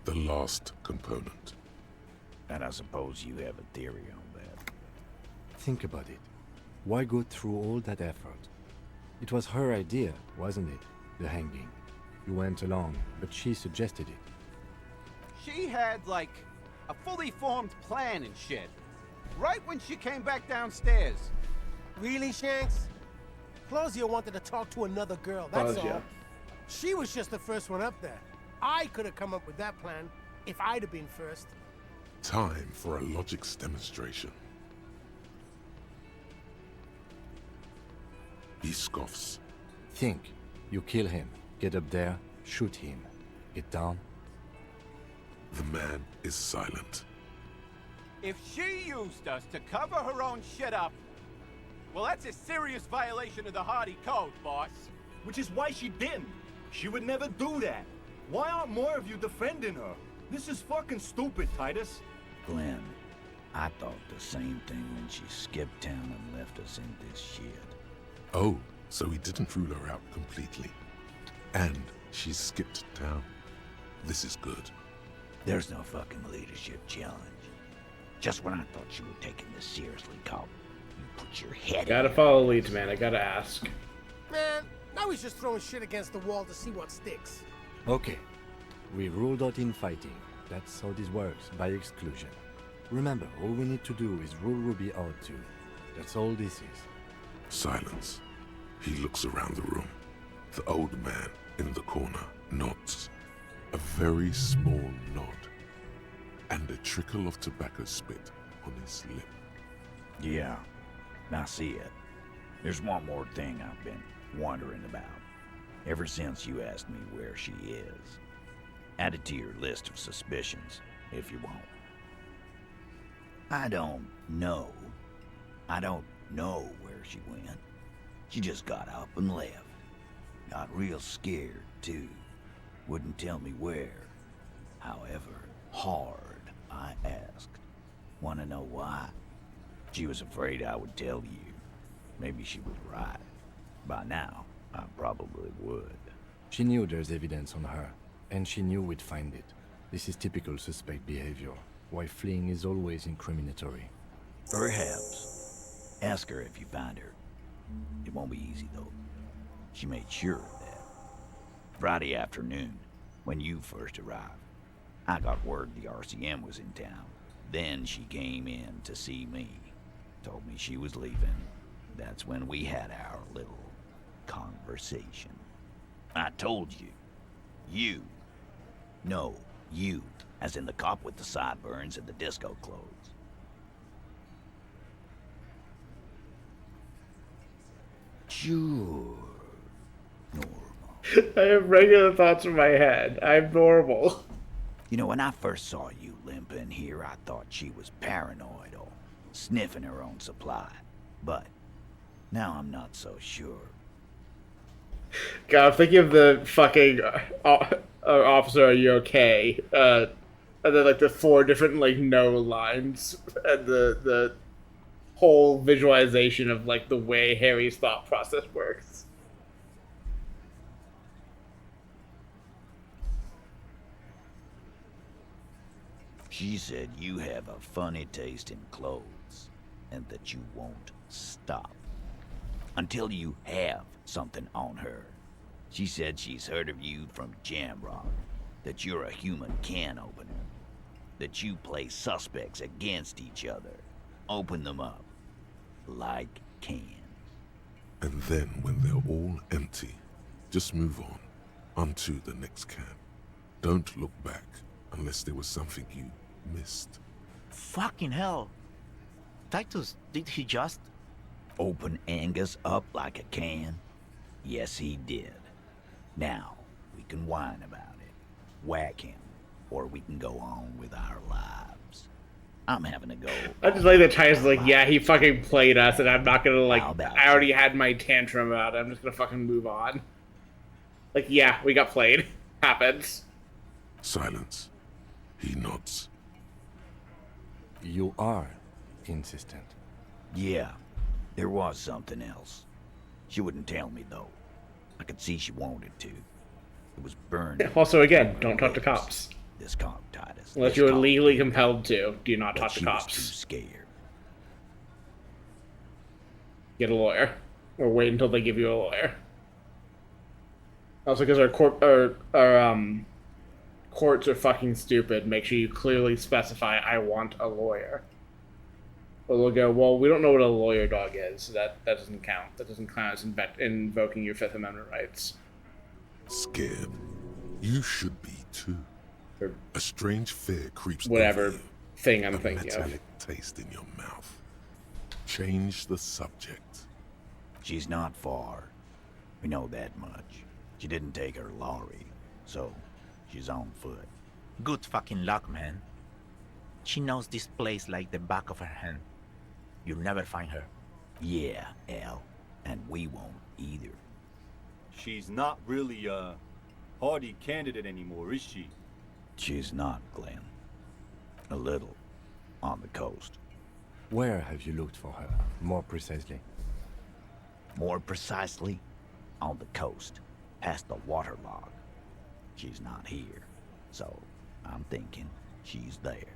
A: The last component.
S: And I suppose you have a theory on that.
F: Think about it. Why go through all that effort? It was her idea, wasn't it? The hanging. You went along, but she suggested it.
U: She had, like, a fully formed plan and shit. Right when she came back downstairs.
B: Really, Shanks? Claudia wanted to talk to another girl, that's
C: Claudia.
B: all. She was just the first one up there. I could have come up with that plan if I'd have been first.
A: Time for a logics demonstration. He scoffs.
F: Think. You kill him. Get up there. Shoot him. Get down.
A: The man is silent.
U: If she used us to cover her own shit up, well, that's a serious violation of the Hardy Code, boss.
N: Which is why she didn't. She would never do that. Why aren't more of you defending her? This is fucking stupid, Titus.
S: Glenn, I thought the same thing when she skipped town and left us in this shit.
A: Oh, so he didn't rule her out completely. And she skipped town. This is good.
S: There's no fucking leadership challenge. Just when I thought you were taking this seriously, Cop, you put your head
C: Gotta
S: in
C: follow leads, man. I gotta ask.
B: Man, now he's just throwing shit against the wall to see what sticks.
F: Okay. We ruled out infighting. That's how this works, by exclusion. Remember, all we need to do is rule Ruby out too. That's all this is.
A: Silence. He looks around the room. The old man in the corner nods. A very small nod. And a trickle of tobacco spit on his lip.
S: Yeah, I see it. There's one more thing I've been wondering about. Ever since you asked me where she is. Add it to your list of suspicions, if you want. I don't know. I don't know where she went. She just got up and left. Got real scared, too. Wouldn't tell me where. However hard I asked. Want to know why? She was afraid I would tell you. Maybe she was right. By now, I probably would.
F: She knew there's evidence on her, and she knew we'd find it. This is typical suspect behavior, why fleeing is always incriminatory.
S: Perhaps. Ask her if you find her. It won't be easy, though. She made sure of that. Friday afternoon, when you first arrived, I got word the RCM was in town. Then she came in to see me. Told me she was leaving. That's when we had our little conversation. I told you. You. No, you. As in the cop with the sideburns and the disco clothes. Sure.
C: I have regular thoughts in my head. I'm normal.
S: You know, when I first saw you limp in here, I thought she was paranoid or sniffing her own supply. But now I'm not so sure.
C: God, I'm thinking of the fucking officer, are you okay? And then like the 4 different like no lines and the whole visualization of like the way Harry's thought process works.
S: She said you have a funny taste in clothes, and that you won't stop. Until you have something on her. She said she's heard of you from Jamrock. that you're a human can opener, that you play suspects against each other. Open them up, like can.
A: And then when they're all empty, just move onto the next can. Don't look back unless there was something you missed.
V: Fucking hell. Titus, did he just...
S: Open Angus up like a can? Yes, he did. Now, we can whine about it, whack him, or we can go on with our lives. I'm having to go.
C: I just like that Ty's like, yeah, he fucking played us, and I'm not gonna, like, I already had my tantrum about it. I'm just gonna fucking move on. Like, yeah, we got played. Happens.
A: Silence. He nods.
F: You are insistent.
S: Yeah, there was something else. She wouldn't tell me, though. I could see she wanted to. It was burned.
C: Also, again, don't talk to cops.
S: This cop, Titus.
C: Unless you're legally compelled to. Do not talk to cops.
S: She was too scared.
C: Get a lawyer. Or wait until they give you a lawyer. Also, because our courts are fucking stupid. Make sure you clearly specify, I want a lawyer. Or they'll go, well, we don't know what a lawyer dog is. So that doesn't count. That doesn't count as invoking your Fifth Amendment rights.
A: Scared. You should be too.
C: Or
A: a strange fear creeps
C: whatever
A: over you.
C: Thing I'm
A: a
C: thinking of.
A: metallic taste in your mouth. Change the subject.
S: She's not far. We know that much. She didn't take her lorry, so she's on foot.
V: Good fucking luck, man. She knows this place like the back of her hand. You'll never find her.
S: Yeah, Al. And we won't either.
N: She's not really a hardy candidate anymore, is she?
S: She's not, Glenn. A little. On the coast.
F: Where have you looked for her, more precisely?
S: More precisely, on the coast, past the waterlog. She's not here, so I'm thinking she's there.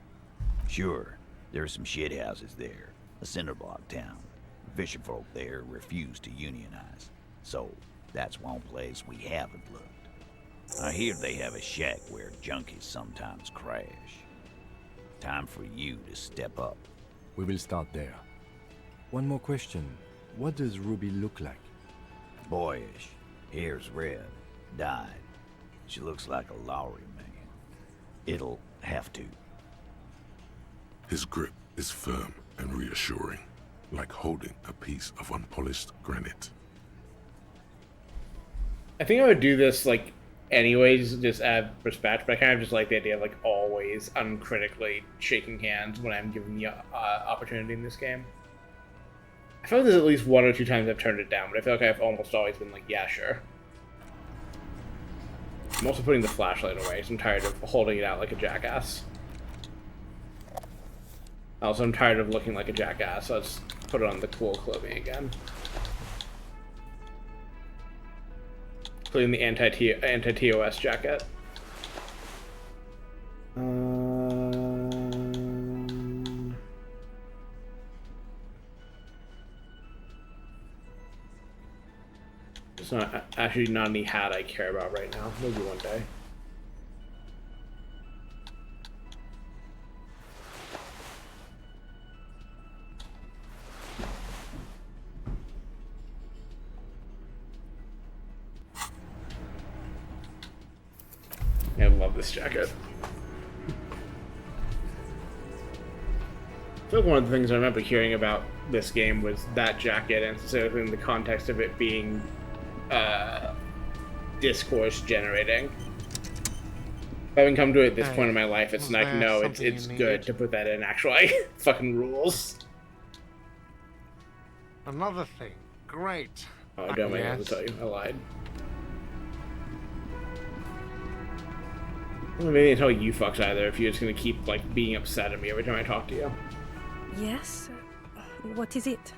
S: Sure, there's some shithouses there, a cinderblock town. Fisherfolk there refuse to unionize, so that's one place we haven't looked. I hear they have a shack where junkies sometimes crash. Time for you to step up.
F: We will start there. One more question. What does Ruby look like?
S: Boyish. Hair's red. Dyed. She looks like a Lowry man. It'll have to.
A: His grip is firm and reassuring, like holding a piece of unpolished granite.
C: I think I would do this, like, anyways, just out of respect, but I kind of just like the idea of, like, always uncritically shaking hands when I'm giving you opportunity in this game. I feel like there's at least one or two times I've turned it down, but I feel like I've almost always been like, yeah, sure. I'm also putting the flashlight away, so I'm tired of holding it out like a jackass. Also, I'm tired of looking like a jackass, so let's put it on the cool clothing again. Including the anti-TOS jacket. It's not actually not any hat I care about right now. Maybe one day. I love this jacket. I feel like one of the things I remember hearing about this game was that jacket, and specifically in the context of it being discourse generating. Having come to it at this point in my life, it's like, no, it's good to put that in actual fucking rules.
I: Another thing. Great.
C: Oh, I don't mind to tell you. I lied. Well, maybe I tell you fucks either if you're just gonna keep like being upset at me every time I talk to you.
G: Yes? What is it?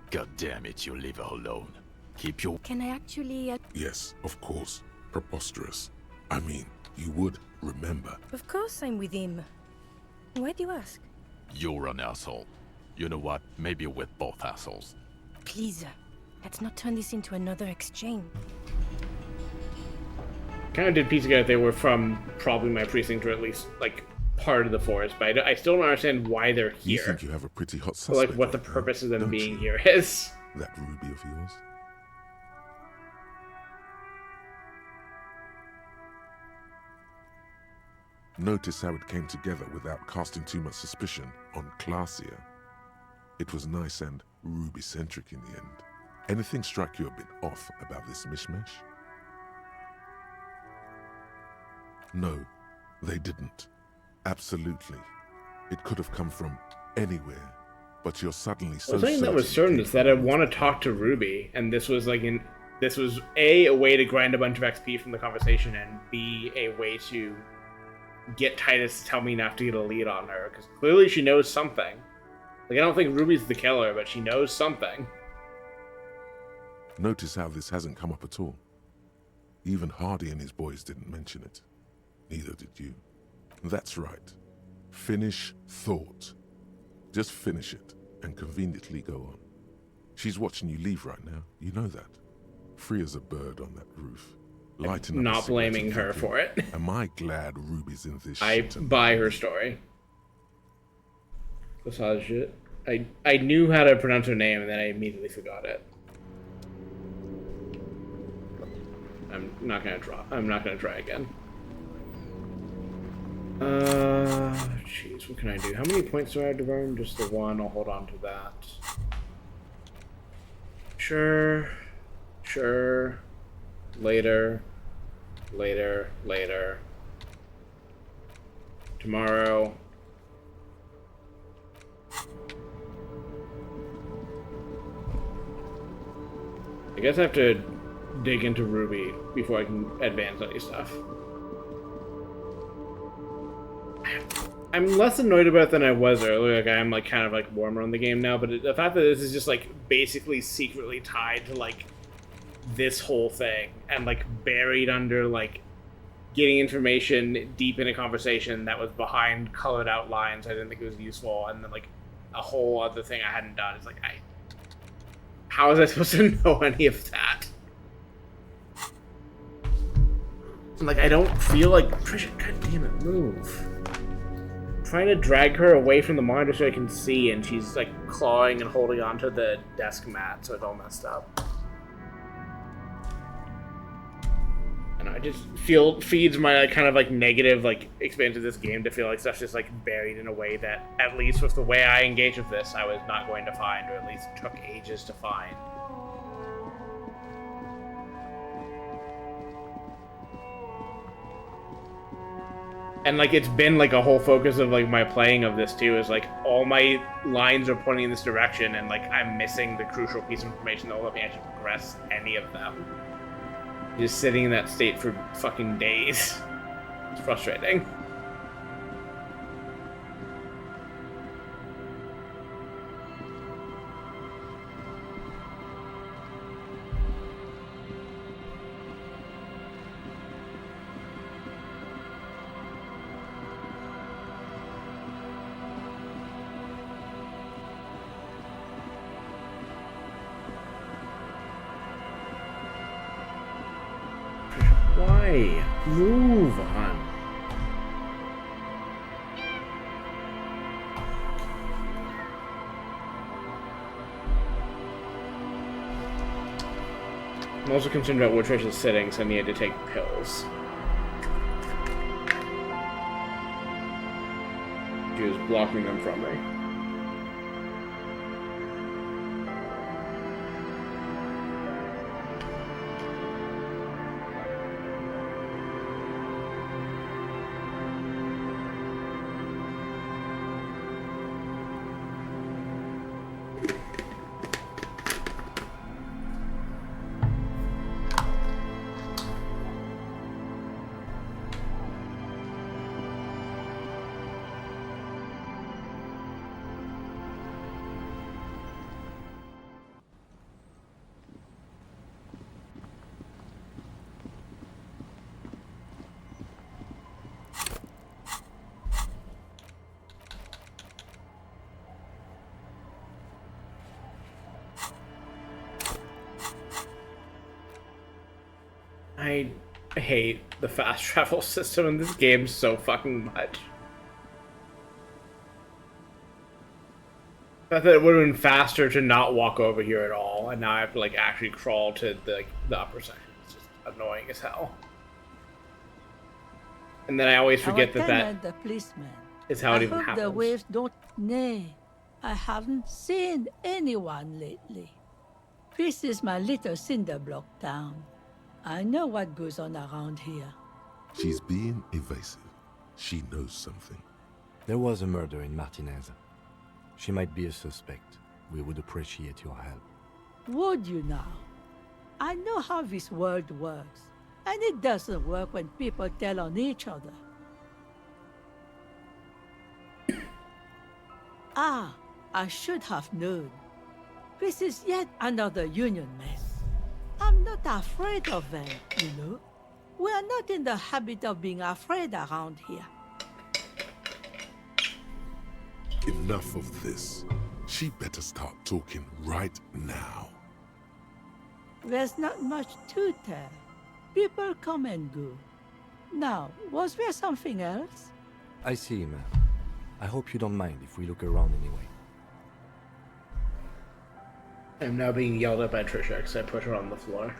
L: God damn it, you leave her alone. Keep your...
G: Can I actually...
A: Yes, of course. Preposterous. I mean, you would remember.
G: Of course I'm with him. Why do you ask?
L: You're an asshole. You know what? Maybe we're both assholes.
G: Please, let's not turn this into another exchange.
C: kind of did piece together they were from probably my precinct, or at least like part of the forest, but I still don't understand why they're here.
A: You think you have a pretty hot
C: Or,
A: suspect,
C: like what the
A: right now,
C: purpose of them
A: don't
C: being
A: you?
C: here is.
A: That ruby of yours? Notice how it came together without casting too much suspicion on Clasia. It was nice and ruby-centric in the end. Anything strike you a bit off about this mishmash? No, they didn't. Absolutely. It could have come from anywhere, but you're suddenly so
C: Well, something that was
A: certain
C: certain is that I want to talk to Ruby, and this was like this was a way to grind a bunch of XP from the conversation, and B, a way to get Titus to tell me not to get a lead on her, because clearly she knows something. Like, I don't think Ruby's the killer, but she knows something.
A: Notice how this hasn't come up at all. Even Hardy and his boys didn't mention it. Neither did you. That's right. Finish thought. Just finish it, and conveniently go on. She's watching you leave right now, you know that. Free as a bird on that roof. Lighting up a
C: Not
A: cigarette
C: blaming
A: and
C: her
A: thinking,
C: for it.
A: Am I glad Ruby's in this
C: I
A: shit?
C: buy her story. Passage. I knew how to pronounce her name, and then I immediately forgot it. I'm not gonna try again. Jeez, what can I do? How many points do I have to burn? Just the one. I'll hold on to that. Sure. Later. Tomorrow. I guess I have to dig into Ruby before I can advance any stuff. I'm less annoyed about it than I was earlier. Like, I'm like kind of like warmer on the game now, but the fact that this is just like basically secretly tied to like this whole thing and like buried under like getting information deep in a conversation that was behind colored outlines, I didn't think it was useful, and then like a whole other thing I hadn't done. It's like, how was I supposed to know any of that? Like, I don't feel like Trisha. God damn it, move! I'm trying to drag her away from the monitor so I can see, and she's like clawing and holding onto the desk mat, so it's all messed up. And I just feeds my like, kind of like negative like experience of this game to feel like stuff's just like buried in a way that, at least with the way I engage with this, I was not going to find, or at least took ages to find. And like it's been like a whole focus of like my playing of this too, is like all my lines are pointing in this direction, and like I'm missing the crucial piece of information that will let me actually progress any of them. Just sitting in that state for fucking days. It's frustrating. Why? Move on. I'm also concerned about where Trish is sitting, so I need to take pills. She was blocking them from me. I hate the fast travel system in this game so fucking much. I thought it would have been faster to not walk over here at all, and now I have to like actually crawl to the upper section. It's just annoying as hell. And then I always forget that
D: the policeman.
C: is how it even
D: I hope
C: happens.
D: the waves don't. Nay, I haven't seen anyone lately. This is my little cinder block town. I know what goes on around here.
A: She's being evasive. She knows something.
F: There was a murder in Martinez. She might be a suspect. We would appreciate your help.
D: Would you now? I know how this world works, and it doesn't work when people tell on each other. Ah, I should have known. This is yet another union mess. I'm not afraid of them, you know. We are not in the habit of being afraid around here.
A: Enough of this. She better start talking right now.
D: There's not much to tell. People come and go. Now, was there something else?
F: I see, ma'am. I hope you don't mind if we look around anyway.
C: I'm now being yelled at by Trisha because I put her on the floor.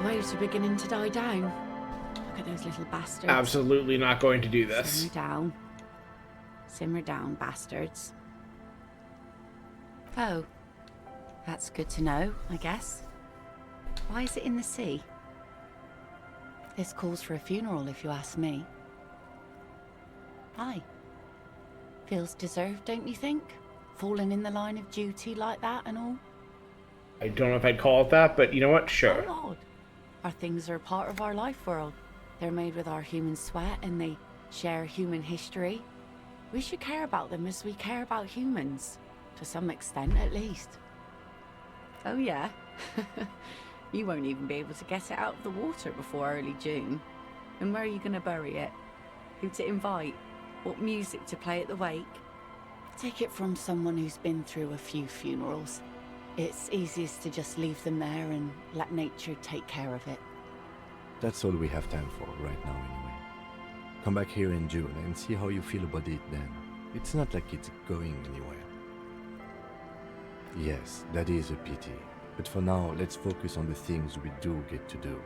P: Waves are beginning to die down. Look at those little bastards.
C: Absolutely not going to do this.
P: Simmer down. Simmer down, bastards. Oh. That's good to know, I guess. Why is it in the sea? This calls for a funeral, if you ask me. Aye. Feels deserved, don't you think? Falling in the line of duty like that and all?
C: I don't know if I'd call it that, but you know what? Sure.
P: Oh, our things are a part of our life world. They're made with our human sweat and they share human history. We should care about them as we care about humans. To some extent, at least. Oh yeah? You won't even be able to get it out of the water before early June. And where are you going to bury it? Who to invite? What music to play at the wake? Take it from someone who's been through a few funerals. It's easiest to just leave them there and let nature take care of it.
F: That's all we have time for right now anyway. Come back here in June and see how you feel about it then. It's not like it's going anywhere. Yes, that is a pity. But for now, let's focus on the things we do get to do.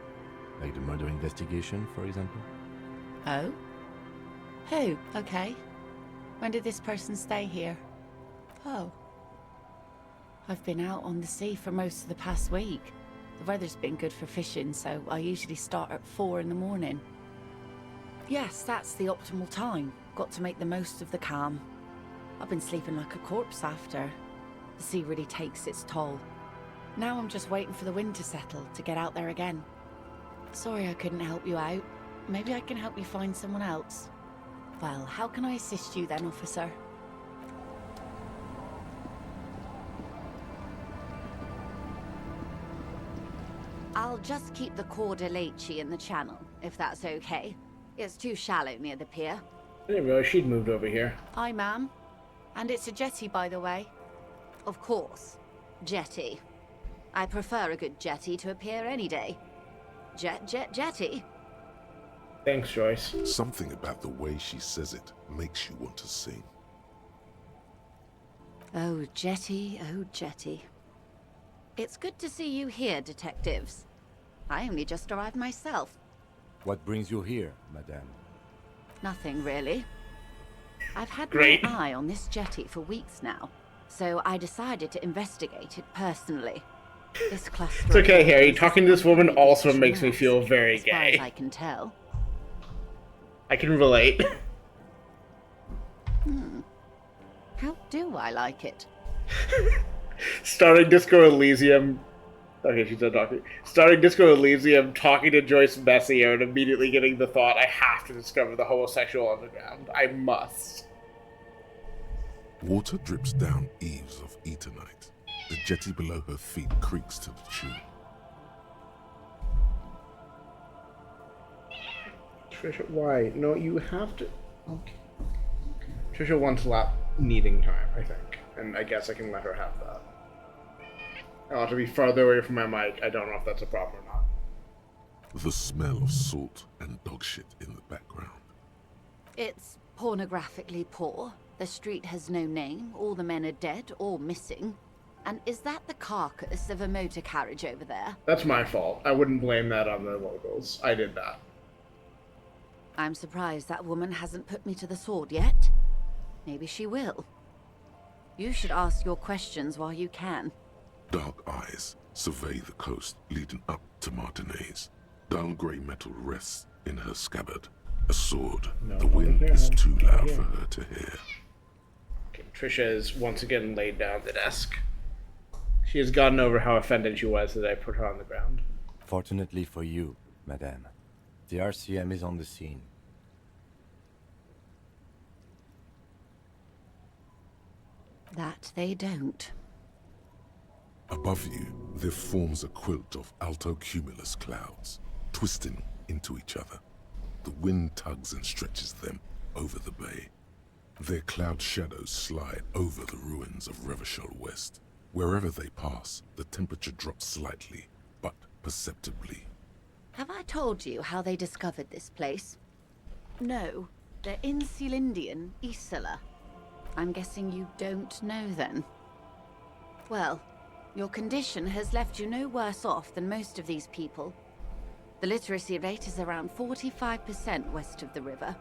F: Like the murder investigation, for example.
P: Oh? Who? Okay. When did this person stay here? Oh. I've been out on the sea for most of the past week. The weather's been good for fishing, so I usually start at 4 in the morning. Yes, that's the optimal time. Got to make the most of the calm. I've been sleeping like a corpse after. The sea really takes its toll. Now I'm just waiting for the wind to settle to get out there again. Sorry I couldn't help you out. Maybe I can help you find someone else. Well, how can I assist you then, officer?
Q: I'll just keep the Cor de Leche in the channel, if that's okay. It's too shallow near the pier.
C: I didn't realize she'd moved over here.
Q: Aye, ma'am. And it's a jetty, by the way. Of course. Jetty. I prefer a good jetty to a pier any day. Jetty?
C: Thanks, Joyce.
A: Something about the way she says it makes you want to sing.
Q: Oh, Jetty, oh, Jetty. It's good to see you here, detectives. I only just arrived myself.
F: What brings you here, madame?
Q: Nothing, really. I've had
C: Great.
Q: my eye on this jetty for weeks now, so I decided to investigate it personally. This cluster
C: It's okay,
Q: of
C: Harry. Talking to this woman also
Q: suspicious
C: makes me
Q: mask,
C: feel very
Q: as far as
C: gay.
Q: I can tell.
C: I can relate.
Q: How do I like it?
C: Starting Disco Elysium. Okay, she's done talking. Starting Disco Elysium, talking to Joyce Messier, and immediately getting the thought, I have to discover the homosexual underground. I must.
A: Water drips down eaves of Eternite. The jetty below her feet creaks to the tune.
C: Trisha, why? No, you have to... Okay. Trisha wants a lot needing time, I think. And I guess I can let her have that. I want to be farther away from my mic. I don't know if that's a problem or not.
A: The smell of salt and dog shit in the background.
Q: It's pornographically poor. The street has no name. All the men are dead or missing. And is that the carcass of a motor carriage over there?
C: That's my fault. I wouldn't blame that on the locals. I did that.
Q: I'm surprised that woman hasn't put me to the sword yet. Maybe she will. You should ask your questions while you can.
A: Dark eyes survey the coast leading up to Martinez. Dull grey metal rests in her scabbard. A sword. The wind is too loud for her to hear.
C: Okay, Trisha is once again laid down at the desk. She has gotten over how offended she was that I put her on the ground.
F: Fortunately for you, madame, the RCM is on the scene.
Q: That they don't.
A: Above you, there forms a quilt of altocumulus clouds, twisting into each other. The wind tugs and stretches them over the bay. Their cloud shadows slide over the ruins of Revachol West. Wherever they pass, the temperature drops slightly, but perceptibly.
Q: Have I told you how they discovered this place? No, they're in Celindian, Isla. I'm guessing you don't know then. Well, your condition has left you no worse off than most of these people. The literacy rate is around 45% west of the river.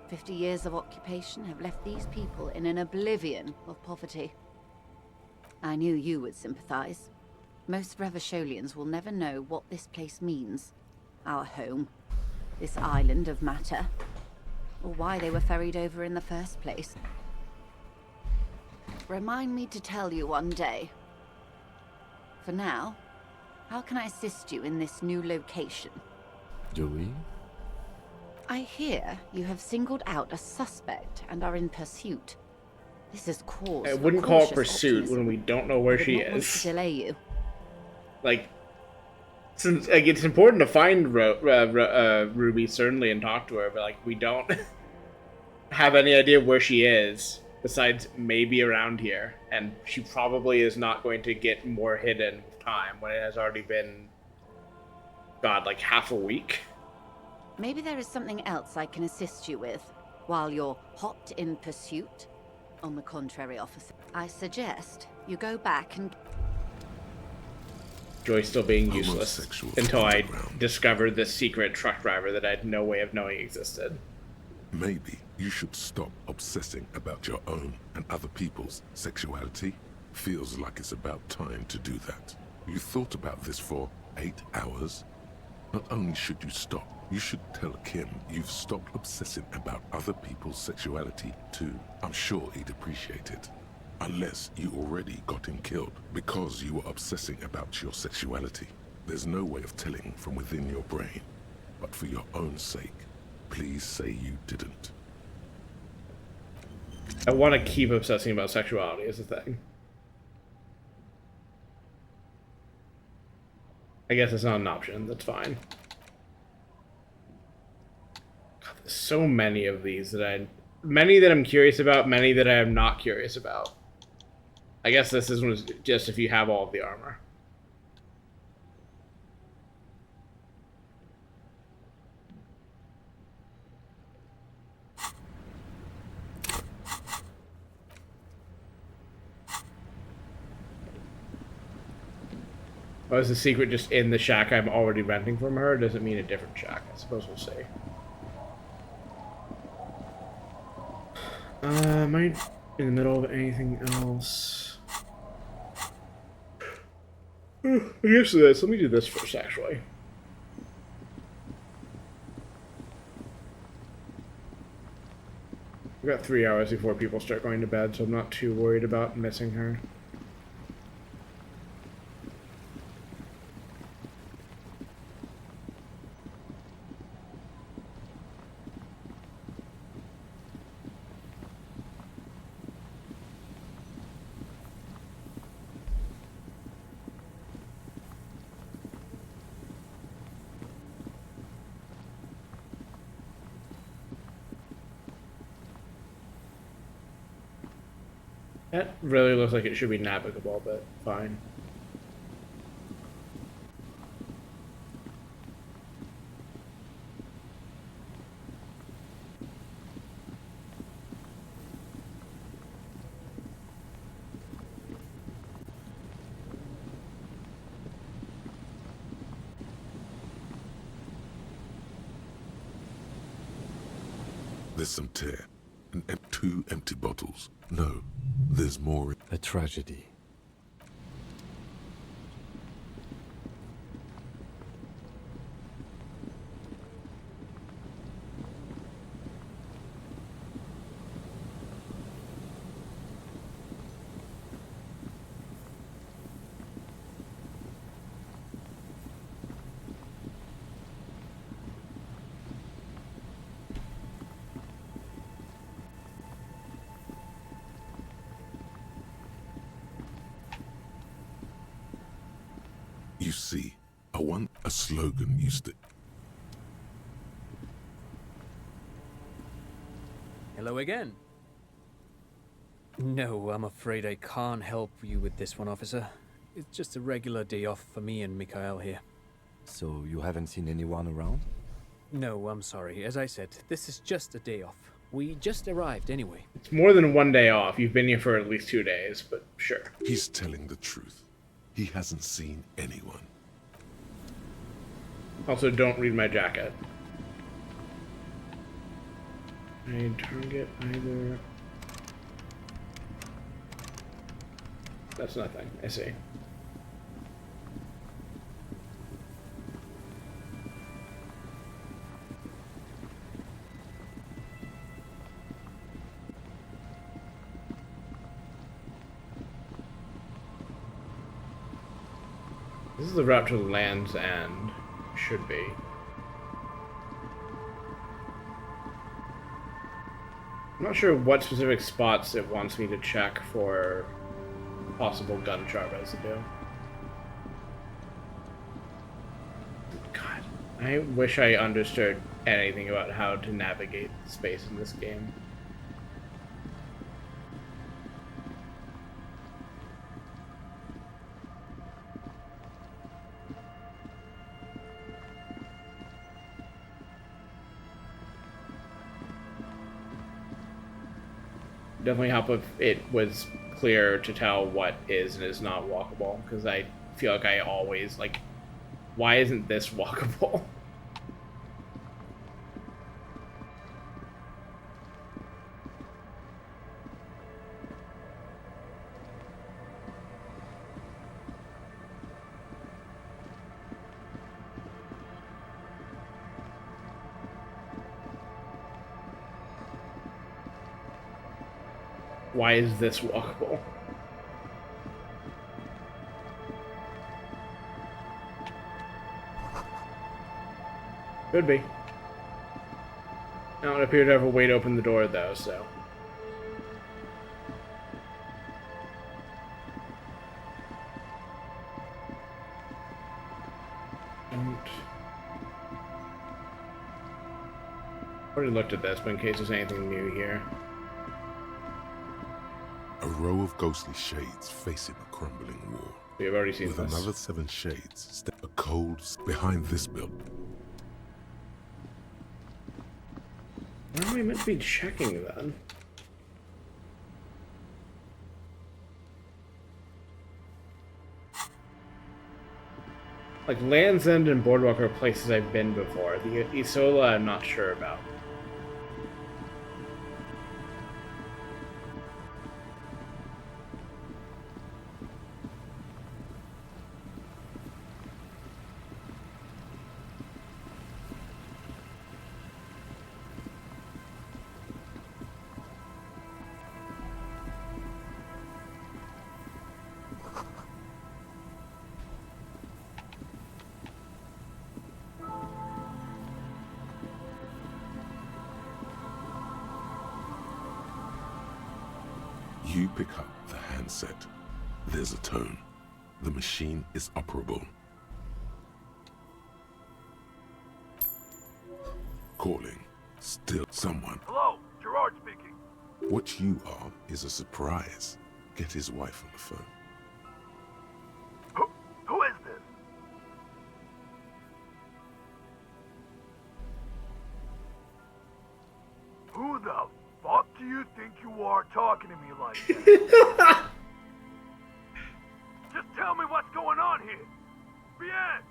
Q: 50 years of occupation have left these people in an oblivion of poverty. I knew you would sympathize. Most Revacholians will never know what this place means. Our home. This island of matter. Or why they were ferried over in the first place. Remind me to tell you one day. For now, how can I assist you in this new location?
F: Do we?
Q: I hear you have singled out a suspect and are in pursuit. This is cause.
C: I wouldn't call it pursuit when we don't know where she is.
Q: To delay you.
C: Like, since like it's important to find Ruby certainly and talk to her, but like we don't have any idea where she is. Besides maybe around here, and she probably is not going to get more hidden with time when it has already been, God, like half a week.
Q: Maybe there is something else I can assist you with while you're hot in pursuit. On the contrary, officer, I suggest you go back and...
C: Joy's still being useless until I discovered the secret truck driver that I had no way of knowing existed.
A: Maybe you should stop obsessing about your own and other people's sexuality. Feels like it's about time to do that. You thought about this for 8 hours? Not only should you stop, you should tell Kim you've stopped obsessing about other people's sexuality too. I'm sure he'd appreciate it. Unless you already got him killed because you were obsessing about your sexuality. There's no way of telling from within your brain. But for your own sake, please say you didn't.
C: I want to keep obsessing about sexuality is the thing. I guess it's not an option. That's fine. God, there's so many of these that many that I'm curious about, many that I am not curious about. I guess this is just if you have all of the armor. Oh, is the secret just in the shack I'm already renting from her? Or does it mean a different shack? I suppose we'll see. Am I in the middle of anything else? I guess this. Let me do this first, actually. We've got 3 hours before people start going to bed, so I'm not too worried about missing her. That really looks like it should be navigable, but fine.
A: There's some tear. And 2 empty bottles. No, there's more.
F: A tragedy.
A: You see, a slogan used to...
H: Hello again. No, I'm afraid I can't help you with this one, officer. It's just a regular day off for me and Mikhail here.
F: So you haven't seen anyone around?
H: No, I'm sorry. As I said, this is just a day off. We just arrived anyway.
C: It's more than 1 day off. You've been here for at least 2 days, but sure.
A: He's telling the truth. He hasn't seen anyone.
C: Also, don't read my jacket. I target either... That's nothing. I see. This is the route to Land's End. Should be. I'm not sure what specific spots it wants me to check for possible gunshot residue. God, I wish I understood anything about how to navigate space in this game. Definitely help if it was clear to tell what is and is not walkable, because I feel like I always, like, why isn't this walkable? Why is this walkable? Could be. I don't appear to have a way to open the door, though, so... Already looked at this, but in case there's anything new here.
A: A row of ghostly shades facing a crumbling wall.
C: We've already seen
A: with
C: this.
A: Another 7 shades. A cold behind this building.
C: Where am I meant to be checking then? Like, Land's End and Boardwalk are places I've been before. The Isola I'm not sure about.
A: You pick up the handset. There's a tone. The machine is operable. Calling. Still someone.
W: Hello, Gerard speaking.
A: What you are is a surprise. get his wife on the phone.
W: Who is this? Who the fuck do you think you are talking to me like that? Just tell me what's going on here. Bien,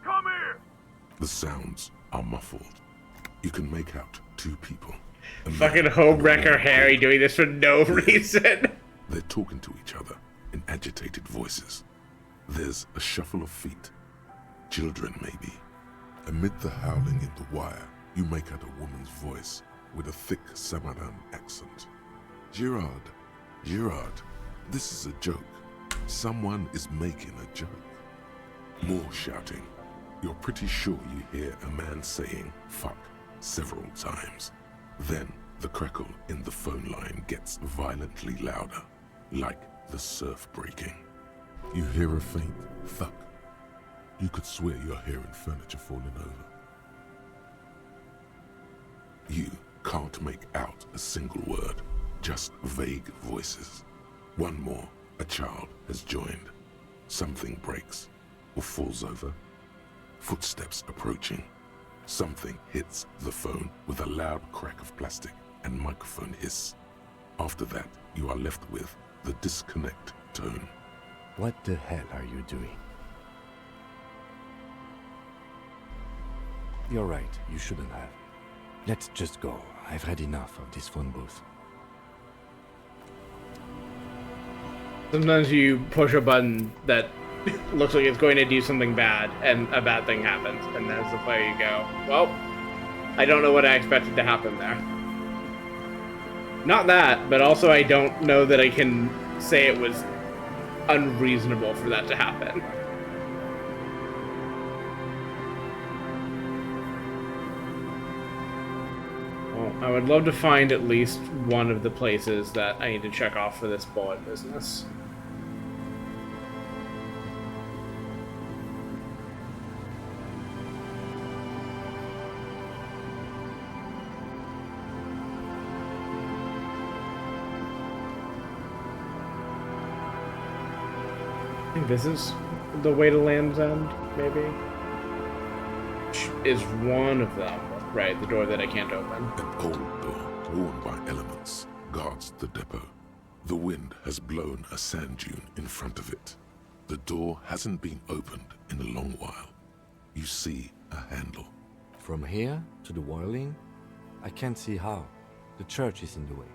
W: come here.
A: The sounds are muffled. You can make out two people.
C: Fucking homewrecker Harry doing this for no reason.
A: They're talking to each other in agitated voices. There's a shuffle of feet. Children, maybe. Amid the howling in the wire, you make out a woman's voice with a thick Samaran accent. Girard, this is a joke. Someone is making a joke. More shouting. You're pretty sure you hear a man saying fuck several times. Then the crackle in the phone line gets violently louder, like the surf breaking. You hear a faint thud. You could swear you're hearing furniture falling over. You can't make out a single word, just vague voices. One more, a child has joined. Something breaks or falls over. Footsteps approaching. Something hits the phone with a loud crack of plastic and microphone hiss. After that, you are left with the disconnect tone.
F: What the hell are you doing? You're right, you shouldn't have. Let's just go. I've had enough of this phone booth.
C: Sometimes you push a button that looks like it's going to do something bad, and a bad thing happens, and as the player you go, well, I don't know what I expected to happen there. Not that, but also I don't know that I can say it was unreasonable for that to happen. Well, I would love to find at least one of the places that I need to check off for this bullet business. I think this is the way to Land's End, maybe? Is one of them. Right, the door that I can't open.
A: An old door, worn by elements, guards the depot. The wind has blown a sand dune in front of it. The door hasn't been opened in a long while. You see a handle.
F: From here to the whirling? I can't see how. The church is in the way.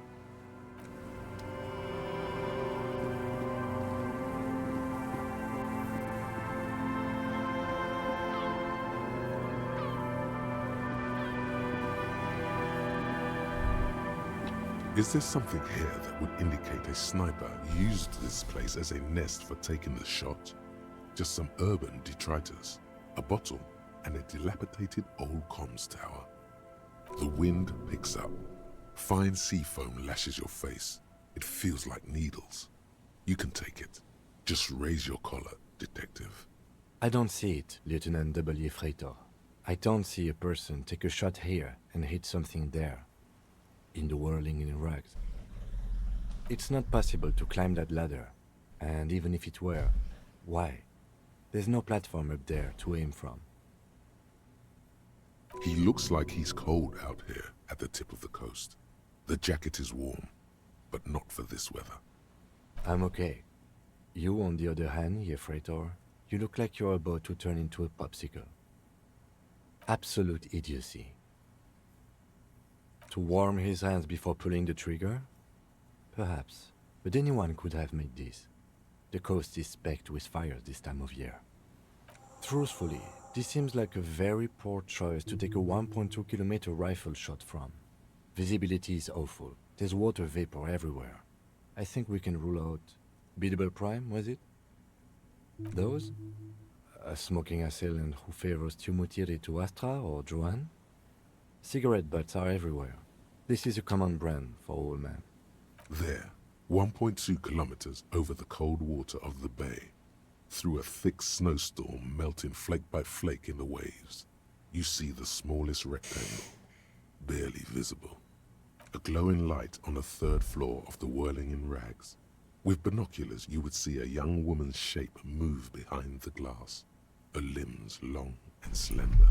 A: Is there something here that would indicate a sniper used this place as a nest for taking the shot? Just some urban detritus, a bottle, and a dilapidated old comms tower. The wind picks up. Fine sea foam lashes your face. It feels like needles. You can take it. Just raise your collar, detective.
F: I don't see it, Lieutenant W. Freitor. I don't see a person take a shot here and hit something there. In the whirling in rags. It's not possible to climb that ladder, and even if it were, why? There's no platform up there to aim from.
A: He looks like he's cold out here at the tip of the coast. The jacket is warm, but not for this weather.
F: I'm okay. You, on the other hand, Freitor, you look like you're about to turn into a popsicle. Absolute idiocy. To warm his hands before pulling the trigger? Perhaps, but anyone could have made this. The coast is specked with fires this time of year. Truthfully, this seems like a very poor choice to take a 1.2 kilometer rifle shot from. Visibility is awful. There's water vapor everywhere. I think we can rule out biddable prime, was it? Those? A smoking assailant who favors Tumutiri to Astra or Joanne? Cigarette butts are everywhere. This is a common brand for all men.
A: There, 1.2 kilometers over the cold water of the bay, through a thick snowstorm melting flake by flake in the waves, you see the smallest rectangle, barely visible. A glowing light on the third floor of the whirling in rags. With binoculars, you would see a young woman's shape move behind the glass, her limbs long and slender.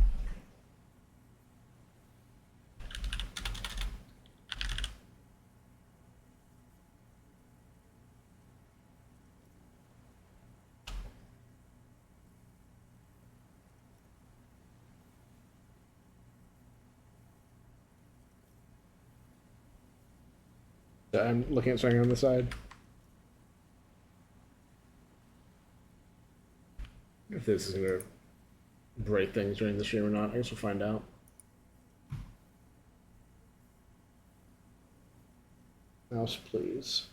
C: I'm looking at something on the side. If this is gonna break things during the stream or not, I guess we'll find out. Mouse, please.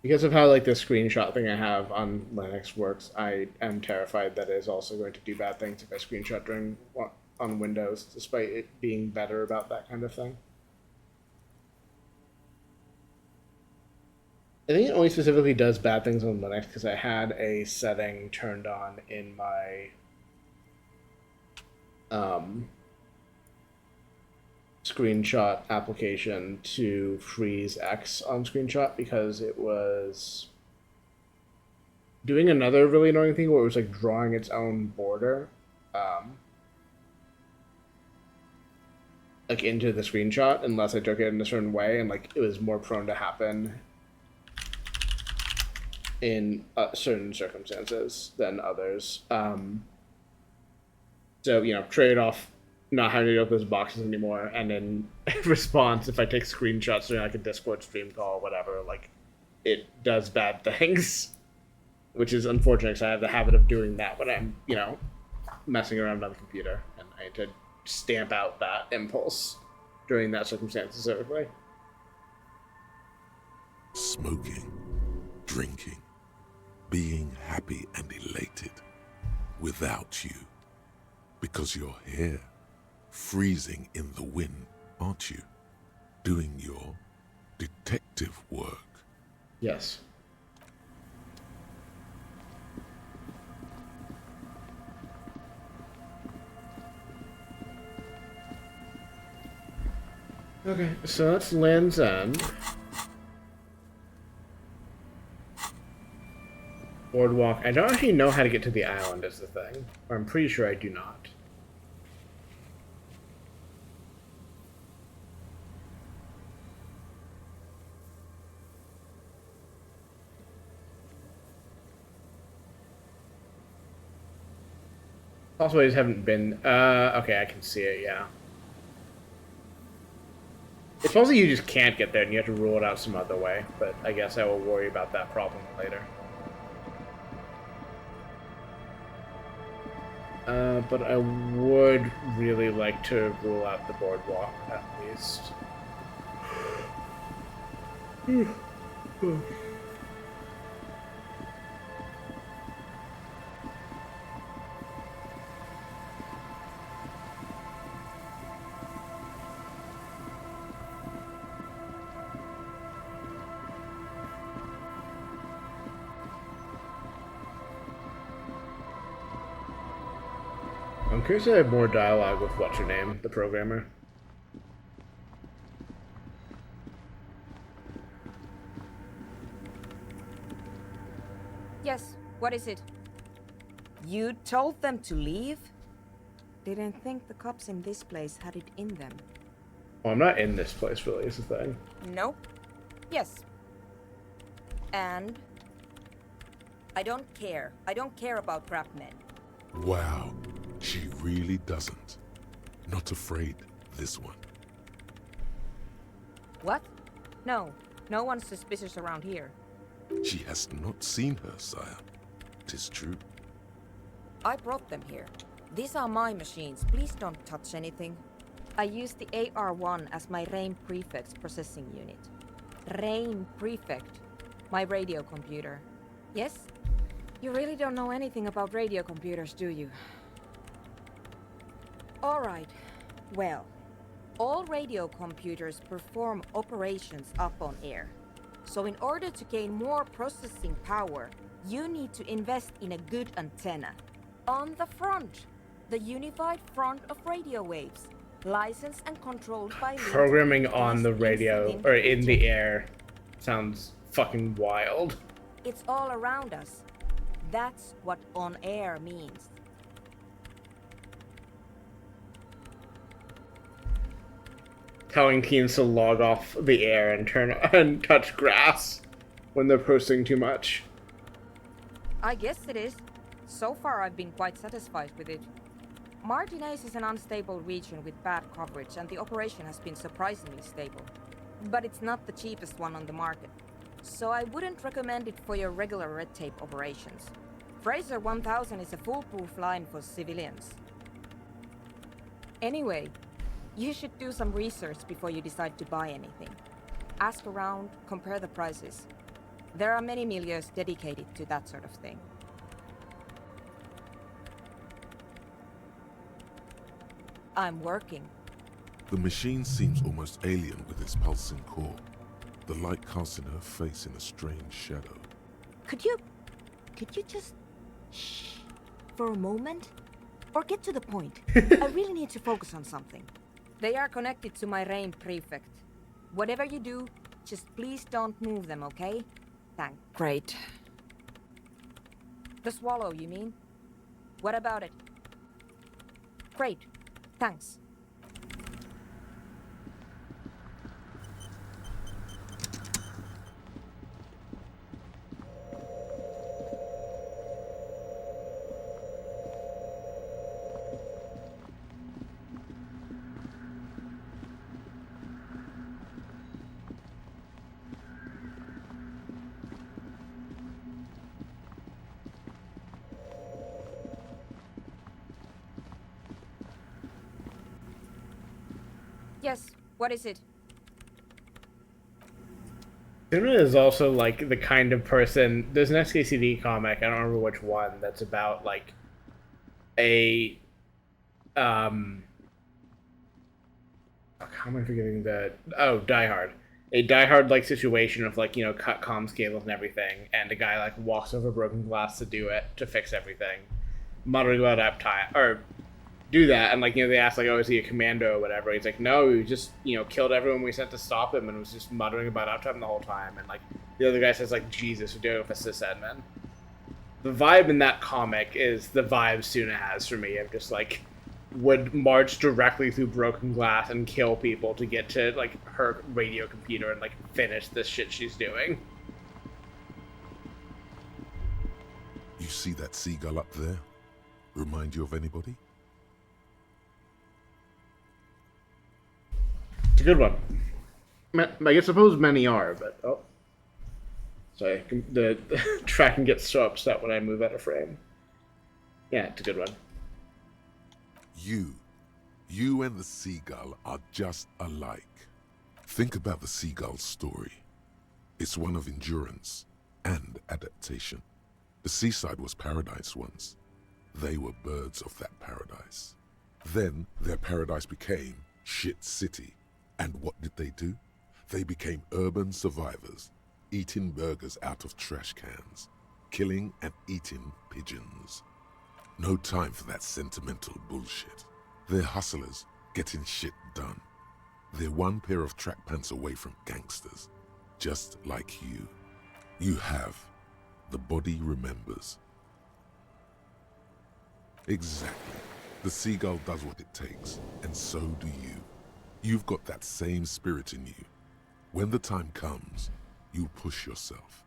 C: Because of how like the screenshot thing I have on Linux works, I am terrified that it is also going to do bad things if I screenshot during on Windows, despite it being better about that kind of thing. I think it only specifically does bad things on Linux because I had a setting turned on in my screenshot application to freeze X on screenshot because it was doing another really annoying thing where it was like drawing its own border like into the screenshot unless I took it in a certain way, and like it was more prone to happen in certain circumstances than others. So, you know, trade off not having to open those boxes anymore, and in response, if I take screenshots during like a Discord stream call or whatever, like it does bad things, which is unfortunate because I have the habit of doing that when I'm, you know, messing around on the computer, and I had to stamp out that impulse during that circumstance specifically.
A: Smoking, drinking, being happy and elated without you, because you're here, freezing in the wind, aren't you? Doing your detective work.
C: Yes. Okay, so that's Land's End. Boardwalk. I don't actually know how to get to the island is the thing. Or I'm pretty sure I do not. Also, I just haven't been... okay, I can see it, yeah. It's mostly you just can't get there and you have to rule it out some other way, but I guess I will worry about that problem later. But I would really like to rule out the boardwalk, at least. I'm curious if I have more dialogue with what's-her-name, the programmer.
K: Yes, what is it? You told them to leave? Didn't think the cops in this place had it in them.
C: Well, I'm not in this place, really, is the thing.
K: Nope. Yes. And? I don't care. I don't care about crap men.
A: Wow, she really doesn't. Not afraid, this one.
K: What? No. No one's suspicious around here.
A: She has not seen her, sire. 'Tis true.
K: I brought them here. These are my machines. Please don't touch anything. I use the AR-1 as my RAIN Prefect's processing unit. RAIN Prefect. My radio computer. Yes? You really don't know anything about radio computers, do you? Alright. Well, all radio computers perform operations up on air. So in order to gain more processing power, you need to invest in a good antenna. On the front, the unified front of radio waves, licensed and controlled by
C: Programming on the radio, or in the air, sounds fucking wild.
K: It's all around us. That's what on air means.
C: Telling teams to log off the air and turn and touch grass when they're posting too much.
K: I guess it is. So far I've been quite satisfied with it. Martinez is an unstable region with bad coverage, and the operation has been surprisingly stable. But it's not the cheapest one on the market, so I wouldn't recommend it for your regular red tape operations. Fraser 1000 is a foolproof line for civilians. Anyway, you should do some research before you decide to buy anything. Ask around, compare the prices. There are many milieus dedicated to that sort of thing. I'm working.
A: The machine seems almost alien with its pulsing core, the light casting her face in a strange shadow.
K: Could you just shh for a moment? Or get to the point. I really need to focus on something. They are connected to my RAIN prefect. Whatever you do, just please don't move them, okay? Thanks. Great. The swallow, you mean? What about it? Great. Thanks. Yes, what is it?
C: Tuna is also like the kind of person. There's an SKCD comic, I don't remember which one, that's about like a how am I forgetting the Die Hard. A Die Hard like situation of like, you know, cut comms cables and everything, and a guy like walks over broken glass to do it, to fix everything. Muttering about uptime or do that, and like, you know, they ask like, oh, is he a commando or whatever? He's like, no, he just, you know, killed everyone we sent to stop him and was just muttering about uptime the whole time. And like the other guy says like, Jesus, we're doing it for sysadmin. The vibe in that comic is the vibe Suna has for me of just like would march directly through broken glass and kill people to get to like her radio computer and like finish this shit she's doing.
A: You see that seagull up there? Remind you of anybody?
C: It's a good one. I suppose many are, but oh, sorry, the tracking gets so upset when I move out of frame. Yeah, it's a good one.
A: You and the seagull are just alike. Think about the seagull's story. It's one of endurance and adaptation. The seaside was paradise once. They were birds of that paradise. Then their paradise became shit city. And what did they do? They became urban survivors, eating burgers out of trash cans, killing and eating pigeons. No time for that sentimental bullshit. They're hustlers, getting shit done. They're one pair of track pants away from gangsters, just like you. You have. The body remembers. Exactly. The seagull does what it takes, and so do you. You've got that same spirit in you. When the time comes, you push yourself.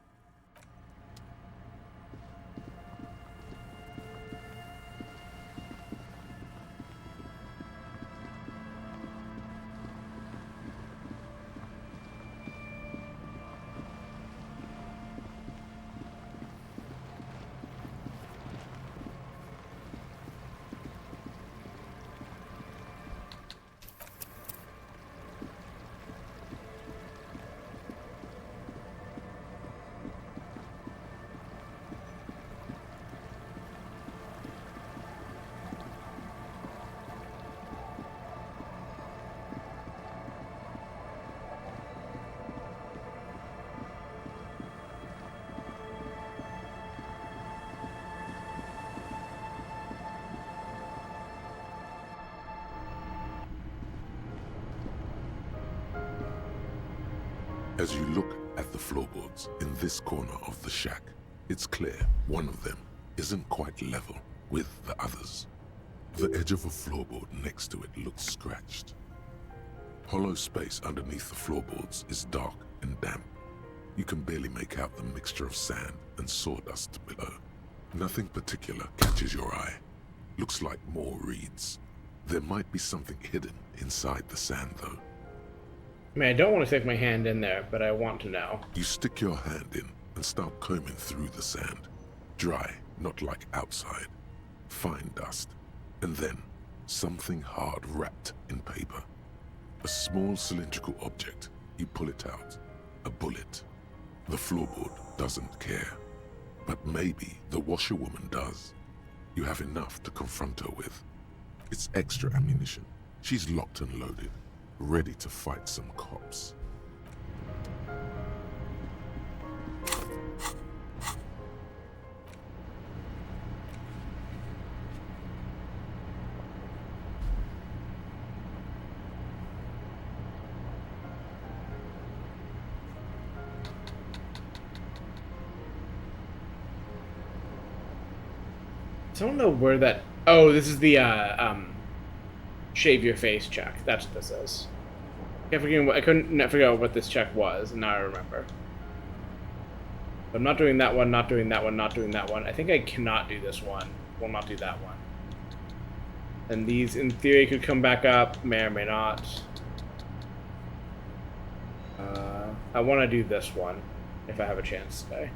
A: As you look at the floorboards in this corner of the shack, it's clear one of them isn't quite level with the others. The edge of a floorboard next to it looks scratched. Hollow space underneath the floorboards is dark and damp. You can barely make out the mixture of sand and sawdust below. Nothing particular catches your eye. Looks like more reeds. There might be something hidden inside the sand, though.
C: I mean, I don't want to stick my hand in there, but I want to know.
A: You stick your hand in and start combing through the sand. Dry, not like outside. Fine dust. And then, something hard wrapped in paper. A small cylindrical object. You pull it out. A bullet. The floorboard doesn't care. But maybe the washerwoman does. You have enough to confront her with. It's extra ammunition. She's locked and loaded, ready to fight some cops.
C: I don't know where that... Oh, this is the, shave your face check. That's what this is. I couldn't figure out what this check was, and now I remember. I'm not doing that one, not doing that one, not doing that one. I think I cannot do this one. Will not do that one. And these, in theory, could come back up. May or may not. I want to do this one, if I have a chance today.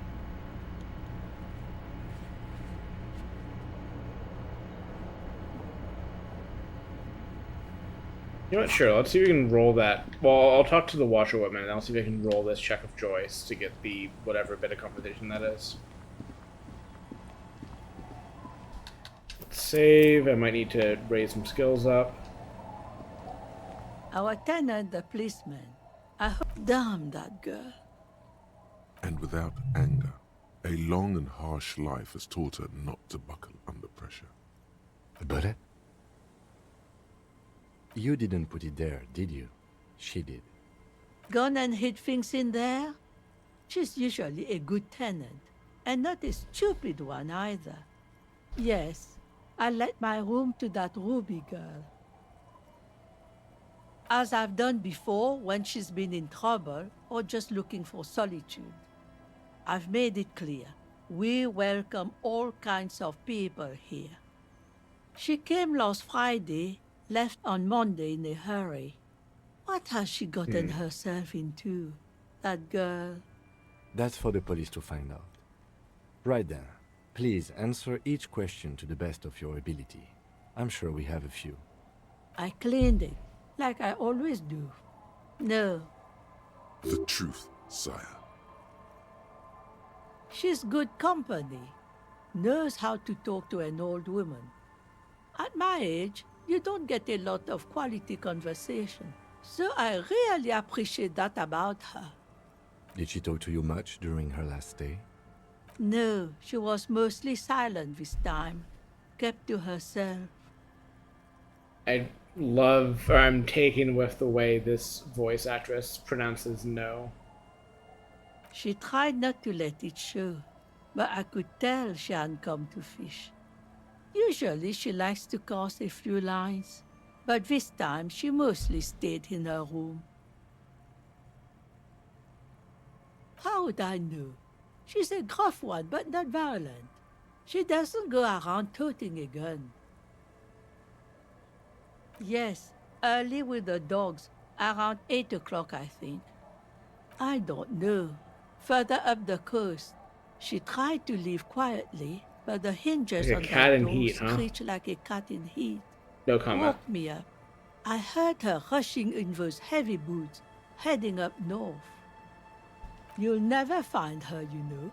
C: You know what, sure, let's see if we can roll that. Well, I'll talk to the washerwoman and I'll see if I can roll this check of choice to get the whatever bit of conversation that is. Let's save. I might need to raise some skills up.
D: Our tenant, the policeman. I hope. Damn that girl.
A: And without anger, a long and harsh life has taught her not to buckle under pressure.
F: But it? You didn't put it there, did you? She did.
D: Gone and hid things in there? She's usually a good tenant, and not a stupid one either. Yes, I let my room to that Ruby girl. As I've done before when she's been in trouble or just looking for solitude. I've made it clear, we welcome all kinds of people here. She came last Friday, left on Monday in a hurry. What has she gotten herself into, that girl?
F: That's for the police to find out. Right then, please answer each question to the best of your ability. I'm sure we have a few.
D: I cleaned it, like I always do. No.
A: The truth, sire.
D: She's good company. Knows how to talk to an old woman. At my age, you don't get a lot of quality conversation. So I really appreciate that about her.
F: Did she talk to you much during her last stay?
D: No, she was mostly silent this time. Kept to herself.
C: I'm taken with the way this voice actress pronounces no.
D: She tried not to let it show, but I could tell she hadn't come to fish. Usually she likes to cast a few lines, but this time she mostly stayed in her room. How would I know? She's a gruff one, but not violent. She doesn't go around toting a gun. Yes, early with the dogs, around 8 o'clock, I think. I don't know. Further up the coast, she tried to leave quietly, but the hinges on the door screeched like a cat in heat.
C: No comment.
D: Woke me up. I heard her rushing in those heavy boots, heading up north. You'll never find her, you know.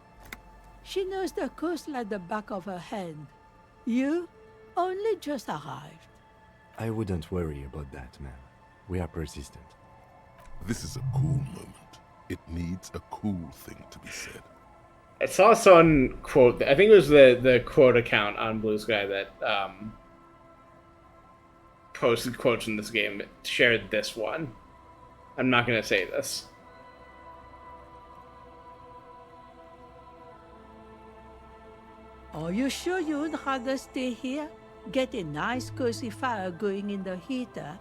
D: She knows the coast like the back of her hand. You only just arrived.
F: I wouldn't worry about that, man. We are persistent.
A: This is a cool moment. It needs a cool thing to be said.
C: I saw someone quote, I think it was the quote account on Blue Sky that posted quotes in this game, shared this one. I'm not going to say this.
D: Are you sure you would rather stay here? Get a nice cozy fire going in the heater?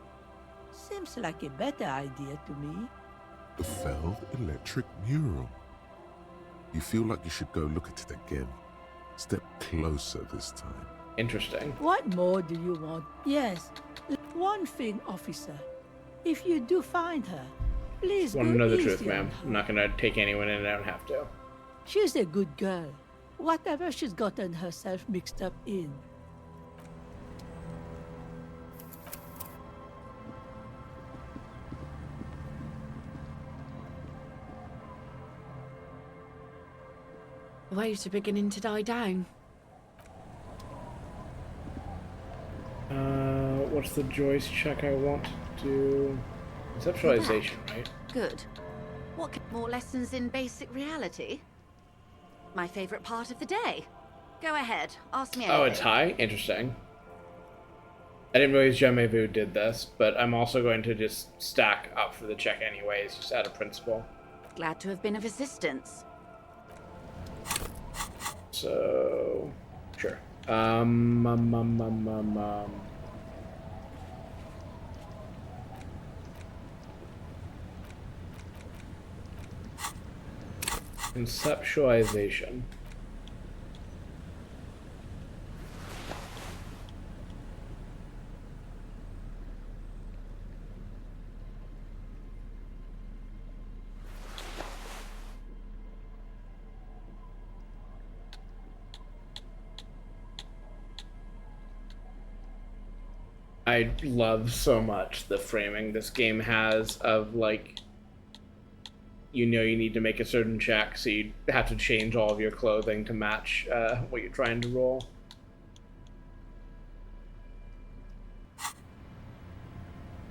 D: Seems like a better idea to me.
A: The failed electric mural. You feel like you should go look at it again. Step closer this time.
C: Interesting.
D: What more do you want? Yes, one thing, officer. If you do find her, please
C: Want to
D: go
C: know the
D: easy
C: truth,
D: on
C: ma'am.
D: her.
C: I'm not gonna take anyone in. I don't have to.
D: She's a good girl. Whatever she's gotten herself mixed up in.
Q: The waves are beginning to die down.
C: What's the Joyce check I want to do? Conceptualization, right?
Q: Good. More lessons in basic reality? My favorite part of the day. Go ahead, ask me anything.
C: Oh, it's high? Interesting. I didn't realize Jamais Vu did this, but I'm also going to just stack up for the check anyways, just out of principle.
Q: Glad to have been of assistance.
C: So, sure. Conceptualization. I love so much the framing this game has of, like, you know you need to make a certain check, so you have to change all of your clothing to match what you're trying to roll.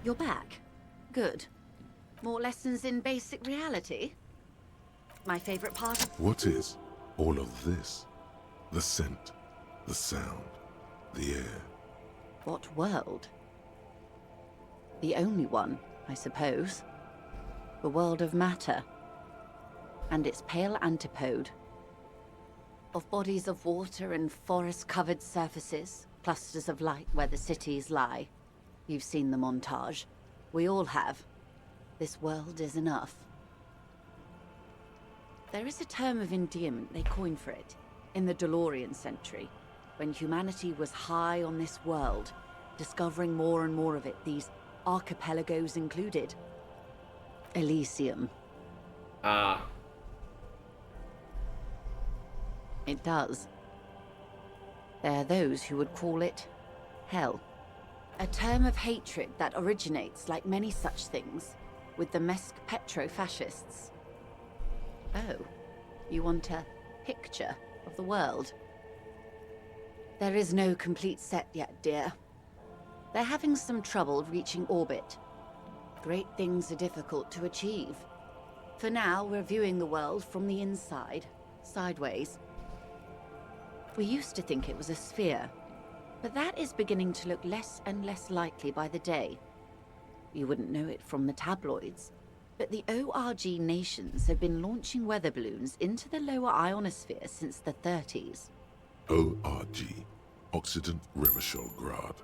Q: You're back. Good. More lessons in basic reality? My favorite part of...
A: What is all of this? The scent, the sound, the air.
Q: What world? The only one, I suppose. The world of matter. And its pale antipode. Of bodies of water and forest-covered surfaces, clusters of light where the cities lie. You've seen the montage. We all have. This world is enough. There is a term of endearment they coined for it, in the DeLorean century, when humanity was high on this world, discovering more and more of it, these archipelagos included. Elysium.
C: Ah.
Q: It does. There are those who would call it hell. A term of hatred that originates, like many such things, with the Mesk petro-fascists. Oh, you want a picture of the world? There is no complete set yet, dear. They're having some trouble reaching orbit. Great things are difficult to achieve. For now, we're viewing the world from the inside, sideways. We used to think it was a sphere, but that is beginning to look less and less likely by the day. You wouldn't know it from the tabloids, but the ORG nations have been launching weather balloons into the lower ionosphere since the 30s.
A: ORG, Occident Revachol-Grad.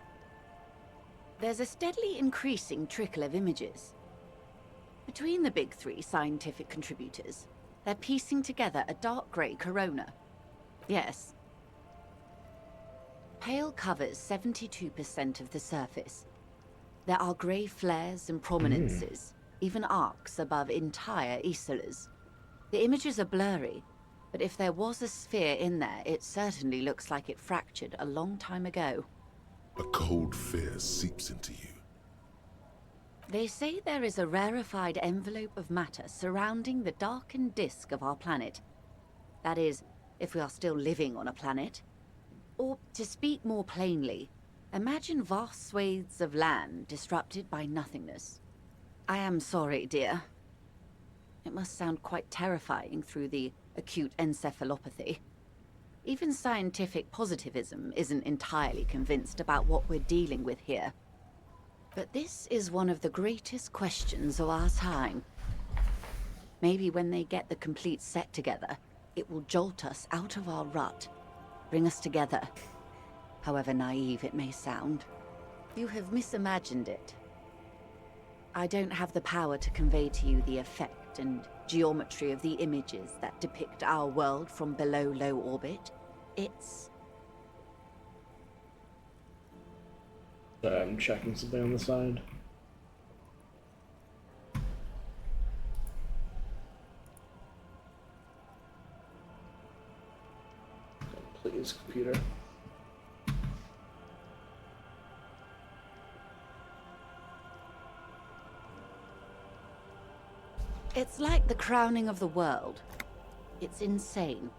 Q: There's a steadily increasing trickle of images. Between the big three scientific contributors, they're piecing together a dark grey corona. Yes. Pale covers 72% of the surface. There are grey flares and prominences, even arcs above entire isolas. The images are blurry, but if there was a sphere in there, it certainly looks like it fractured a long time ago.
A: A cold fear seeps into you.
Q: They say there is a rarefied envelope of matter surrounding the darkened disk of our planet. That is, if we are still living on a planet. Or, to speak more plainly, imagine vast swathes of land disrupted by nothingness. I am sorry, dear. It must sound quite terrifying through the acute encephalopathy. Even scientific positivism isn't entirely convinced about what we're dealing with here. But this is one of the greatest questions of our time. Maybe when they get the complete set together, it will jolt us out of our rut. bring us together. However naive it may sound. You have misimagined it. I don't have the power to convey to you the effect and geometry of the images that depict our world from below low orbit. It's...
C: I'm checking something on the side. Please, computer.
Q: It's like the crowning of the world. It's insane.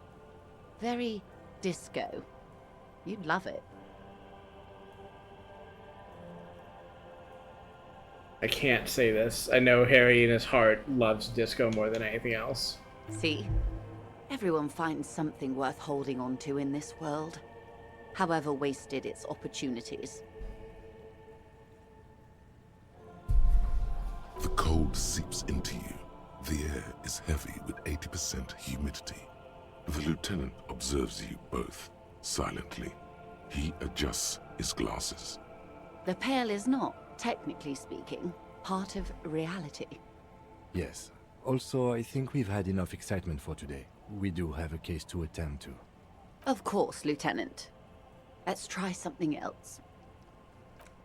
Q: Very disco. You'd love it.
C: I can't say this. I know Harry in his heart loves disco more than anything else.
Q: See? Everyone finds something worth holding on to in this world, however wasted its opportunities.
A: The cold seeps into you. The air is heavy with 80% humidity. The lieutenant observes you both, silently. He adjusts his glasses.
Q: The Pale is not, technically speaking, part of reality.
F: Yes. Also, I think we've had enough excitement for today. We do have a case to attend to.
Q: Of course, Lieutenant. Let's try something else.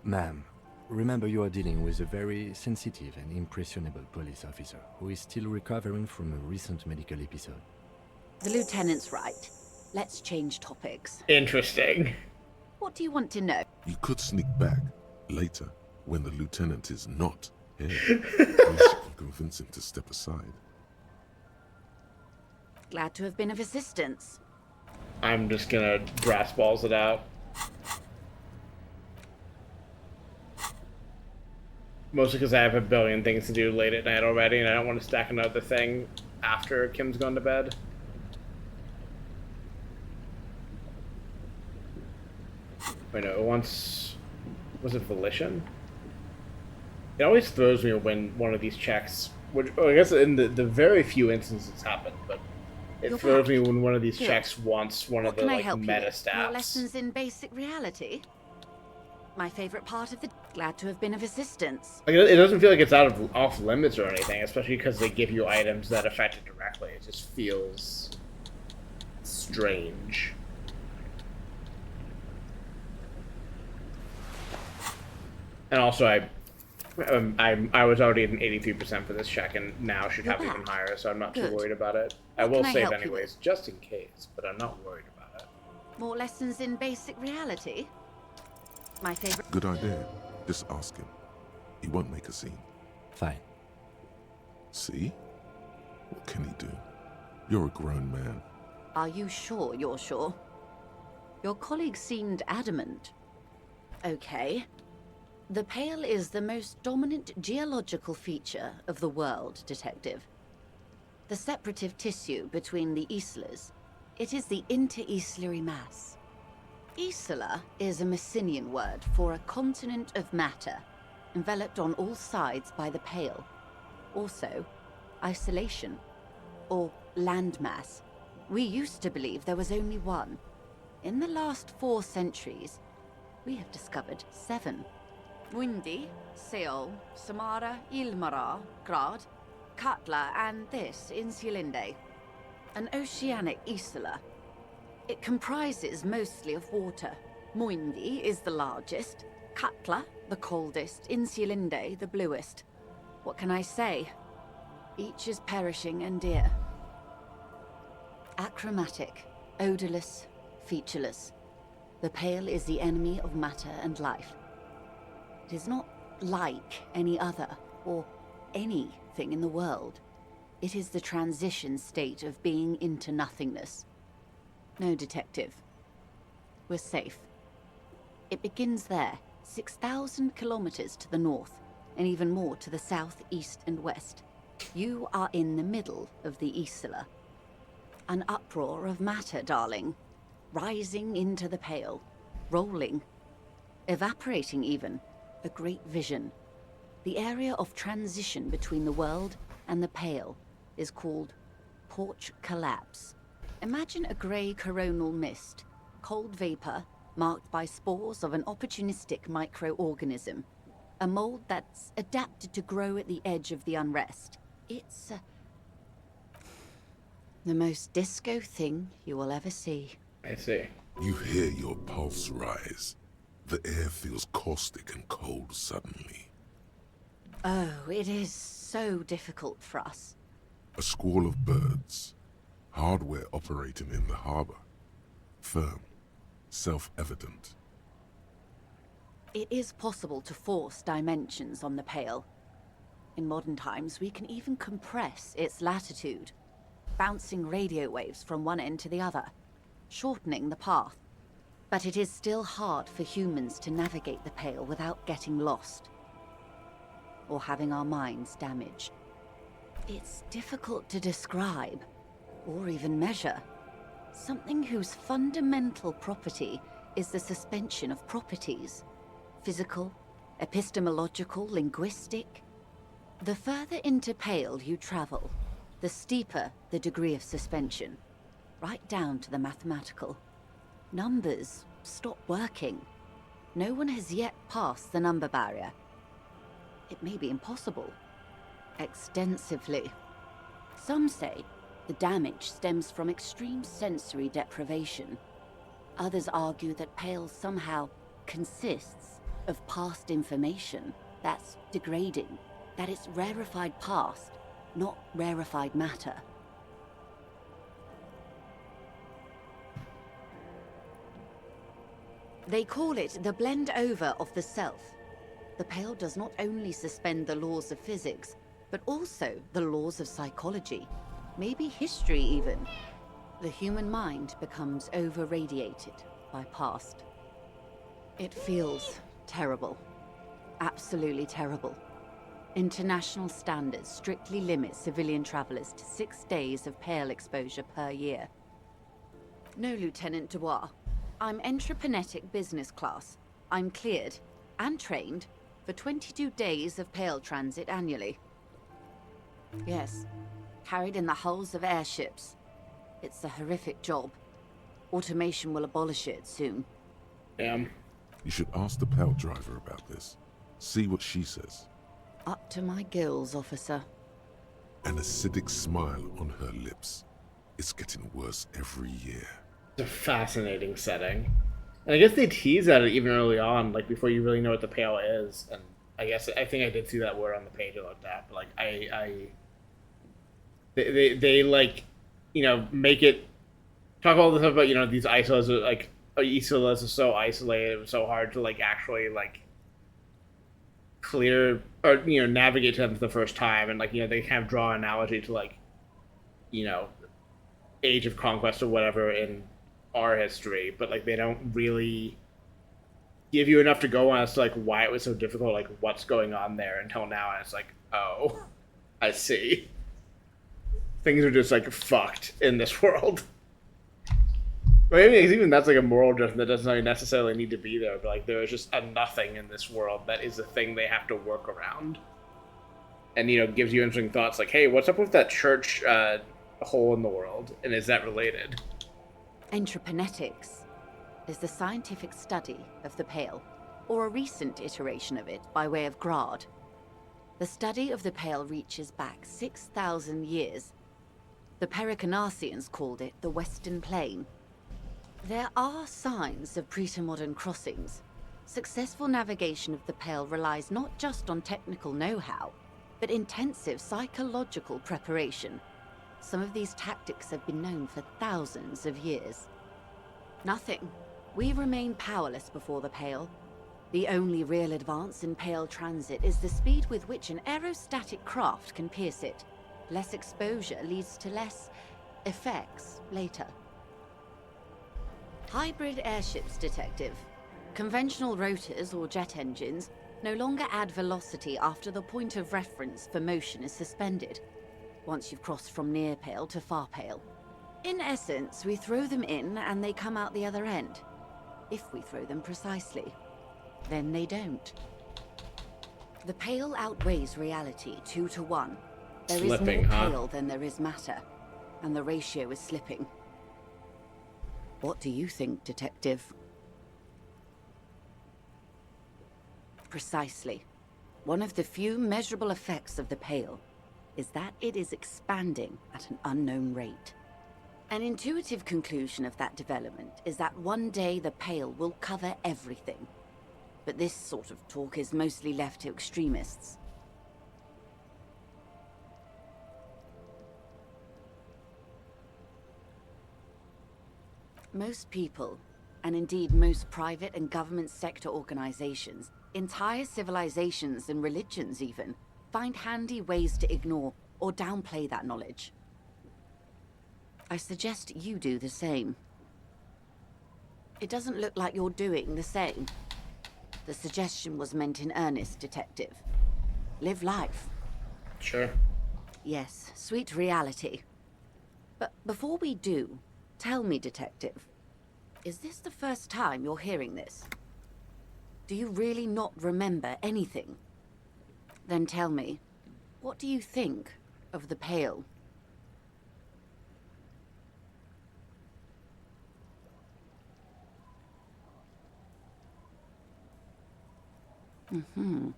F: Ma'am, remember you are dealing with a very sensitive and impressionable police officer who is still recovering from a recent medical episode.
Q: The Lieutenant's right. Let's change topics.
C: Interesting.
Q: What do you want to know?
A: You could sneak back later when the lieutenant is not here. At least you can convince him to step aside.
Q: Glad to have been of assistance.
C: I'm just gonna brass balls it out. Mostly because I have a billion things to do late at night already, and I don't want to stack another thing after Kim's gone to bed. Wait, no, once... Was it Volition? It always throws me when one of these checks... Which, well, I guess in the very few instances it's happened, but it throws me when one of these checks wants one of the, like, meta stats.
Q: More lessons in basic reality? My favorite part of the... Glad to have been of assistance.
C: Like, it doesn't feel like it's off limits or anything, especially because they give you items that affect it directly. It just feels strange. And also, I was already at an 83% for this check, and now should have even higher, so I'm not too worried about it. I will save anyways, just in case, but I'm not worried about it.
Q: More lessons in basic reality? My favorite...
A: Good idea. Just ask him. He won't make a scene.
F: Fine.
A: See? What can he do? You're a grown man.
Q: Are you sure you're sure? Your colleague seemed adamant. Okay. The Pale is the most dominant geological feature of the world, Detective. The separative tissue between the islas. It is the inter-islary mass. Isla is a Messinian word for a continent of matter, enveloped on all sides by the Pale. Also, isolation, or landmass. We used to believe there was only one. In the last 4 centuries, we have discovered 7. Mundi, Seol, Samara, Ilmara, Grad, Katla, and this, Insulinde. An oceanic isla. It comprises mostly of water. Muindi is the largest, Katla the coldest, Insulinde the bluest. What can I say? Each is perishing and dear. Achromatic, odorless, featureless. The Pale is the enemy of matter and life. It is not like any other, or anything in the world. It is the transition state of being into nothingness. No, Detective. We're safe. It begins there, 6,000 kilometers to the north, and even more to the south, east, and west. You are in the middle of the Isla. An uproar of matter, darling. Rising into the Pale. Rolling. Evaporating even. A great vision. The area of transition between the world and the Pale is called Porch Collapse. Imagine a grey coronal mist, cold vapor marked by spores of an opportunistic microorganism. A mold that's adapted to grow at the edge of the unrest. It's the most disco thing you will ever see.
C: I see.
A: You hear your pulse rise. The air feels caustic and cold suddenly.
Q: Oh, it is so difficult for us.
A: A squall of birds. Hardware operating in the harbor. Firm. Self-evident.
Q: It is possible to force dimensions on the Pale. In modern times, we can even compress its latitude, bouncing radio waves from one end to the other, shortening the path. But it is still hard for humans to navigate the Pale without getting lost, or having our minds damaged. It's difficult to describe, or even measure. Something whose fundamental property is the suspension of properties. Physical, epistemological, linguistic. The further into Pale you travel, the steeper the degree of suspension, right down to the mathematical. Numbers stop working. No one has yet passed the number barrier. It may be impossible. Extensively. Some say the damage stems from extreme sensory deprivation. Others argue that Pale somehow consists of past information that's degrading, that it's rarefied past, not rarefied matter. They call it the blend over of the self. The Pale does not only suspend the laws of physics, but also the laws of psychology, maybe history even. The human mind becomes over-radiated by past. It feels terrible. Absolutely terrible. International standards strictly limit civilian travelers to 6 days of Pale exposure per year. No, Lieutenant Dubois. I'm entreprenetic business class. I'm cleared and trained for 22 days of Pale transit annually. Yes, carried in the hulls of airships. It's a horrific job. Automation will abolish it soon.
C: Damn.
A: You should ask the Pale driver about this. See what she says.
Q: Up to my gills, officer.
A: An acidic smile on her lips. It's getting worse every year.
C: It's a fascinating setting. And I guess they tease at it even early on, like before you really know what the Pale is. And I think I did see that word on the page I looked at, but like they like, you know, make it talk all this stuff about, you know, these isolas are like isolas are so isolated, it was so hard to like actually like clear or, you know, navigate to them for the first time, and like, you know, they kind of draw an analogy to like, you know, Age of Conquest or whatever in our history, but like they don't really give you enough to go on as to like why it was so difficult, like what's going on there until now, and it's like, oh, I see. Things are just like fucked in this world. But I mean, even that's like a moral judgment that doesn't necessarily need to be there, but like there is just a nothing in this world that is the thing they have to work around. And, you know, gives you interesting thoughts like, hey, what's up with that church hole in the world, and is that related?
Q: Entreprenetics is the scientific study of the Pale, or a recent iteration of it by way of Grad. The study of the Pale reaches back 6,000 years. The Pericarnassians called it the Western Plain. There are signs of pre-modern crossings. Successful navigation of the Pale relies not just on technical know-how, but intensive psychological preparation. Some of these tactics have been known for thousands of years. Nothing. We remain powerless before the Pale. The only real advance in Pale transit is the speed with which an aerostatic craft can pierce it. Less exposure leads to less effects later. Hybrid airships, Detective. Conventional rotors or jet engines no longer add velocity after the point of reference for motion is suspended, once you've crossed from near Pale to far Pale. In essence, we throw them in and they come out the other end. If we throw them precisely. Then they don't. The Pale outweighs reality 2 to 1. There is more Pale than there is matter, and the ratio is slipping. What do you think, Detective? Precisely. One of the few measurable effects of the Pale is that it is expanding at an unknown rate. An intuitive conclusion of that development is that one day the Pale will cover everything. But this sort of talk is mostly left to extremists. Most people, and indeed most private and government sector organizations, entire civilizations and religions even, find handy ways to ignore or downplay that knowledge. I suggest you do the same. It doesn't look like you're doing the same. The suggestion was meant in earnest, Detective. Live life.
C: Sure.
Q: Yes, sweet reality. But before we do, tell me, Detective, is this the first time you're hearing this? Do you really not remember anything? Then tell me, what do you think of the Pale? Mm-hmm.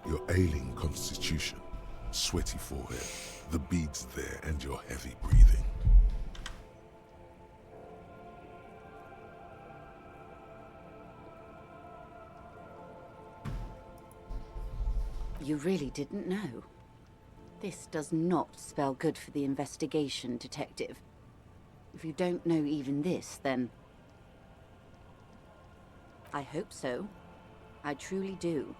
A: Your ailing constitution, sweaty forehead, the beads there, and your heavy breathing.
Q: You really didn't know. This does not spell good for the investigation, Detective. If you don't know even this, then... I hope so. I truly do.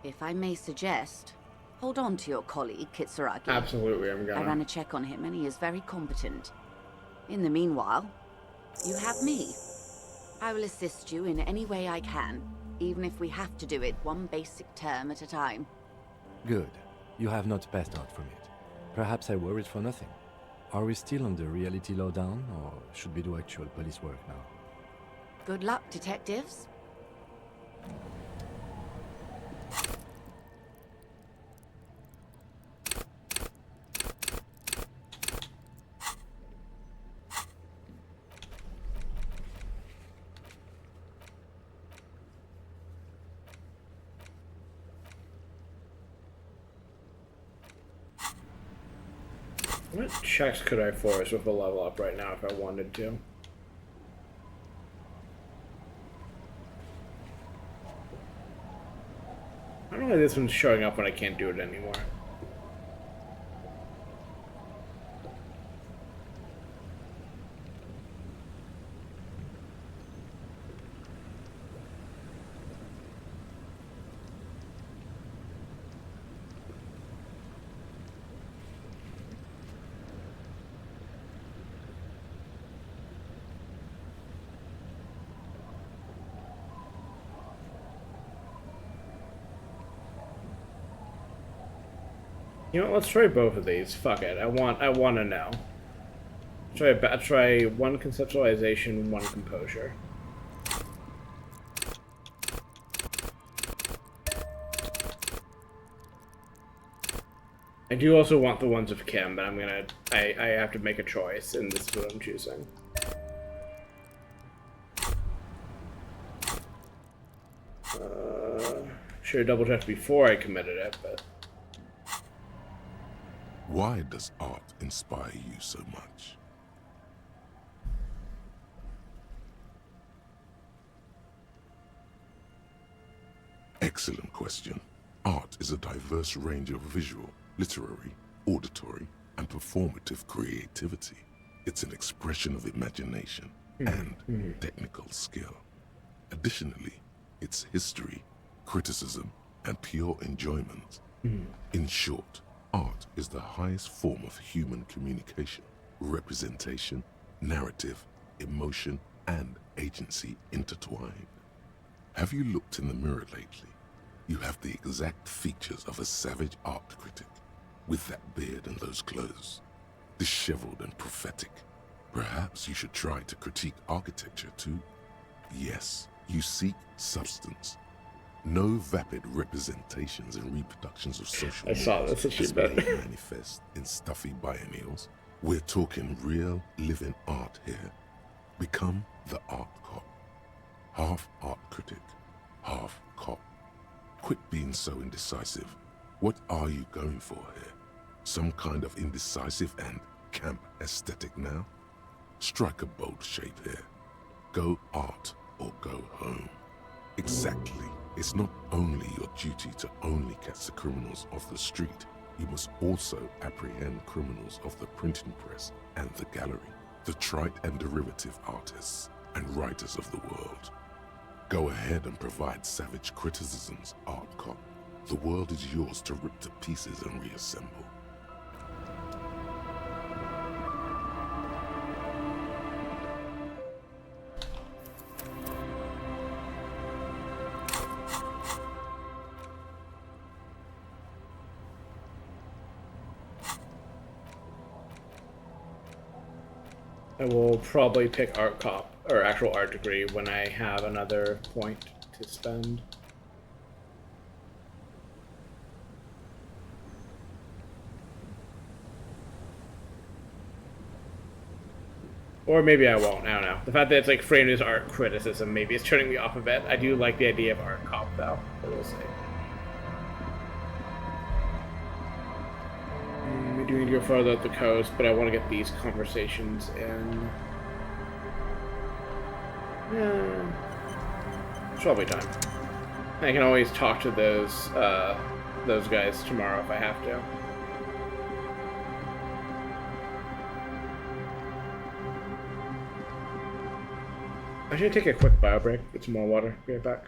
Q: If I may suggest, hold on to your colleague, Kitsuragi.
C: Absolutely, I'm gonna.
Q: I ran a check on him and he is very competent. In the meanwhile, you have me. I will assist you in any way I can, even if we have to do it one basic term at a time.
F: Good. You have not passed out from it. Perhaps I worried for nothing. Are we still on the reality lowdown, or should we do actual police work now?
Q: Good luck, detectives.
C: What checks could I force with a level up right now if I wanted to? I don't know why this one's showing up when I can't do it anymore. You know what, let's try both of these. Fuck it. I want to know. Try one conceptualization, one composure. I do also want the ones of Kim, but I have to make a choice, and this is what I'm choosing. Should have double checked before I committed it, but...
A: Why does art inspire you so much? Excellent question. Art is a diverse range of visual, literary, auditory, and performative creativity. It's an expression of imagination and technical skill. Additionally, it's history, criticism, and pure enjoyment. In short, art is the highest form of human communication, representation, narrative, emotion, and agency intertwined. Have you looked in the mirror lately? You have the exact features of a savage art critic, with that beard and those clothes, disheveled and prophetic. Perhaps you should try to critique architecture too. Yes, you seek substance. No vapid representations and reproductions of social
C: I saw this
A: norms
C: achievement.
A: manifest in stuffy biennials. We're talking real, living art here. Become the art cop. Half art critic, half cop. Quit being so indecisive. What are you going for here? Some kind of indecisive and camp aesthetic now? Strike a bold shape here. Go art or go home. Exactly. It's not only your duty to only catch the criminals off the street, you must also apprehend criminals of the printing press and the gallery, the trite and derivative artists and writers of the world. Go ahead and provide savage criticisms, art cop. The world is yours to rip to pieces and reassemble.
C: I will probably pick art cop or actual art degree when I have another point to spend. Or maybe I won't, I don't know. The fact that it's like framed as art criticism, maybe it's turning me off of it. I do like the idea of art cop though, but we'll see. We do need to go further up the coast, but I want to get these conversations in. Yeah. It's probably time. I can always talk to those guys tomorrow if I have to. I should take a quick bio break, get some more water, be right back.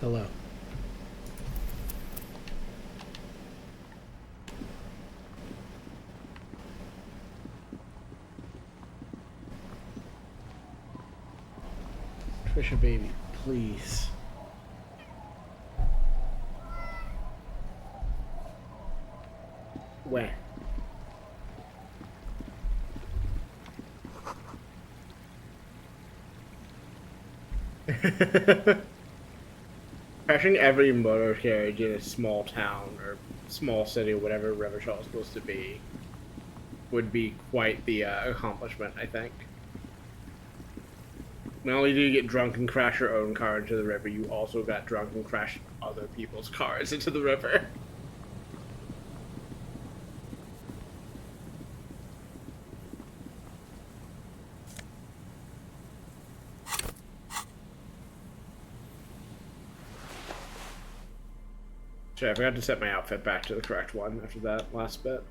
C: Hello. Trisha, baby, please. Where? Crashing every motor carriage in a small town or small city or whatever Revachol is supposed to be would be quite the accomplishment, I think. Not only do you get drunk and crash your own car into the river, you also got drunk and crashed other people's cars into the river. Sorry, I forgot to set my outfit back to the correct one after that last bit.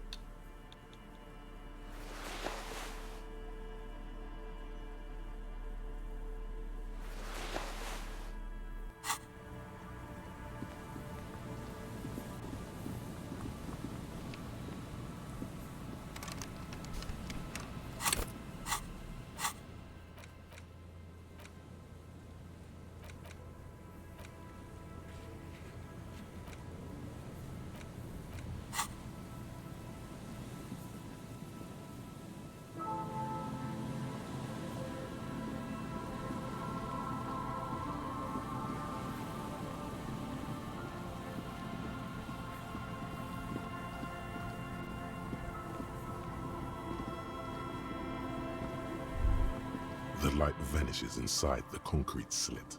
A: The light vanishes inside the concrete slit.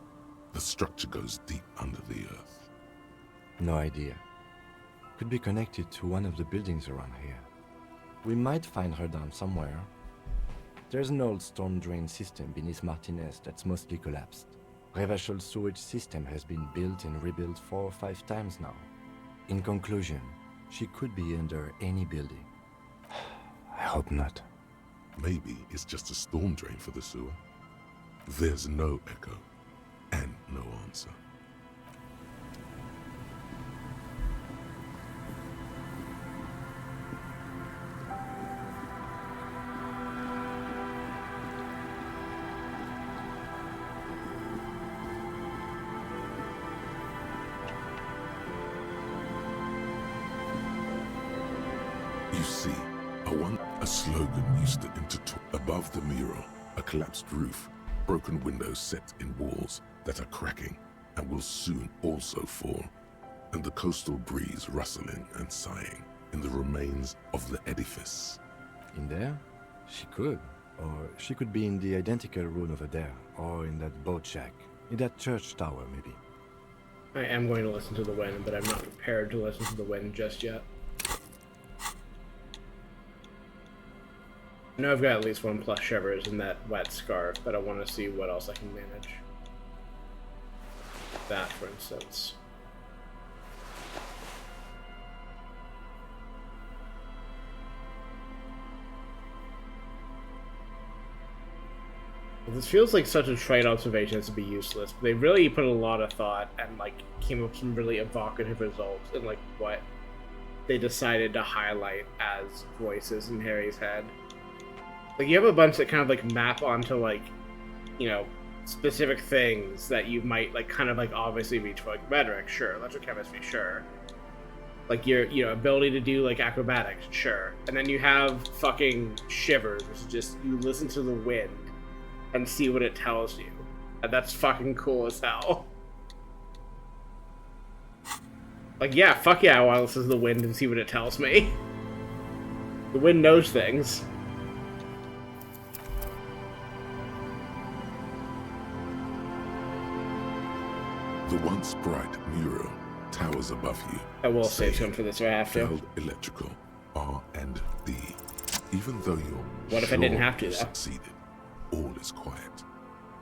A: The structure goes deep under the earth.
F: No idea. Could be connected to one of the buildings around here. We might find her down somewhere. There's an old storm drain system beneath Martinez that's mostly collapsed. Revachol's sewage system has been built and rebuilt 4 or 5 times now. In conclusion, she could be under any building. I hope not.
A: Maybe it's just a storm drain for the sewer. There's no echo and no answer. You see, a slogan used to intertwine above the mural, a collapsed roof, broken windows set in walls that are cracking and will soon also fall, and the coastal breeze rustling and sighing in the remains of the edifice.
F: In there? She could. Or she could be in the identical room over there, or in that boat shack, in that church tower maybe.
C: I am going to listen to the wind, but I'm not prepared to listen to the wind just yet. I know I've got at least 1 plus shivers in that wet scarf, but I want to see what else I can manage. That, for instance. This feels like such a trite observation as to be useless, but they really put a lot of thought and like came up with some really evocative results in like what they decided to highlight as voices in Harry's head. Like, you have a bunch that kind of, like, map onto, like, you know, specific things that you might, like, kind of, like, obviously reach for, like, rhetoric, sure, electrochemistry, sure. Like, your, you know, ability to do, like, acrobatics, sure. And then you have fucking shivers, which is just, you listen to the wind and see what it tells you. And that's fucking cool as hell. Like, yeah, fuck yeah, I want to listen to the wind and see what it tells me. The wind knows things.
A: The once bright mural towers above you.
C: I will save some for this if I have to.
A: Failed electrical, R and D. Even though you're
C: What if I didn't have to, though?
A: Succeeded, all is quiet.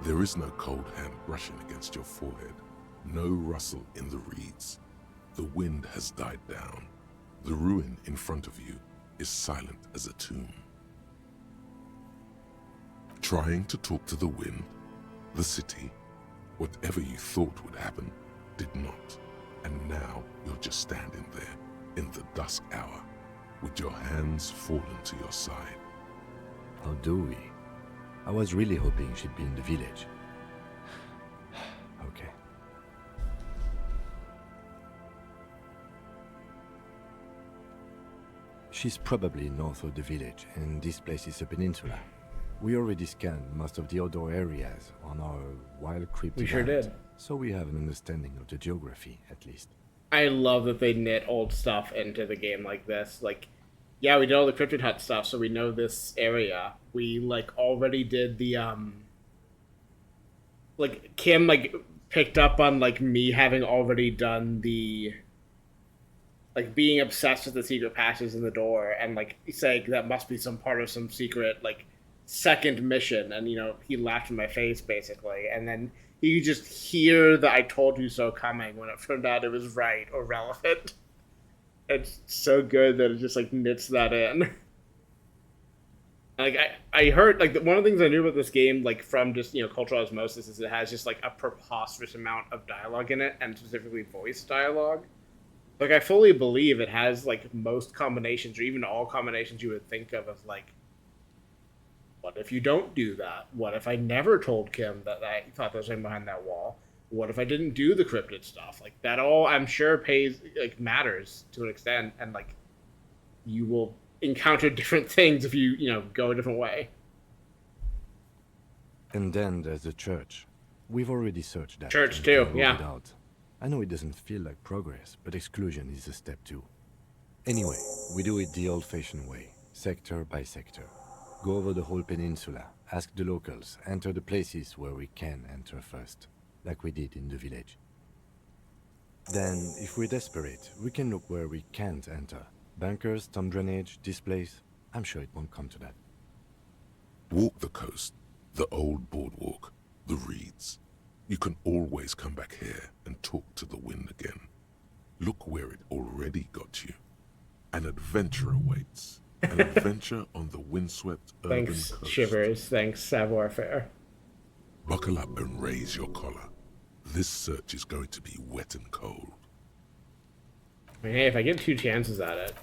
A: There is no cold hand brushing against your forehead. No rustle in the reeds. The wind has died down. The ruin in front of you is silent as a tomb. Trying to talk to the wind, the city, whatever you thought would happen, did not. And now you're just standing there in the dusk hour with your hands fallen to your side.
F: How do we? I was really hoping she'd be in the village. Okay. She's probably north of the village, and this place is a peninsula. We already scanned most of the outdoor areas on our wild cryptid.
C: We sure
F: hunt,
C: did.
F: So we have an understanding of the geography, at least.
C: I love that they knit old stuff into the game like this. Like, yeah, we did all the cryptid hut stuff, so we know this area. We like already did the like Kim like picked up on like me having already done the like being obsessed with the secret passages in the door and like saying that must be some part of some secret like second mission, and you know he laughed in my face basically, and then you could just hear the "I told you so" coming when it turned out it was right or relevant. It's so good that it just like knits that in. Like I heard like one of the things I knew about this game like from just cultural osmosis is it has just like a preposterous amount of dialogue in it, and specifically voice dialogue. Like I fully believe it has like most combinations or even all combinations you would think of as like, what if you don't do that? What if I never told Kim that I thought there was something behind that wall? What if I didn't do the cryptid stuff? Like that all I'm sure matters to an extent, and like you will encounter different things if you go a different way.
F: And then there's the church. We've already searched that.
C: Church too,
F: ruled
C: yeah.
F: it out. I know it doesn't feel like progress, but exclusion is a step too. Anyway, we do it the old-fashioned way, sector by sector. Go over the whole peninsula, ask the locals, enter the places where we can enter first, like we did in the village. Then, if we're desperate, we can look where we can't enter. Bunkers, storm drainage, this place. I'm sure it won't come to that.
A: Walk the coast, the old boardwalk, the reeds. You can always come back here and talk to the wind again. Look where it already got you. An adventure awaits. An adventure on the windswept urban
C: Thanks,
A: coast.
C: Shivers. Thanks, Savoir Faire.
A: Buckle up and raise your collar. This search is going to be wet and cold.
C: I mean, hey, if I get 2 chances at it.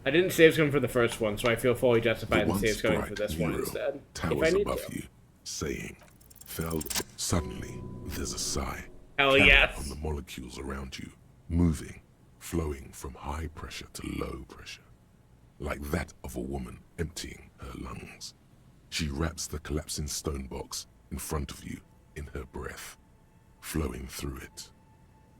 C: I didn't save scum for the first one, so I feel fully justified in save scumming for this one
A: mural
C: instead. If I
A: towers
C: need
A: above
C: to.
A: you, saying, "Fell." Suddenly, there's a sigh.
C: Hell
A: Count
C: yes.
A: on the molecules around you, moving, flowing from high pressure to low pressure, like that of a woman emptying her lungs. She wraps the collapsing stone box in front of you in her breath, flowing through it,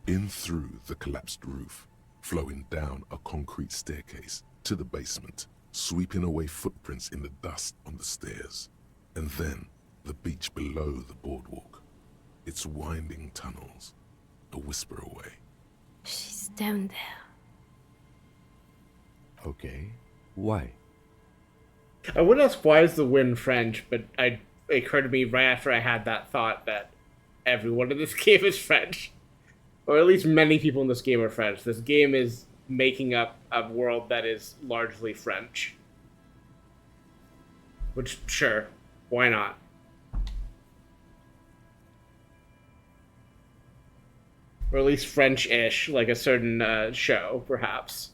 A: in through the collapsed roof, flowing down a concrete staircase to the basement, sweeping away footprints in the dust on the stairs, and then the beach below the boardwalk, its winding tunnels, a whisper away.
G: She's down there.
F: Okay, why?
C: I would ask why is the wind French, but it occurred to me right after I had that thought that everyone in this game is French. Or at least many people in this game are French. This game is making up a world that is largely French. Which, sure, why not? Or at least French-ish, like a certain show, perhaps.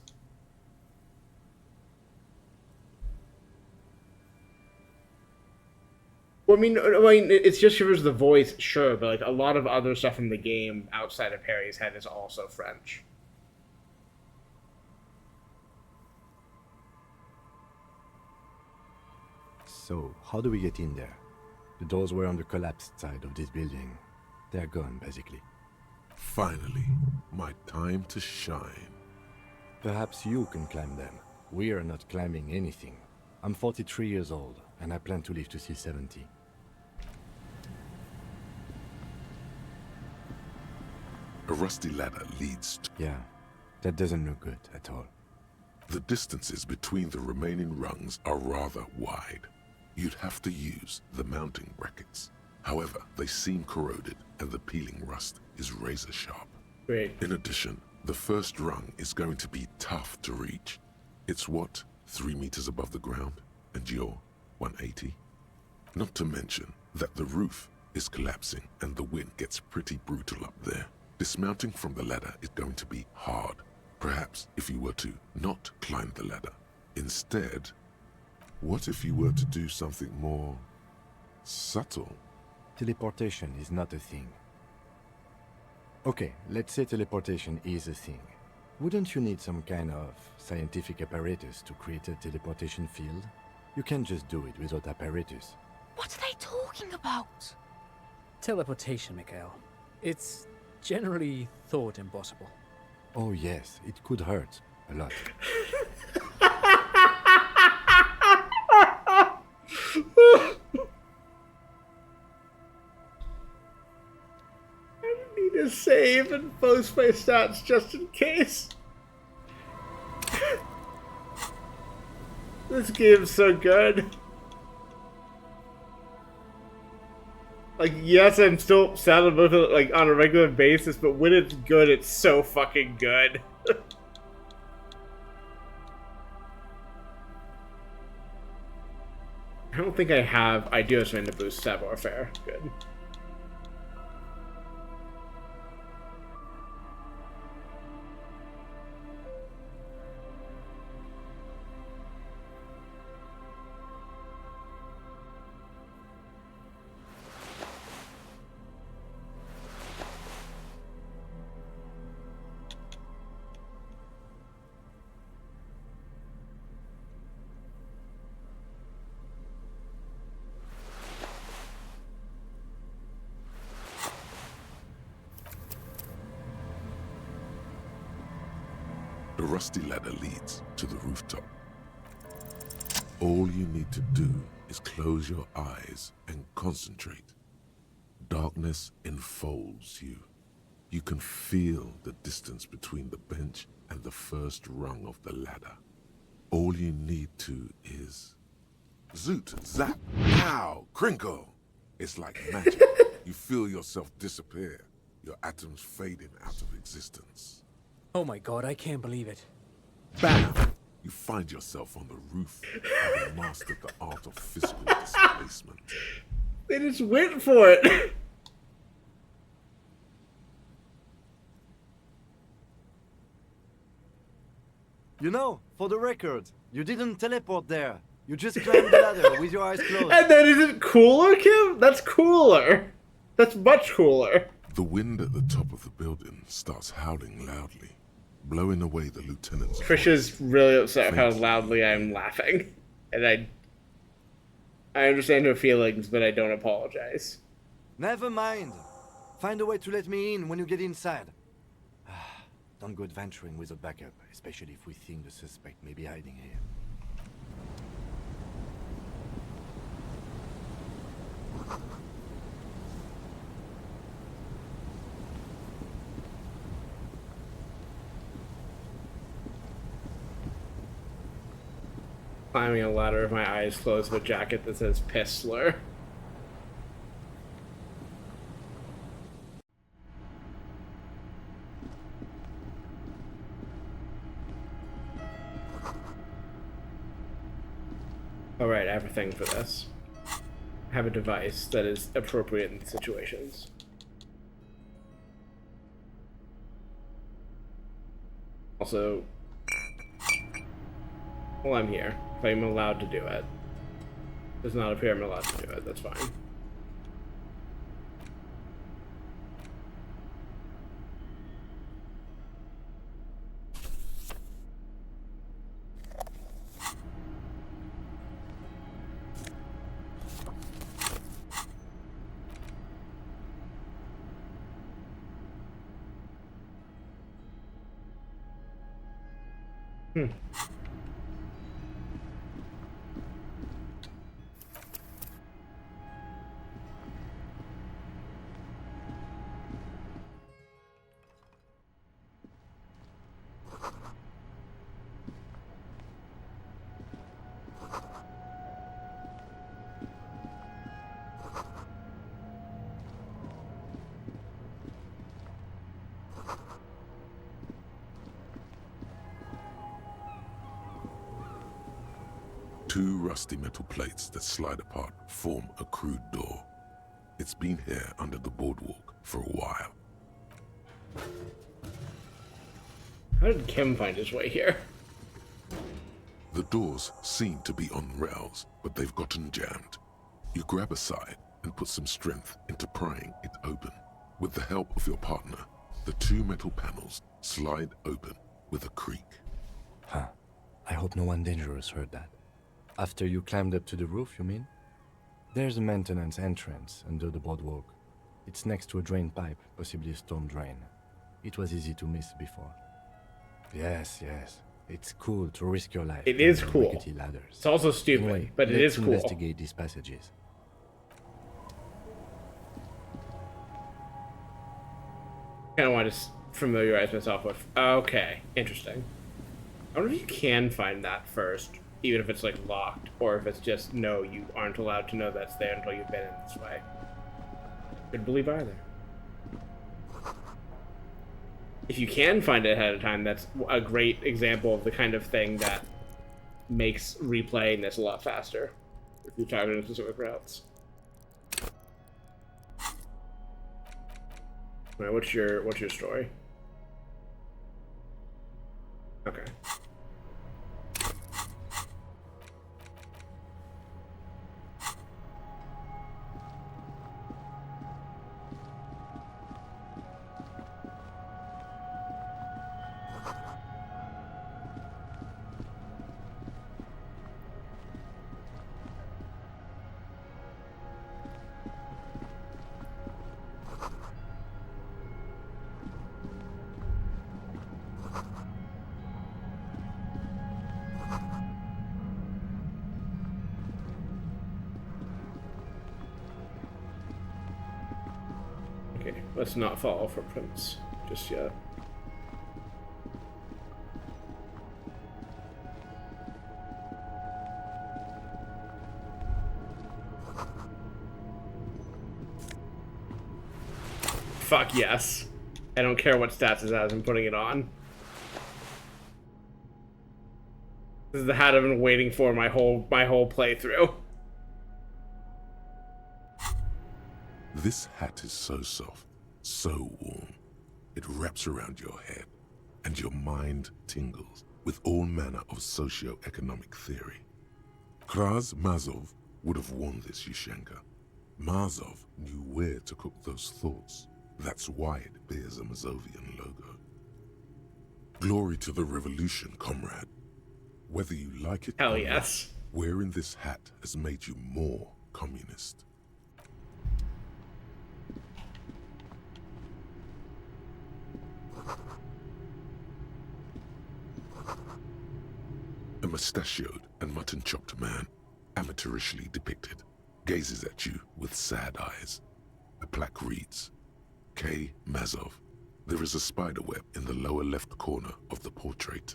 C: Well, I mean, it's just Shivers the voice, sure, but like a lot of other stuff in the game outside of Harry's head is also French.
F: So, how do we get in there? The doors were on the collapsed side of this building. They're gone, basically.
A: Finally, my time to shine.
F: Perhaps you can climb them. We are not climbing anything. I'm 43 years old, and I plan to live to see 70.
A: A rusty ladder leads to...
F: Yeah, that doesn't look good at all.
A: The distances between the remaining rungs are rather wide. You'd have to use the mounting brackets. However, they seem corroded, and the peeling rust is razor sharp.
C: Great.
A: In addition, the first rung is going to be tough to reach. It's what, 3 meters above the ground, and you're 180? Not to mention that the roof is collapsing and the wind gets pretty brutal up there. Dismounting from the ladder is going to be hard. Perhaps if you were to not climb the ladder. Instead, what if you were to do something more subtle?
F: Teleportation is not a thing. Okay, let's say teleportation is a thing. Wouldn't you need some kind of scientific apparatus to create a teleportation field? You can't just do it without apparatus.
G: What are they talking about?
H: Teleportation, Mikhail. It's generally thought impossible.
F: Oh yes, it could hurt a lot.
C: I need to save and post my stats just in case. This game's so good. Like, yes, I'm still sad about it, like, on a regular basis, but when it's good, it's so fucking good. I don't think I have. I do have something to boost stat warfare. Good.
A: The rusty ladder leads to the rooftop. All you need to do is close your eyes and concentrate. Darkness enfolds you. You can feel the distance between the bench and the first rung of the ladder. All you need to is zoot, zap, pow, crinkle. It's like magic. You feel yourself disappear, your atoms fading out of existence.
H: Oh my god, I can't believe it.
A: Bam! You find yourself on the roof, having mastered the art of physical displacement.
C: They just went for it.
F: You know, for the record, you didn't teleport there. You just climbed the ladder with your eyes closed.
C: And then is it cooler, Kim? That's cooler. That's much cooler.
A: The wind at the top of the building starts howling loudly, blowing away the lieutenant's
C: Trisha's really upset how loudly I'm laughing. And I understand her feelings, but I don't apologize.
F: Never mind. Find a way to let me in when you get inside. Don't go adventuring without backup, especially if we think the suspect may be hiding here.
C: Climbing a ladder with my eyes closed with a jacket that says piss slur. Alright, I have a thing for this. I have a device that is appropriate in situations. Also, well, I'm here. If I'm allowed to do it. Does not appear I'm allowed to do it, that's fine.
A: Two rusty metal plates that slide apart form a crude door. It's been here under the boardwalk for a while.
C: How did Kim find his way here?
A: The doors seem to be on rails, but they've gotten jammed. You grab a side and put some strength into prying it open. With the help of your partner, the two metal panels slide open with a creak.
F: Huh. I hope no one dangerous heard that. After you climbed up to the roof, you mean? There's a maintenance entrance under the boardwalk. It's next to a drain pipe, possibly a storm drain. It was easy to miss before. Yes. It's cool to risk your life.
C: It is cool.
F: Rickety ladders.
C: It's also stupid,
F: anyway,
C: but it is cool.
F: Let's investigate these passages.
C: Kind of want to familiarize myself with. Okay, interesting. I wonder if you can find that first, even if it's like locked, or if it's just no, you aren't allowed to know that's there until you've been in this way. Couldn't believe either. If you can find it ahead of time, that's a great example of the kind of thing that makes replaying this a lot faster. If you're targeting specific routes. Alright, what's your story? Okay. Okay, let's not follow footprints just yet. Fuck yes. I don't care what stats it has, I'm putting it on. This is the hat I've been waiting for my whole playthrough.
A: This hat is so soft, so warm. It wraps around your head, and your mind tingles with all manner of socio-economic theory. Kraz Mazov would have worn this, Yushenka. Mazov knew where to cook those thoughts. That's why it bears a Mazovian logo. Glory to the revolution, comrade. Whether you like it
C: Hell
A: or
C: yes.
A: not, wearing this hat has made you more communist. A mustachioed and mutton-chopped man, amateurishly depicted, gazes at you with sad eyes. A plaque reads, K. Mazov. There is a spiderweb in the lower left corner of the portrait.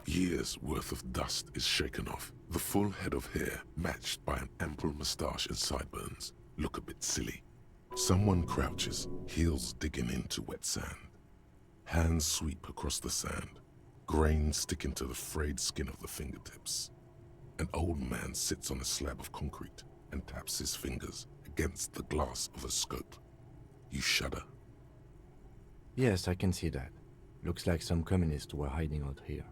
A: Years' worth of dust is shaken off. The full head of hair, matched by an ample moustache and sideburns, look a bit silly. Someone crouches, heels digging into wet sand. Hands sweep across the sand, grains sticking to the frayed skin of the fingertips. An old man sits on a slab of concrete and taps his fingers against the glass of a scope. You shudder.
F: Yes, I can see that. Looks like some communists were hiding out here.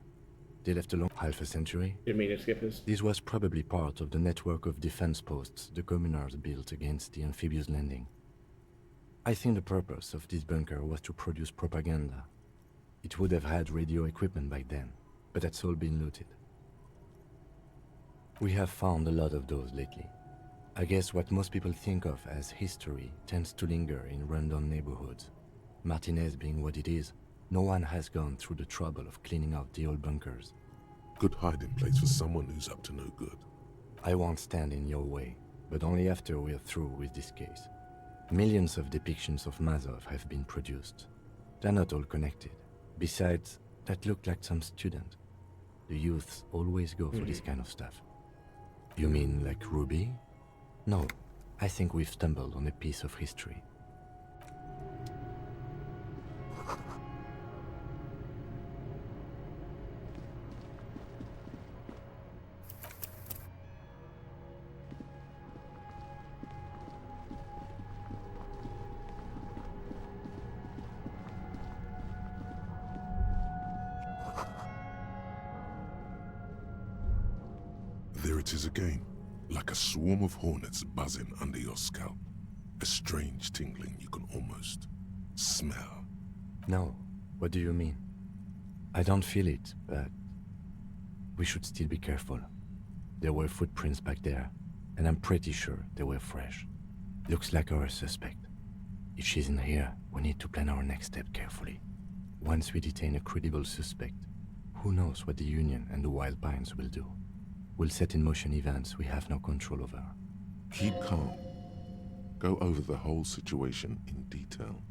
F: They left alone half a century.
C: Didn't mean to skip this.
F: This was probably part of the network of defense posts the communards built against the amphibious landing. I think the purpose of this bunker was to produce propaganda. It would have had radio equipment back then, but that's all been looted. We have found a lot of those lately. I guess what most people think of as history tends to linger in rundown neighborhoods. Martinez being what it is, no one has gone through the trouble of cleaning out the old bunkers.
A: Good hiding place for someone who's up to no good.
F: I won't stand in your way, but only after we're through with this case. Millions of depictions of Mazov have been produced. They're not all connected. Besides, that looked like some student. The youths always go for this kind of stuff. You mean like Ruby? No, I think we've stumbled on a piece of history.
A: There it is again, like a swarm of hornets buzzing under your scalp. A strange tingling you can almost smell.
F: No, what do you mean? I don't feel it, but we should still be careful. There were footprints back there, and I'm pretty sure they were fresh. Looks like our suspect. If she's in here, we need to plan our next step carefully. Once we detain a credible suspect, who knows what the Union and the Wild Pines will do? We'll set in motion events we have no control over.
A: Keep calm. Go over the whole situation in detail.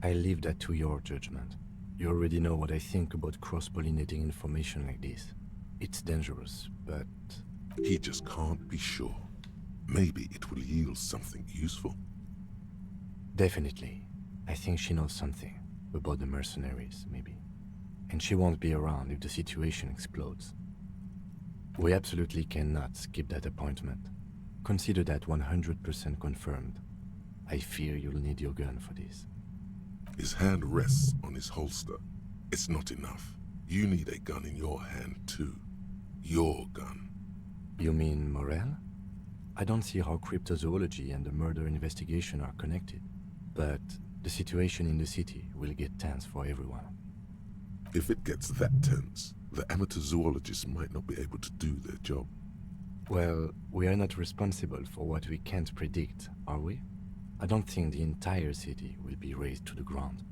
F: I leave that to your judgment. You already know what I think about cross-pollinating information like this. It's dangerous, but...
A: He just can't be sure. Maybe it will yield something useful.
F: Definitely. I think she knows something about the mercenaries, maybe. And she won't be around if the situation explodes. We absolutely cannot skip that appointment. Consider that 100% confirmed. I fear you'll need your gun for this.
A: His hand rests on his holster. It's not enough. You need a gun in your hand too. Your gun.
F: You mean Morel? I don't see how cryptozoology and the murder investigation are connected. But the situation in the city will get tense for everyone.
A: If it gets that tense, the amateur zoologists might not be able to do their job.
F: Well, we are not responsible for what we can't predict, are we? I don't think the entire city will be razed to the ground.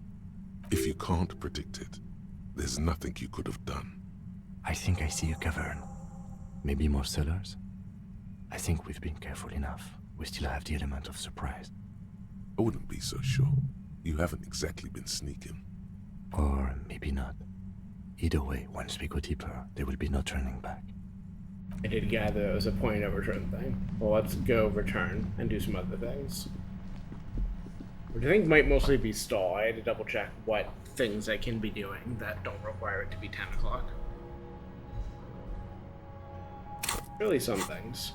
A: If you can't predict it, there's nothing you could have done.
F: I think I see a cavern. Maybe more cellars? I think we've been careful enough. We still have the element of surprise.
A: I wouldn't be so sure. You haven't exactly been sneaking.
F: Or maybe not. Either way, once we go deeper, there will be no turning back.
C: I did gather it was a point of return thing. Well, let's go return and do some other things. Which I think might mostly be stall. I had to double check what things I can be doing that don't require it to be 10 o'clock. Really some things.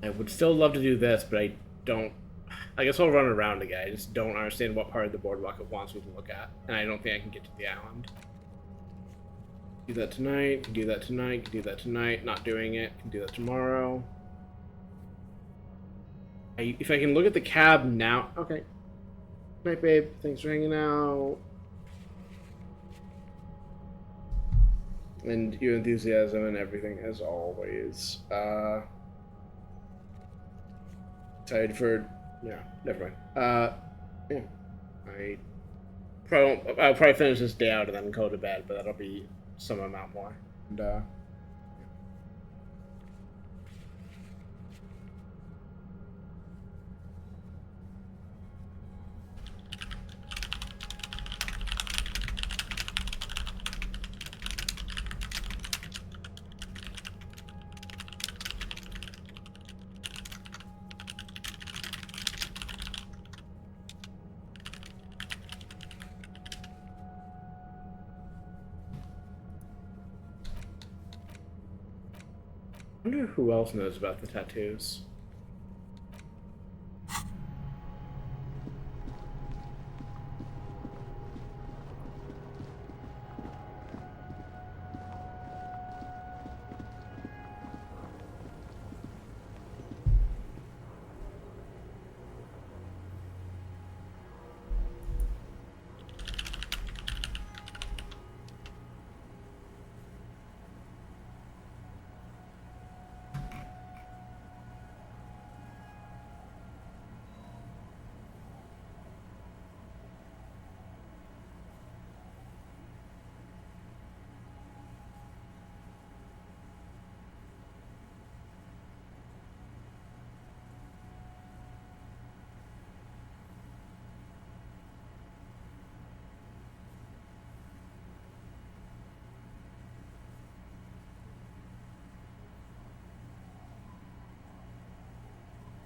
C: I would still love to do this, but I don't... I guess I'll run around again. I just don't understand what part of the boardwalk it wants me to look at. And I don't think I can get to the island. Do that tonight, can do that tonight, can do that tonight. Not doing it, can do that tomorrow. If I can look at the cab now... Okay. Night, babe. Thanks for hanging out. And your enthusiasm and everything, as always. Excited for... Yeah, never mind. Yeah. I'll probably finish this day out and then go to bed, but that'll be some amount more. And, I wonder who else knows about the tattoos.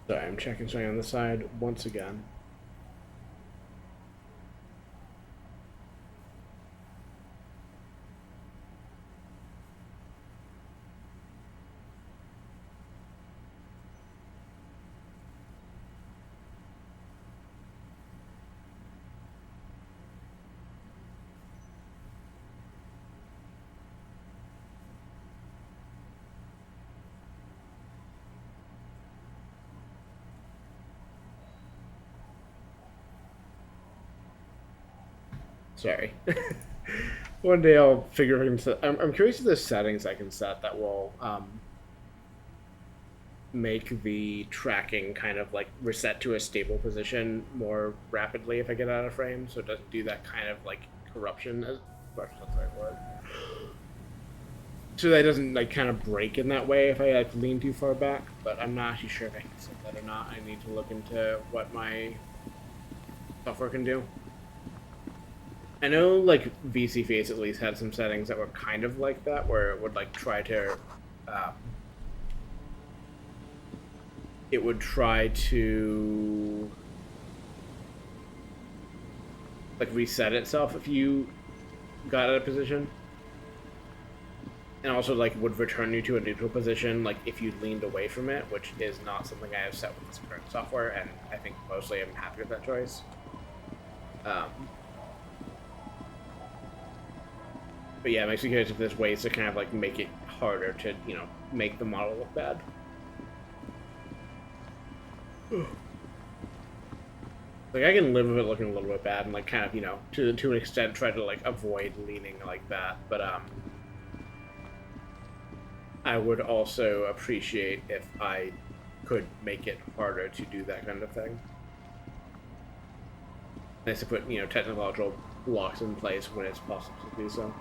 C: Sorry, I'm checking something on the side once again. Sorry. One day I'll figure out. I'm curious if there's settings I can set that will make the tracking kind of like reset to a stable position more rapidly if I get out of frame, so it doesn't do that kind of like corruption as much as that's the right word. So that it doesn't like kind of break in that way if I like lean too far back, but I'm not actually sure if I can set that or not. I need to look into what my software can do. I know like VC Face at least had some settings that were kind of like that, where it would like try to it would try to like reset itself if you got out of position, and also like would return you to a neutral position like if you leaned away from it, which is not something I have set with this current software, and I think mostly I'm happy with that choice. But yeah, it makes me curious if there's ways to kind of like make it harder to, you know, make the model look bad. Like I can live with it looking a little bit bad and like kind of, you know, to an extent try to like avoid leaning like that, but I would also appreciate if I could make it harder to do that kind of thing. Nice to put, you know, technological blocks in place when it's possible to do so.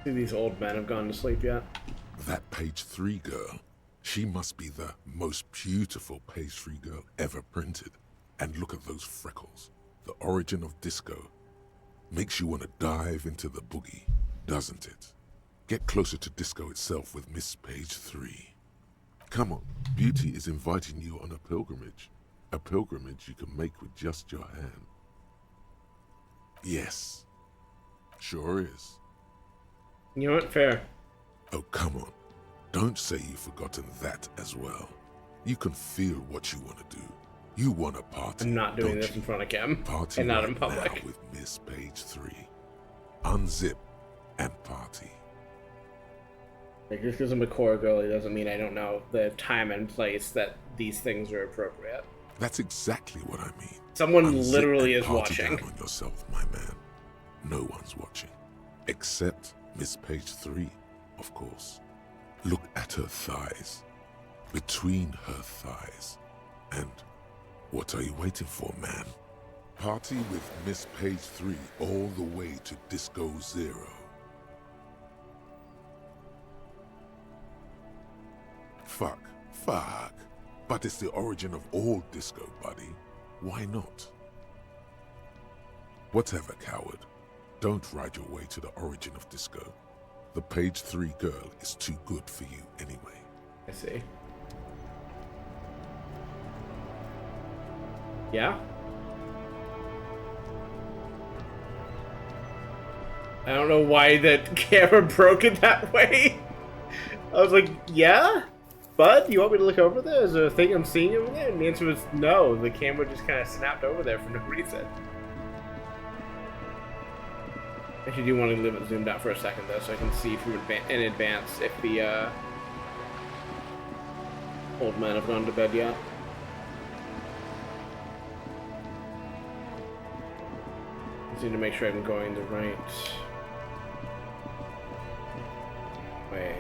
C: See, these old men have gone to sleep yet.
A: That page 3 girl, she must be the most beautiful page 3 girl ever printed. And look at those freckles. The origin of disco. Makes you want to dive into the boogie, doesn't it? Get closer to disco itself with Miss Page 3. Come on, beauty is inviting you on a pilgrimage. A pilgrimage you can make with just your hand. Yes, sure is.
C: You know what? Fair.
A: Oh, come on. Don't say you've forgotten that as well. You can feel what you want to do. You want a party.
C: I'm not doing this
A: you?
C: in front of Kim.
A: Party
C: and not
A: right
C: in public.
A: now with Miss Page 3. Unzip and party.
C: Like, just because I'm a core girly doesn't mean I don't know the time and place that these things are appropriate.
A: That's exactly what I mean.
C: Someone
A: Unzip
C: literally
A: and
C: is
A: party
C: watching.
A: Down on yourself, my man. No one's watching. Except Miss Page 3, of course. Look at her thighs. Between her thighs. And what are you waiting for, man? Party with Miss Page 3 all the way to Disco Zero. Fuck. But it's the origin of all disco, buddy. Why not? Whatever, coward. Don't ride your way to the origin of disco. The Page 3 girl is too good for you anyway.
C: I see. Yeah? I don't know why that camera broke it that way. I was like, yeah? Bud, you want me to look over there? Is there a thing I'm seeing over there? And the answer was no. The camera just kind of snapped over there for no reason. I actually do want to leave it zoomed out for a second, though, so I can see from in advance if the old men have gone to bed yet. I just need to make sure I'm going the right way.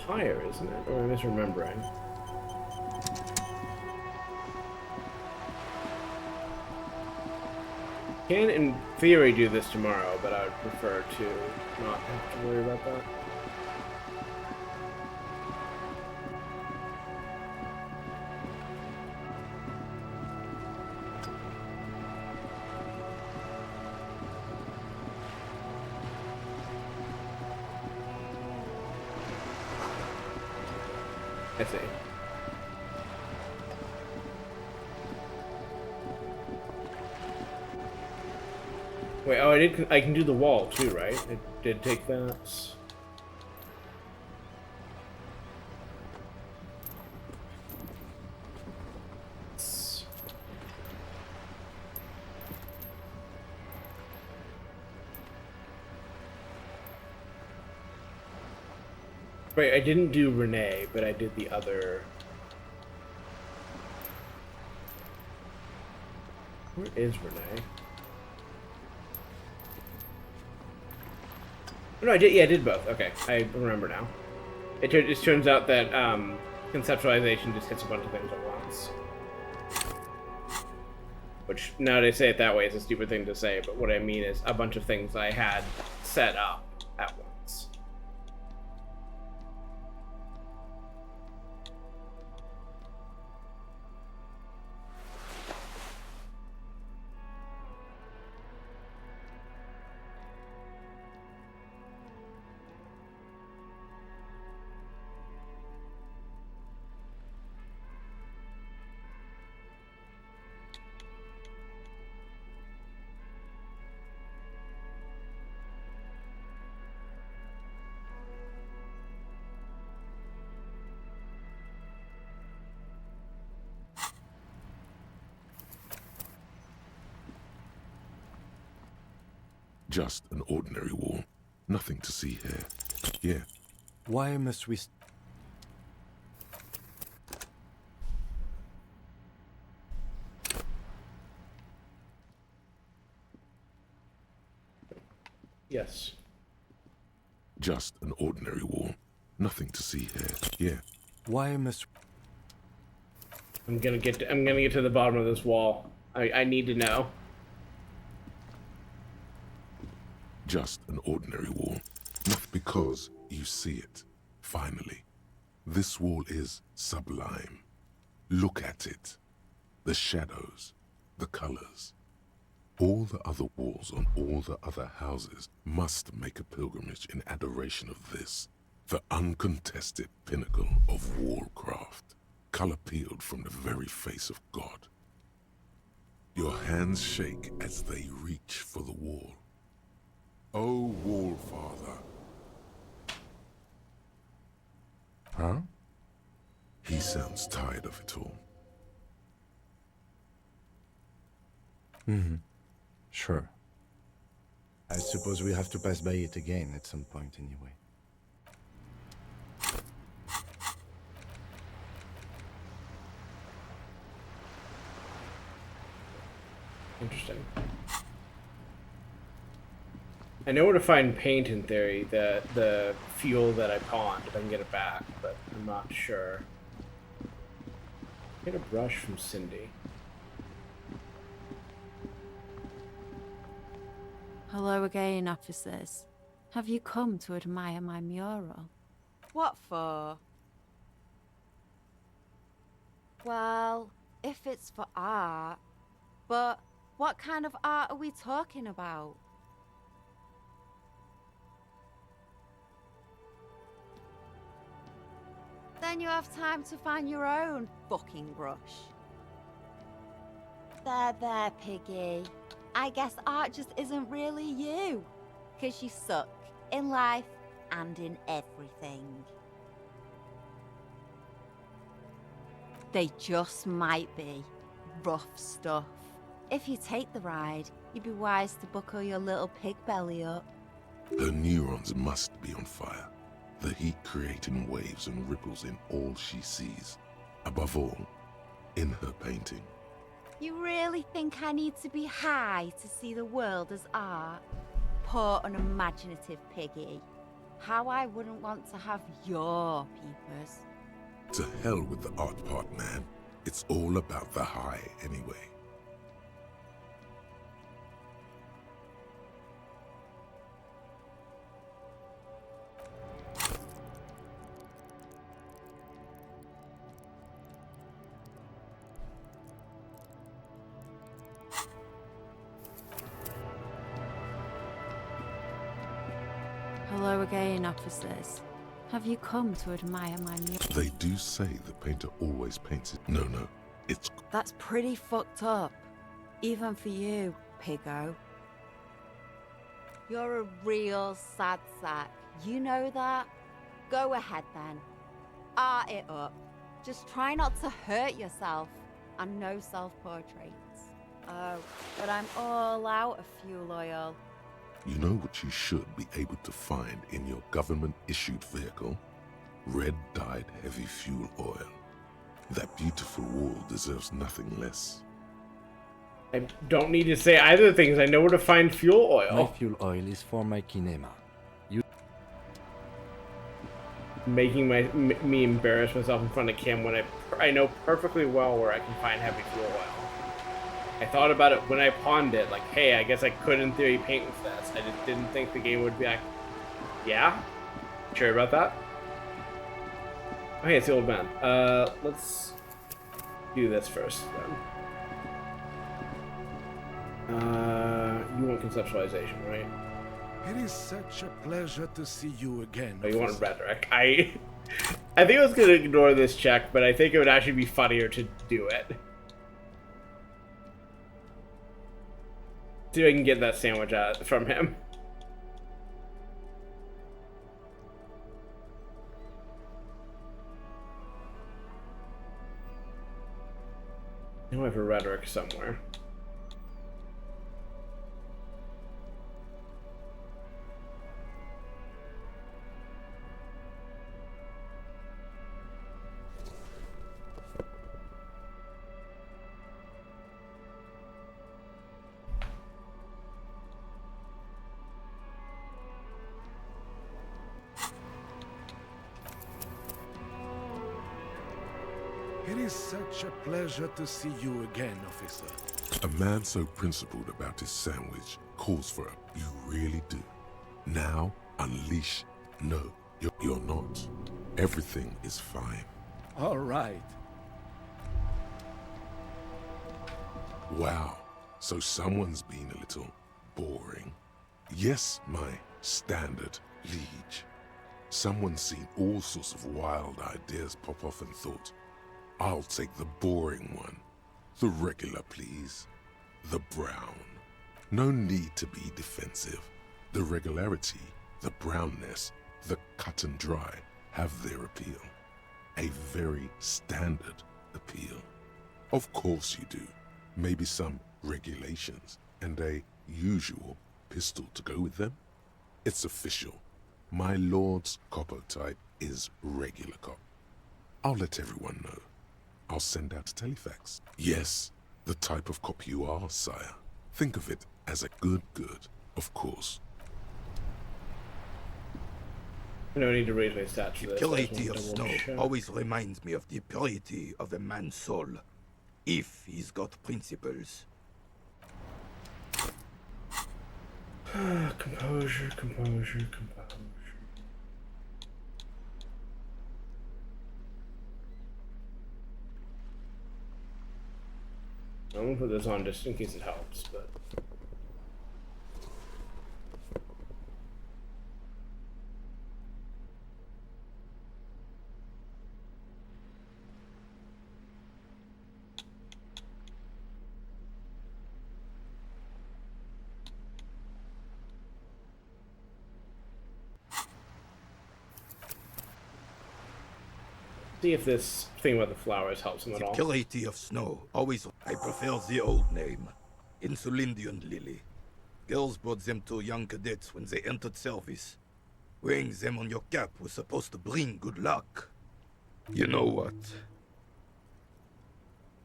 C: Higher, isn't it? Or am I misremembering? Can, in theory, do this tomorrow, but I would prefer to not have to worry about that. I see. Wait, oh, I can do the wall too, right? I did take that. Wait, I didn't do Renee, but I did the other. Where is Renee? Oh, no, I did. Yeah, I did both. Okay, I remember now. It just turns out that conceptualization just hits a bunch of things at once. Which, now that I say it that way, is a stupid thing to say, but what I mean is a bunch of things I had set up at once.
A: Just an ordinary wall. Nothing to see here. Yeah.
F: Why must we...
C: Yes.
A: Just an ordinary wall. Nothing to see here. Yeah.
F: Why must...
C: I'm gonna get to the bottom of this wall. I need to know.
A: Just an ordinary wall. Not because you see it. Finally. This wall is sublime. Look at it. The shadows. The colors. All the other walls on all the other houses must make a pilgrimage in adoration of this. The uncontested pinnacle of wallcraft. Color peeled from the very face of God. Your hands shake as they reach for the wall. Oh, Wall Father. Huh? He sounds tired of it all.
F: Mm-hmm. Sure. I suppose we have to pass by it again at some point anyway.
C: Interesting. I know where to find paint in theory, the fuel that I pawned, if I can get it back, but I'm not sure. Get a brush from Cindy.
E: Hello again, officers. Have you come to admire my mural?
K: What for?
Q: Well, if it's for art. But what kind of art are we talking about? Then you have time to find your own fucking brush. There, Piggy. I guess art just isn't really you. 'Cause you suck in life and in everything. They just might be rough stuff. If you take the ride, you'd be wise to buckle your little pig belly up.
A: Her neurons must be on fire. The heat creating waves and ripples in all she sees. Above all, in her painting.
Q: You really think I need to be high to see the world as art? Poor unimaginative Piggy. How I wouldn't want to have your peepers.
A: To hell with the art part, man. It's all about the high anyway.
E: Hello again, officers. Have you come to admire my mural?
A: They do say the painter always paints it. No, it's...
Q: That's pretty fucked up. Even for you, Piggo. You're a real sad sack. You know that? Go ahead then. Art it up. Just try not to hurt yourself. And no self-portraits. Oh, but I'm all out of fuel oil.
A: You know what you should be able to find in your government-issued vehicle? Red-dyed heavy fuel oil. That beautiful wall deserves nothing less.
C: I don't need to say either things. I know where to find fuel oil.
F: My fuel oil is for my kinema.
C: Making me embarrass myself in front of Kim when I know perfectly well where I can find heavy fuel oil. I thought about it when I pawned it, like, hey, I guess I could in theory paint with this. I just didn't think the game would be like, yeah? Sure about that? Okay, it's the old man. Let's do this first then. You want conceptualization, right?
J: It is such a pleasure to see you again.
C: Oh, you want rhetoric. I think I was going to ignore this check, but I think it would actually be funnier to do it. See if I can get that sandwich out from him. I know I have a rhetoric somewhere.
J: It is such a pleasure to see you again, officer.
A: A man so principled about his sandwich calls for a you really do. Now, unleash. No, you're not. Everything is fine.
J: All right.
A: Wow, so someone's been a little boring. Yes, my standard liege. Someone's seen all sorts of wild ideas pop off and thought, I'll take the boring one. The regular, please. The brown. No need to be defensive. The regularity, the brownness, the cut and dry have their appeal. A very standard appeal. Of course you do. Maybe some regulations and a usual pistol to go with them. It's official. My lord's copper type is regular cop. I'll let everyone know. I'll send out a telefax. Yes, the type of cop you are, sire. Think of it as a good, of course.
C: No need to raise my stats for
L: The
C: this.
L: purity of snow always reminds me of the purity of a man's soul, if he's got principles.
C: Composure. I'm gonna put this on just in case it helps, but... see if this thing about the flowers helps him at
L: The
C: all.
L: purity of snow always... I prefer the old name, Insulindian Lily. Girls brought them to young cadets when they entered service. Wearing them on your cap was supposed to bring good luck. You know what?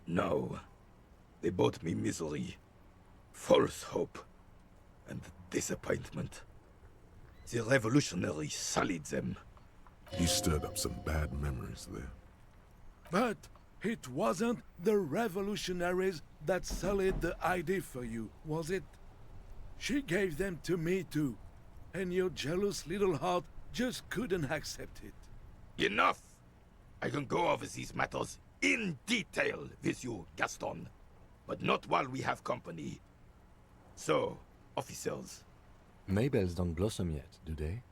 L: No. They brought me misery, false hope, and disappointment. The revolutionaries sullied them.
A: You stirred up some bad memories there.
J: But it wasn't the revolutionaries that sullied the ID for you, was it? She gave them to me too, and your jealous little heart just couldn't accept it.
L: Enough! I can go over these matters in detail with you, Gaston, but not while we have company. So, officers.
F: Maybells don't blossom yet, do they?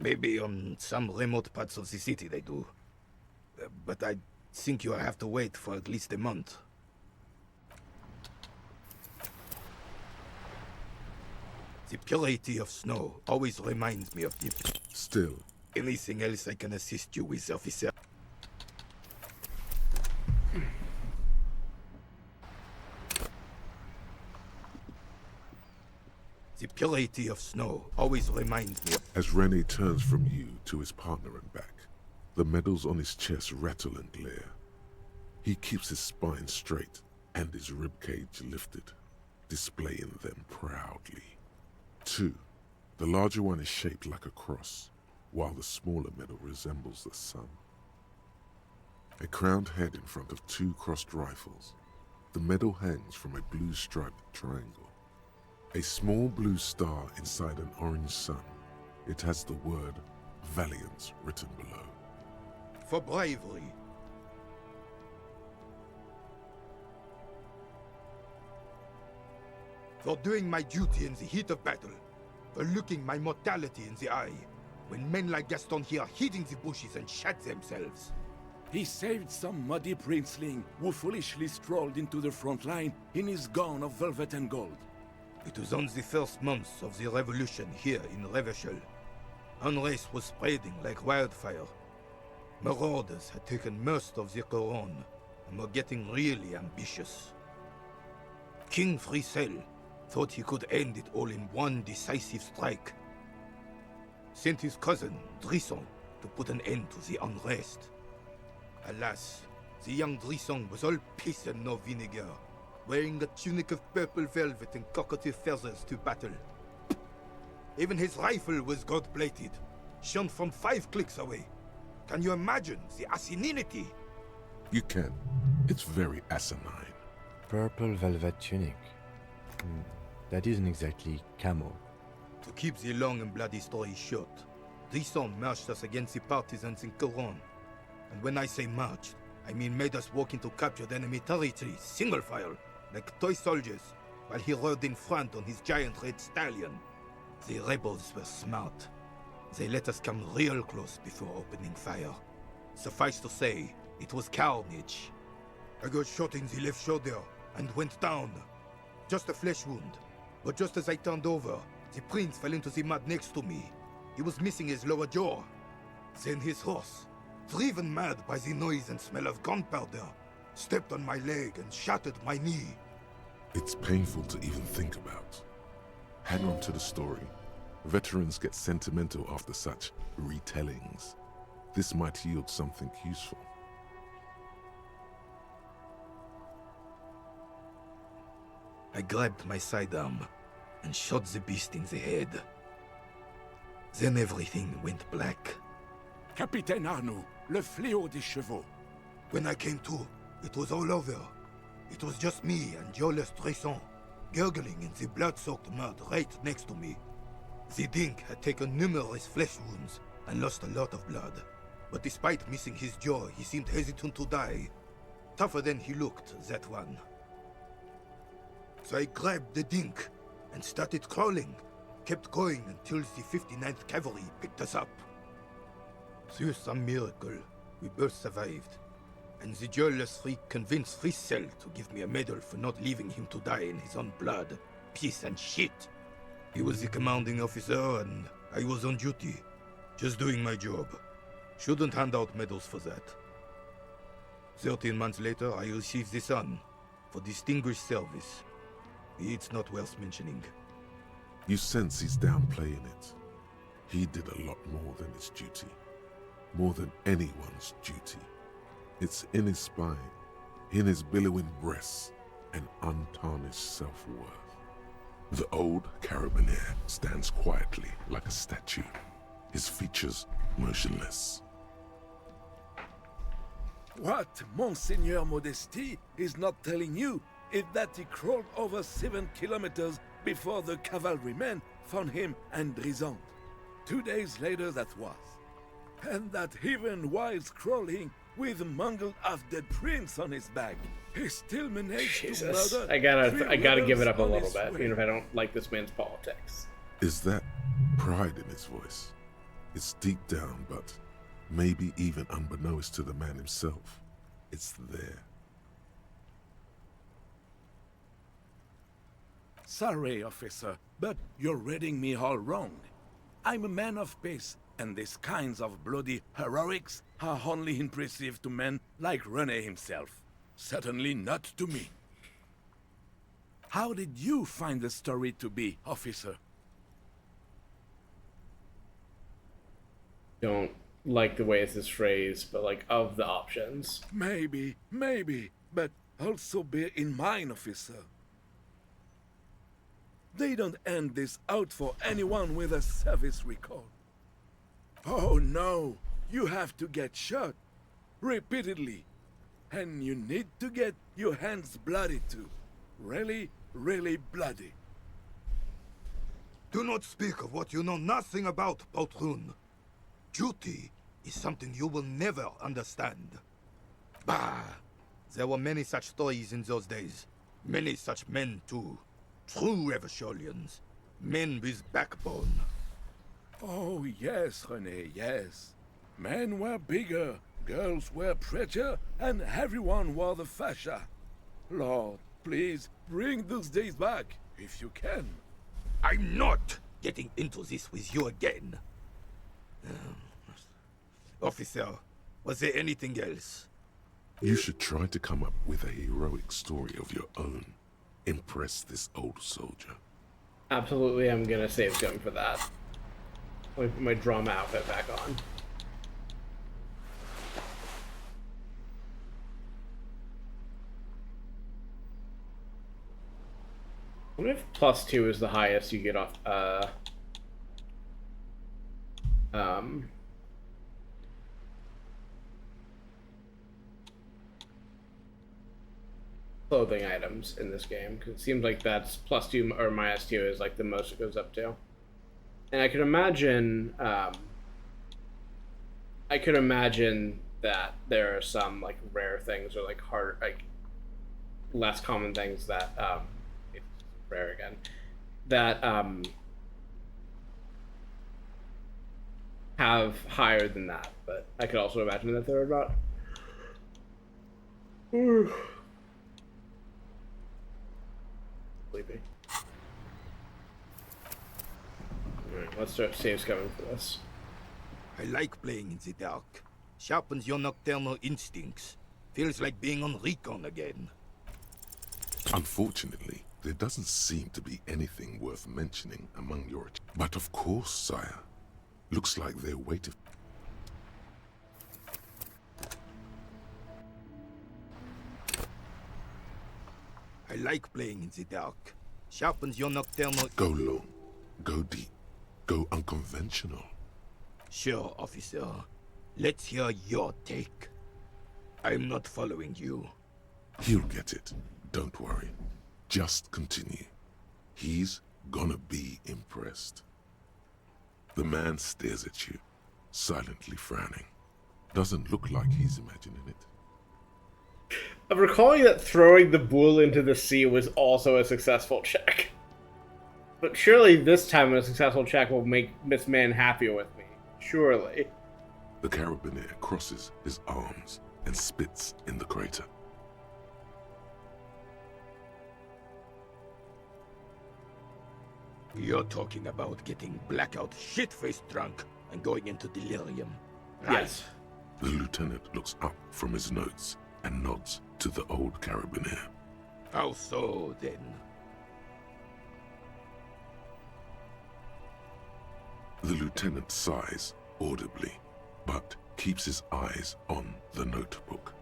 L: Maybe on some remote parts of the city they do. But I think you'll have to wait for at least a month. The purity of snow always reminds me of the...
A: Still.
L: Anything else I can assist you with, officer? The purity of snow always reminds me of...
A: As Rene turns from you to his partner and back, the medals on his chest rattle and glare. He keeps his spine straight and his ribcage lifted, displaying them proudly. 2. The larger one is shaped like a cross, while the smaller medal resembles the sun. A crowned head in front of 2 crossed rifles. The medal hangs from a blue striped triangle. A small blue star inside an orange sun. It has the word Valiance written below.
L: For bravery. For doing my duty in the heat of battle. For looking my mortality in the eye. When men like Gaston here hid in the bushes and shot themselves.
J: He saved some muddy princeling who foolishly strolled into the front line in his gown of velvet and gold.
L: It was on the first months of the revolution here in Revachol. Unrest was spreading like wildfire. Marauders had taken most of the Couronne and were getting really ambitious. King Frisel thought he could end it all in one decisive strike. Sent his cousin, Drisson, to put an end to the unrest. Alas, the young Drisson was all piss and no vinegar, wearing a tunic of purple velvet and cockatiel feathers to battle. Even his rifle was gold-plated, shone from 5 clicks away. Can you imagine the asininity?
A: You can. It's very asinine.
F: Purple velvet tunic. That isn't exactly camo.
L: To keep the long and bloody story short, Drisson marched us against the partisans in Couronne. And when I say marched, I mean made us walk into captured enemy territory, single file, like toy soldiers, while he rode in front on his giant red stallion. The rebels were smart. They let us come real close before opening fire. Suffice to say, it was carnage. I got shot in the left shoulder and went down. Just a flesh wound. But just as I turned over, the prince fell into the mud next to me. He was missing his lower jaw. Then his horse, driven mad by the noise and smell of gunpowder, stepped on my leg and shattered my knee.
A: It's painful to even think about. Hang on to the story. Veterans get sentimental after such retellings. This might yield something useful.
L: I grabbed my sidearm and shot the beast in the head. Then everything went black.
J: Capitaine Arnoux, le fléau des chevaux.
L: When I came to, it was all over. It was just me and Jolas Tresson, gurgling in the blood-soaked mud right next to me. The Dink had taken numerous flesh wounds and lost a lot of blood. But despite missing his jaw, he seemed hesitant to die. Tougher than he looked, that one. So I grabbed the Dink and started crawling. Kept going until the 59th Cavalry picked us up. Through some miracle, we both survived. And the jealous freak convinced Frisel to give me a medal for not leaving him to die in his own blood. Piece and shit. He was the commanding officer and I was on duty. Just doing my job. Shouldn't hand out medals for that. 13 months later, I received the Sun for distinguished service. It's not worth mentioning.
A: You sense he's downplaying it. He did a lot more than his duty. More than anyone's duty. It's in his spine, in his billowing breasts, and untarnished self-worth. The old carabinier stands quietly like a statue, his features motionless.
J: What Monseigneur Modesty is not telling you is that he crawled over 7 kilometers before the cavalrymen found him and Drisson. 2 days later that was. And that even while crawling with a mangled half-dead prince on his back, he still managed to murder.
C: I gotta give it up a little bit,
J: way.
C: even if I don't like this man's politics.
A: Is that pride in his voice? It's deep down, but maybe even unbeknownst to the man himself, it's there.
J: Sorry, officer, but you're reading me all wrong. I'm a man of peace, and these kinds of bloody heroics are only impressive to men like René himself. Certainly not to me. How did you find the story to be, officer?
C: Don't like the way this is phrased, but like of the options.
J: Maybe, but also bear in mind, officer. They don't hand this out for anyone with a service record. Oh no, you have to get shot. Repeatedly. And you need to get your hands bloody too. Really, really bloody.
L: Do not speak of what you know nothing about, Poltroon. Duty is something you will never understand. Bah! There were many such stories in those days. Many such men too. True Eversholians. Men with backbone.
J: Oh yes, René, yes. Men were bigger, girls were prettier, and everyone wore the fascia. Lord, please, bring those days back, if you can.
L: I'm not getting into this with you again. Officer, was there anything else?
A: You should try to come up with a heroic story of your own. Impress this old soldier.
C: Absolutely, I'm gonna save some for that. Let me put my drama outfit back on. I wonder if +2 is the highest you get off, clothing items in this game, because it seems like that's +2 or -2 is like the most it goes up to. And I could imagine that there are some like rare things or like hard, like less common things that it's rare again, that have higher than that, but I could also imagine that they're not. Sleepy. Alright, let's start save scumming for this.
L: I like playing in the dark. Sharpens your nocturnal instincts. Feels like being on recon again.
A: Unfortunately, there doesn't seem to be anything worth mentioning among your... But of course, sire. Looks like they're waiting...
L: I like playing in the dark. Sharpens your nocturnal...
A: Go long. Go deep. Go unconventional.
L: Sure, officer. Let's hear your take. I'm not following you.
A: He'll get it. Don't worry. Just continue. He's gonna be impressed. The man stares at you, silently frowning. Doesn't look like he's imagining it.
C: I'm recalling that throwing the bull into the sea was also a successful check. But surely this time a successful check will make this man happier with me. Surely.
A: The carabiner crosses his arms and spits in the crater.
L: You're talking about getting blackout shit-faced drunk and going into delirium.
C: Right. Yes.
A: The lieutenant looks up from his notes and nods to the old carabiner.
L: How so, then?
A: The lieutenant sighs audibly, but keeps his eyes on the notebook.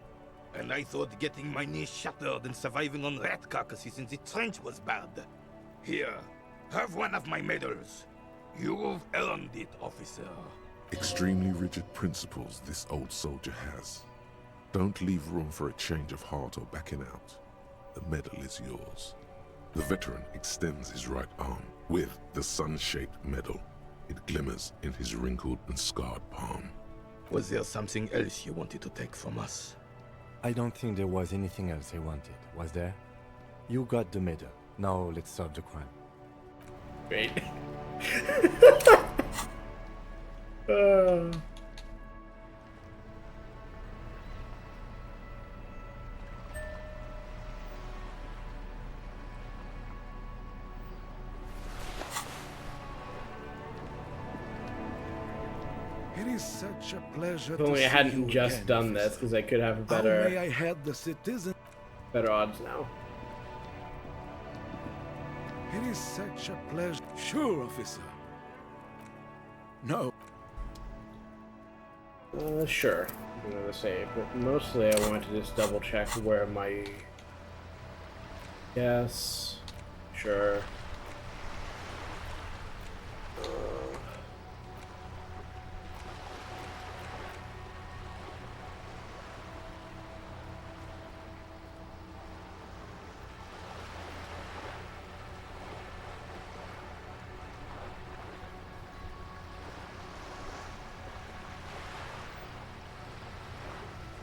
L: And I thought getting my knee shattered and surviving on rat carcasses in the trench was bad. Here, have one of my medals. You've earned it, officer.
A: Extremely rigid principles this old soldier has. Don't leave room for a change of heart or backing out. The medal is yours. The veteran extends his right arm with the sun-shaped medal. It glimmers in his wrinkled and scarred palm.
L: Was there something else you wanted to take from us?
F: I don't think there was anything else I wanted, was there? You got the medal. Now let's solve the crime.
C: Great.
J: It is such a pleasure
C: If
J: to
C: only I
J: see
C: hadn't
J: you
C: just
J: again,
C: done this,
J: officer.
C: because I could have
J: How
C: better
J: may I help the citizen?
C: better odds now.
J: It is such a pleasure. Sure, officer. No.
C: Sure. I'm gonna say, but mostly I want to just double check where my. Yes. Sure.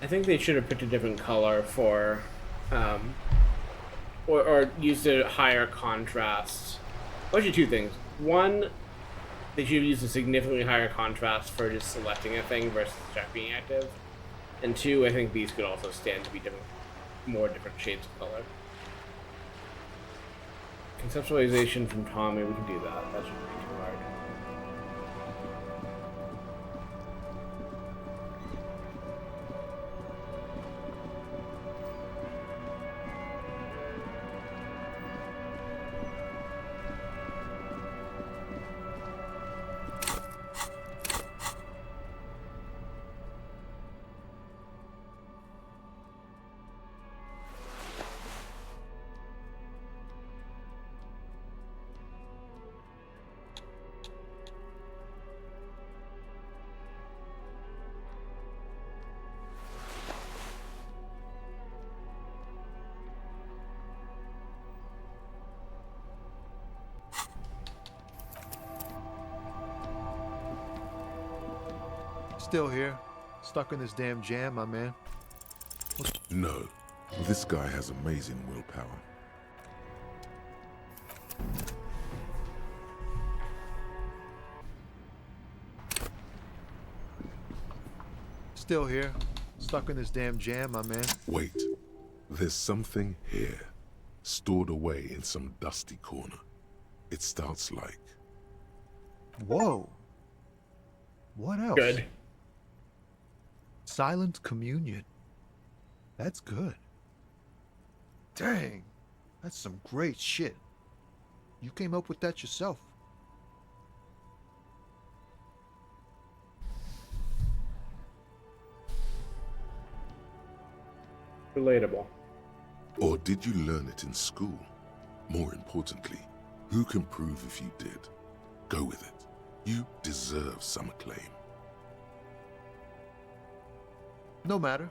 C: I think they should have picked a different color for, or used a higher contrast. Well, actually, two things. One, they should have used a significantly higher contrast for just selecting a thing versus check being active. And two, I think these could also stand to be more different shades of color. Conceptualization from Tommy, we can do that. That shouldn't be too hard.
M: Still here, stuck in this damn jam, my man.
A: No, this guy has amazing willpower.
M: Still here, stuck in this damn jam, my man.
A: Wait, there's something here, stored away in some dusty corner. It starts like...
M: Whoa. What else?
C: Good.
M: Silent communion. That's good. Dang, that's some great shit. You came up with that yourself.
C: Relatable.
A: Or did you learn it in school? More importantly, who can prove if you did? Go with it. You deserve some acclaim.
M: No matter.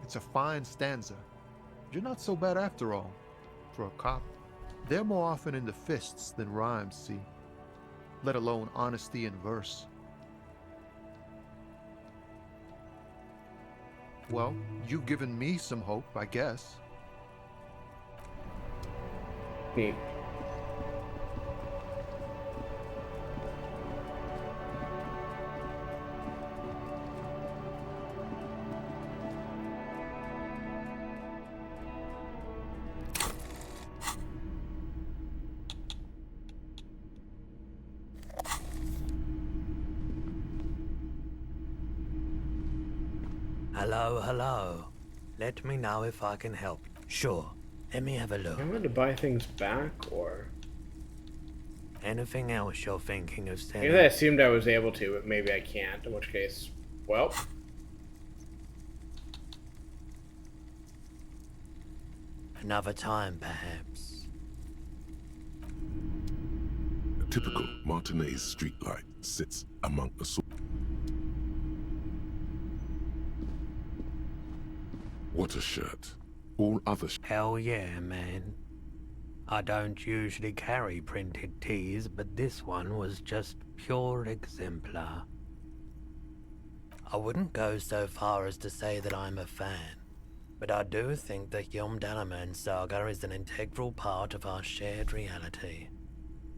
M: It's a fine stanza. You're not so bad after all. For a cop. They're more often in the fists than rhymes, see? Let alone honesty in verse. Well, you've given me some hope, I guess.
C: Neat.
R: Hello, hello. Let me know if I can help. Sure. Let me have a look.
C: I want to buy things back, or
R: anything else you're thinking of
C: I
R: sending?
C: guess I assumed I was able to, but maybe I can't. In which case, well,
R: Another time, perhaps.
A: A typical Martinez streetlight sits among the What a shirt. All other
R: Hell yeah, man. I don't usually carry printed tees, but this one was just pure exemplar. I wouldn't go so far as to say that I'm a fan, but I do think the Yom Dalaman saga is an integral part of our shared reality.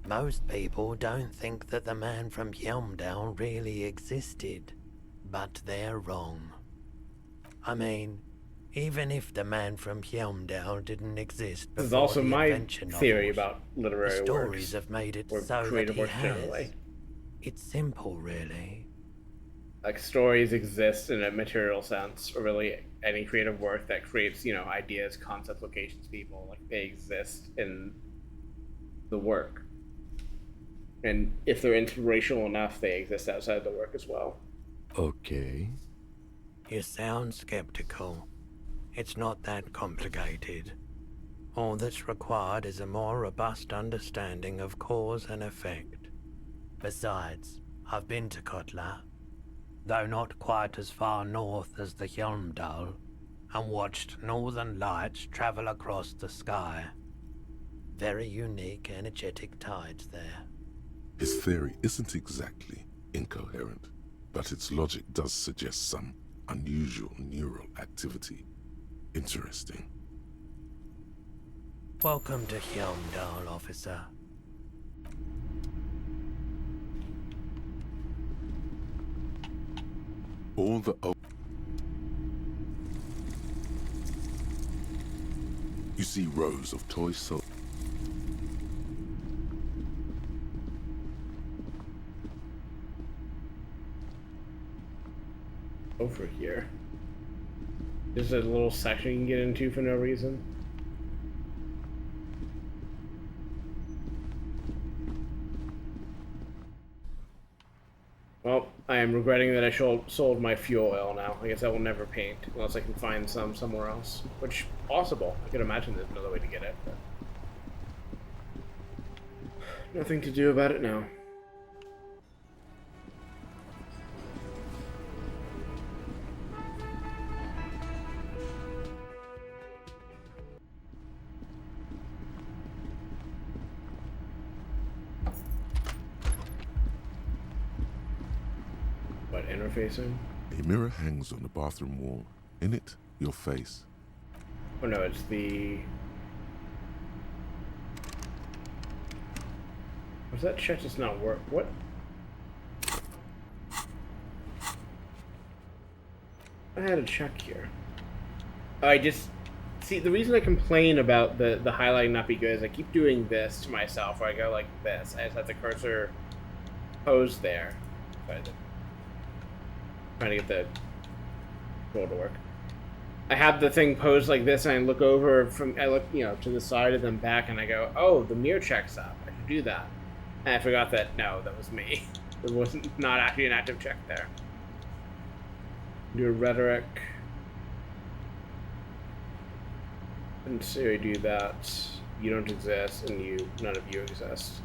R: Most people don't think that the man from Yelmdale really existed, but they're wrong. I mean, even if the man from Yelmdale didn't exist
C: This is
R: before
C: also
R: the
C: my
R: adventure
C: theory
R: novels,
C: about literary
R: the stories
C: works,
R: have made it
C: or
R: so that
C: creative
R: he
C: works
R: has.
C: generally.
R: It's simple, really.
C: Like, stories exist in a material sense, or really any creative work that creates, you know, ideas, concepts, locations, people. Like, they exist in the work. And if they're inspirational enough, they exist outside the work as well.
F: Okay.
R: You sound skeptical. It's not that complicated. All that's required is a more robust understanding of cause and effect. Besides, I've been to Kotla, though not quite as far north as the Helmdal, and watched northern lights travel across the sky. Very unique, energetic tides there.
A: His theory isn't exactly incoherent, but its logic does suggest some unusual neural activity. Interesting.
R: Welcome to Helmdal, officer.
A: All the You see rows of toy soldiers.
C: Over here. There's a little section you can get into for no reason. Well, I am regretting that I sold my fuel oil now. I guess I will never paint unless I can find some somewhere else. Which, possible. I could imagine there's another way to get it, but nothing to do about it now. What, interfacing?
A: A mirror hangs on the bathroom wall. In it, your face.
C: Oh no, it's the... Was that check just not work? What? I had a check here. I just... See, the reason I complain about the highlighting not be good is I keep doing this to myself, where I go like this. I just have the cursor posed there. Trying to get the control to work. I have the thing posed like this, and I look over I look, you know, to the side and then back, and I go, oh, the mirror check's up. I should do that. And I forgot that, no, that was me. There wasn't, not actually an active check there. Do a rhetoric. And so I do that. You don't exist, and none of you exist.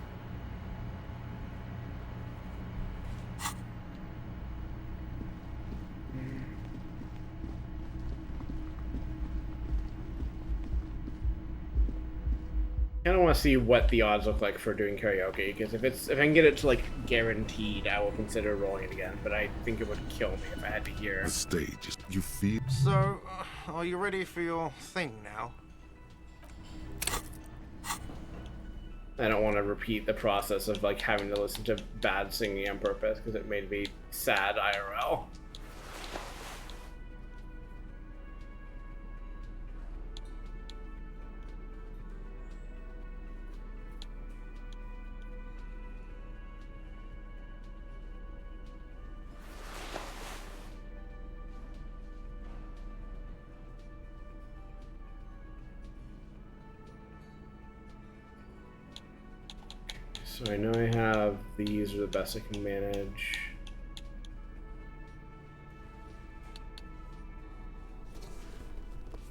C: I kind of want to see what the odds look like for doing karaoke, because if I can get it to like guaranteed, I will consider rolling it again. But I think it would kill me if I had to hear.
A: The stage is you feel.
I: So, are you ready for your thing now?
C: I don't want to repeat the process of like having to listen to bad singing on purpose because it made me sad IRL. So I know I have these are the best I can manage.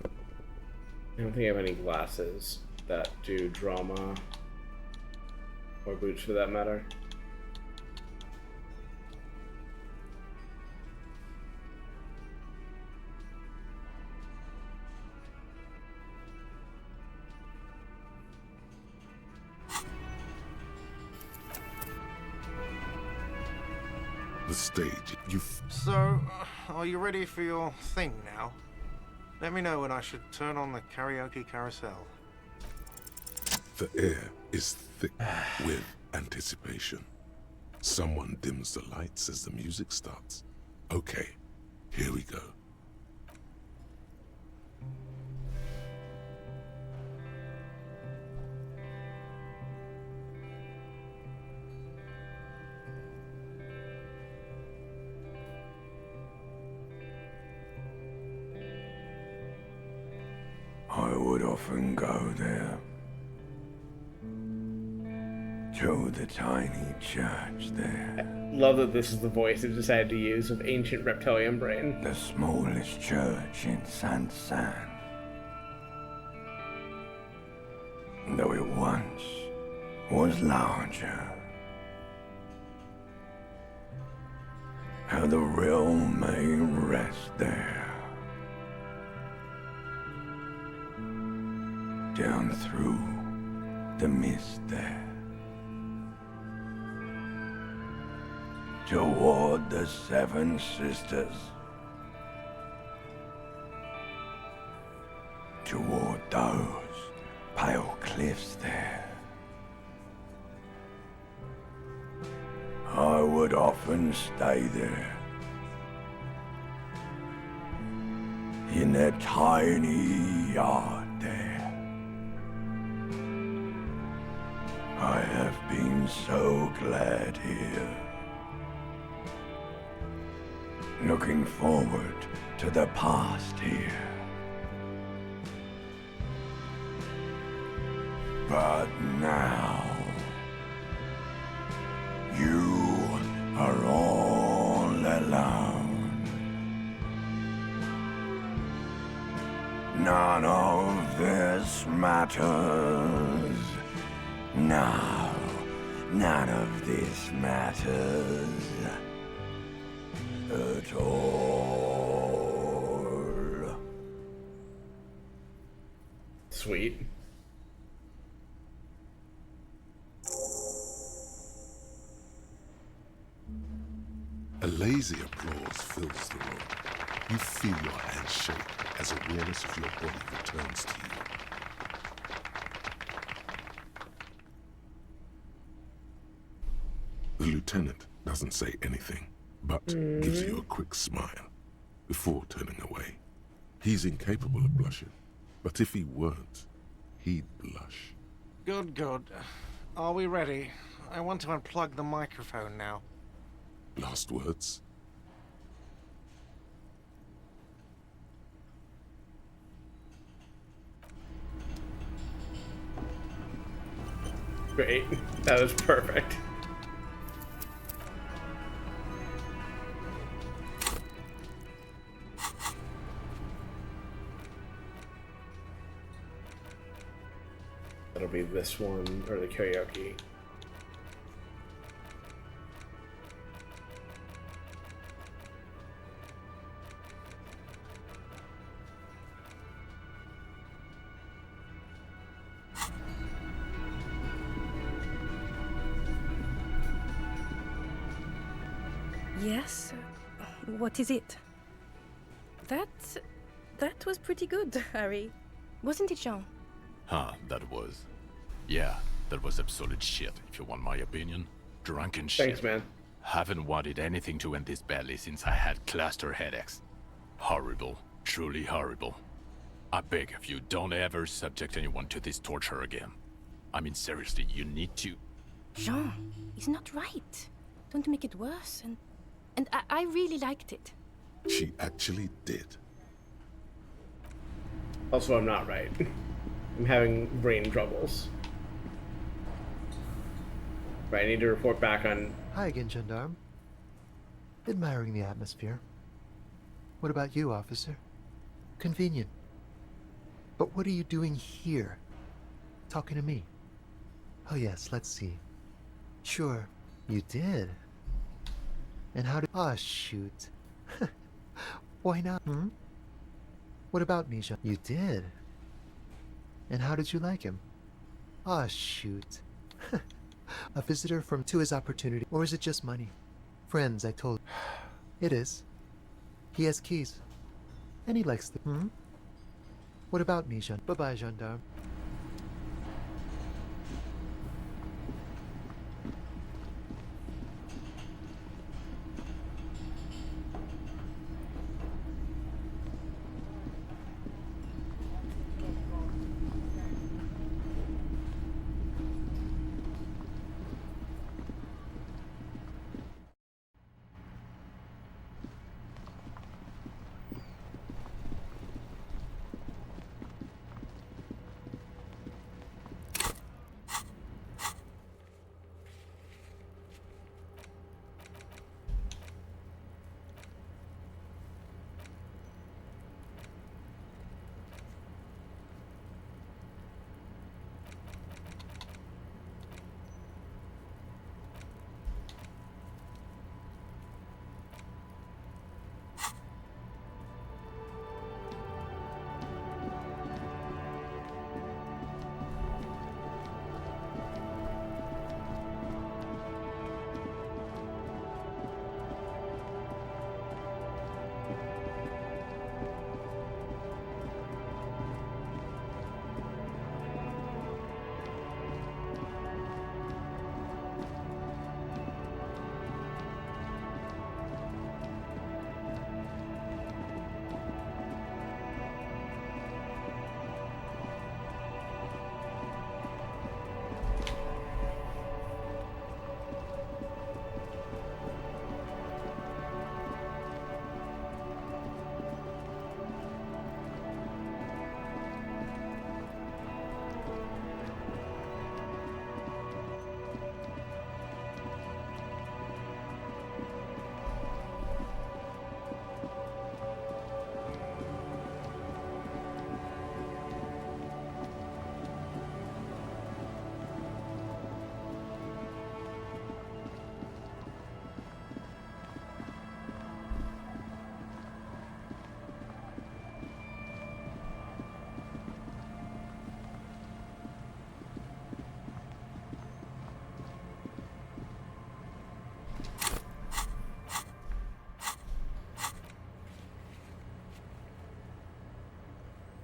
C: I don't think I have any glasses that do drama, or boots for that matter.
A: The stage, you.
I: So, are you ready for your thing now? Let me know when I should turn on the karaoke carousel.
A: The air is thick with Anticipation. Someone dims the lights as the music starts. Okay, here we go.
O: I would often go there. To the tiny church there.
C: Love that this is the voice it decided to use of ancient reptilian brain.
O: The smallest church in San. Though it once was larger. How the realm may rest there. Down through the mist there. Toward the Seven Sisters. Toward those pale cliffs there. I would often stay there. In that tiny yard there. I have been so glad here. Looking forward to the past here. But now, you are all alone. None of this matters. No, none of this matters. At all.
C: Sweet.
A: A lazy applause fills the room. You feel your hands shake as awareness of your body returns to you. The lieutenant doesn't say anything, but gives you a quick smile before turning away. He's incapable of blushing, but if he weren't, he'd blush.
I: Good, good. Are we ready? I want to unplug the microphone now.
A: Last words?
C: Great. That was perfect. That'll be this one, or the karaoke.
T: Yes? What is it? That was pretty good, Harry. Wasn't it, Jean?
U: Huh, that was. Yeah, that was absolute shit, if you want my opinion. Drunken shit.
C: Thanks, man.
U: Haven't wanted anything to end this badly since I had cluster headaches. Horrible. Truly horrible. I beg of you, don't ever subject anyone to this torture again. I mean, seriously, you need to...
T: Jean, it's not right. Don't make it worse, and I really liked it.
A: She actually did.
C: Also, I'm not right. I'm having brain troubles. Right, I need to report back on...
M: Hi again, Gendarme. Admiring the atmosphere. What about you, officer? Convenient. But what are you doing here? Talking to me? Oh yes, let's see. Sure, you did. And how did... Ah, shoot. Why not, hmm? What about Misha? You did. And how did you like him? Ah, shoot. A visitor from to his opportunity, or is it just money? Friends, I told... It is. He has keys. And he likes the... Hmm? What about me, Jean? Bye-bye, gendarme.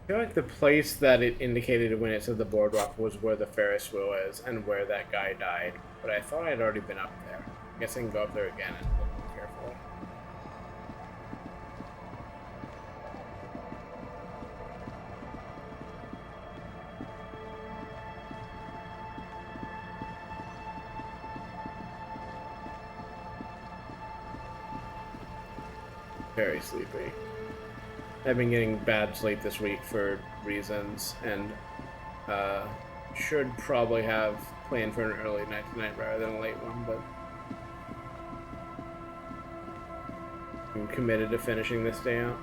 C: I feel like the place that it indicated when it said the boardwalk was where the Ferris wheel is and where that guy died, but I thought I'd already been up there. I guess I can go up there again and look more carefully. Very sleepy. I've been getting bad sleep this week for reasons, and should probably have planned for an early night tonight rather than a late one, but I'm committed to finishing this day out.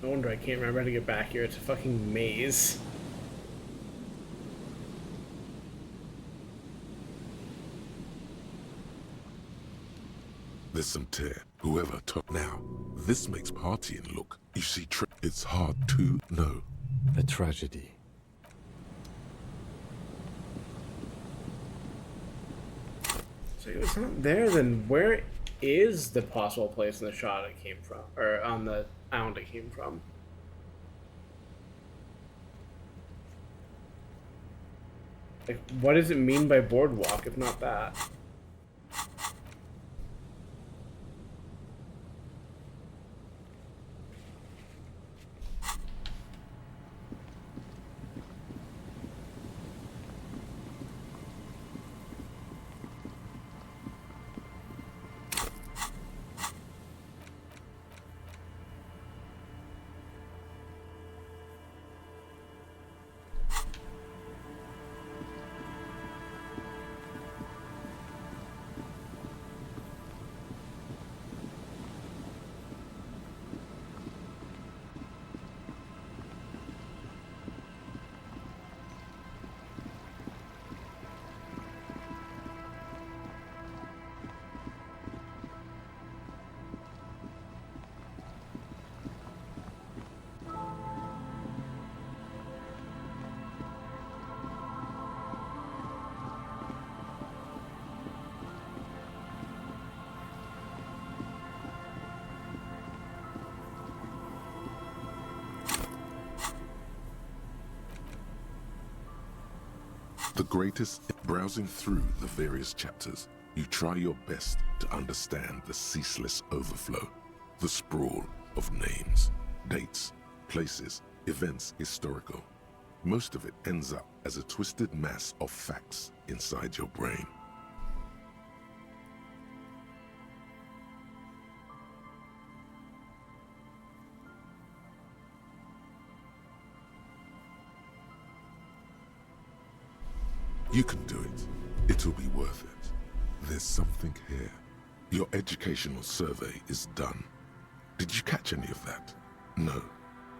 C: No wonder I can't remember how to get back here. It's a fucking maze.
A: There's some tear. Whoever took now. This makes partying look. You see, it's hard to know.
F: A tragedy.
C: So if it's not there, then where is the possible place in the shot it came from? Or on the island it came from? Like, what does it mean by boardwalk if not that?
A: The greatest, browsing through the various chapters, you try your best to understand the ceaseless overflow, the sprawl of names, dates, places, events historical. Most of it ends up as a twisted mass of facts inside your brain. You can do it. It'll be worth it. There's something here. Your educational survey is done. Did you catch any of that? No.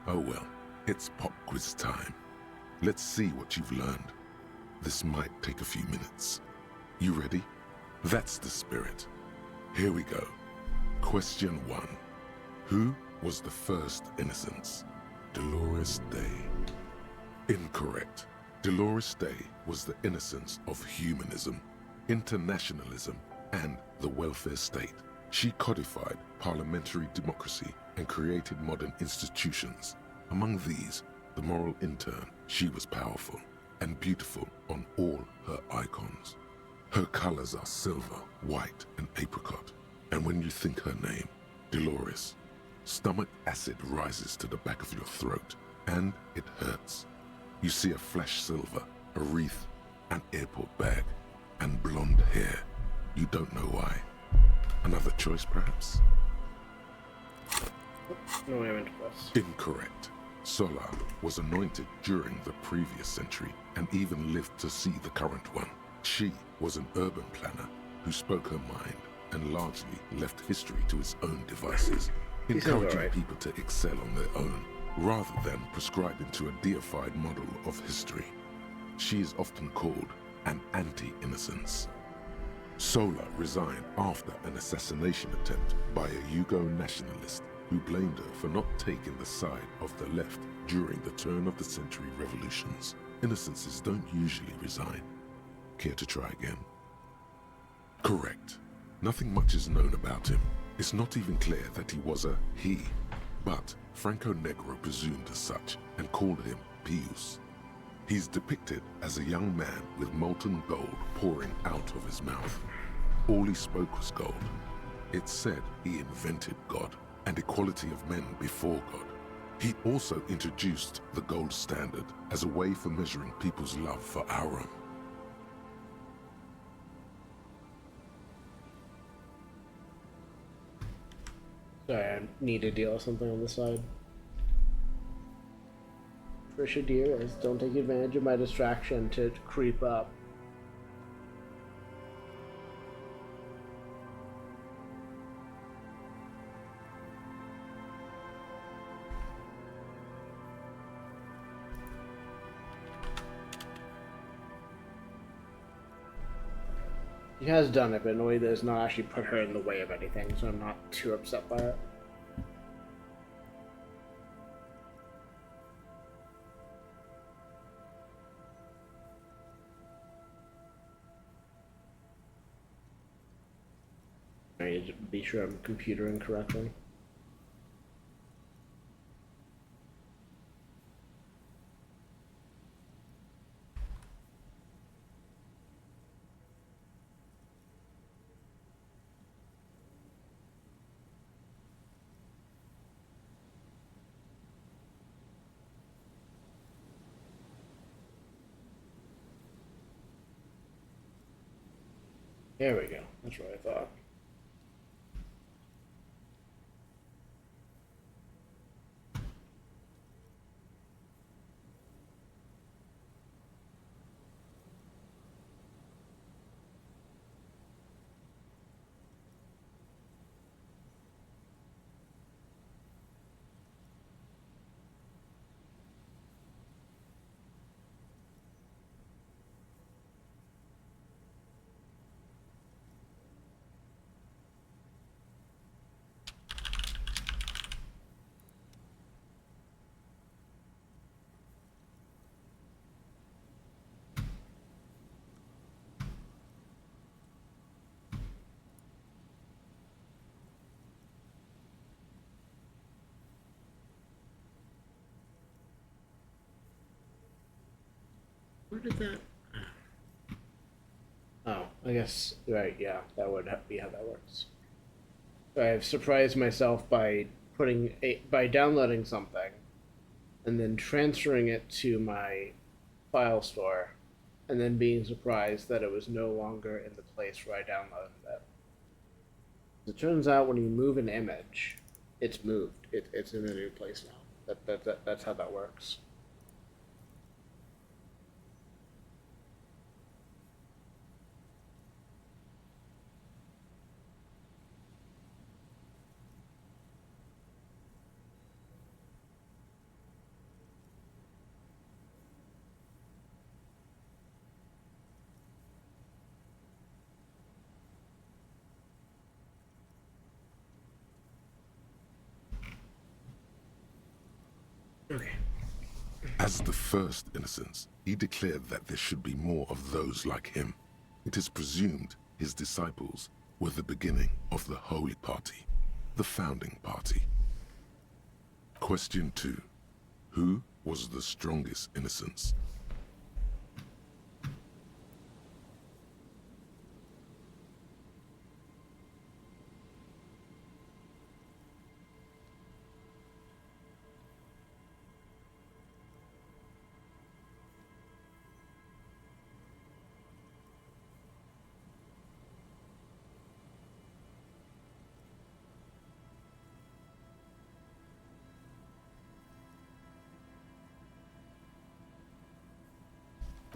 A: Oh well, it's pop quiz time. Let's see what you've learned. This might take a few minutes. You ready? That's the spirit. Here we go. Question 1. Who was the first innocence? Dolores Day. Incorrect. Dolores Day was the innocence of humanism, internationalism, and the welfare state. She codified parliamentary democracy and created modern institutions. Among these, the moral intern. She was powerful and beautiful on all her icons. Her colors are silver, white, and apricot. And when you think her name, Dolores, stomach acid rises to the back of your throat, and it hurts. You see a flash silver, a wreath, an airport bag, and blonde hair. You don't know why. Another choice, perhaps?
C: No, I went this.
A: Incorrect. Sola was anointed during the previous century and even lived to see the current one. She was an urban planner who spoke her mind and largely left history to its own devices, encouraging people to excel on their own, rather than prescribing to a deified model of history. She is often called an anti-innocence. Sola resigned after an assassination attempt by a Yugo nationalist who blamed her for not taking the side of the left during the turn-of-the-century revolutions. Innocences don't usually resign. Care to try again? Correct. Nothing much is known about him. It's not even clear that he was a he, but Franco Negro presumed as such and called him Pius. He's depicted as a young man with molten gold pouring out of his mouth. All he spoke was gold. It's said he invented God and equality of men before God. He also introduced the gold standard as a way for measuring people's love for Aurum.
C: Sorry, I need to deal with something on the side. Trisha Deers, don't take advantage of my distraction to creep up. He has done it, but in a way that has not actually put her in the way of anything, so I'm not too upset by it. I need to be sure I'm computering correctly. There we go. That's what I thought. Where did that... I guess, right, yeah, that would be how that works. I've surprised myself by by downloading something and then transferring it to my file store and then being surprised that it was no longer in the place where I downloaded it. It turns out when you move an image, it's moved. It's in a new place now. That's how that works. Okay.
A: As the first innocence, he declared that there should be more of those like him. It is presumed his disciples were the beginning of the Holy Party, the founding party. Question 2. Who was the strongest innocence?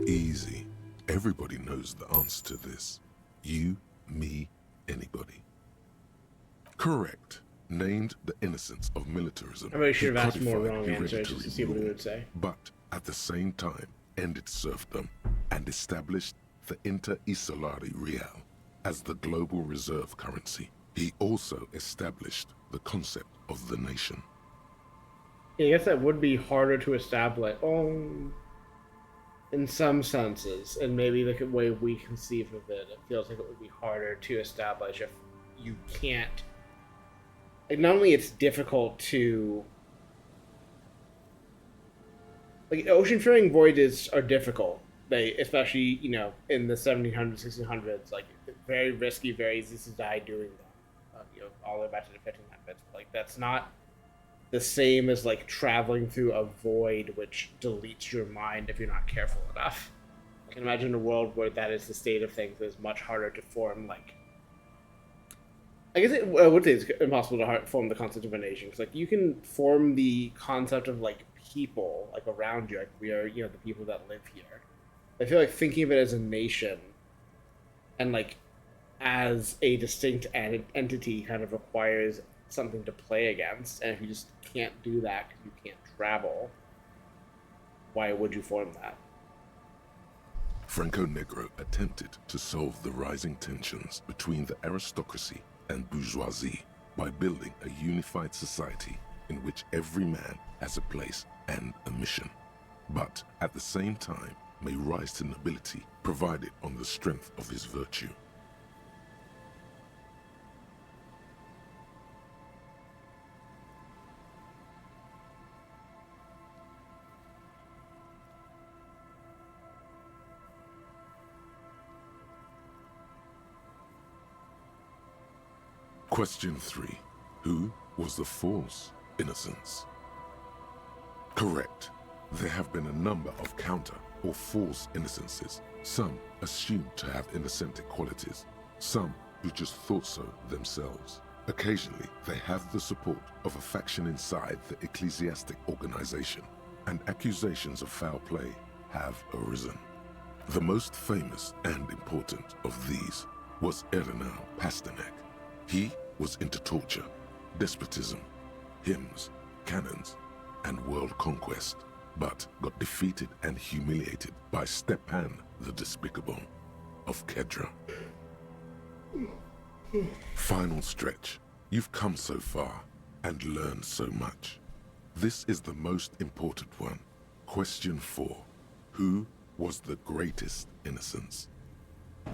A: Easy. Everybody knows the answer to this. You, me, anybody. Correct. Named the innocence of militarism.
C: I really should have asked more
A: codified
C: wrong answers just to see what he
A: rule,
C: would say.
A: But at the same time, ended serfdom and established the Inter-Isolari Real as the global reserve currency. He also established the concept of the nation.
C: Yeah, I guess that would be harder to establish. In some senses, and maybe the way we conceive of it, it feels like it would be harder to establish if you can't. Like, not only it's difficult to. Like, ocean-faring voyages are difficult. They, especially, you know, in the 1700s, 1600s, like, very risky, very easy to die doing them. You know, all the way back to the 1500s. Like, that's not the same as like traveling through a void which deletes your mind if you're not careful enough. I can imagine a world where that is the state of things. It's much harder to form like. I guess I would say it's impossible to form the concept of a nation because like you can form the concept of like people like around you, like we are, you know, the people that live here. I feel like thinking of it as a nation and like as a distinct entity kind of requires something to play against, and if you just can't do that because you can't travel, why would you form that?
A: Franco Negro attempted to solve the rising tensions between the aristocracy and bourgeoisie by building a unified society in which every man has a place and a mission, but at the same time may rise to nobility provided on the strength of his virtue. Question 3. Who was the false innocence? Correct. There have been a number of counter or false innocences, some assumed to have innocentic qualities, some who just thought so themselves. Occasionally, they have the support of a faction inside the ecclesiastic organization, and accusations of foul play have arisen. The most famous and important of these was Ernest Pasternak. He was into torture, despotism, hymns, cannons, and world conquest, but got defeated and humiliated by Stepan the Despicable of Kedra. Final stretch. You've come so far and learned so much. This is the most important one. Question 4. Who was the greatest innocence?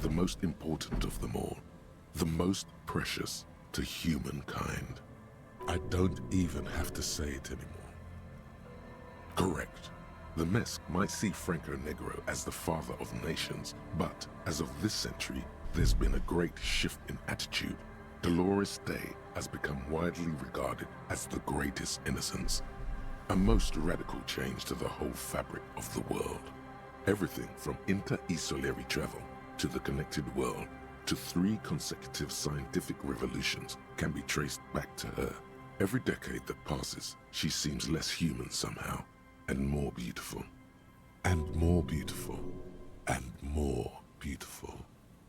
A: The most important of them all. The most precious to humankind. I don't even have to say it anymore. Correct. The Mesk might see Franco Negro as the father of nations, but as of this century, there's been a great shift in attitude. Dolores Day has become widely regarded as the greatest innocence. A most radical change to the whole fabric of the world. Everything from inter-isolary travel to the connected world to 3 consecutive scientific revolutions can be traced back to her. Every decade that passes, she seems less human somehow, and more beautiful. And more beautiful. And more beautiful.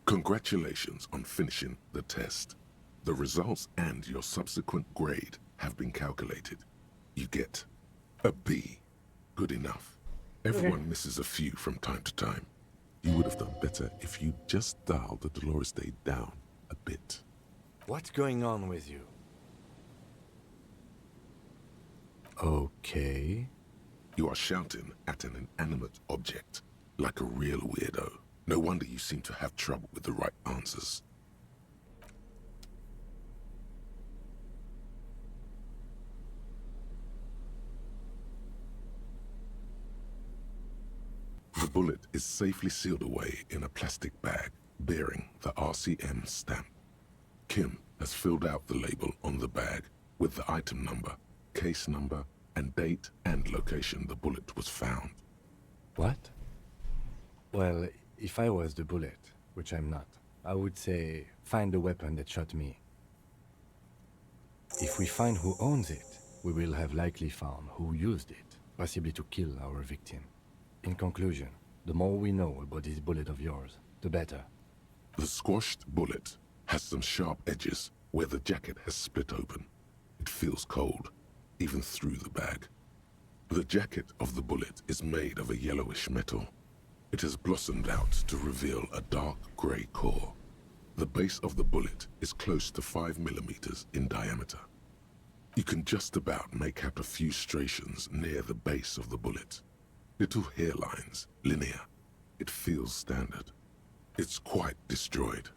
A: Congratulations on finishing the test. The results and your subsequent grade have been calculated. You get a B. Good enough. Everyone misses a few from time to time. You would have done better if you just dialed the Dolores Day down a bit.
F: What's going on with you? Okay.
A: You are shouting at an inanimate object, like a real weirdo. No wonder you seem to have trouble with the right answers. The bullet is safely sealed away in a plastic bag bearing the RCM stamp. Kim has filled out the label on the bag with the item number, case number, and date and location the bullet was found.
F: What? Well, if I was the bullet, which I'm not, I would say, find the weapon that shot me. If we find who owns it, we will have likely found who used it, possibly to kill our victim. In conclusion, the more we know about this bullet of yours, the better.
A: The squashed bullet has some sharp edges where the jacket has split open. It feels cold, even through the bag. The jacket of the bullet is made of a yellowish metal. It has blossomed out to reveal a dark grey core. The base of the bullet is close to 5 millimeters in diameter. You can just about make out a few striations near the base of the bullet. Little hairlines, linear. It feels standard. It's quite destroyed.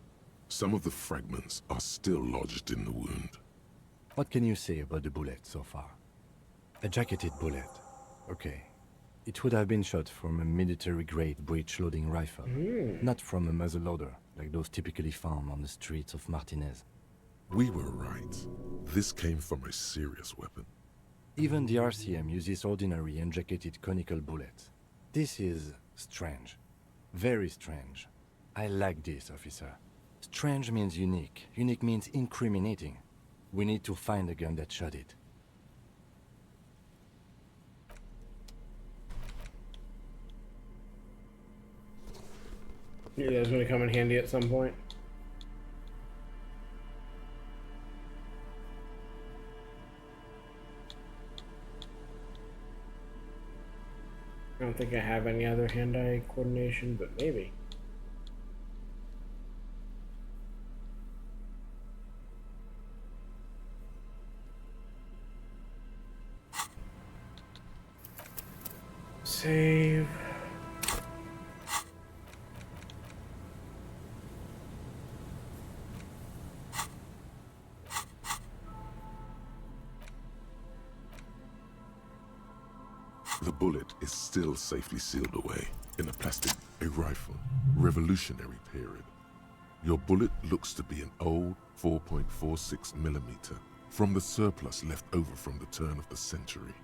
A: Some of the fragments are still lodged in the wound.
F: What can you say about the bullet so far? A jacketed bullet. Okay. It would have been shot from a military-grade breech-loading rifle, not from a muzzleloader, like those typically found on the streets of Martinez.
A: We were right. This came from a serious weapon.
F: Even the RCM uses ordinary unjacketed conical bullets. This is strange. Very strange. I like this, officer. Strange means unique. Unique means incriminating. We need to find the gun that shot it.
C: You guys gonna come in handy at some point? I don't think I have any other hand-eye coordination, but maybe. Save.
A: The bullet is still safely sealed away in a plastic, a rifle, Revolutionary period. Your bullet looks to be an old 4.46 millimeter from the surplus left over from the turn of the century.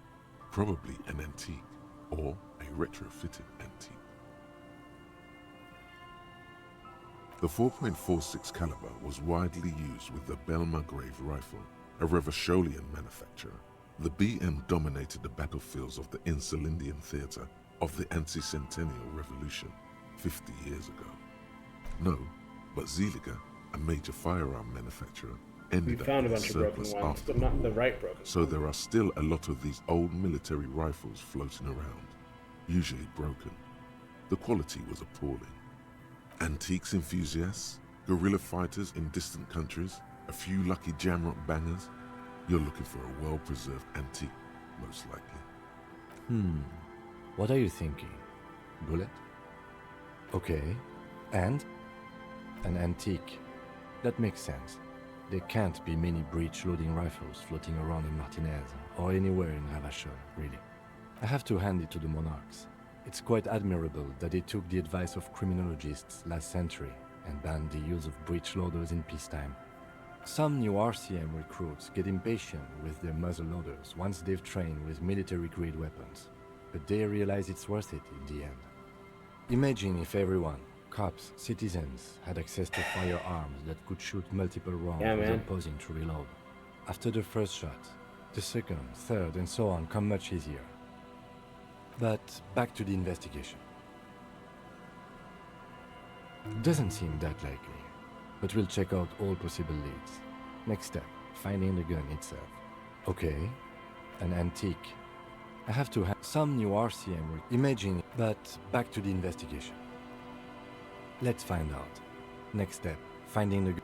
A: Probably an antique or a retrofitted antique. The 4.46 caliber was widely used with the Belmargrave rifle, a Revacholian manufacturer. The BM dominated the battlefields of the Insulindian theater of the anti-centennial revolution 50 years ago. No, but Zeliger, a major firearm manufacturer, ended up
C: found a
A: with
C: bunch of broken
A: surplus
C: ones,
A: after
C: but not
A: war.
C: the right broken.
A: So there are still a lot of these old military rifles floating around, usually broken. The quality was appalling. Antiques enthusiasts, guerrilla fighters in distant countries, a few lucky jamrock bangers. You're looking for a well-preserved antique, most likely.
F: What are you thinking? Bullet? Okay. And? An antique. That makes sense. There can't be many breech-loading rifles floating around in Martinez, or anywhere in Ravachol, really. I have to hand it to the monarchs. It's quite admirable that they took the advice of criminologists last century, and ban the use of breech loaders in peacetime. Some new RCM recruits get impatient with their muzzle loaders once they've trained with military-grade weapons, but they realize it's worth it in the end. Imagine if everyone, cops, citizens, had access to firearms that could shoot multiple rounds without pausing to reload. After the first shot, the second, third, and so on come much easier. But back to the investigation. Doesn't seem that likely, but we'll check out all possible leads. Next step, finding the gun itself. Okay, an antique. I have to have some new RCM imaging, but back to the investigation. Let's find out. Next step, finding the gun.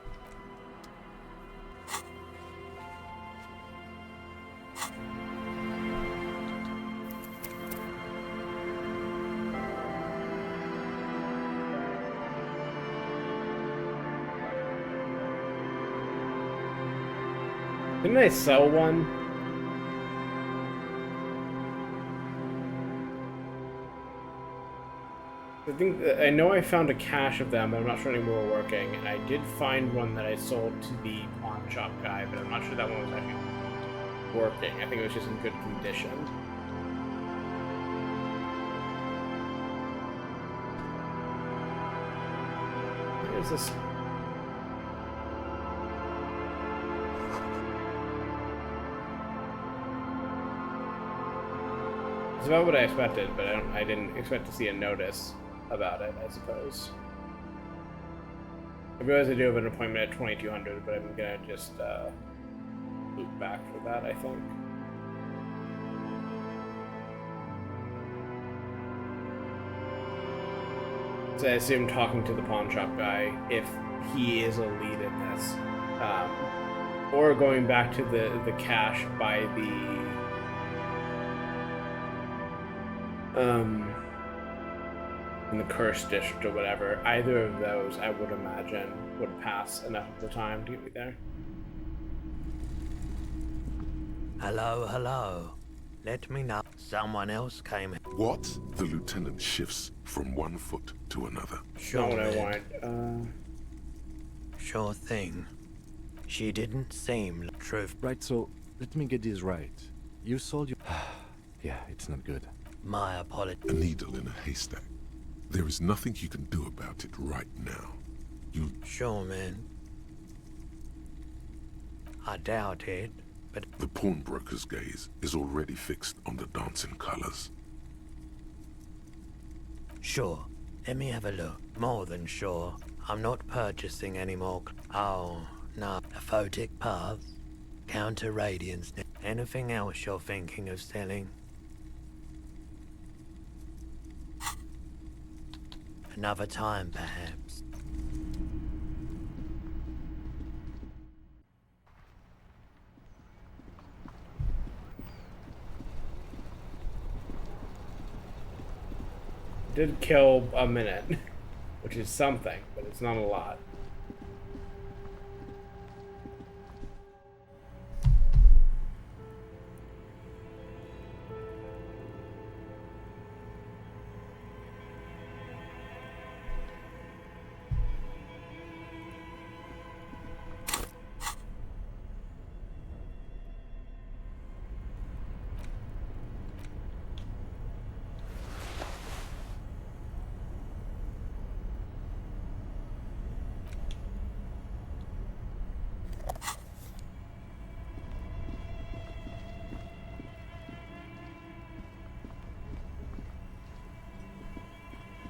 C: Didn't I sell one? I know I found a cache of them, but I'm not sure anymore were working. And I did find one that I sold to the pawn shop guy, but I'm not sure that one was actually working. I think it was just in good condition. Where is this? It's about what I expected, but I didn't expect to see a notice about it, I suppose. I realize I do have an appointment at 2200, but I'm gonna just loop back for that, I think. So I assume talking to the pawn shop guy, if he is a lead in this, or going back to the cache by the in the cursed district or whatever, either of those I would imagine would pass enough of the time to get me there.
R: Hello, hello. Let me know. Someone else came.
A: What? The lieutenant shifts from one foot to another.
R: Sure,
C: Not what I
R: man.
C: want.
R: Sure thing. She didn't seem truth.
F: Right, so let me get this right. You sold your... Yeah, it's not good.
R: My apologies.
A: A needle in a haystack. There is nothing you can do about it right now. You...
R: Sure, man. I doubt it, but...
A: The pawnbroker's gaze is already fixed on the dancing colors.
R: Sure. Let me have a look. More than sure. I'm not purchasing any more. Oh, no. A photic path. Counter radiance. Anything else you're thinking of selling? Another time, perhaps.
C: Did kill a minute, which is something, but it's not a lot.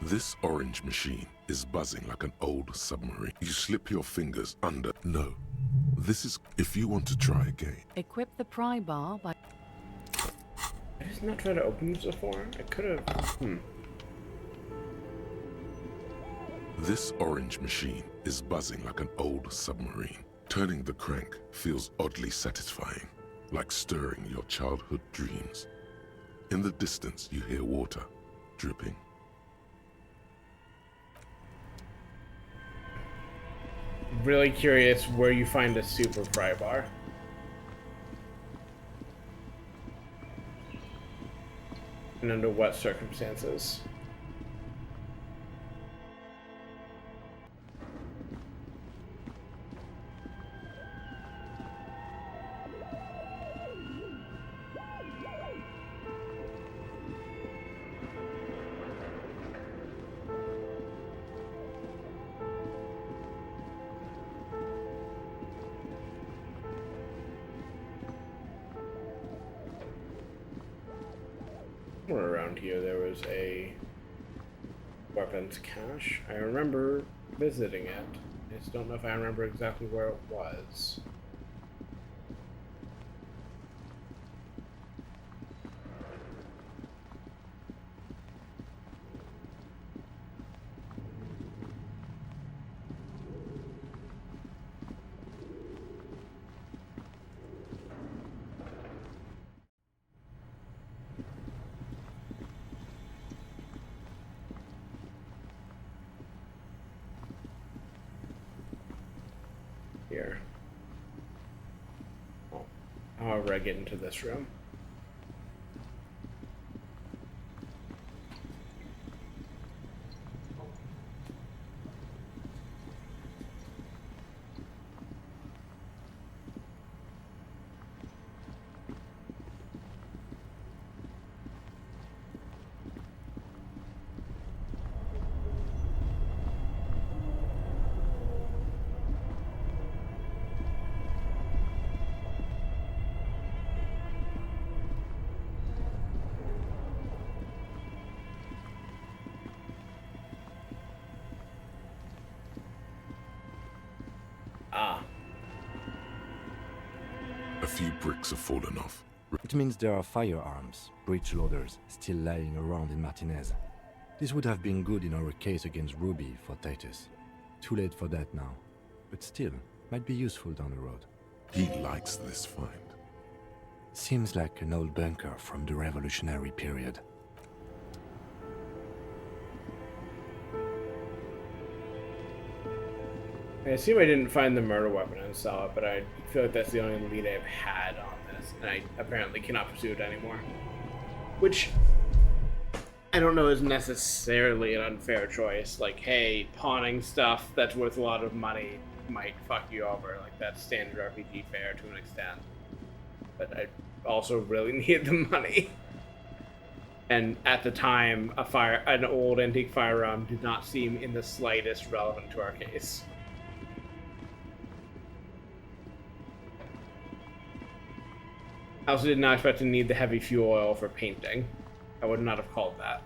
A: This orange machine is buzzing like an old submarine. You slip your fingers under. No. This is if you want to try again.
P: Equip the pry bar by...
C: I just not tried to open this before. I could have.
A: This orange machine is buzzing like an old submarine. Turning the crank feels oddly satisfying, like stirring your childhood dreams. In the distance, you hear water dripping.
C: Really curious where you find a super pry bar. And under what circumstances. Somewhere around here there was a weapons cache. I remember visiting it. I just don't know if I remember exactly where it was. Here. Oh, however I get into this room. Ah.
A: A few bricks have fallen off.
F: It means there are firearms, breech loaders, still lying around in Martinez. This would have been good in our case against Ruby for Titus. Too late for that now, but still, might be useful down the road.
A: He likes this find.
F: Seems like an old bunker from the revolutionary period.
C: I assume I didn't find the murder weapon and saw it, but I feel like that's the only lead I've had on this, and I apparently cannot pursue it anymore. Which, I don't know is necessarily an unfair choice. Like, hey, pawning stuff that's worth a lot of money might fuck you over. Like, that's standard RPG fare to an extent. But I also really need the money. And at the time, an old antique firearm did not seem in the slightest relevant to our case. I also did not expect to need the heavy fuel oil for painting. I would not have called that.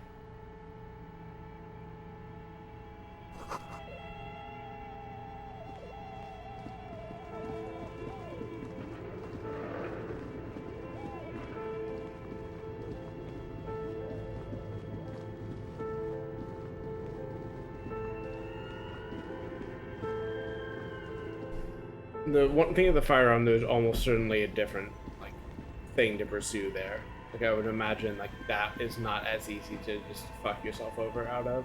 C: The one thing of the firearm, there's almost certainly a different thing to pursue there. Like, I would imagine like that is not as easy to just fuck yourself over out of.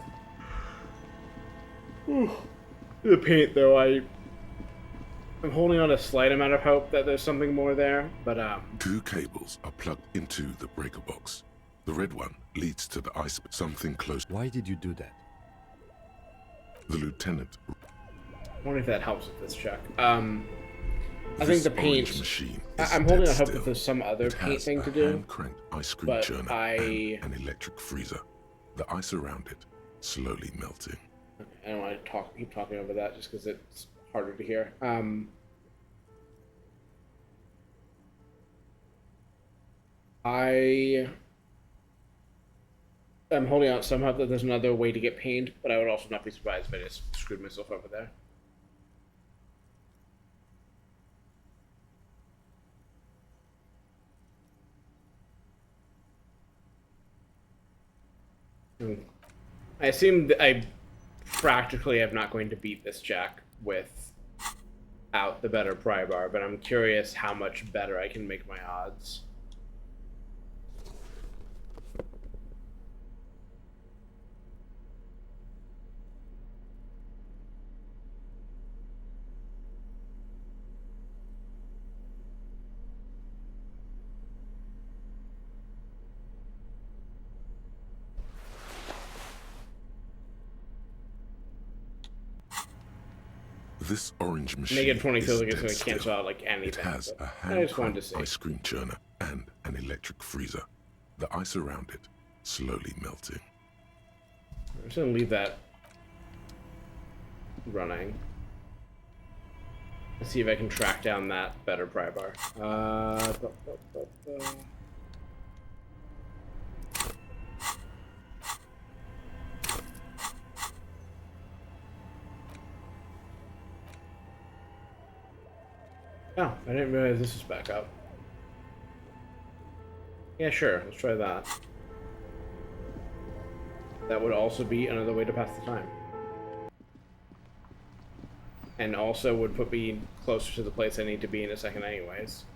C: The paint though, I'm holding on a slight amount of hope that there's something more there, but
A: 2 cables are plugged into the breaker box. The red one leads to the ice, something close.
F: Why did you do that?
A: The lieutenant.
C: I wonder if that helps with this check. I think the paint.
A: Machine
C: I'm holding on hope that there's some other paint thing to do.
A: Hand-cranked ice cream churner and an electric freezer. The ice around it slowly melting.
C: Okay, I don't want to keep talking over that just because it's harder to hear. I am holding out some hope that there's another way to get paint, but I would also not be surprised if I just screwed myself over there. I assume that I practically am not going to beat this check without the better pry bar, but I'm curious how much better I can make my odds.
A: This orange machine
C: Negative 20 feels like it's
A: dead
C: going to cancel
A: still.
C: out like anything.
A: It has a
C: I just wanted to
A: hand-cranked
C: see.
A: ice cream churner and an electric freezer. The ice around it slowly melting.
C: I'm just going to leave that running. Let's see if I can track down that better pry bar. Oh, I didn't realize this was back up. Yeah, sure. Let's try that. That would also be another way to pass the time. And also would put me closer to the place I need to be in a second anyways.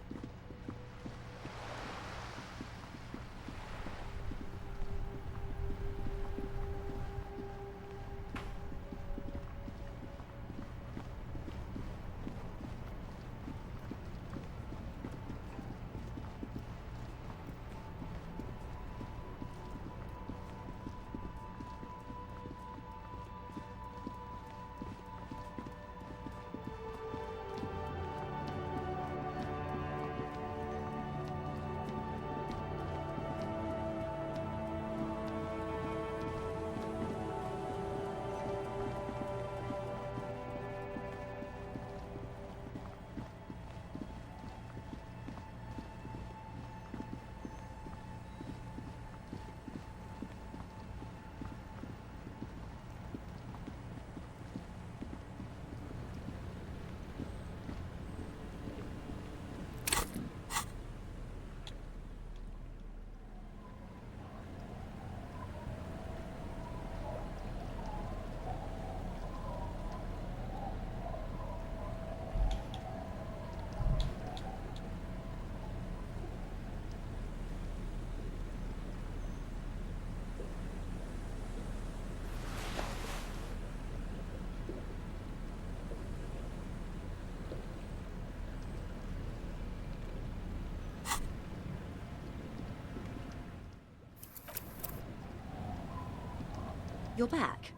Q: You're back.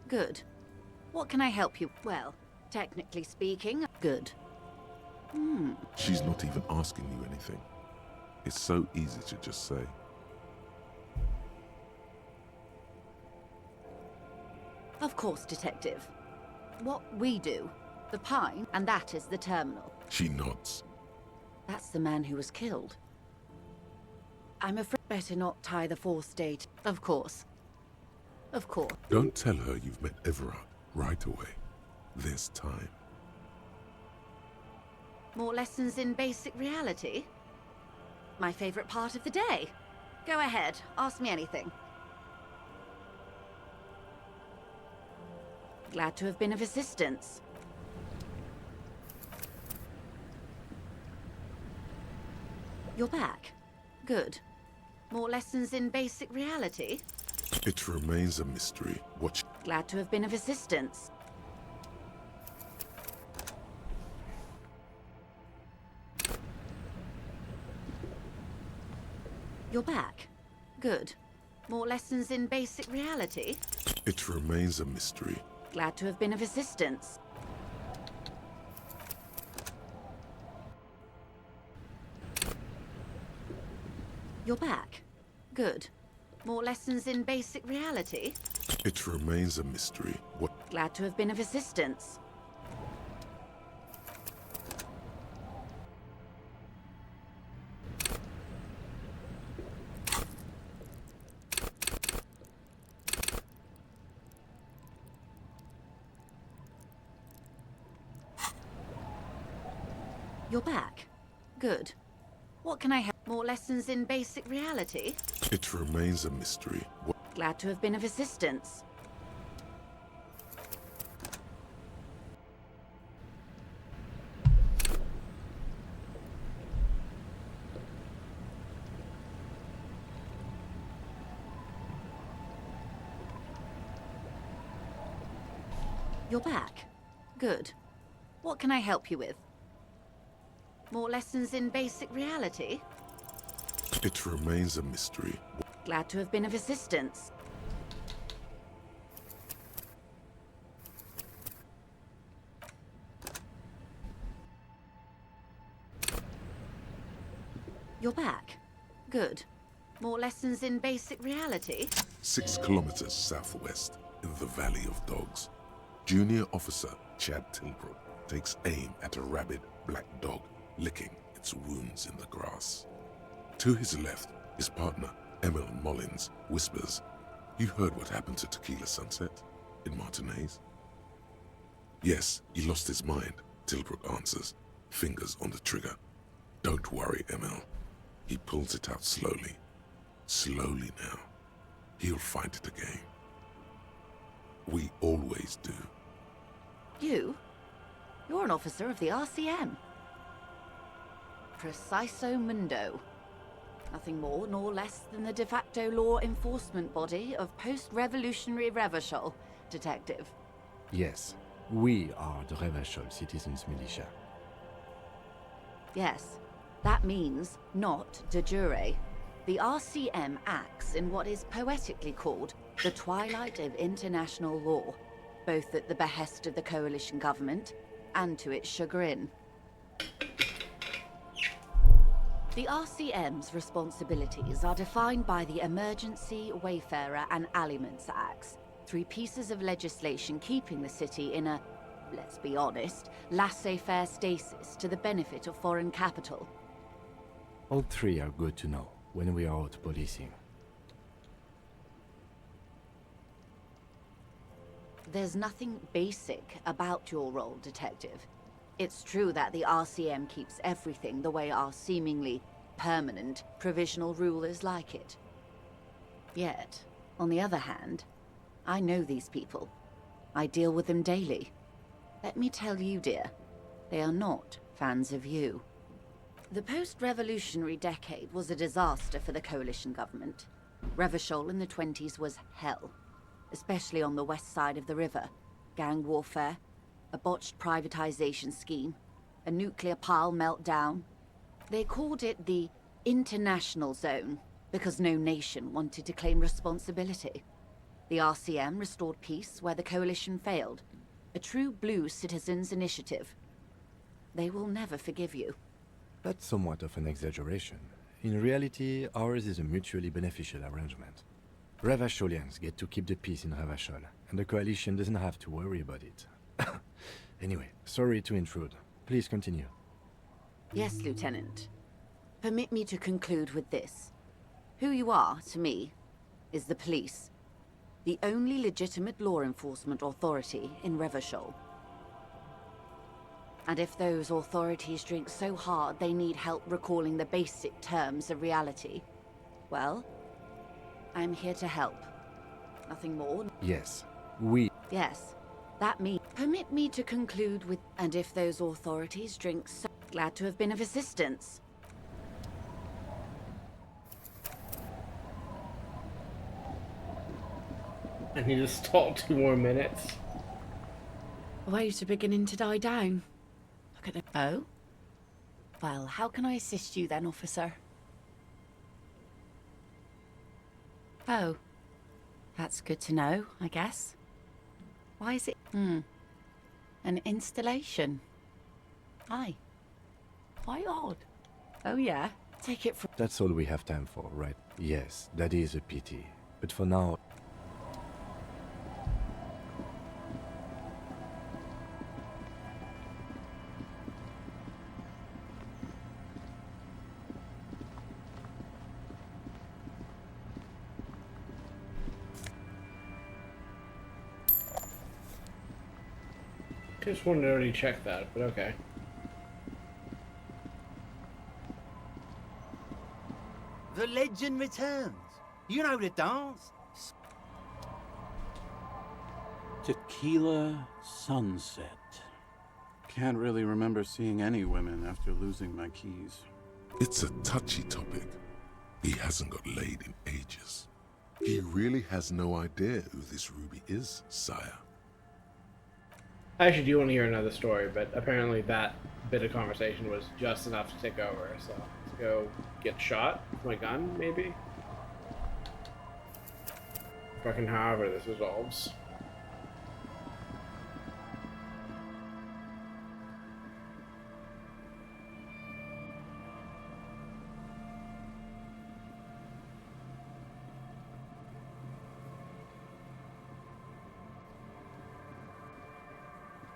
Q: Good. What can I help you? Well, technically speaking, good.
A: She's not even asking you anything. It's so easy to just say.
Q: Of course, Detective. What we do, the Pine, and that is the terminal.
A: She nods.
Q: That's the man who was killed. I'm afraid better not tie the fourth date. Of course. Of course.
A: Don't tell her you've met Everard right away. There's time.
Q: More lessons in basic reality? My favorite part of the day. Go ahead, ask me anything. Glad to have been of assistance. You're back. Good. More lessons in basic reality?
A: It remains a mystery. What?
Q: Glad to have been of assistance. You're back. Good. More lessons in basic reality?
A: It remains a mystery.
Q: Glad to have been of assistance. You're back. Good. More lessons in basic reality?
A: It remains a mystery. What?
Q: Glad to have been of assistance. You're back. Good. What can I help? More lessons in basic reality?
A: It remains a mystery. What?
Q: Glad to have been of assistance. You're back. Good. What can I help you with? More lessons in basic reality?
A: It remains a mystery.
Q: Glad to have been of assistance. You're back. Good. More lessons in basic reality?
A: 6 kilometers southwest, in the Valley of Dogs, Junior Officer Chad Tilbrook takes aim at a rabid black dog licking its wounds in the grass. To his left, his partner, Emil Mullins, whispers, "You heard what happened to Tequila Sunset in Martinez?" "Yes, he lost his mind," Tilbrook answers. Fingers on the trigger. Don't worry, ML. He pulls it out slowly. Slowly now. He'll find it again. We always do.
Q: You? You're an officer of the RCM. Preciso Mundo. Nothing more nor less than the de facto law enforcement body of post-revolutionary Revachol, Detective.
F: Yes, we are the Revachol Citizens Militia.
Q: Yes, that means not de jure. The RCM acts in what is poetically called the twilight of international law, both at the behest of the coalition government and to its chagrin. The RCM's responsibilities are defined by the Emergency, Wayfarer and Aliments Acts, 3 pieces of legislation keeping the city in a, let's be honest, laissez-faire stasis to the benefit of foreign capital.
F: All 3 are good to know when we are out policing.
Q: There's nothing basic about your role, Detective. It's true that the RCM keeps everything the way our seemingly permanent, provisional rulers like it. Yet, on the other hand, I know these people. I deal with them daily. Let me tell you, dear, they are not fans of you. The post-revolutionary decade was a disaster for the coalition government. Revachol in the 20s was hell, especially on the west side of the river. Gang warfare, a botched privatization scheme, a nuclear pile meltdown. They called it the International Zone because no nation wanted to claim responsibility. The RCM restored peace where the coalition failed. A true blue citizens' initiative. They will never forgive you.
F: That's somewhat of an exaggeration. In reality, ours is a mutually beneficial arrangement. Revacholians get to keep the peace in Revachol, and the coalition doesn't have to worry about it. Anyway, sorry to intrude. Please continue.
Q: Yes, Lieutenant. Permit me to conclude with this. Who you are, to me, is the police. The only legitimate law enforcement authority in Revachol. And if those authorities drink so hard they need help recalling the basic terms of reality, well, I'm here to help. Nothing more.
F: Yes, we...
Q: Yes, that means... Permit me to conclude with... And if those authorities drink so... Glad to have been of assistance.
C: And he just stalled 2 more minutes.
Q: The waves are beginning to die down. Look at them. Oh? Well, how can I assist you then, officer? Oh. That's good to know, I guess. Why is it... An installation. Aye. Quite odd. Oh yeah? Take it from...
F: That's all we have time for, right? Yes, that is a pity. But for now...
C: Just wanted to already check that, but okay.
B: The legend returns. You know the dance.
N: Tequila sunset. Can't really remember seeing any women after losing my keys.
A: It's a touchy topic. He hasn't got laid in ages. He really has no idea who this Ruby is, sire.
C: I actually do want to hear another story, but apparently that bit of conversation was just enough to take over, so let's go get shot with my gun, maybe? Fucking however this resolves.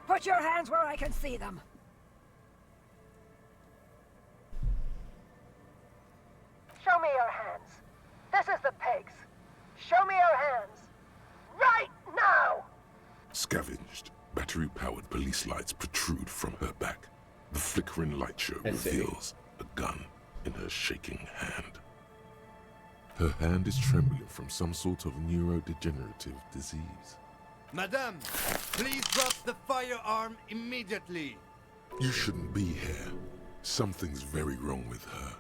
V: Put your hands where I can see them. Show me your hands. This is the pigs. Show me your hands. Right now!
A: Scavenged, battery-powered police lights protrude from her back. The flickering light show
C: I see.
A: reveals a gun in her shaking hand. Her hand is trembling from some sort of neurodegenerative disease.
B: Madame, please drop the firearm immediately.
A: You shouldn't be here. Something's very wrong with her.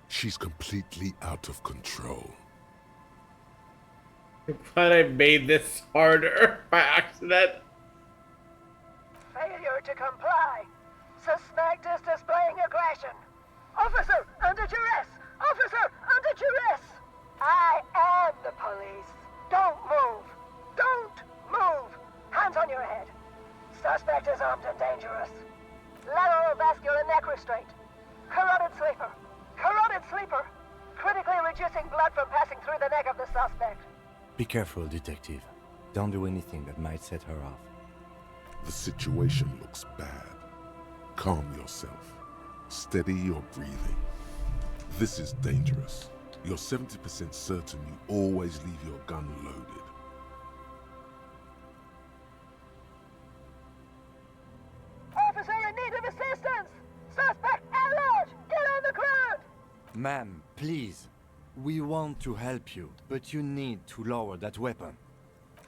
A: She's completely out of control.
C: But I made this harder by accident.
V: Failure to comply. Suspect is displaying aggression. Officer, under duress! Officer, under duress! I am the police. Don't move. Don't move. Hands on your head. Suspect is armed and dangerous. Lateral vascular neck restraint. Carotid sleeper. Carotid sleeper. Critically reducing blood from passing through the neck of the suspect.
F: Be careful, detective. Don't do anything that might set her off.
A: The situation looks bad. Calm yourself. Steady your breathing. This is dangerous. You're 70% certain you always leave your gun loaded.
V: Officer in need of assistance! Suspect at large! Get on the ground!
F: Ma'am, please. We want to help you, but you need to lower that weapon.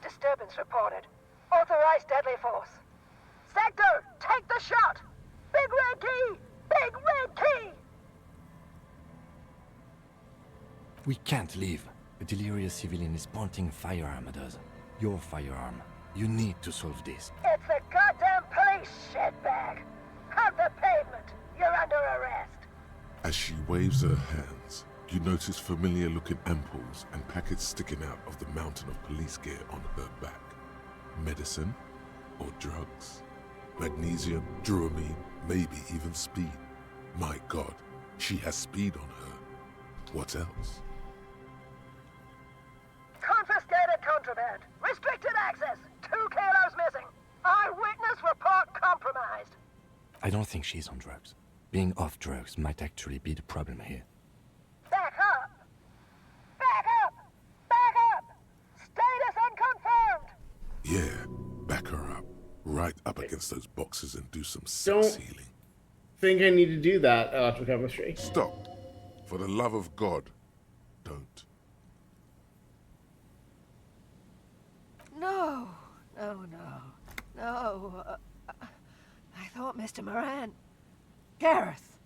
V: Disturbance reported. Authorized deadly force. Sector, take the shot! Big red key! Big red key!
F: We can't leave. A delirious civilian is pointing a firearm at us. Your firearm. You need to solve this.
V: It's a goddamn police shitbag! Hug the pavement! You're under arrest!
A: As she waves her hands, you notice familiar-looking ampoules and packets sticking out of the mountain of police gear on her back. Medicine? Or drugs? Magnesium, Dramamine, maybe even speed. My God, she has speed on her. What else?
V: Confiscated contraband! Restricted access! 2 kilos missing! Eyewitness report compromised!
F: I don't think she's on drugs. Being off drugs might actually be the problem here.
V: Back up! Back up! Back up! Status unconfirmed!
A: Yeah, back her up. Right up against those boxes and do some
C: Don't
A: sex healing.
C: think I need to do that, electrochemistry.
A: Stop. For the love of God, don't.
V: No, no. I thought Mr. Moran. Gareth!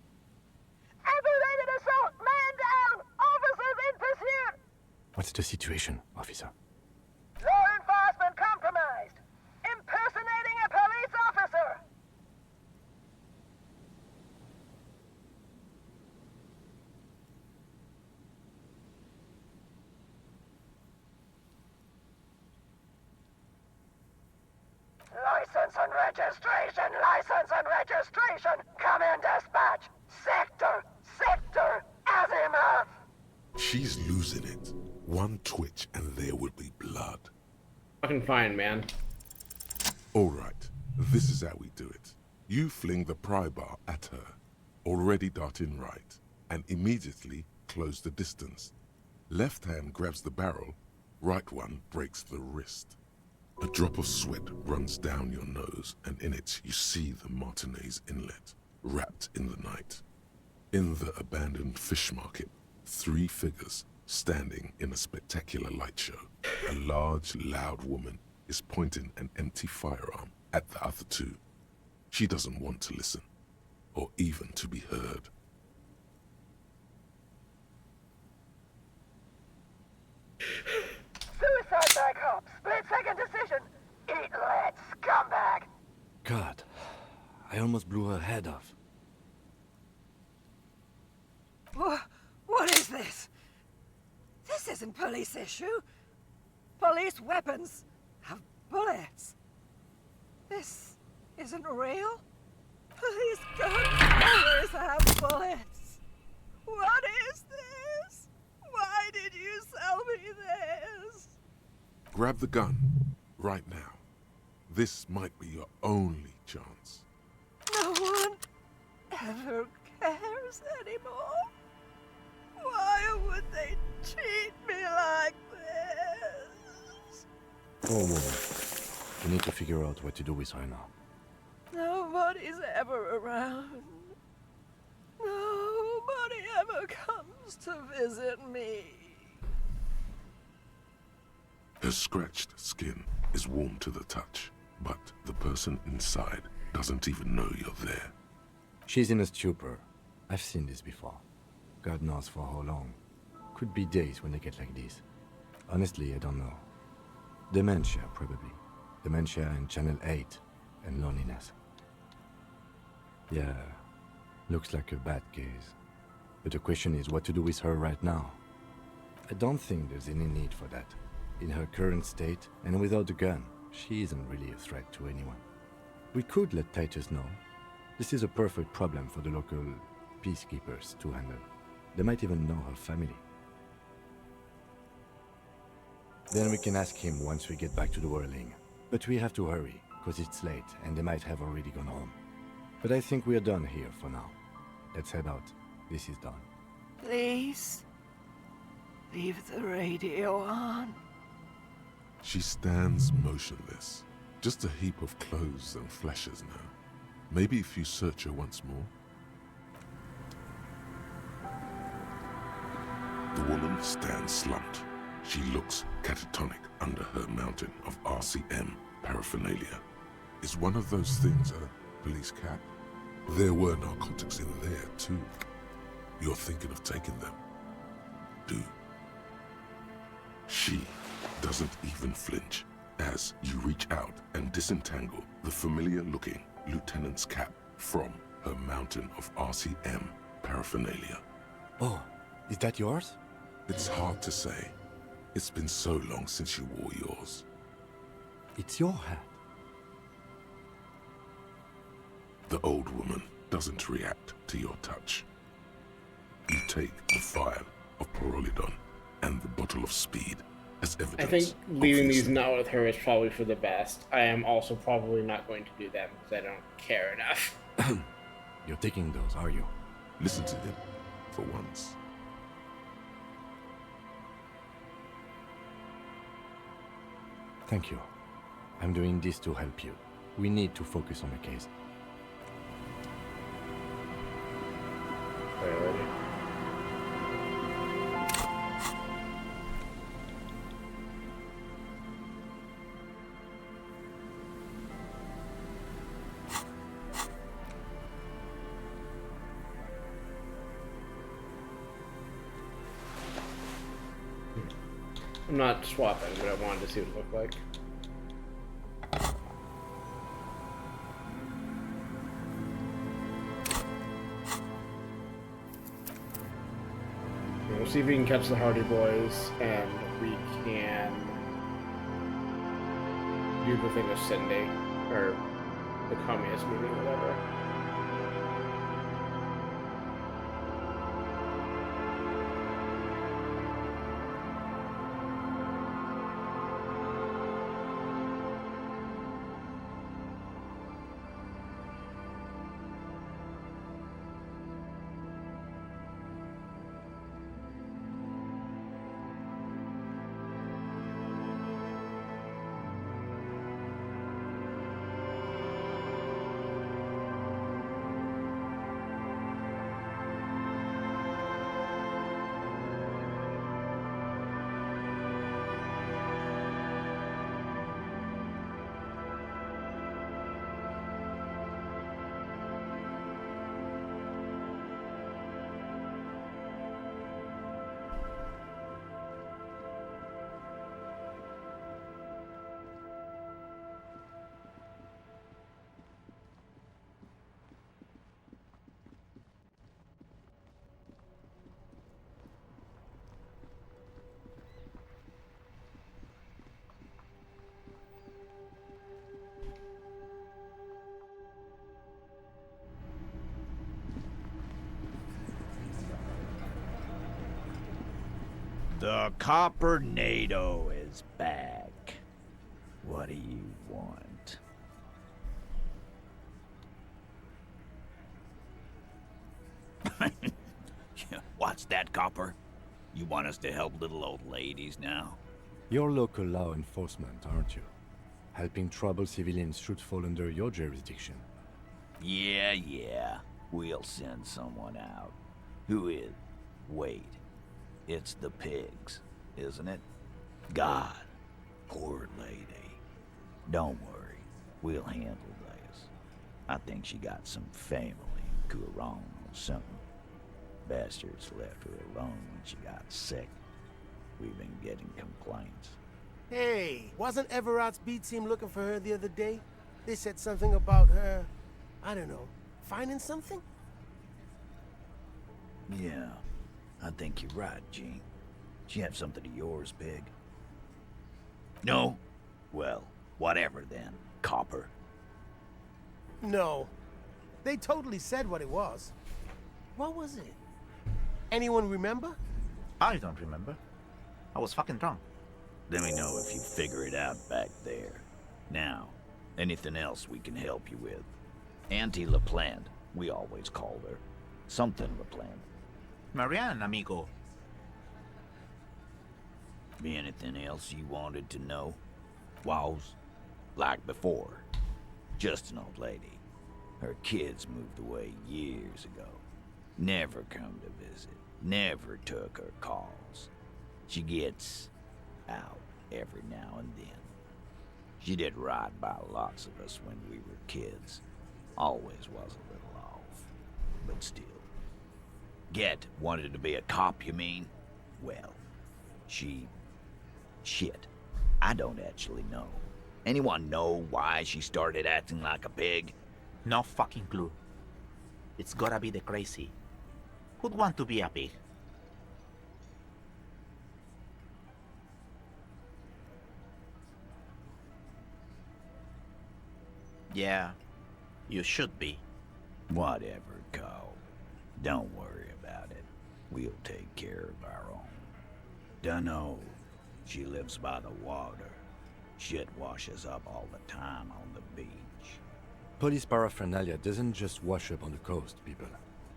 V: Aggravated assault! Man down! Officers in pursuit!
F: What's the situation, officer?
V: Law enforcement compromised! Impersonating a police officer! License and registration! License and registration! Come in, dispatch! Sector! Azimuth!
A: She's losing it. One twitch and there will be blood.
C: Fucking fine, man.
A: Alright, this is how we do it. You fling the pry bar at her, already darting right, and immediately close the distance. Left hand grabs the barrel, right one breaks the wrist. A drop of sweat runs down your nose, and in it you see the Martinez Inlet, wrapped in the night. In the abandoned fish market, 3 figures standing in a spectacular light show. A large, loud woman is pointing an empty firearm at the other 2. She doesn't want to listen, or even to be heard.
V: Suicide by cop! Split-second decision! Eat lead, scumbag!
F: God, I almost blew her head off.
V: What is this? This isn't police issue. Police weapons have bullets. This isn't real. Police guns always have bullets. What is this? Why did you sell me this?
A: Grab the gun, right now. This might be your only chance.
V: No one ever cares anymore. Why would they treat me like this?
F: Poor woman. We need to figure out what to do with her now.
V: No one
D: Nobody's ever around. Nobody ever comes to visit me.
A: Her scratched skin is warm to the touch, but the person inside doesn't even know you're there.
F: She's in a stupor. I've seen this before. God knows for how long. Could be days when they get like this. Honestly, I don't know. Dementia, probably. Dementia and Channel 8, and loneliness. Yeah, looks like a bad case. But the question is what to do with her right now. I don't think there's any need for that. In her current state, and without the gun, she isn't really a threat to anyone. We could let Titus know. This is a perfect problem for the local peacekeepers to handle. They might even know her family. Then we can ask him once we get back to the whirling. But we have to hurry, because it's late and they might have already gone home. But I think we are done here for now. Let's head out. This is done.
D: Please, leave the radio on.
A: She stands motionless, just a heap of clothes and fleshes now. Maybe if you search her once more. The woman stands slumped. She looks catatonic under her mountain of RCM paraphernalia. Is one of those things a police cap? There were narcotics in there too. You're thinking of taking them? Do. She doesn't even flinch as you reach out and disentangle the familiar-looking lieutenant's cap from her mountain of RCM paraphernalia.
F: Oh, is that yours?
A: It's hard to say. It's been so long since you wore yours.
F: It's your hat.
A: The old woman doesn't react to your touch. You take the vial of Pyrrolidon and the bottle of speed as evidence.
C: I think leaving these now with her is probably for the best. I am also probably not going to do them because I don't care enough.
F: You're taking those, are you?
A: Listen to him, for once.
F: Thank you. I'm doing this to help you. We need to focus on the case.
C: Alrighty. I'm not swapping, but I wanted to see what it looked like. We'll see if we can catch the Hardy Boys, and we can do the thing with Cindy, or the communist meeting, or whatever.
S: The Copper-nado is back. What do you want? What's that, Copper? You want us to help little old ladies now?
F: You're local law enforcement, aren't you? Helping troubled civilians should fall under your jurisdiction.
S: Yeah. We'll send someone out. Who is? Wait. It's the pigs, isn't it? God. Poor lady. Don't worry. We'll handle this. I think she got some family in Kurong or something. Bastards left her alone when she got sick. We've been getting complaints.
G: Hey, wasn't Everard's B team looking for her the other day? They said something about her, I don't know, finding something?
S: Yeah, I think you're right, Gene. She have something of yours, Pig? No? Well, whatever then, Copper.
G: No. They totally said what it was. What was it? Anyone remember?
H: I don't remember. I was fucking drunk.
S: Let me know if you figure it out back there. Now, anything else we can help you with? Auntie LaPlante, we always call her. Something LaPlante.
H: Marianne, amigo.
S: Be anything else you wanted to know? Was? Like before. Just an old lady. Her kids moved away years ago. Never come to visit. Never took her calls. She gets out every now and then. She did right by lots of us when we were kids. Always was a little off, but still. Get wanted to be a cop, you mean? Well, shit. I don't actually know. Anyone know why she started acting like a pig?
H: No fucking clue. It's gotta be the crazy. Who'd want to be a pig? Yeah, you should be.
S: Whatever, Cole. Don't worry about it. We'll take care of our own. Dunno. She lives by the water. Shit washes up all the time on the beach.
F: Police paraphernalia doesn't just wash up on the coast, people.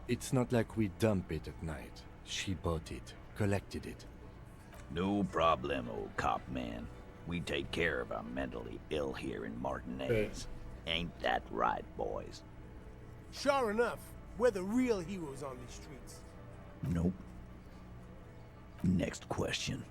F: It's not like we dump it at night. She bought it, collected it.
S: No problem, old cop man. We take care of our mentally ill here in Martinez. Ain't that right, boys?
G: Sure enough, we're the real heroes on these streets.
S: Nope. Next question.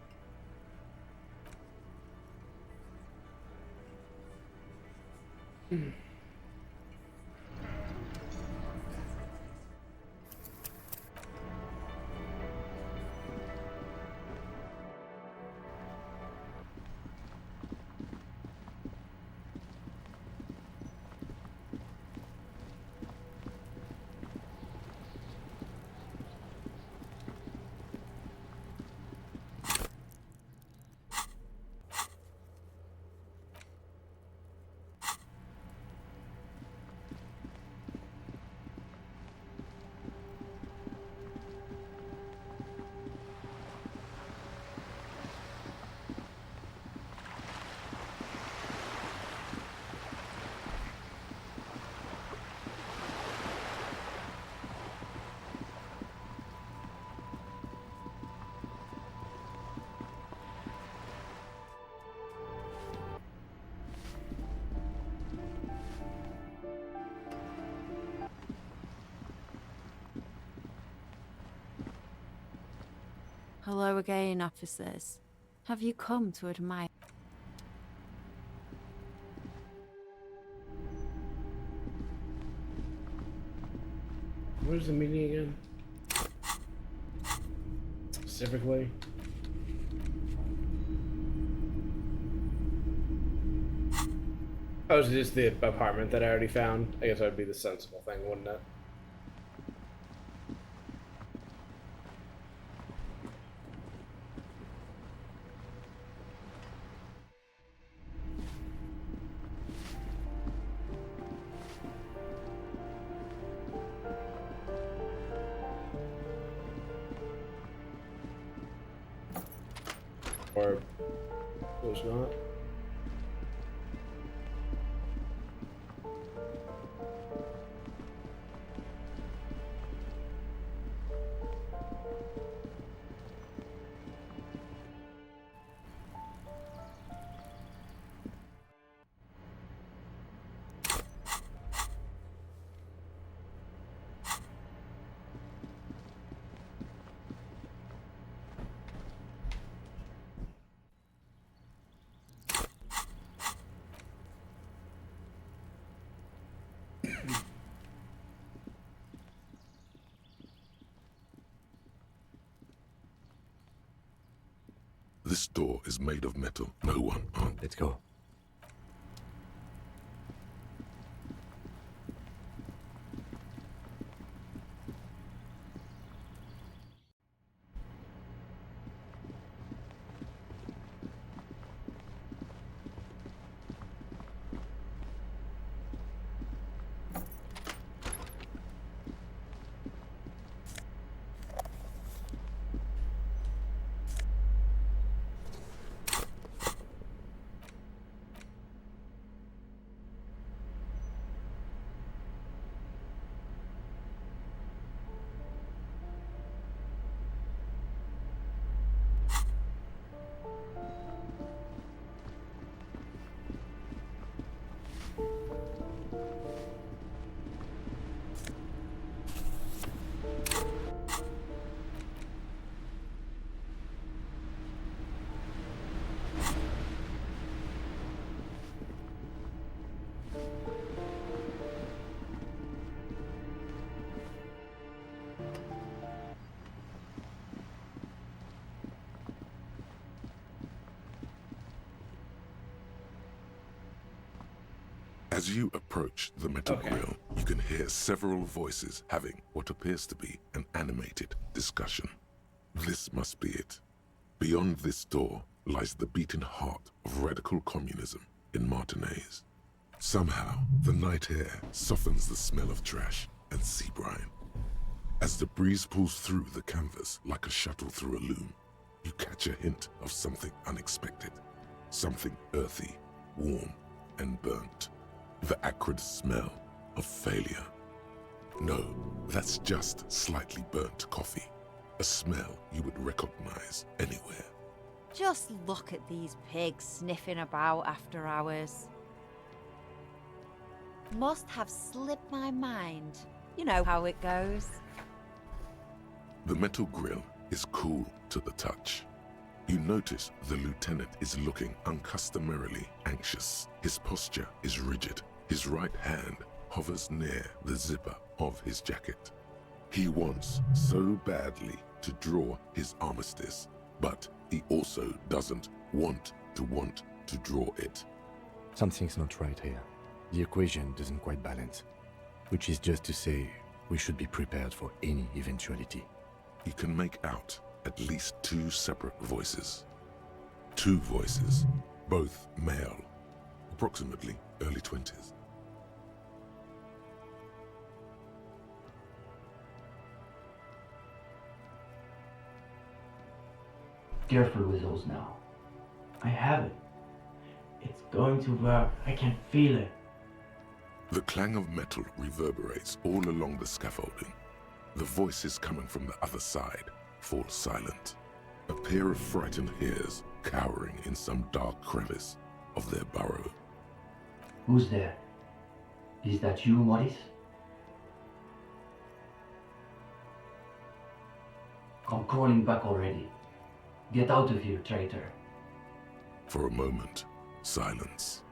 E: Hello again, officers. Have you come to admire?
C: Where's the meeting again? Specifically? Oh, it's just the apartment that I already found. I guess that would be the sensible thing, wouldn't it? Or there's not.
A: This door is made of metal. No one on.
F: Let's go.
A: As you approach the metal grill, you can hear several voices having what appears to be an animated discussion. This must be it. Beyond this door lies the beating heart of radical communism in Martinez. Somehow, the night air softens the smell of trash and sea brine. As the breeze pulls through the canvas like a shuttle through a loom, you catch a hint of something unexpected. Something earthy, warm, and burnt. The acrid smell of failure. No, that's just slightly burnt coffee. A smell you would recognize anywhere.
K: Just look at these pigs sniffing about after hours. Must have slipped my mind. You know how it goes.
A: The metal grill is cool to the touch. You notice the lieutenant is looking uncustomarily anxious. His posture is rigid. His right hand hovers near the zipper of his jacket. He wants so badly to draw his armistice, but he also doesn't want to draw it.
F: Something's not right here. The equation doesn't quite balance. Which is just to say, we should be prepared for any eventuality.
A: You can make out at least two separate voices. Two voices, both male, approximately early 20s.
L: Careful with those now. I have it. It's going to work. I can feel it.
A: The clang of metal reverberates all along the scaffolding. The voices coming from the other side fall silent. A pair of frightened hares cowering in some dark crevice of their burrow.
L: Who's there? Is that you, Morris? Come crawling back already. Get out of here, traitor.
A: For a moment, silence.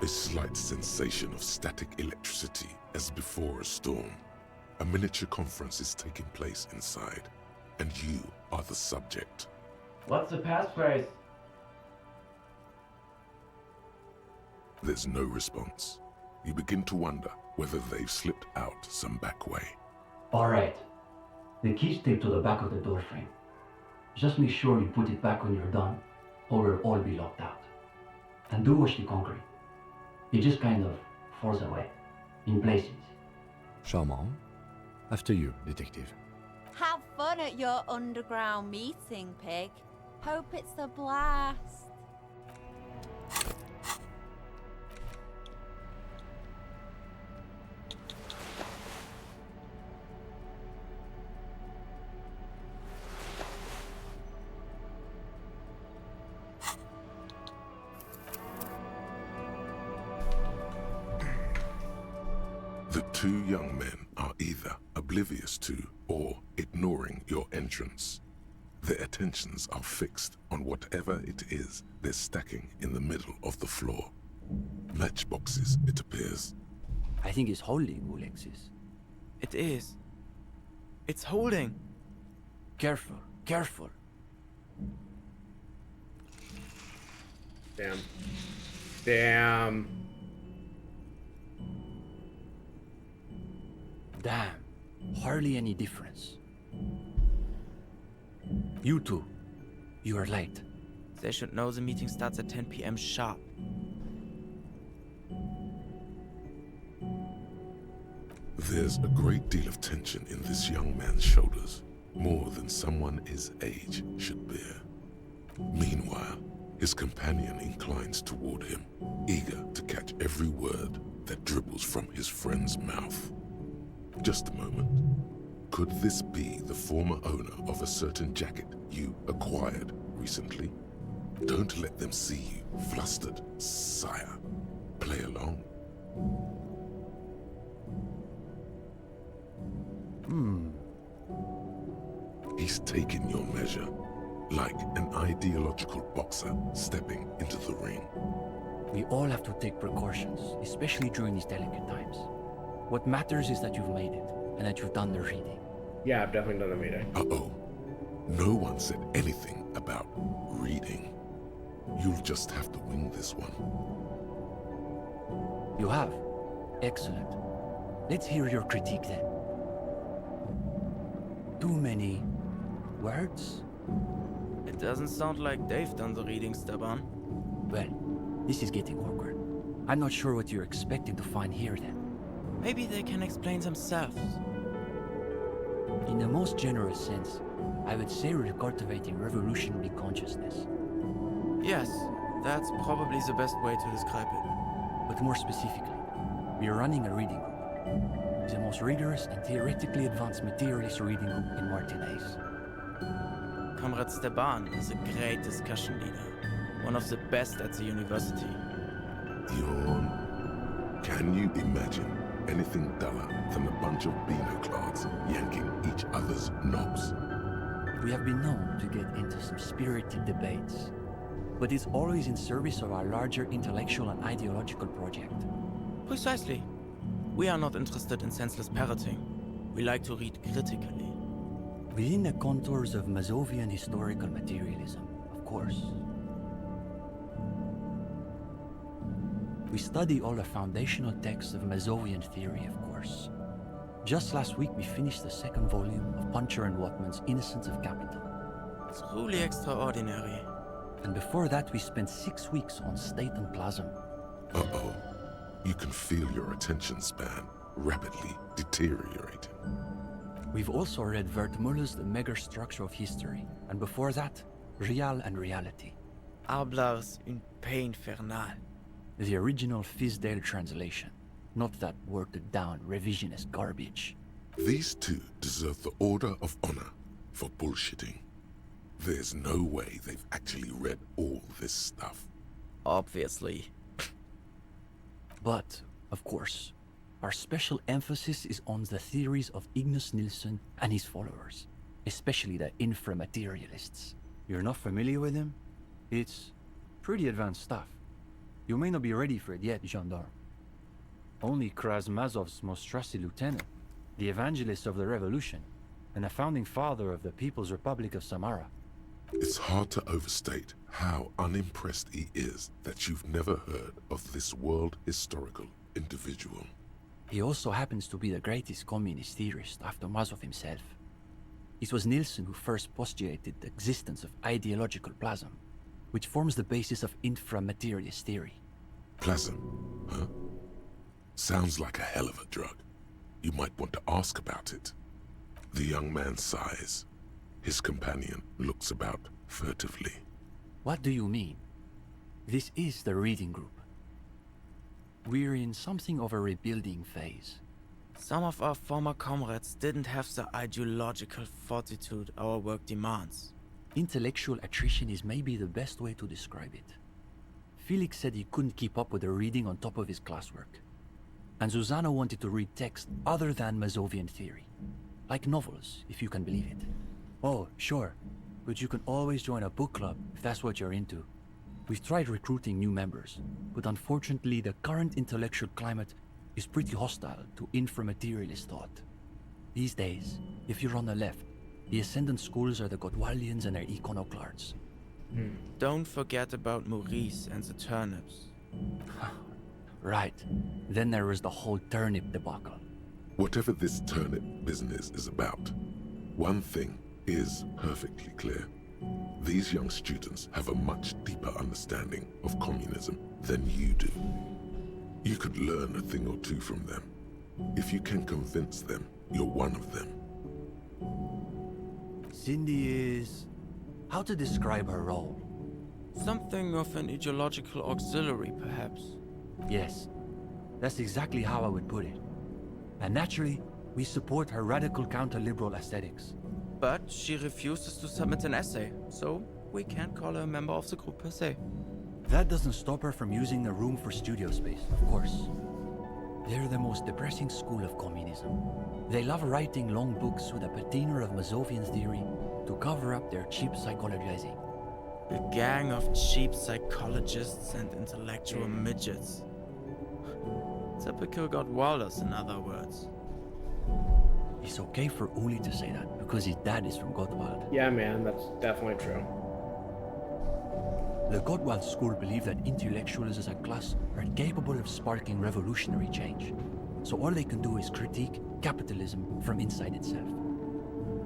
A: A slight sensation of static electricity as before a storm. A miniature conference is taking place inside, and you are the subject.
L: What's the passphrase?
A: There's no response. You begin to wonder whether they've slipped out some back way.
L: Alright. The key's taped to the back of the door frame. Just make sure you put it back when you're done, or we'll all be locked out. And do watch the concrete. It just kind of falls away, in places.
F: Charmant. After you, detective.
K: Have fun at your underground meeting, pig. Hope it's a blast.
A: The two young men are either oblivious to or ignoring your entrance. Their attentions are fixed on whatever it is they're stacking in the middle of the floor. Matchboxes, it appears.
W: I think it's holding, Alexis.
X: It is. It's holding.
W: Careful, careful.
C: Damn. Damn.
W: Damn. Hardly any difference. You two. You are late.
I: They should know the meeting starts at 10 p.m. sharp.
A: There's a great deal of tension in this young man's shoulders, more than someone his age should bear. Meanwhile, his companion inclines toward him, eager to catch every word that dribbles from his friend's mouth. Just a moment. Could this be the former owner of a certain jacket you acquired recently? Don't let them see you flustered, sire. Play along. He's taken your measure, like an ideological boxer stepping into the ring.
W: We all have to take precautions, especially during these delicate times. What matters is that you've made it, and that you've done the reading.
C: Yeah, I've definitely done the meeting.
A: Uh-oh. No one said anything about reading. You'll just have to wing this one.
W: You have? Excellent. Let's hear your critique then. Too many words?
I: It doesn't sound like they've done the reading, Steban.
W: Well, this is getting awkward. I'm not sure what you're expecting to find here then.
I: Maybe they can explain themselves.
W: In the most generous sense, I would say we're cultivating revolutionary consciousness.
I: Yes, that's probably the best way to describe it.
W: But more specifically, we are running a reading group. The most rigorous and theoretically advanced materialist reading group in Martinez.
I: Comrade Steban is a great discussion leader. One of the best at the university.
A: Yawn. Can you imagine anything duller than a bunch of Beano-clads yanking each other's knobs?
W: We have been known to get into some spirited debates, but it's always in service of our larger intellectual and ideological project.
I: Precisely. We are not interested in senseless parroting. We like to read critically.
W: Within the contours of Mazovian historical materialism, of course. We study all the foundational texts of Mazovian theory, of course. Just last week we finished the second volume of Puncher and Watman's Innocence of Capital.
I: Truly extraordinary.
W: And before that we spent 6 weeks on State and Plasm.
A: Uh-oh. You can feel your attention span rapidly deteriorating.
W: We've also read Wertmüller's The Megastructure of History, and before that, Real and Reality.
I: Ablar's Une Paix Infernale.
W: The original Fisdale translation, not that watered-down revisionist garbage.
A: These two deserve the Order of Honor for bullshitting. There's no way they've actually read all this stuff.
I: Obviously.
W: But, of course, our special emphasis is on the theories of Ignace Nilsson and his followers, especially the inframaterialists. You're not familiar with him? It's pretty advanced stuff. You may not be ready for it yet, gendarme. Only Krasmazov's most trusted lieutenant, the evangelist of the revolution, and a founding father of the People's Republic of Samara.
A: It's hard to overstate how unimpressed he is that you've never heard of this world historical individual.
W: He also happens to be the greatest communist theorist after Mazov himself. It was Nilsson who first postulated the existence of ideological plasm, which forms the basis of inframaterialist theory.
A: Plasm, huh? Sounds like a hell of a drug. You might want to ask about it. The young man sighs. His companion looks about furtively.
W: What do you mean? This is the reading group. We're in something of a rebuilding phase.
I: Some of our former comrades didn't have the ideological fortitude our work demands.
W: Intellectual attrition is maybe the best way to describe it. Felix said he couldn't keep up with the reading on top of his classwork. And Susanna wanted to read text other than Mazovian theory. Like novels, if you can believe it. Oh, sure. But you can always join a book club if that's what you're into. We've tried recruiting new members, but unfortunately the current intellectual climate is pretty hostile to inframaterialist thought. These days, if you're on the left, the ascendant schools are the Godwallians and their iconoclasts.
I: Don't forget about Maurice and the turnips.
W: Right. Then there was the whole turnip debacle.
A: Whatever this turnip business is about, one thing is perfectly clear. These young students have a much deeper understanding of communism than you do. You could learn a thing or two from them. If you can convince them you're one of them.
W: Cindy is... how to describe her role?
I: Something of an ideological auxiliary, perhaps.
W: Yes, that's exactly how I would put it. And naturally, we support her radical counter-liberal aesthetics.
I: But she refuses to submit an essay, so we can't call her a member of the group per se.
W: That doesn't stop her from using the room for studio space, of course. They're the most depressing school of communism. They love writing long books with a patina of Mazovian theory to cover up their cheap psychologizing.
I: A gang of cheap psychologists and intellectual midgets. Typical God Walders, in other words.
W: It's okay for Uli to say that, because his dad is from Gottwald.
C: Yeah, man, that's definitely true.
W: The Gottwald school believe that intellectuals as a class are incapable of sparking revolutionary change. So all they can do is critique capitalism from inside itself.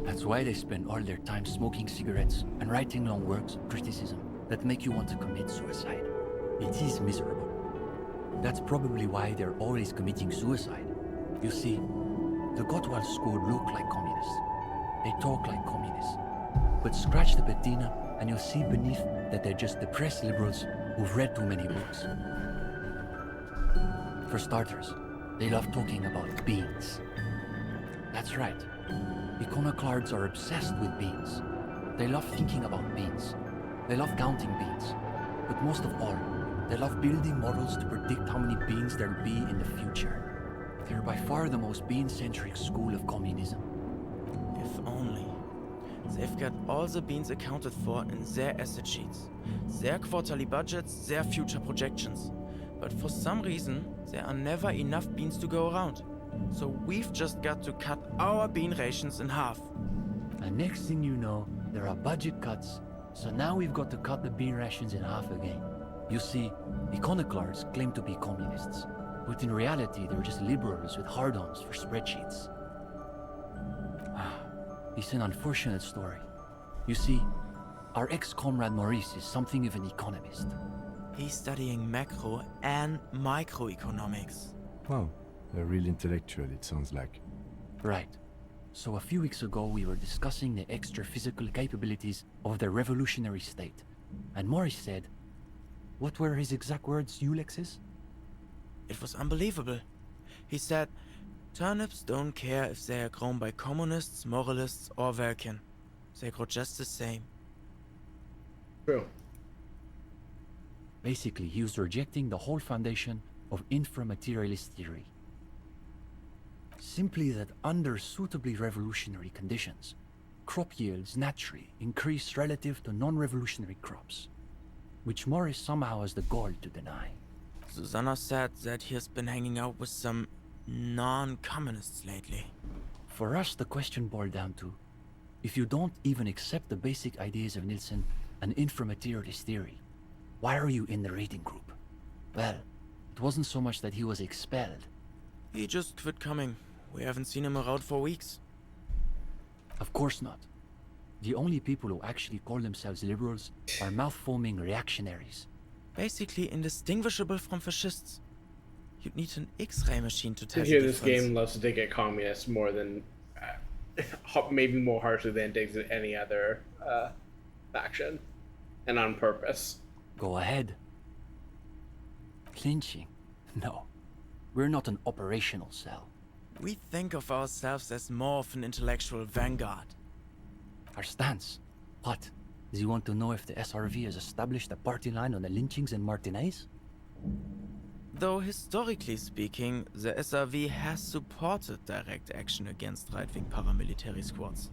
W: That's why they spend all their time smoking cigarettes and writing long works of criticism that make you want to commit suicide. It is miserable. That's probably why they're always committing suicide. You see, the Gottwald school look like communists. They talk like communists. But scratch the patina and you'll see beneath that they're just depressed liberals who've read too many books. For starters, they love talking about beans. That's right. Iconoclasts are obsessed with beans. They love thinking about beans. They love counting beans. But most of all, they love building models to predict how many beans there'll be in the future. They're by far the most bean-centric school of communism.
I: If only. They've got all the beans accounted for in their asset sheets, their quarterly budgets, their future projections. But for some reason, there are never enough beans to go around. So we've just got to cut our bean rations in half.
W: And next thing you know, there are budget cuts, so now we've got to cut the bean rations in half again. You see, iconoclasts claim to be communists, but in reality they're just liberals with hard-ons for spreadsheets. It's an unfortunate story. You see, our ex-comrade Maurice is something of an economist.
I: He's studying macro and microeconomics.
F: Wow, a real intellectual, it sounds like.
W: Right. So a few weeks ago we were discussing the extra physical capabilities of the revolutionary state. And Maurice said, what were his exact words, Ulex's?
I: It was unbelievable. He said, turnips don't care if they are grown by communists, moralists, or Vulcan. They grow just the same.
C: True.
W: Basically, he was rejecting the whole foundation of inframaterialist theory. Simply that under suitably revolutionary conditions, crop yields naturally increase relative to non-revolutionary crops, which Maurice somehow has the gall to deny.
I: Susanna said that he has been hanging out with some non-communists lately.
W: For us, the question boiled down to, if you don't even accept the basic ideas of Nielsen and inframaterialist theory, why are you in the reading group? Well, it wasn't so much that he was expelled.
I: He just quit coming. We haven't seen him around for weeks.
W: Of course not. The only people who actually call themselves liberals are mouth-foaming reactionaries.
I: Basically indistinguishable from fascists. You'd need an X-ray machine to tell
C: Here,
I: the
C: this
I: difference.
C: game loves to dig at communists more than, maybe more harshly than it digs at any other faction, and on purpose.
W: Go ahead. Clinching? No. We're not an operational cell.
I: We think of ourselves as more of an intellectual vanguard.
W: Our stance? What? Do you want to know if the SRV has established a party line on the lynchings in Martinez?
I: Though historically speaking, the SRV has supported direct action against right-wing paramilitary squads,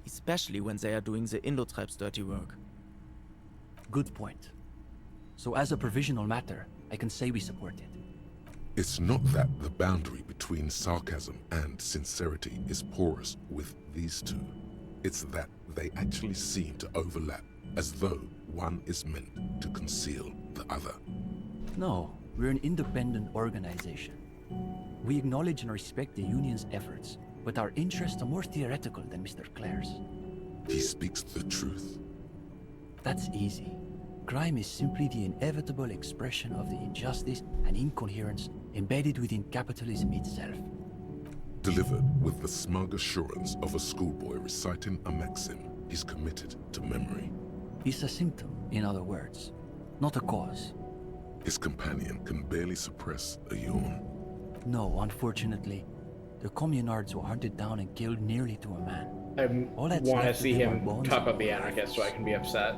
I: especially when they are doing the Indo-tribes' dirty work.
W: Good point. So as a provisional matter, I can say we support it.
A: It's not that the boundary between sarcasm and sincerity is porous with these two. It's that they actually seem to overlap as though one is meant to conceal the other.
W: No, we're an independent organization. We acknowledge and respect the union's efforts, but our interests are more theoretical than Mr. Clare's.
A: He speaks the truth.
W: That's easy. Crime is simply the inevitable expression of the injustice and incoherence embedded within capitalism itself.
A: Delivered with the smug assurance of a schoolboy reciting a maxim he's committed to memory.
W: It's a symptom, in other words, not a cause.
A: His companion can barely suppress a yawn.
W: No, unfortunately, the communards were hunted down and killed nearly to a man.
C: I
W: All that's
C: want to
W: left of
C: see
W: them are
C: him
W: bones
C: talk
W: and
C: about the
W: corpses.
C: anarchists so I can be upset.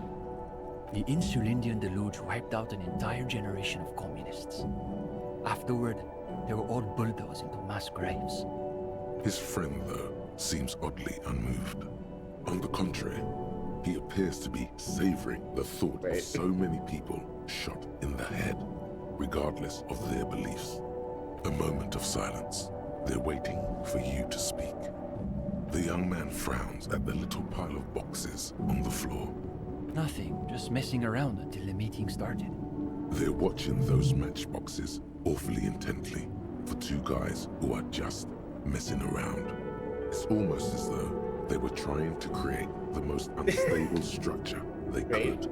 W: The Insulindian deluge wiped out an entire generation of communists. Afterward, they were all bulldozed into mass graves.
A: His friend, though, seems oddly unmoved. On the contrary, he appears to be savoring the thought of so many people shot in the head, regardless of their beliefs. A moment of silence. They're waiting for you to speak. The young man frowns at the little pile of boxes on the floor.
W: Nothing, just messing around until the meeting started.
A: They're watching those matchboxes awfully intently for two guys who are just messing around. It's almost as though they were trying to create the most unstable structure they could.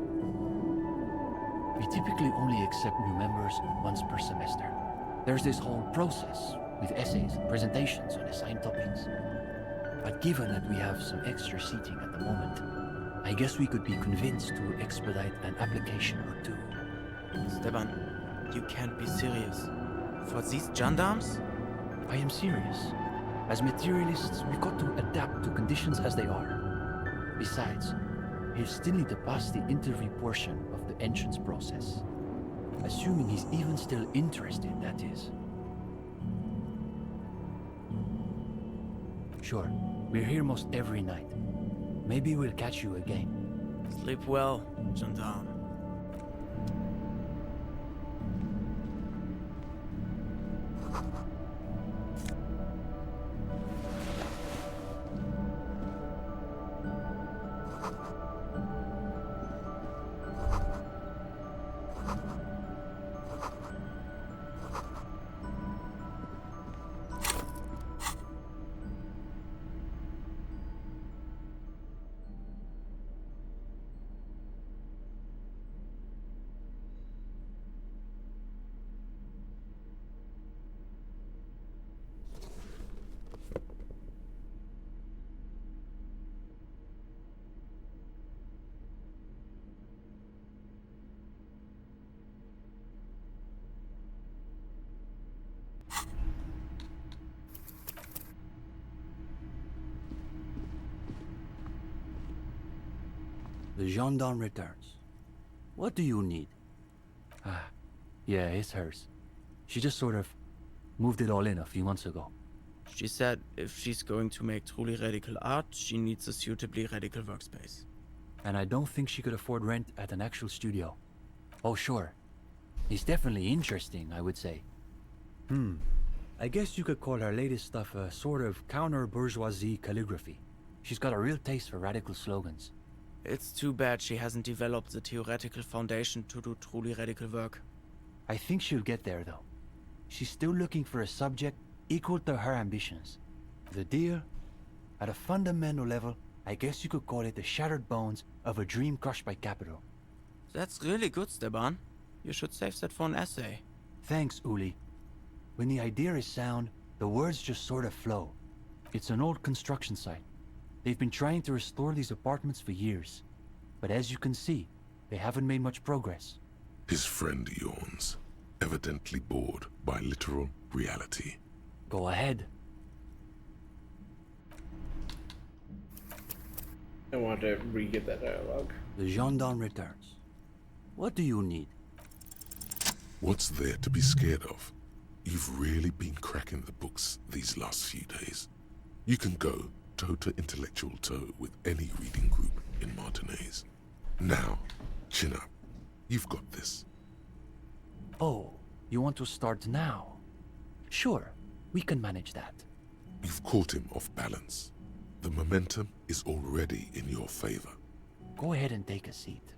W: We typically only accept new members once per semester. There's this whole process with essays and presentations on assigned topics. But given that we have some extra seating at the moment, I guess we could be convinced to expedite an application or two.
I: Steban, you can't be serious. For these gendarmes?
W: I am serious. As materialists, we've got to adapt to conditions as they are. Besides, he'll still need to pass the interview portion of the entrance process. Assuming he's even still interested, that is. Sure, we're here most every night. Maybe we'll catch you again.
I: Sleep well, gendarme.
W: The gendarme returns. What do you need? Ah, yeah, it's hers. She just sort of moved it all in a few months ago.
I: She said if she's going to make truly radical art, she needs a suitably radical workspace.
W: And I don't think she could afford rent at an actual studio. Oh, sure. He's definitely interesting, I would say. I guess you could call her latest stuff a sort of counter-bourgeoisie calligraphy. She's got a real taste for radical slogans.
I: It's too bad she hasn't developed the theoretical foundation to do truly radical work.
W: I think she'll get there, though. She's still looking for a subject equal to her ambitions. The deal? At a fundamental level, I guess you could call it the shattered bones of a dream crushed by capital.
I: That's really good, Steban. You should save that for an essay.
W: Thanks, Uli. When the idea is sound, the words just sort of flow. It's an old construction site. They've been trying to restore these apartments for years. But as you can see, they haven't made much progress.
A: His friend yawns, evidently bored by literal reality.
W: Go ahead.
C: I want to re-get that dialogue.
W: The gendarme returns. What do you need?
A: What's there to be scared of? You've really been cracking the books these last few days. You can go toe to intellectual toe with any reading group in Martinez. Now, chin up. You've got this.
W: Oh, you want to start now? Sure, we can manage that.
A: You've caught him off balance. The momentum is already in your favor.
W: go ahead and take a seat.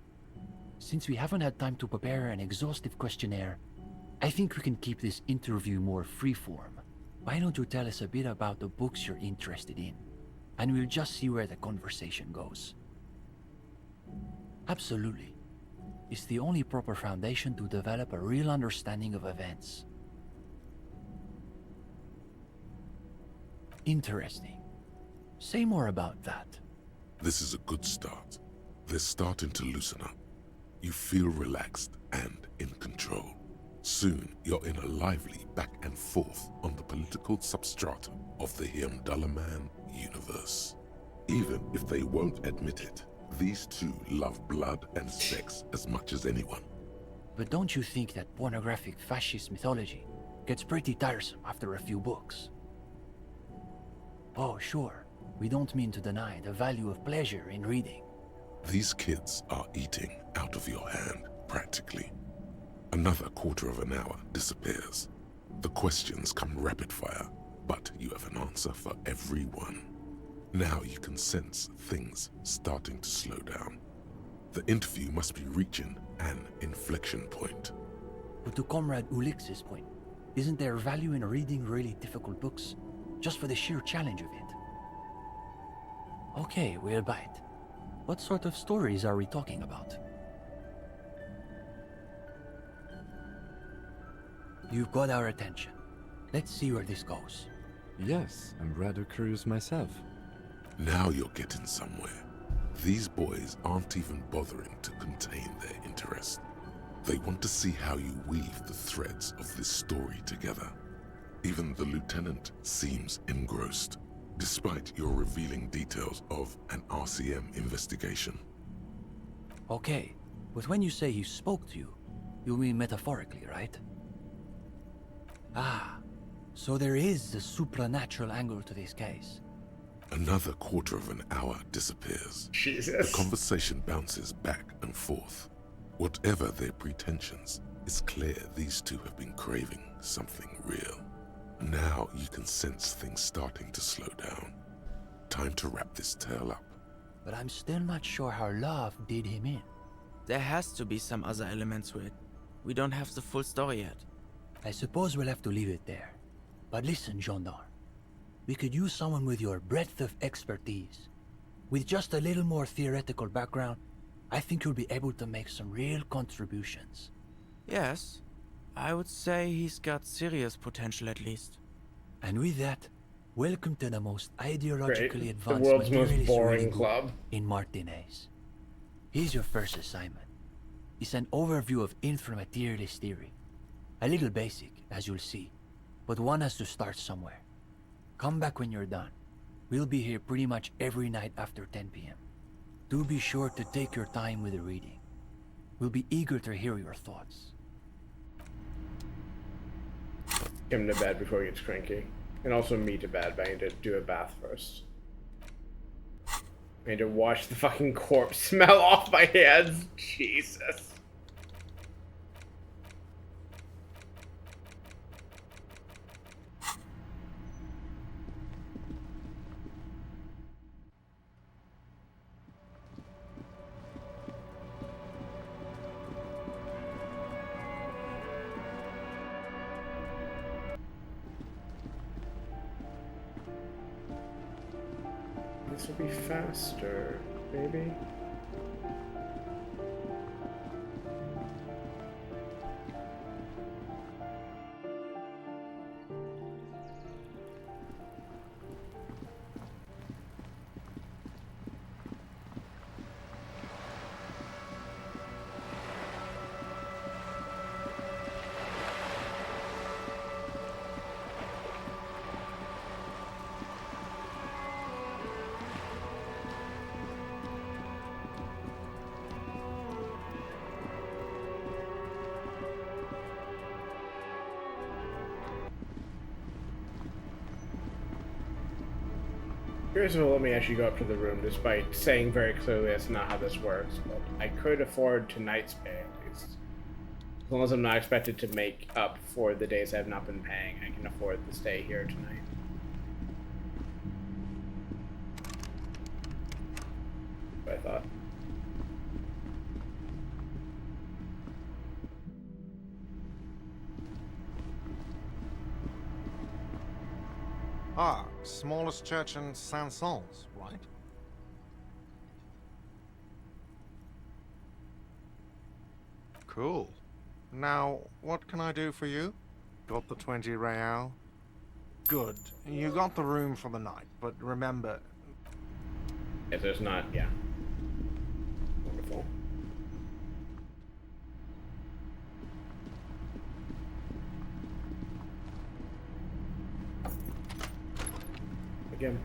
W: Since we haven't had time to prepare an exhaustive questionnaire, I think we can keep this interview more freeform. Why don't you tell us a bit about the books you're interested in, and we'll just see where the conversation goes. Absolutely. It's the only proper foundation to develop a real understanding of events. Interesting. Say more about that.
A: This is a good start. They're starting to loosen up. You feel relaxed and in control. Soon, you're in a lively back and forth on the political substrata of the Hiamdalaman universe. Even if they won't admit it, these two love blood and sex as much as anyone.
W: But don't you think that pornographic fascist mythology gets pretty tiresome after a few books? Oh, sure. We don't mean to deny the value of pleasure in reading.
A: These kids are eating out of your hand, practically. Another quarter of an hour disappears. The questions come rapid fire, but you have an answer for every one. Now you can sense things starting to slow down. The interview must be reaching an inflection point.
W: But to Comrade Ulix's point, isn't there value in reading really difficult books, just for the sheer challenge of it? Okay, we'll bite. What sort of stories are we talking about? You've got our attention. Let's see where this goes.
F: Yes, I'm rather curious myself.
A: Now you're getting somewhere. These boys aren't even bothering to contain their interest. They want to see how you weave the threads of this story together. Even the lieutenant seems engrossed, despite your revealing details of an RCM investigation.
W: Okay, but when you say he spoke to you, you mean metaphorically, right? Ah, so there is a supernatural angle to this case.
A: Another quarter of an hour disappears.
C: Jesus.
A: The conversation bounces back and forth. Whatever their pretensions, it's clear these two have been craving something real. Now you can sense things starting to slow down. Time to wrap this tale up.
W: But I'm still not sure how love did him in.
I: There has to be some other element to it. We don't have the full story yet.
W: I suppose we'll have to leave it there. But listen, Gendarme. We could use someone with your breadth of expertise. With just a little more theoretical background, I think you'll be able to make some real contributions.
I: Yes, I would say he's got serious potential at least.
W: And with that, welcome to the most ideologically
C: Great.
W: advanced
C: The world's most
W: materialist
C: boring
W: reading group
C: club.
W: in Martinez. Here's your first assignment. It's an overview of inframaterialist theory. A little basic, as you'll see, but one has to start somewhere. Come back when you're done. We'll be here pretty much every night after 10 p.m. Do be sure to take your time with the reading. We'll be eager to hear your thoughts.
C: Get him to bed before he gets cranky. And also me to bed, but I need to do a bath first. I need to wash the fucking corpse smell off my hands. Jesus. This will be faster, maybe. Curious will let me actually go up to the room, despite saying very clearly that's not how this works. But I could afford tonight's pay at least. As long as I'm not expected to make up for the days I've not been paying, I can afford to stay here tonight. What I thought.
J: Ah, smallest church in Saint-Saëns, right? Cool. Now, what can I do for you? Got the 20 real? Good. You got the room for the night, but remember...
C: If there's not, yeah. Wonderful. Again.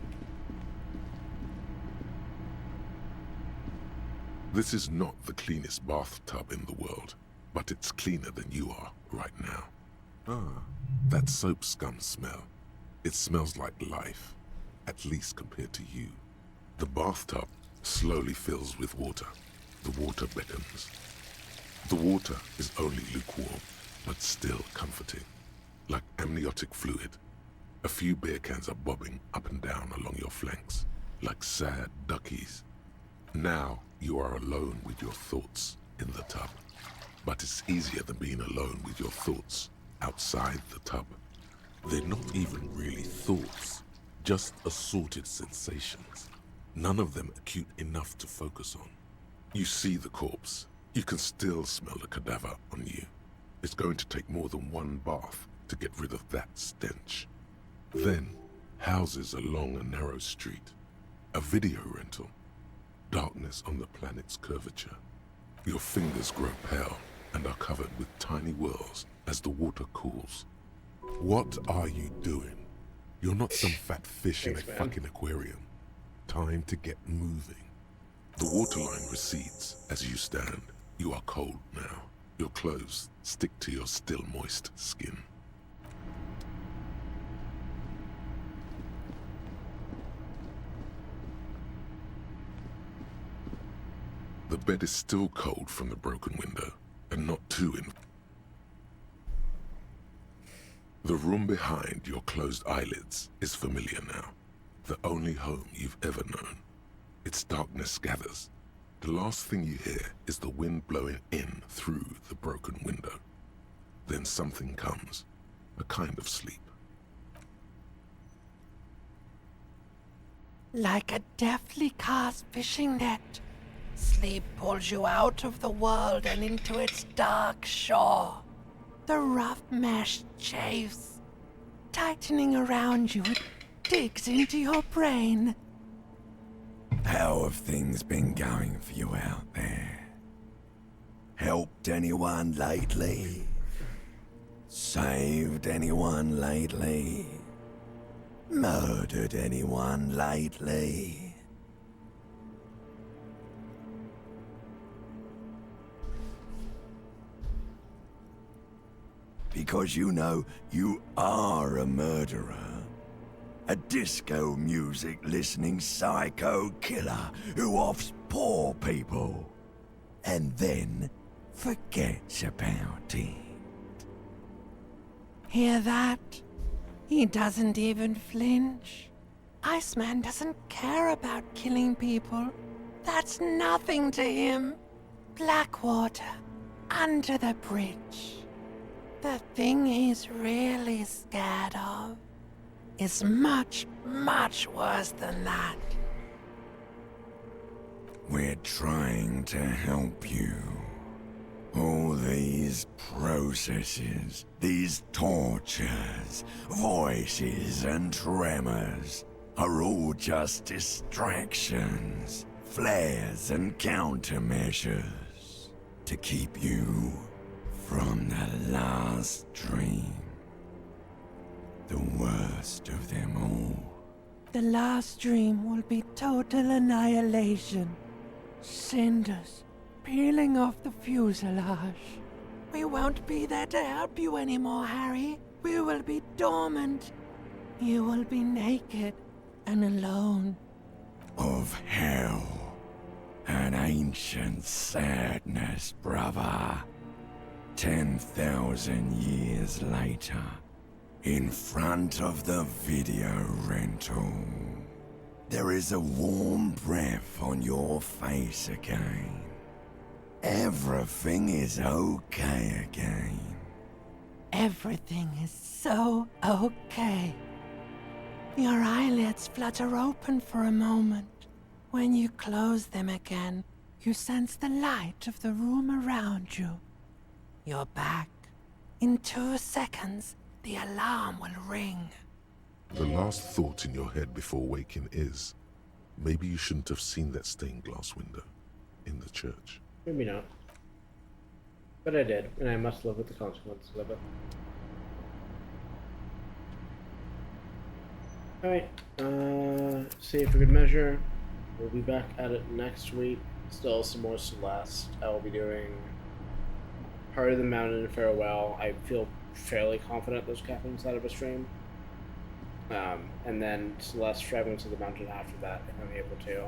A: This is not the cleanest bathtub in the world, but it's cleaner than you are right now. Ah, that soap scum smell. It smells like life, at least compared to you. The bathtub slowly fills with water. The water beckons. The water is only lukewarm, but still comforting. Like amniotic fluid. A few beer cans are bobbing up and down along your flanks, like sad duckies. Now you are alone with your thoughts in the tub. But it's easier than being alone with your thoughts outside the tub. They're not even really thoughts, just assorted sensations. None of them acute enough to focus on. You see the corpse. You can still smell the cadaver on you. It's going to take more than one bath to get rid of that stench. Then, houses along a narrow street. A video rental. Darkness on the planet's curvature. Your fingers grow pale and are covered with tiny whirls as the water cools. What are you doing? You're not some fat fish in a fucking aquarium. Time to get moving. The waterline recedes as you stand. You are cold now. Your clothes stick to your still moist skin. The bed is still cold from the broken window, and not too in. The room behind your closed eyelids is familiar now. The only home you've ever known. Its darkness gathers. The last thing you hear is the wind blowing in through the broken window. Then something comes, a kind of sleep.
O: Like a deftly cast fishing net, sleep pulls you out of the world and into its dark shore. The rough mesh chafes, tightening around you, it digs into your brain.
U: How have things been going for you out there? Helped anyone lately? Saved anyone lately? Murdered anyone lately? Because you know you are a murderer. A disco music listening psycho killer who offs poor people and then forgets about it.
O: Hear that? He doesn't even flinch. Iceman doesn't care about killing people. That's nothing to him. Blackwater, under the bridge. The thing he's really scared of is much, much worse than that.
U: We're trying to help you. All these processes, these tortures, voices and tremors are all just distractions, flares and countermeasures to keep you from the last dream. The worst of them all.
O: The last dream will be total annihilation. Cinders peeling off the fuselage. We won't be there to help you anymore, Harry. We will be dormant. You will be naked and alone.
U: Of hell. An ancient sadness, brother. 10,000 years later. In front of the video rental. There is a warm breath on your face again. Everything is okay again.
O: Everything is so okay. Your eyelids flutter open for a moment. When you close them again, you sense the light of the room around you. You're back. In 2 seconds, the alarm will ring.
A: The last thought in your head before waking is, maybe you shouldn't have seen that stained glass window in the church.
C: Maybe not. But I did, and I must live with the consequences of it. Alright, save for good measure. We'll be back at it next week. Still some more Celeste. I will be doing Heart of the Mountain and Farewell. I feel fairly confident those cap inside of a stream. And then Celeste, Fragments of the Mountain after that, if I'm able to.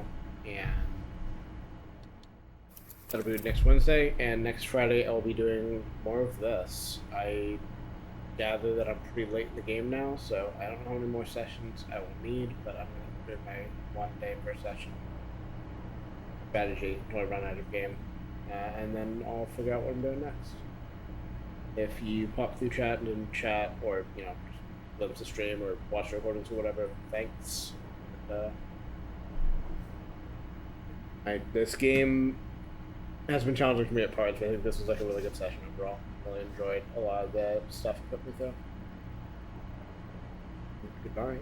C: And that'll be next Wednesday. And next Friday, I'll be doing more of this. I gather that I'm pretty late in the game now, so I don't know how many more sessions I will need, but I'm going to do my 1 day per session strategy until I run out of game. And then I'll figure out what I'm doing next. If you pop through chat and didn't chat, or, you know, glimpse the stream or watch the recordings or whatever, thanks. This game has been challenging for me at parts, but I think this was like a really good session overall. Really enjoyed a lot of the stuff it put me through. Goodbye.